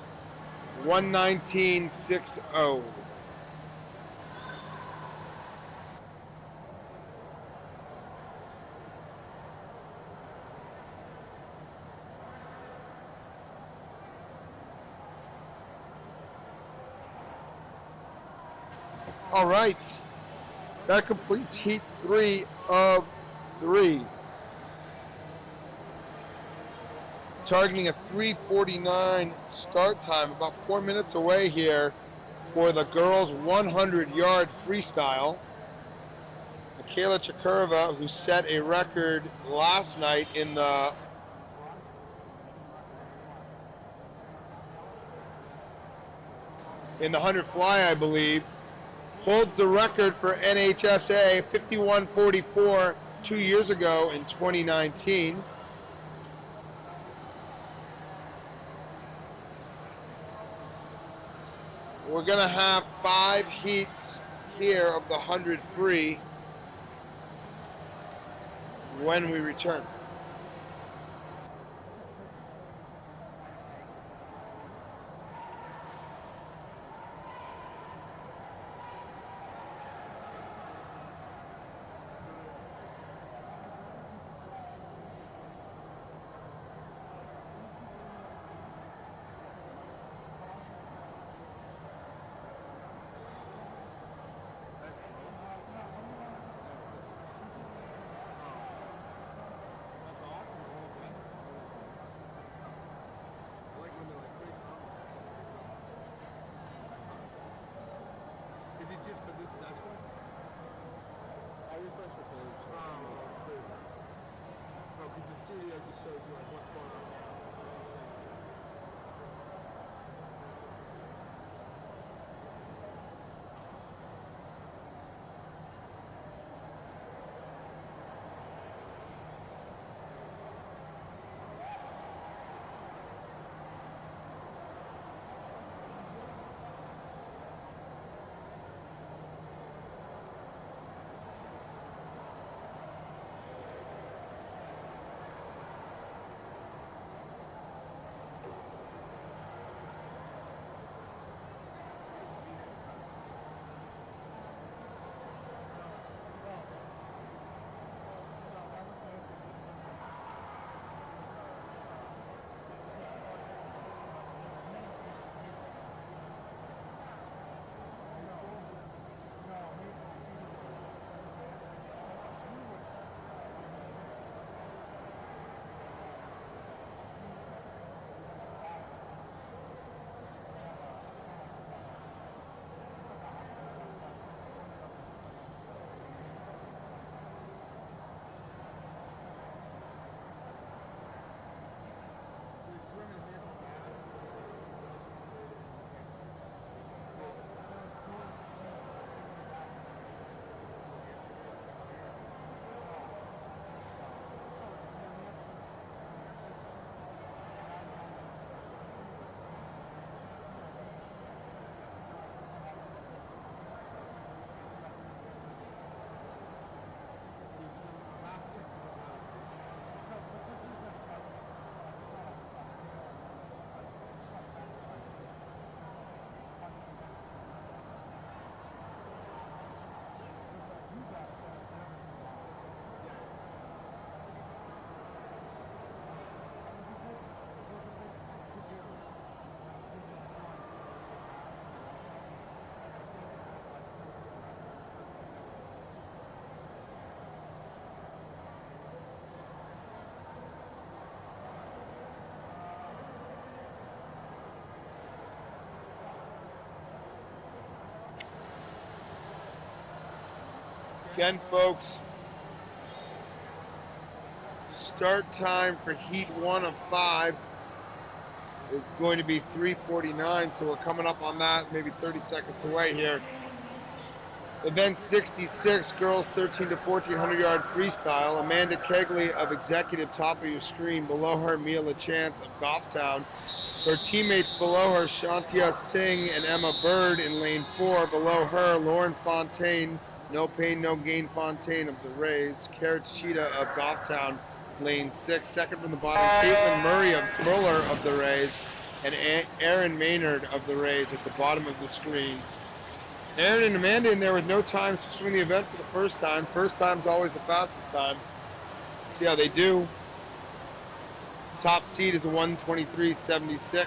119.60. All right, that completes heat 3 of 3. Targeting a 3:49 start time, about 4 minutes away here for the girls' 100-yard freestyle. Michaela Chakurova, who set a record last night in the in the 100 fly, I believe, holds the record for NHSA, 51.44 2 years ago in 2019. We're going to have 5 heats here of the 100 free when we return. Again, folks, start time for heat 1 of 5 is going to be 3:49, so we're coming up on that, maybe 30 seconds away here. Event 66, girls 13 to 1400 yard freestyle. Amanda Kegley of Executive, top of your screen. Below her, Mia LaChance of Goffstown. Her teammates below her, Shantia Singh and Emma Bird in lane 4. Below her, Lauren Fontaine, no pain, no gain Fontaine of the Rays. Carrot Cheetah of Goffstown, lane 6. Second from the bottom, Caitlin Muller of the Rays, and Aaron Maynard of the Rays at the bottom of the screen. Aaron and Amanda in there with no times to swing the event for the first time. First time's always the fastest time. See how they do. Top seed is a 1:23.76.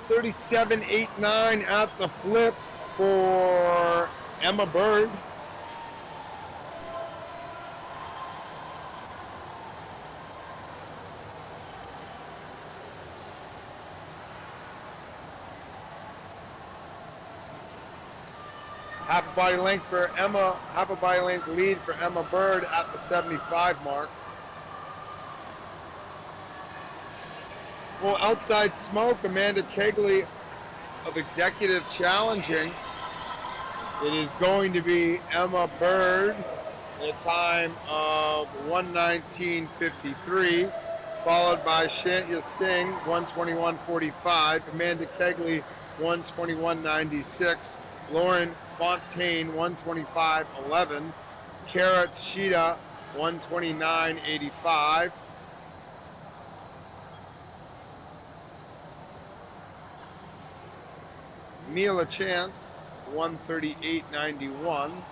$37.89 at the flip for Emma Bird. Half a body length for Emma, half a body length lead for Emma Bird at the 75 mark. Well, outside smoke, Amanda Kegley of Executive challenging. It is going to be Emma Bird at a time of 1:19.53, followed by Shantia Singh, 1:21.45, Amanda Kegley, 1:21.96, Lauren Fontaine, 1:25.11, Carrot Cheetah, 1:29.85. Mia LaChance, 1:38.91.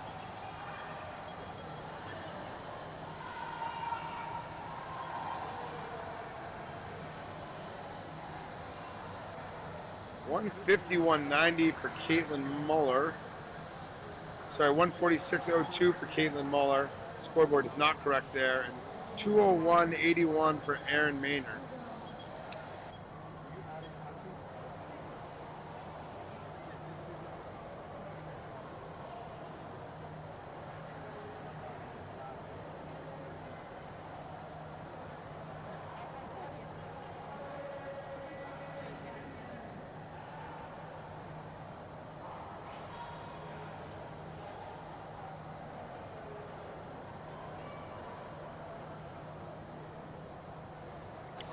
$151.90 for Caitlin Muller. Sorry, 146.02 for Caitlin Muller. Scoreboard is not correct there. And 201.81 for Aaron Maynard.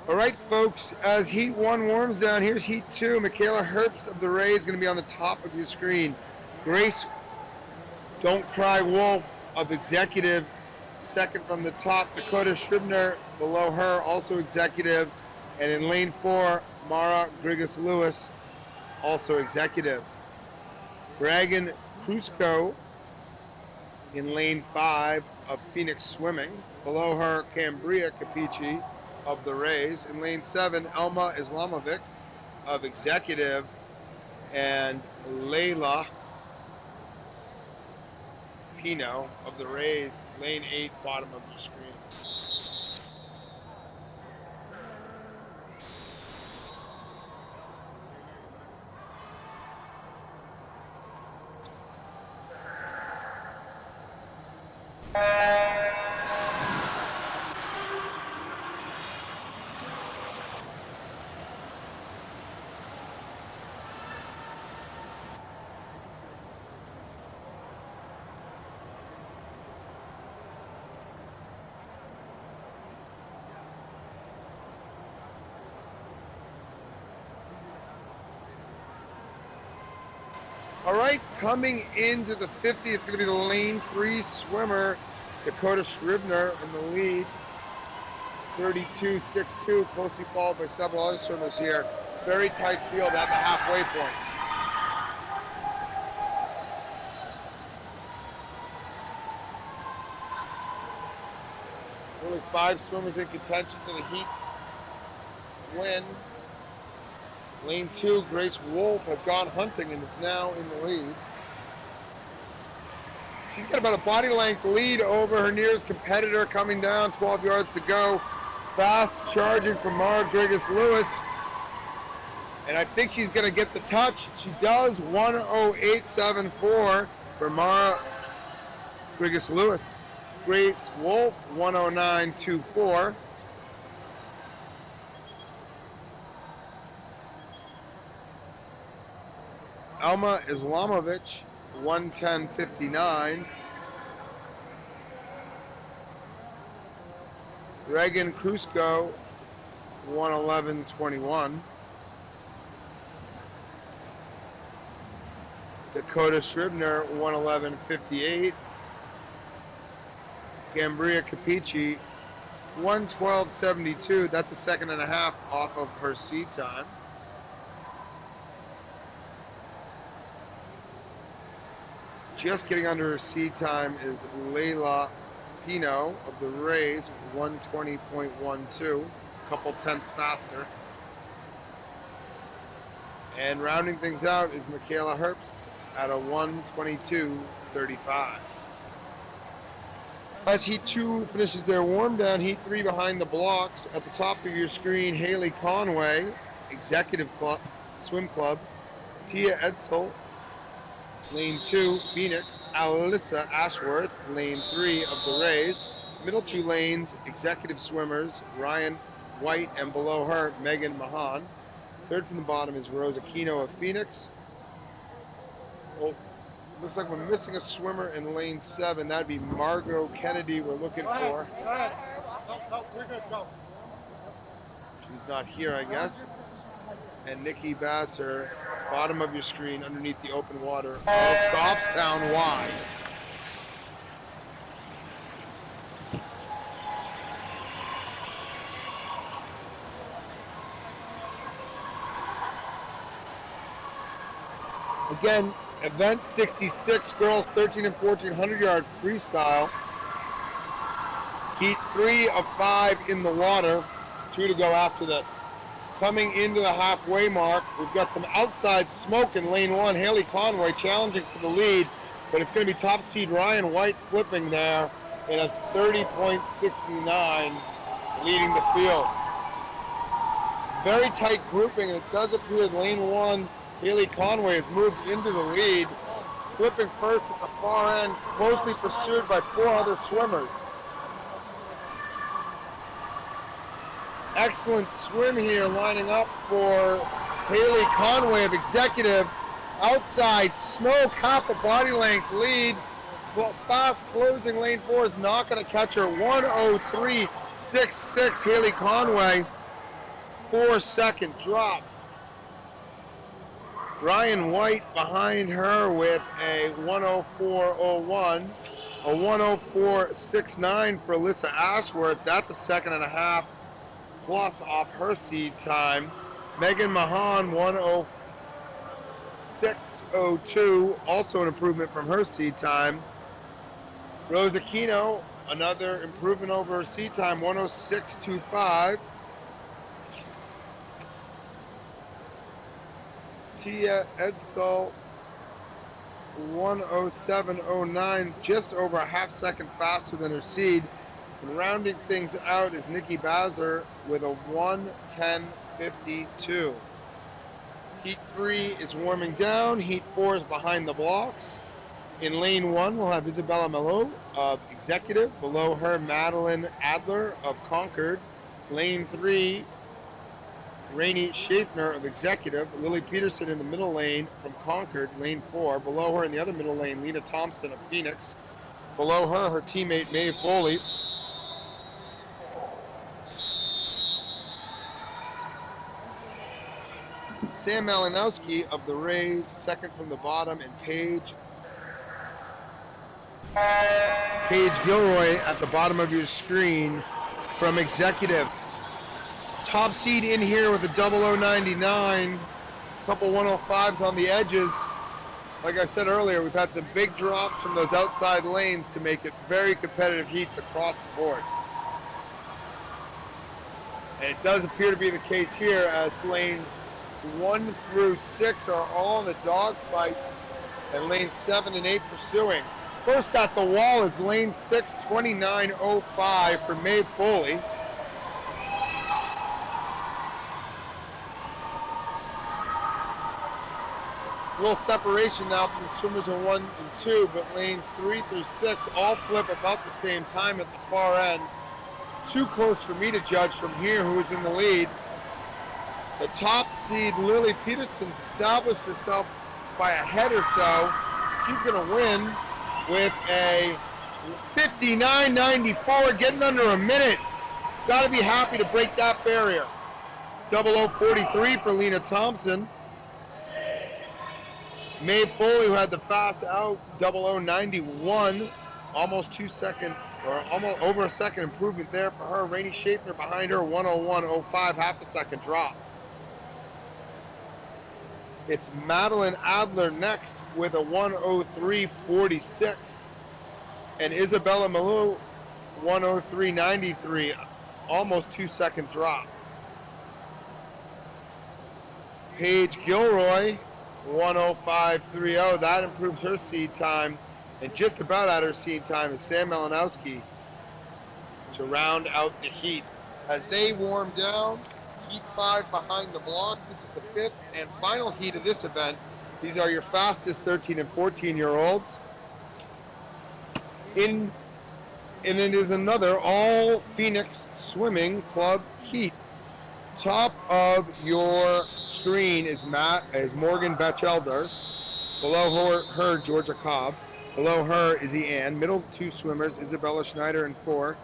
All right, folks, as Heat 1 warms down, here's Heat 2. Michaela Herbst of the Rays is going to be on the top of your screen. Grace Don't Cry Wolf of Executive, second from the top. Dakota Scribner below her, also Executive. And in lane 4, Mara Grigas-Lewis, also Executive. Dragon Cusco in lane 5 of Phoenix Swimming. Below her, Cambria Capici of the Rays. In lane 7, Elma Islamovic of Executive, and Layla Pino of the Rays. Lane 8, bottom of your screen. All right, coming into the 50, it's going to be the lane 3 swimmer, Dakota Scribner in the lead. 32.62, closely followed by several other swimmers here. Very tight field at the halfway point. Only 5 swimmers in contention for the Heat win. Lane 2, Grace Wolf has gone hunting and is now in the lead. She's got about a body length lead over her nearest competitor coming down, 12 yards to go. Fast charging from Mara Grigas-Lewis. And I think she's going to get the touch. She does. 108.74 for Mara Grigas-Lewis. Grace Wolf, 109.24. Alma Islamovic, 110.59. Reagan Krusko, 111.21. Dakota Scribner, 111.58. Gambria Capici, 112.72. That's a second and a half off of her seed time. Just getting under her seed time is Layla Pino of the Rays, 120.12, a couple tenths faster. And rounding things out is Michaela Herbst at a 122.35. As Heat 2 finishes their warm down, Heat 3 behind the blocks. At the top of your screen, Haley Conway, Executive Swim Club, Tia Edsel, Lane 2, Phoenix, Alyssa Ashworth, Lane 3 of the Rays. Middle two lanes, Executive Swimmers, Ryan White, and below her, Megan Mahan. Third from the bottom is Rose Aquino of Phoenix. Oh, looks like we're missing a swimmer in lane 7. That'd be Margot Kennedy we're looking for. She's not here, I guess. And Nikki Vassar, bottom of your screen, underneath the open water of Goffstown Y. Again, event 66, girls 13 and 1400 yard freestyle. Heat 3 of 5 in the water, 2 to go after this. Coming into the halfway mark, we've got some outside smoke in lane 1. Haley Conway challenging for the lead, but it's going to be top seed Ryan White flipping there in a 30.69, leading the field. Very tight grouping, and it does appear lane 1, Haley Conway has moved into the lead, flipping first at the far end, closely pursued by 4 other swimmers. Excellent swim here, lining up for Haley Conway of Executive. Outside smoke, half a body length lead. Fast closing lane 4 is not going to catch her. 103.66 Haley Conway. 4-second drop. Ryan White behind her with a 104.01. A 104.69 for Alyssa Ashworth. That's a second and a half plus off her seed time. Megan Mahan, 106.02, also an improvement from her seed time. Rose Aquino, another improvement over her seed time, 106.25. Tia Edsel, 107.09, just over a half second faster than her seed. And rounding things out is Nikki Bazer with a 110.52. Heat 3 is warming down. Heat 4 is behind the blocks. In lane 1, we'll have Isabella Mello of Executive. Below her, Madeline Adler of Concord. Lane 3, Rainey Schaffner of Executive. Lily Peterson in the middle lane from Concord, lane 4. Below her in the other middle lane, Lena Thompson of Phoenix. Below her, her teammate Mae Foley. Sam Malinowski of the Rays, second from the bottom, and Paige Gilroy at the bottom of your screen from Executive. Top seed in here with a 0099, couple 105s on the edges. Like I said earlier, we've had some big drops from those outside lanes to make it very competitive heats across the board. And it does appear to be the case here as lanes 1 through 6 are all in a dogfight, and lanes 7 and 8 pursuing. First at the wall is lane 6, 29.05 for Mae Foley. A little separation now from the swimmers in 1 and 2, but lanes 3 through 6 all flip about the same time at the far end. Too close for me to judge from here who is in the lead. The top seed, Lily Peterson's established herself by a head or so. She's going to win with a 59.94, getting under a minute. Got to be happy to break that barrier. 00:43 for Lena Thompson. Mae Foley, who had the fast out, 00:91, almost 2 second, or almost over a second improvement there for her. Rainey Schaefer behind her, 101.05, half a second drop. It's Madeline Adler next with a 103.46, and Isabella Malou, 103.93, almost 2 second drop. Paige Gilroy, 105.30, that improves her seed time, and just about at her seed time is Sam Malinowski to round out the heat. As they warm down, heat 5 behind the blocks. This is the 5th and final heat of this event. These are your fastest 13 and 14-year-olds. And it is another all Phoenix Swimming Club heat. Top of your screen is Morgan Batchelder. Below her, Georgia Cobb. Below her, Izzy Ann. Middle 2 swimmers, Isabella Schneider in 4.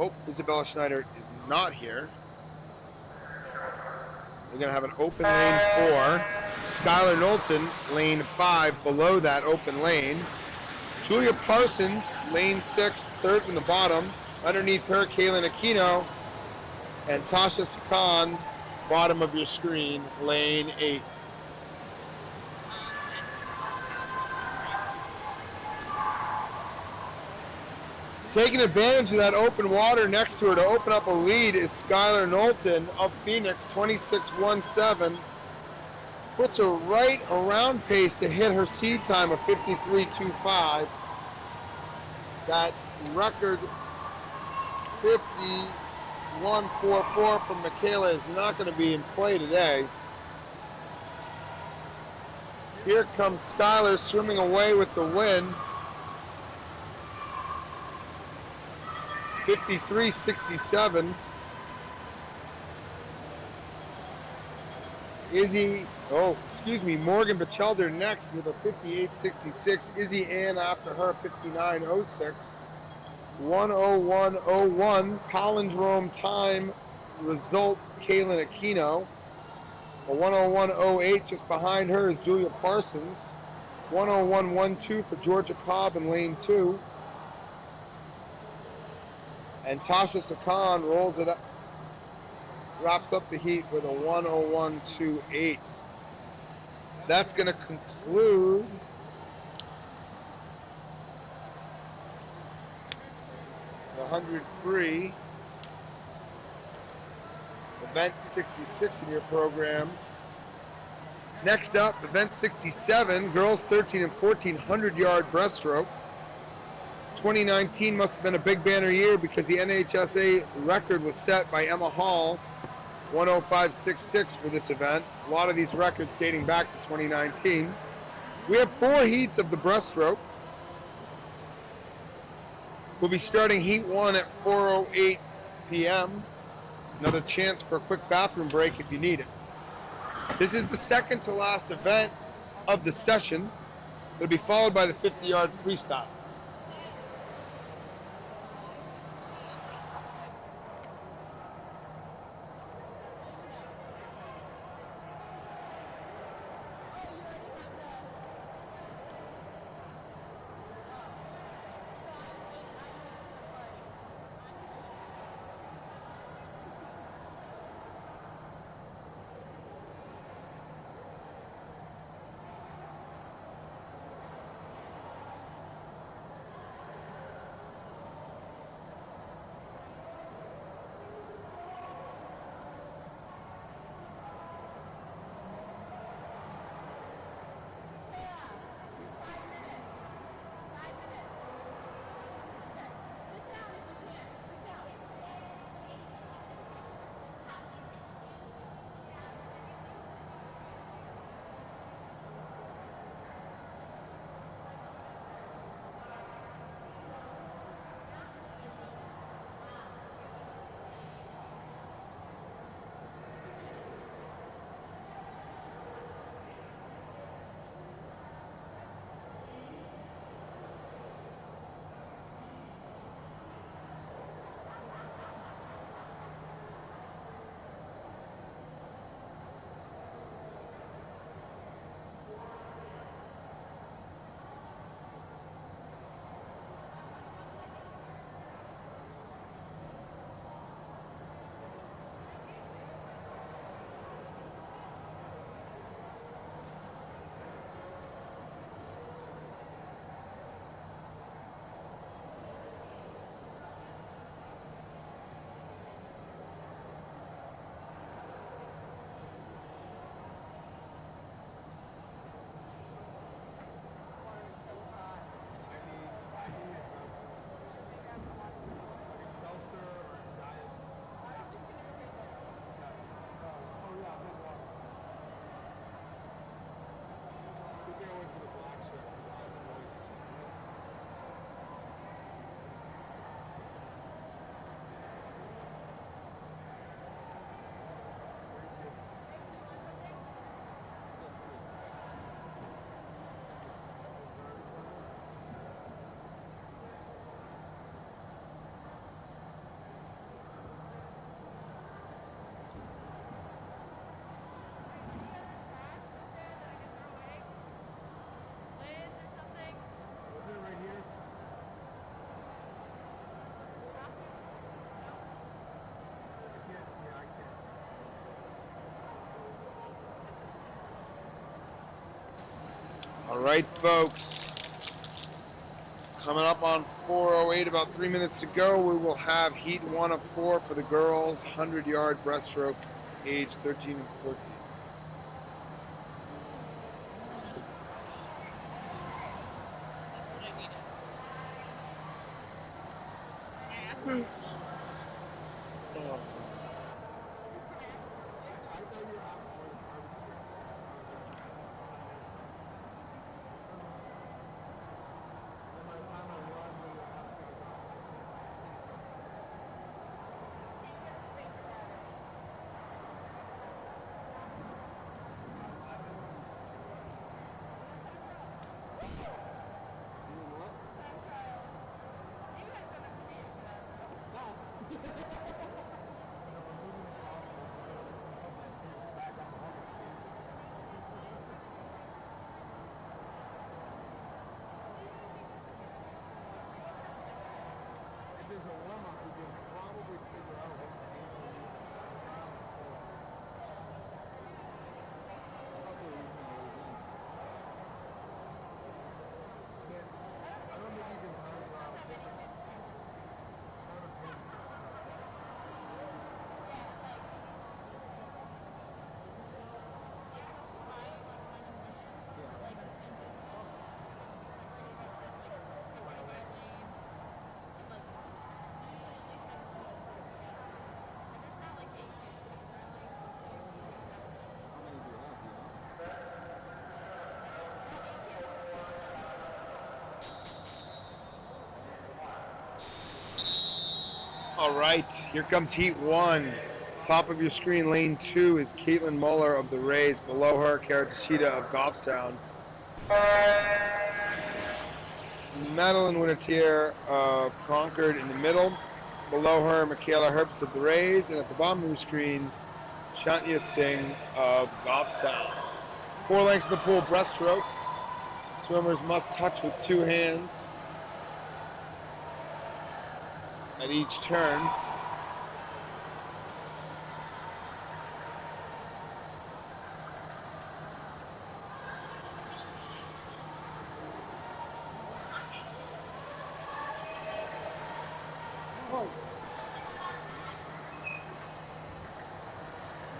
Oh, Isabella Schneider is not here. We're going to have an open lane 4. Skylar Knowlton, lane 5, below that open lane. Julia Parsons, lane 6, third from the bottom. Underneath her, Kaylin Aquino. And Tasha Sakan, bottom of your screen, lane 8. Taking advantage of that open water next to her to open up a lead is Skylar Knowlton of Phoenix, 26.17. Puts her right around pace to hit her seed time of 53.25. That record 51.44 from Michaela is not going to be in play today. Here comes Skylar swimming away with the win. 53.67. Morgan Batchelder next with a 58.66. Izzy Ann after her, 59.06. 101.01. Palindrome time result, Kaylin Aquino. A 101.08 just behind her is Julia Parsons. 101.12 for Georgia Cobb in lane 2. And Tasha Sakan rolls it up, wraps up the heat with a 101.28. That's going to conclude the 100 free, event 66 in your program. Next up, event 67, girls 13 and 14, 100-yard breaststroke. 2019 must have been a big banner year because the NHSA record was set by Emma Hall, 105.66 for this event. A lot of these records dating back to 2019. We have 4 heats of the breaststroke. We'll be starting heat 1 at 4:08 p.m. Another chance for a quick bathroom break if you need it. This is the second to last event of the session. It'll be followed by the 50-yard freestyle. All right, folks. Coming up on 4:08, about 3 minutes to go, we will have heat 1 of 4 for the girls, 100-yard breaststroke, age 13 and 14. That's what I needed. I asked Hmm. for more. I thought you were asking where the garbage can is. I was like, and then by the time I realized what you were asking, I was like, oh, I can't find it. You mean what? No. No, we're moving the car from the safety back down the hall to the gate. If there's a warm up, we can probably figure out which games we're using. Trial and full. I thought they were using the old games. But I don't think you can time trial differently. Not a pin. How many do you have? Do you know? All right, here comes heat 1. Top of your screen, lane 2 is Caitlin Muller of the Rays. Below her, Kara Tashida of Goffstown. Madeline Winnetier of Concord in the middle. Below her, Michaela Herbst of the Rays. And at the bottom of your screen, Shantya Singh of Goffstown. 4 lengths of the pool, breaststroke. Swimmers must touch with 2 hands at each turn.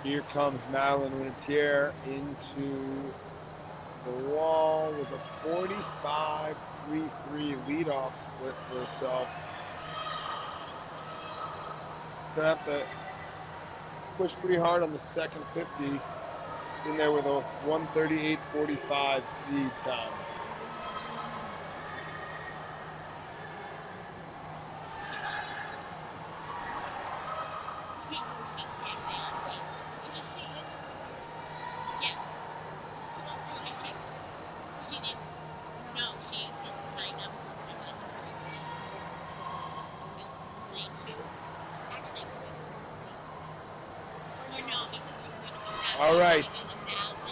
Here comes Madeline Winnetier into the wall with a 45-3-3 leadoff split for herself. She's going to have to push pretty hard on the second 50. She's in there with a 138.45 seed time. She swam down in. Did she? Yes. She did. No, she didn't sign up to swim the 100-meter in lane 2. Actually, it could be 4 lanes. Or no, because you were going to be that All way. You're right. going to do the 1,000.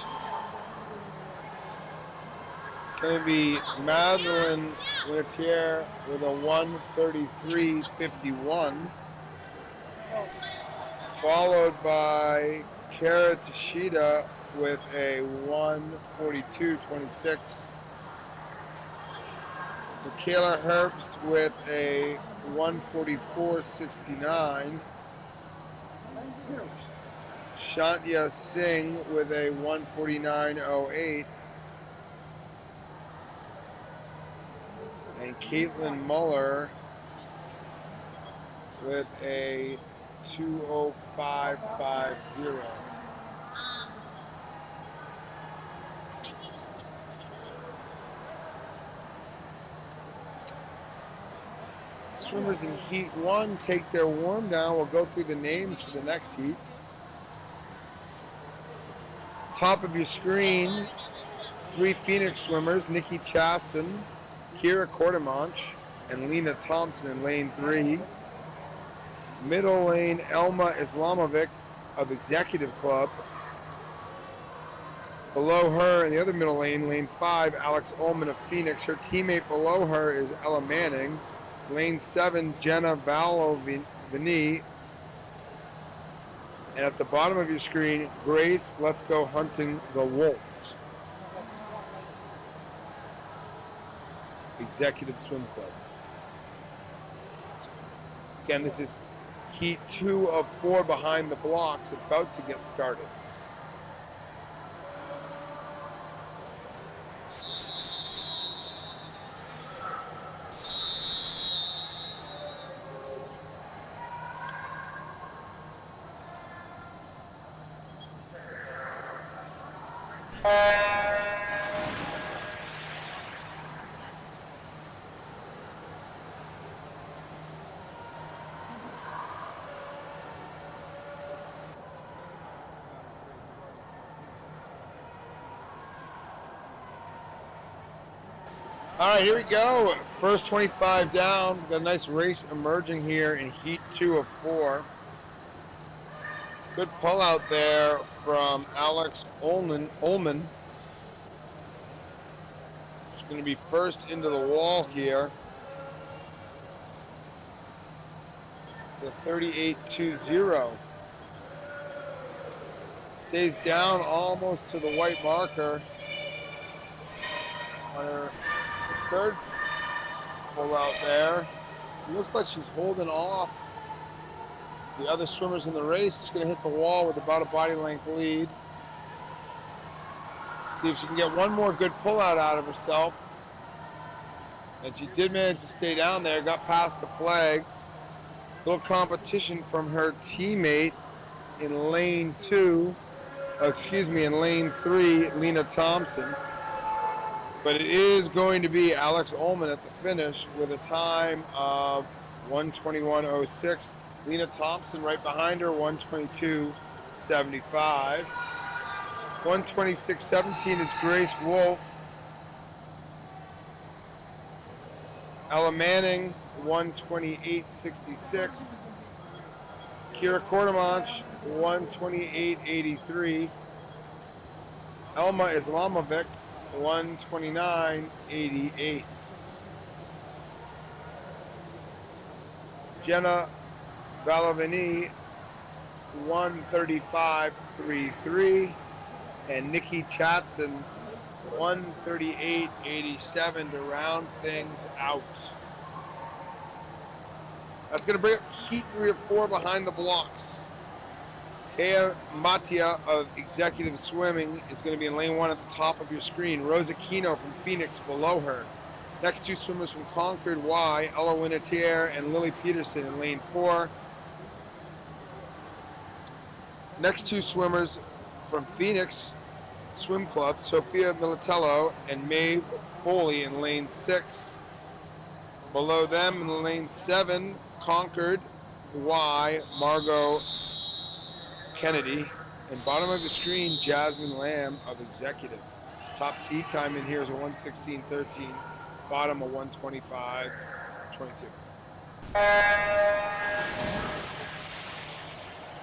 It's going to be Madeline Winnetier with a 133.51, followed by Kara Tashida with a 142.26. Michaela Herbst with a 144.69. Shantya Singh with a 149.08. And Caitlin Muller with a 205.50. I think she's like 29. Swimmers in heat 1 take their warm down. We'll go through the names for the next heat. Top of your screen, 3 Phoenix swimmers, Nikki Chaston, Kira Quartermanch, and Lena Thompson in lane 3. Middle lane, Elma Islamovic of Executive Club. Below her in the other middle lane, lane 5, Alex Ullman of Phoenix. Her teammate below her is Ella Manning. Lane 7, Jenna Valovini. And at the bottom of your screen, Grace Let's Go Hunting the Wolf. Executive Swim Club. Again, this is heat 2 of 4 behind the blocks, about to get started. All right, here we go. First 25 down. Got a nice race emerging here in heat 2 of 4. Good pull out there from Alex Ullman. She's going to be first into the wall here. The 38.20. Stays down almost to the white marker on her third pull out there. It looks like she's holding off the other swimmers in the race. She's going to hit the wall with about a body length lead. See if she can get one more good pull out of herself. And she did manage to stay down there, got past the flags. A little competition from her teammate in lane 2. In lane 3, Lena Thompson. But it is going to be Alex Ullman at the finish with a time of 1:21.06. Lena Thompson right behind her, 1:22.75. 1:26.17 is Grace Wolf. Ella Manning, 1:28.66. Kira Kordemanch, 1:28.83. Elma Islamovic, 1:29.88. Jenna Valavini, 1:35.33. And Nikki Chatson, 1:38.87 to round things out. That's going to bring up heat 3 of 4 behind the blocks. Kea Matia of Executive Swimming is going to be in lane 1 at the top of your screen. Rosa Kino from Phoenix below her. Next two swimmers from Concord Y, Ella Winnetier and Lily Peterson in lane 4. Next two swimmers from Phoenix Swim Club, Sophia Militello and Maeve Foley in lane 6. Below them in lane 7, Concord Y, Margot Kennedy. And bottom of the screen, Jasmine Lamb of Executive. Top seed time in here is a 1:16.13. Bottom a 1:25.22.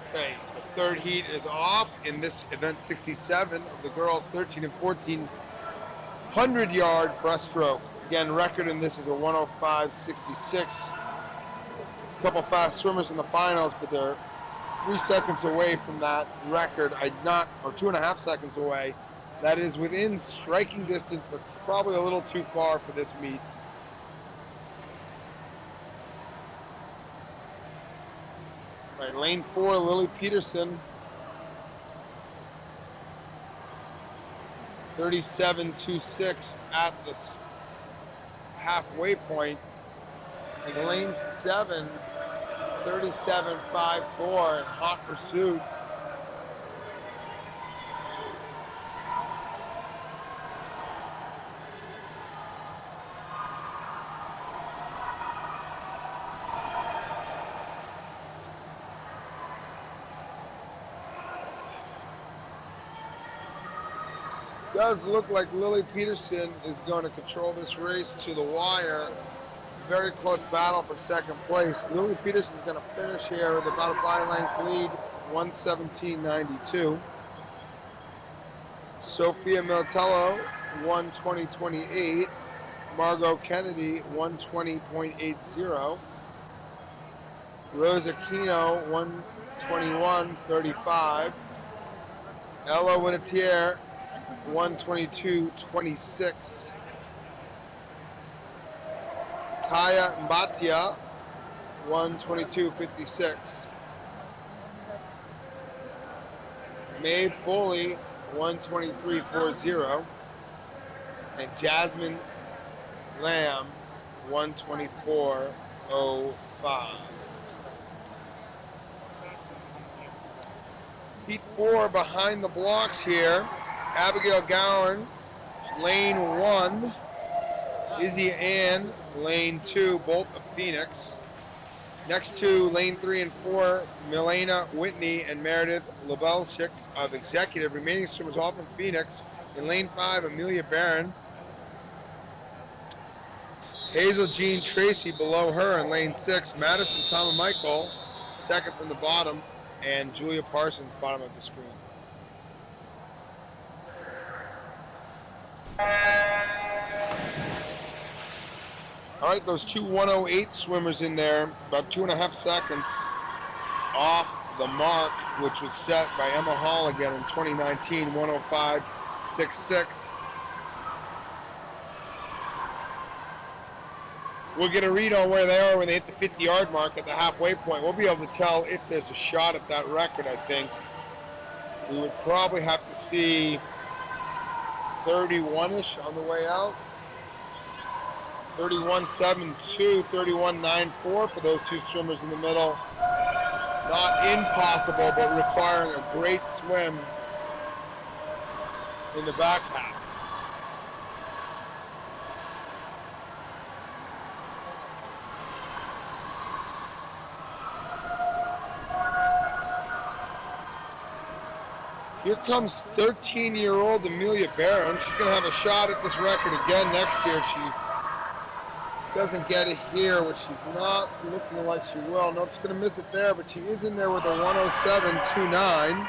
Okay, the third heat is off in this event 67 of the girls 13 and 14 100-yard breaststroke. Again, record in this is a 1:05.66. A couple fast swimmers in the finals, but they're 3 seconds away from that record. Or 2.5 seconds away. That is within striking distance, but probably a little too far for this meet. All right, lane 4, Lily Peterson. 37.26 at the halfway point. And lane 7, 37.54 in hot pursuit. Does look like Lily Peterson is going to control this race to the wire. Very close battle for second place. Lily Peterson's going to finish here with about a body length lead, 1:17.92. Sophia Militello, 1:20.28. Margot Kennedy, 1:20.80. Rosa Kino, 1:21.35. Ella Winnetier, 1:22.26. Kaya Mbatia, 122.56. Mae Foley, 123.40. And Jasmine Lamb, 124.05. Heat 4 behind the blocks here. Abigail Gowan, lane 1. Izzy Ann, lane 2, both of Phoenix. Next to lane 3 and 4, Milena Whitney and Meredith Lebelchik of Executive. Remaining swimmers all from Phoenix. In lane 5, Amelia Barron. Hazel Jean Tracy below her in lane 6. Madison Thomas Michael, second from the bottom. And Julia Parsons, bottom of the screen. All right, those two 108 swimmers in there, about 2.5 seconds off the mark, which was set by Emma Hall again in 2019, 105.66. We'll get a read on where they are when they hit the 50-yard mark at the halfway point. We'll be able to tell if there's a shot at that record, I think. We would probably have to see 31-ish on the way out. 31.72, 31.94 for those two swimmers in the middle. Not impossible, but requiring a great swim in the back half. Here comes 13-year-old Amelia Barron. She's going to have a shot at this record again next year if she doesn't get it here, which she's not looking like she will. Nope, she's going to miss it there, but she is in there with a 107.29,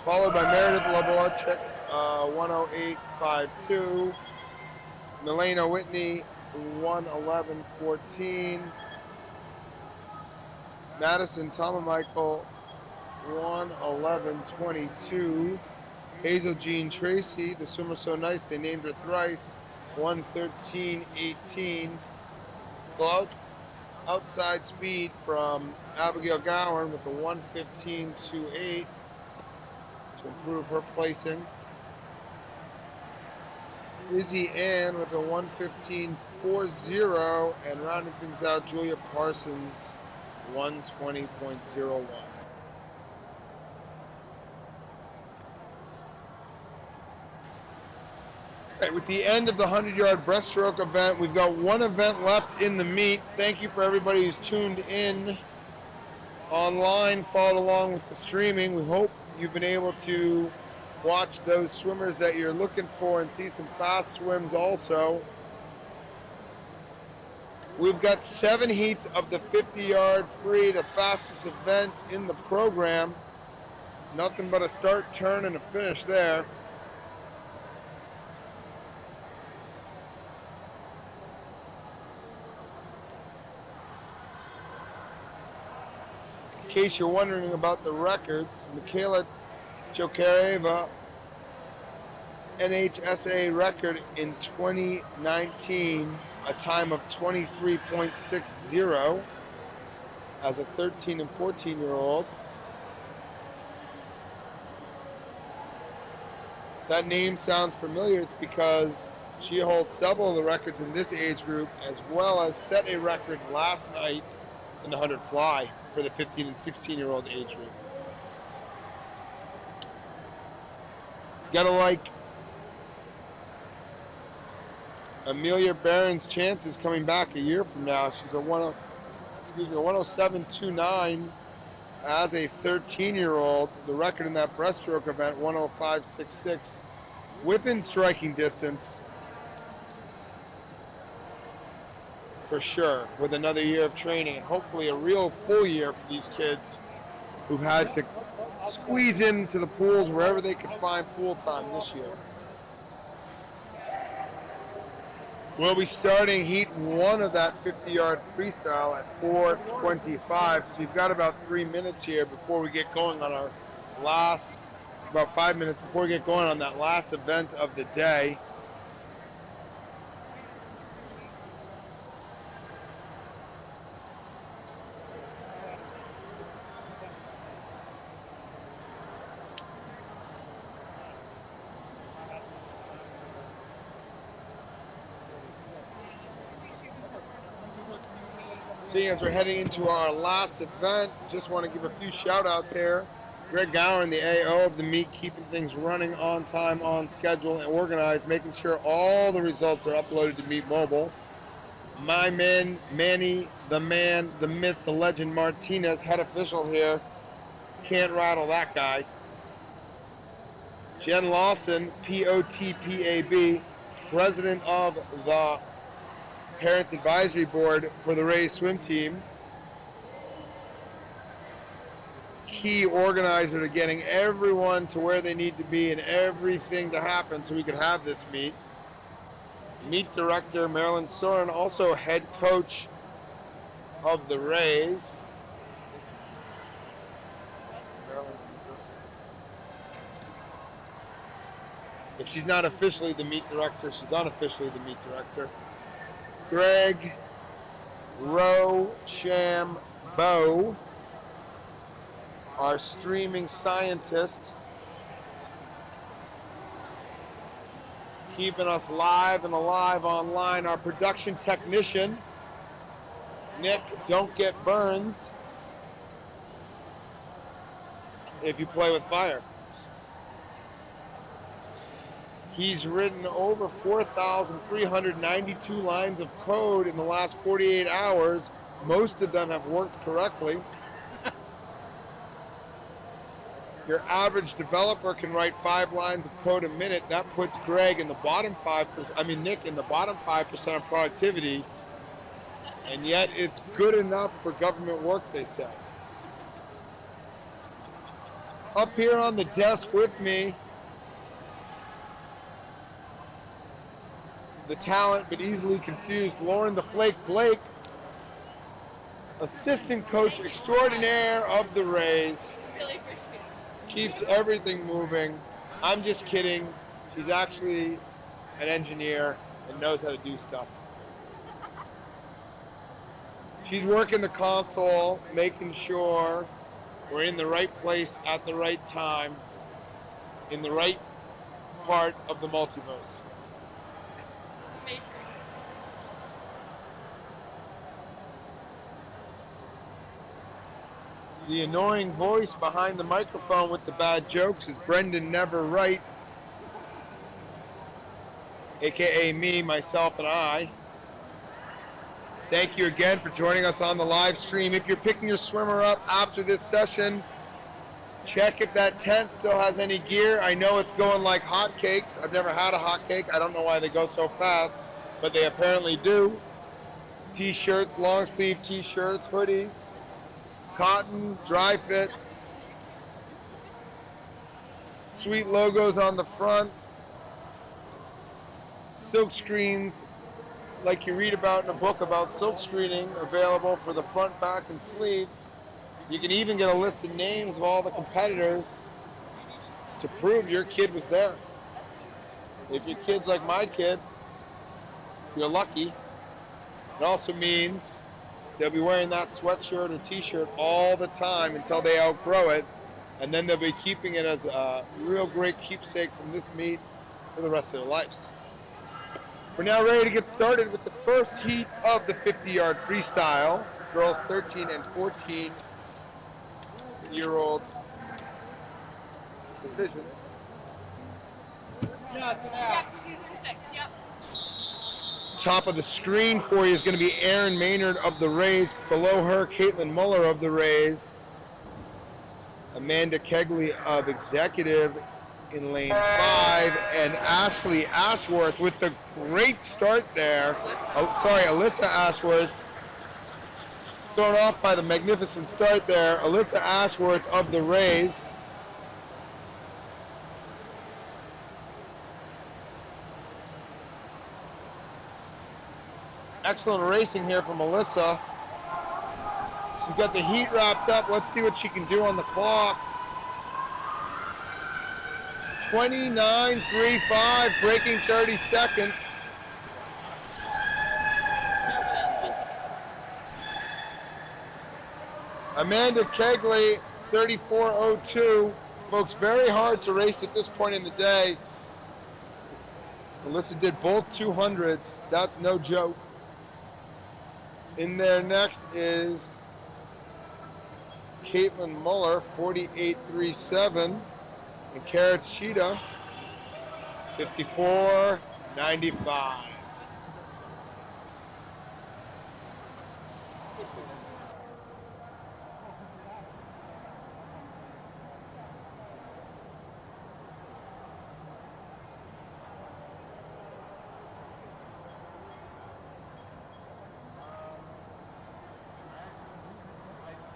followed by Meredith Laborchik, 108.52. Milena Whitney, 111.14. Madison Thomas-Michael, 111.22. Hazel Jean Tracy, the swimmer so nice they named her thrice, 113.18. Outside speed from Abigail Gowan with the 115.28 to improve her placing. Izzy Ann with a 115.40, and rounding things out, Julia Parsons, 120.01. Right, with the end of the 100-yard breaststroke event, we've got one event left in the meet. Thank you for everybody who's tuned in online, followed along with the streaming. We hope you've been able to watch those swimmers that you're looking for and see some fast swims also. We've got 7 heats of the 50-yard free, the fastest event in the program. Nothing but a start, turn, and a finish there. In case you're wondering about the records, Michaela Jokareva, NHSA record in 2019, a time of 23.60 as a 13 and 14-year-old. That name sounds familiar. It's because she holds several of the records in this age group, as well as set a record last night in the 100 fly for the 15 and 16-year-old age group. Gotta like Amelia Barron's chances coming back a year from now. She's a 107.29 as a 13-year-old. The record in that breaststroke event, 105.66, within striking distance for sure, with another year of training and hopefully a real full year for these kids who've had to squeeze into the pools wherever they could find pool time this year. We'll be starting heat 1 of that 50-yard freestyle at 4:25, so you've got about 3 minutes here before we get going on our last, about 5 minutes before we get going on that last event of the day. Seeing as we're heading into our last event, just want to give a few shout outs here. Greg Gowan, the AO of the meet, keeping things running on time, on schedule, and organized, making sure all the results are uploaded to Meet Mobile. My man, Manny, the man, the myth, the legend, Martinez, head official here. Can't rattle that guy. Jen Lawson, POTPAB, president of the Parents Advisory Board for the Rays swim team. Key organizer to getting everyone to where they need to be and everything to happen so we could have this meet. Meet director Marilyn Soren, also head coach of the Rays. If she's not officially the meet director, she's unofficially the meet director. Greg Rochambeau, our streaming scientist, keeping us live and alive online. Our production technician, Nick, don't get burned if you play with fire. He's written over 4,392 lines of code in the last 48 hours. Most of them have worked correctly. Your average developer can write 5 lines of code a minute. That puts Greg in the bottom 5%, Nick in the bottom 5% of productivity. And yet it's good enough for government work, they say. Up here on the desk with me, the talent but easily confused Lauren the Flake Blake, assistant coach extraordinaire of the Rays. Really appreciate it. Keeps everything moving. I'm just kidding. She's actually an engineer and knows how to do stuff. She's working the console, making sure we're in the right place at the right time, in the right part of the multiverse. The Matrix. The annoying voice behind the microphone with the bad jokes is Brendan Never Right, aka me, myself, and I. Thank you again for joining us on the live stream. If you're picking your swimmer up after this session, check if that tent still has any gear. I know it's going like hotcakes. I've never had a hotcake. I don't know why they go so fast, but they apparently do. T-shirts, long sleeve t-shirts, hoodies, cotton, dry fit, sweet logos on the front, silk screens like you read about in a book about silk screening available for the front, back, and sleeves. You can even get a list of names of all the competitors to prove your kid was there. If your kid's like my kid, you're lucky. It also means they'll be wearing that sweatshirt or t-shirt all the time until they outgrow it, and then they'll be keeping it as a real great keepsake from this meet for the rest of their lives. We're now ready to get started with the first heat of the 50-yard freestyle. Girls 13 and 14-year-old division. Yeah, she's in 6. Yep. Top of the screen for you is going to be Erin Maynard of the Rays. Below her, Caitlin Muller of the Rays. Amanda Kegley of Executive in lane 5. And Ashley Ashworth with the great start there. Alyssa Ashworth. Thrown off by the magnificent start there. Alyssa Ashworth of the Rays. Excellent racing here from Alyssa. She's got the heat wrapped up. Let's see what she can do on the clock. 29.35, breaking 30 seconds. Amanda Kegley, 34.02. Folks, very hard to race at this point in the day. Alyssa did both 200s. That's no joke. In there next is Caitlin Muller, 48.37, and Carrot Sheeta, 54.95.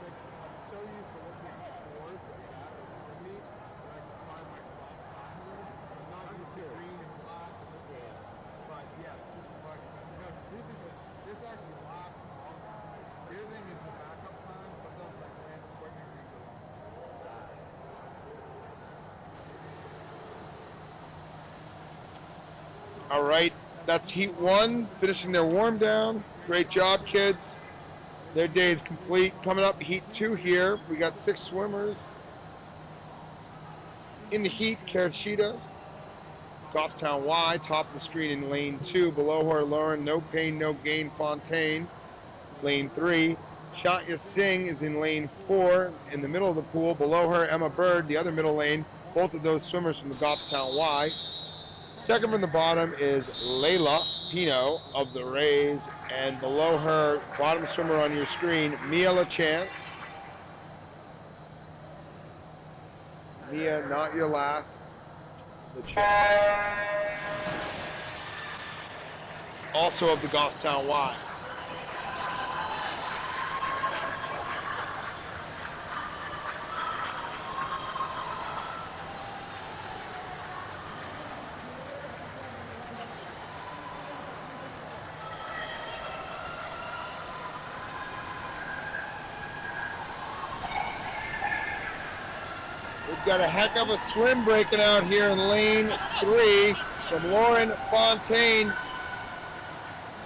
I'm so used to looking at boards like that or swim meet that I can find my spot faster. I'm not used to green and black and this and that. But yes, this is much better because this actually lasts longer. The other thing is the backup time sometimes like lands quick and can go long. All right, that's heat one, finishing their warm down. Great job, kids. Their day is complete. Coming up, heat two here. We got 6 swimmers. In the heat, Carrot Sheeta, Goffstown Y, top of the screen in lane 2. Below her, Lauren No Pain, No Gain Fontaine, lane 3. Shatya Singh is in lane 4 in the middle of the pool. Below her, Emma Bird, the other middle lane. Both of those swimmers from the Goffstown Y. Second from the bottom is Layla Pino of the Rays, and below her, bottom swimmer on your screen, Mia LaChance. Mia, not your last. LaChance. Also of the Goffstown Y. We've got a heck of a swim breaking out here in lane 3 from Lauren Fontaine.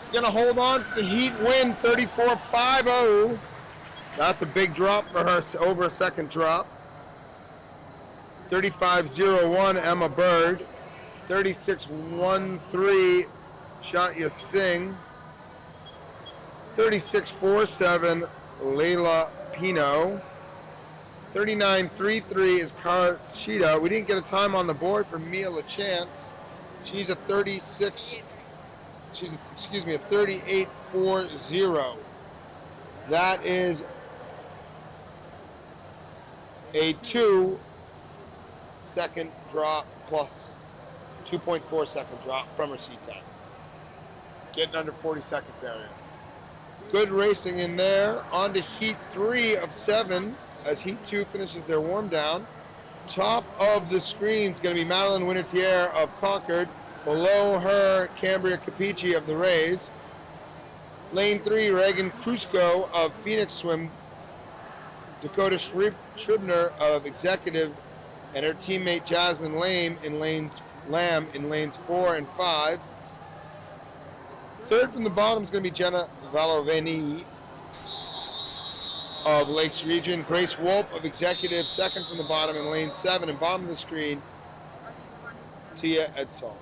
She's going to hold on to the heat win, 34.50. That's a big drop for her, over a second drop. 35.01 Emma Bird. 36.13 Shatya Singh. 36.47 Layla Pino. 39.33 is Carrot Sheeta. We didn't get a time on the board for Mia LaChance. She's a 36. She's a 38.40. That is a 2-second drop plus 2.4 second drop from her seat time. Getting under 40 second barrier. Good racing in there. On to heat 3 of 7 as heat 2 finishes their warm down. Top of the screen is going to be Madeline Winnetier of Concord. Below her, Cambria Capici of the Rays. Lane 3, Reagan Cusco of Phoenix Swim. Dakota Shribner of Executive, and her teammate Jasmine Lamb in lanes 4 and 5. Third from the bottom is going to be Jenna Valoveni of Lakes Region. Grace Wolf of Executive, second from the bottom in lane 7, and bottom of the screen, Tia Edsall.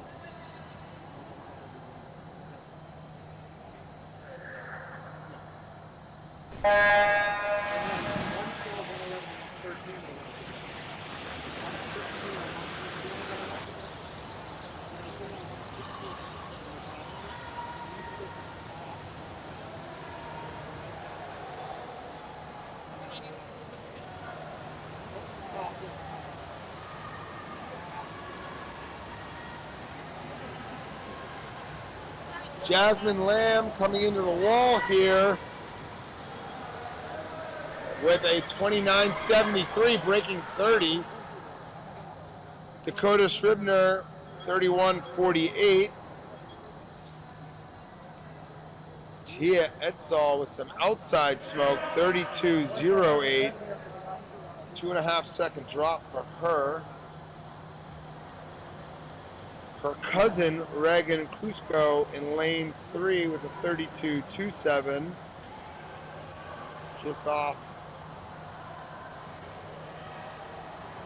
Jasmine Lamb coming into the wall here with a 29.73, breaking 30. Dakota Shribner, 31.48. Tia Edsall with some outside smoke, 32.08. 2.5 second drop for her. Her cousin, Reagan Cusco, in lane 3 with a 32.27. Just off.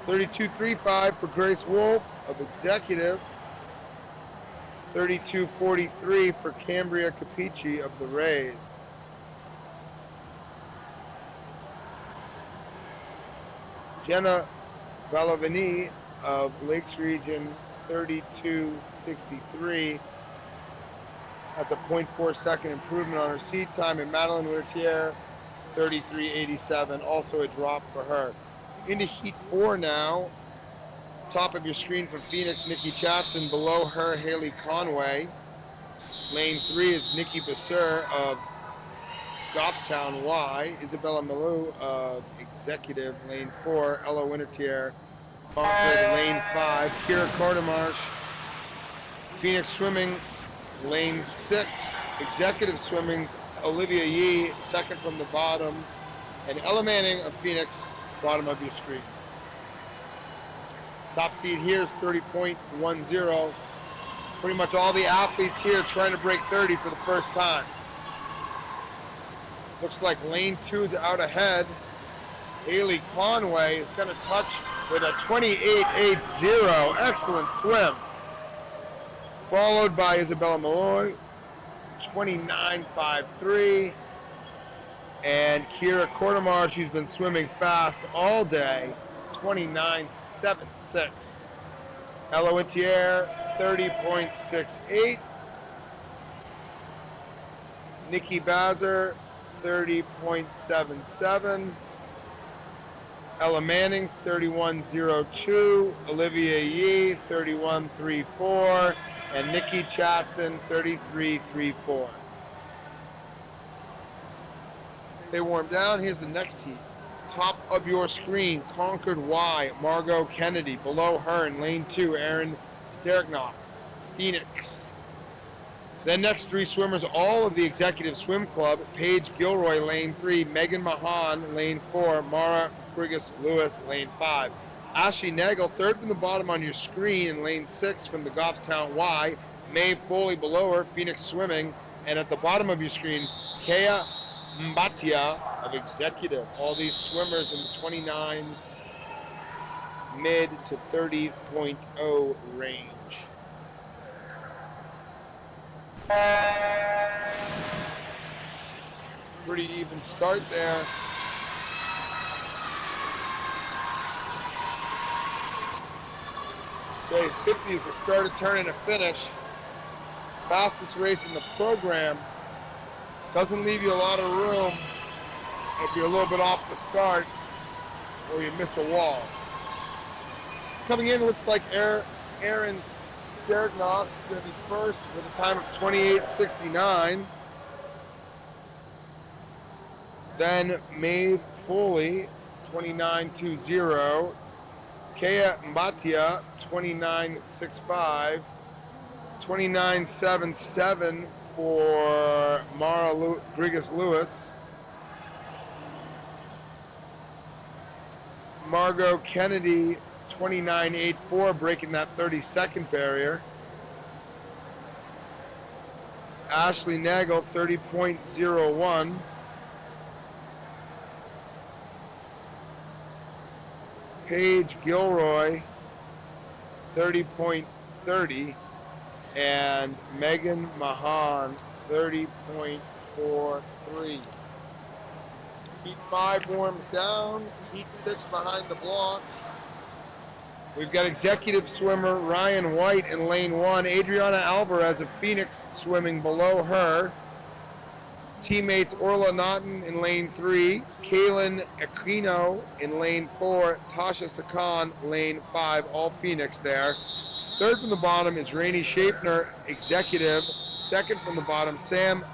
32.35 for Grace Wolf of Executive. 32.43 for Cambria Capici of the Rays. Jenna Bellavini of Lakes Region 32.63. That's a 0.4 second improvement on her seed time. And Madeline Wirtier, 33.87, also a drop for her. Into Heat 4 now. Top of your screen from Phoenix, Nikki Chatson. Below her, Haley Conway. Lane 3 is Nikki Besser of Goffstown Y. Isabella Malou of Executive, Lane 4. Ella Wintertier, Concord, Lane 5. Kira Cordemarsh, Phoenix Swimming, Lane 6. Executive Swimming's Olivia Yee, second from the bottom. And Ella Manning of Phoenix, bottom of your screen. Top seed here is 30.10. Pretty much all the athletes here trying to break 30 for the first time. Looks like lane 2 is out ahead. Haley Conway is going to touch with a 28.80. Excellent swim. Followed by Isabella Malloy, 29.53. And Kira Cordemarsh, she's been swimming fast all day, 29.76. Ella Wintier, 30.68. Nikki Bazer, 30.77. Ella Manning, 31.02. Olivia Yee, 31.34. And Nikki Chatson, 33.34. They warm down. Here's the next heat. Top of your screen, Concord Y, Margot Kennedy. Below her in lane 2, Aaron Sterknock, Phoenix. Then next three swimmers, all of the Executive Swim Club. Paige Gilroy, lane 3. Megan Mahan, lane 4. Mara Brigus Lewis, lane 5. Ashley Nagel, third from the bottom on your screen in lane 6 from the Goffstown Y. Maeve Foley below her, Phoenix Swimming. And at the bottom of your screen, Kea Mbatia of Executive. All these swimmers in the 29 mid to 30.0 range. Pretty even start there. Say 50 is a start, a turn, and a finish. Fastest race in the program. Doesn't leave you a lot of room if you're a little bit off the start or you miss a wall. Coming in, looks like Aaron Sterknock is going to be first with a time of 28.69. Then Maeve Foley, 29.20. Kea Mbatia, 29.65. 29.77 for Mara Grigas Lewis. Margot Kennedy, 29.84, breaking that 30-second barrier. Ashley Nagel, 30.01. Paige Gilroy, 30.30. And Megan Mahan, 30.43. Heat 5 warms down. Heat 6 behind the blocks. We've got executive swimmer Ryan White in lane 1. Adriana Alvarez of Phoenix swimming below her. Teammates Orla Naughton in lane 3. Kaylin Aquino in lane 4. Tasha Sakan, lane 5. All Phoenix there. Third from the bottom is Rainey Shapner, Executive. Second from the bottom, Sam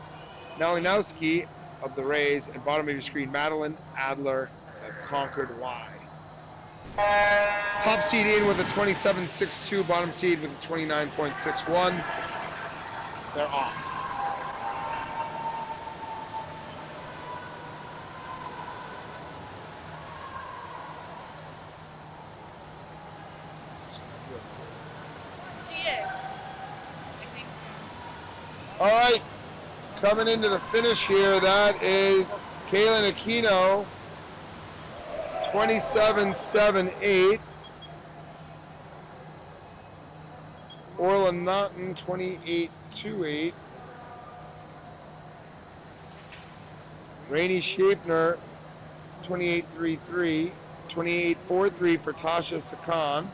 Malinowski of the Rays. And bottom of your screen, Madeline Adler of Concord Y. Top seed in with a 27.62, bottom seed with a 29.61. They're off. She is. I think so. All right, coming into the finish here, that is Kaylin Aquino, 27.78. Orla Naughton, 28.28. Rainey Shapner, 28.33. 28.43 for Tasha Sakan.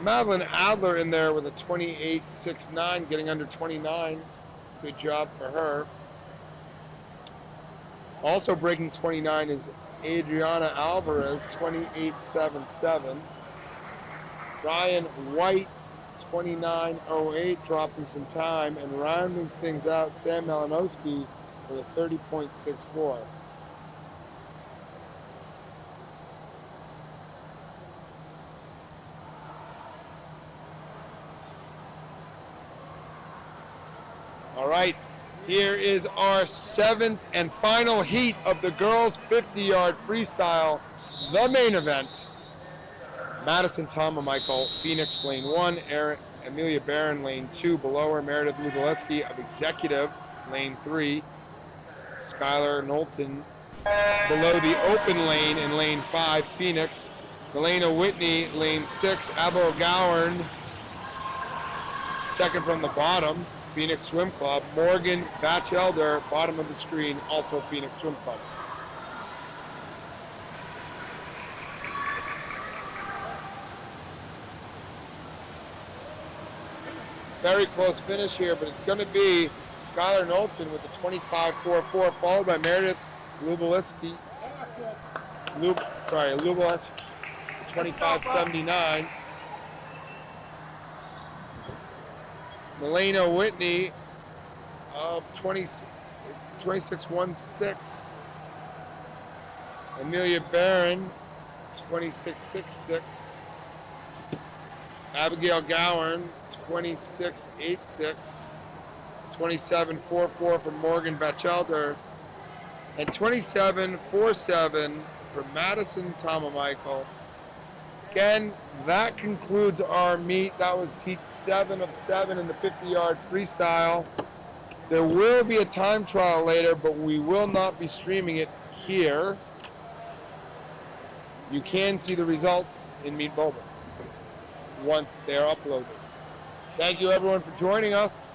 Madeline Adler in there with a 28.69, getting under 29. Good job for her. Also breaking 29 is Adriana Alvarez, 28.77. Ryan White, 29.08, dropping some time. And rounding things out, Sam Malinowski with a 30.64. All right, here is our 7th and final heat of the girls' 50-yard freestyle, the main event. Madison Michael, Phoenix lane 1, Amelia Barron lane 2, below her Meredith Luboleski of Executive lane 3, Skylar Knowlton below the open lane in lane 5, Phoenix, Elena Whitney lane 6, Abo Gowern second from the bottom, Phoenix Swim Club, Morgan Batchelder, bottom of the screen, also Phoenix Swim Club. Very close finish here, but it's going to be Skylar Knowlton with the 25.44, followed by Meredith Luboleski. Luboleski, 25.79. Melena Whitney of 26.16. Amelia Barron, 26.66. Abigail Gowern, 26.86. 27.44 for Morgan Batchelder. And 27.47 for Madison Michael. Again, that concludes our meet. That was heat 7 of 7 in the 50-yard freestyle. There will be a time trial later, but we will not be streaming it here. You can see the results in Meet Mobile once they're uploaded. Thank you everyone for joining us.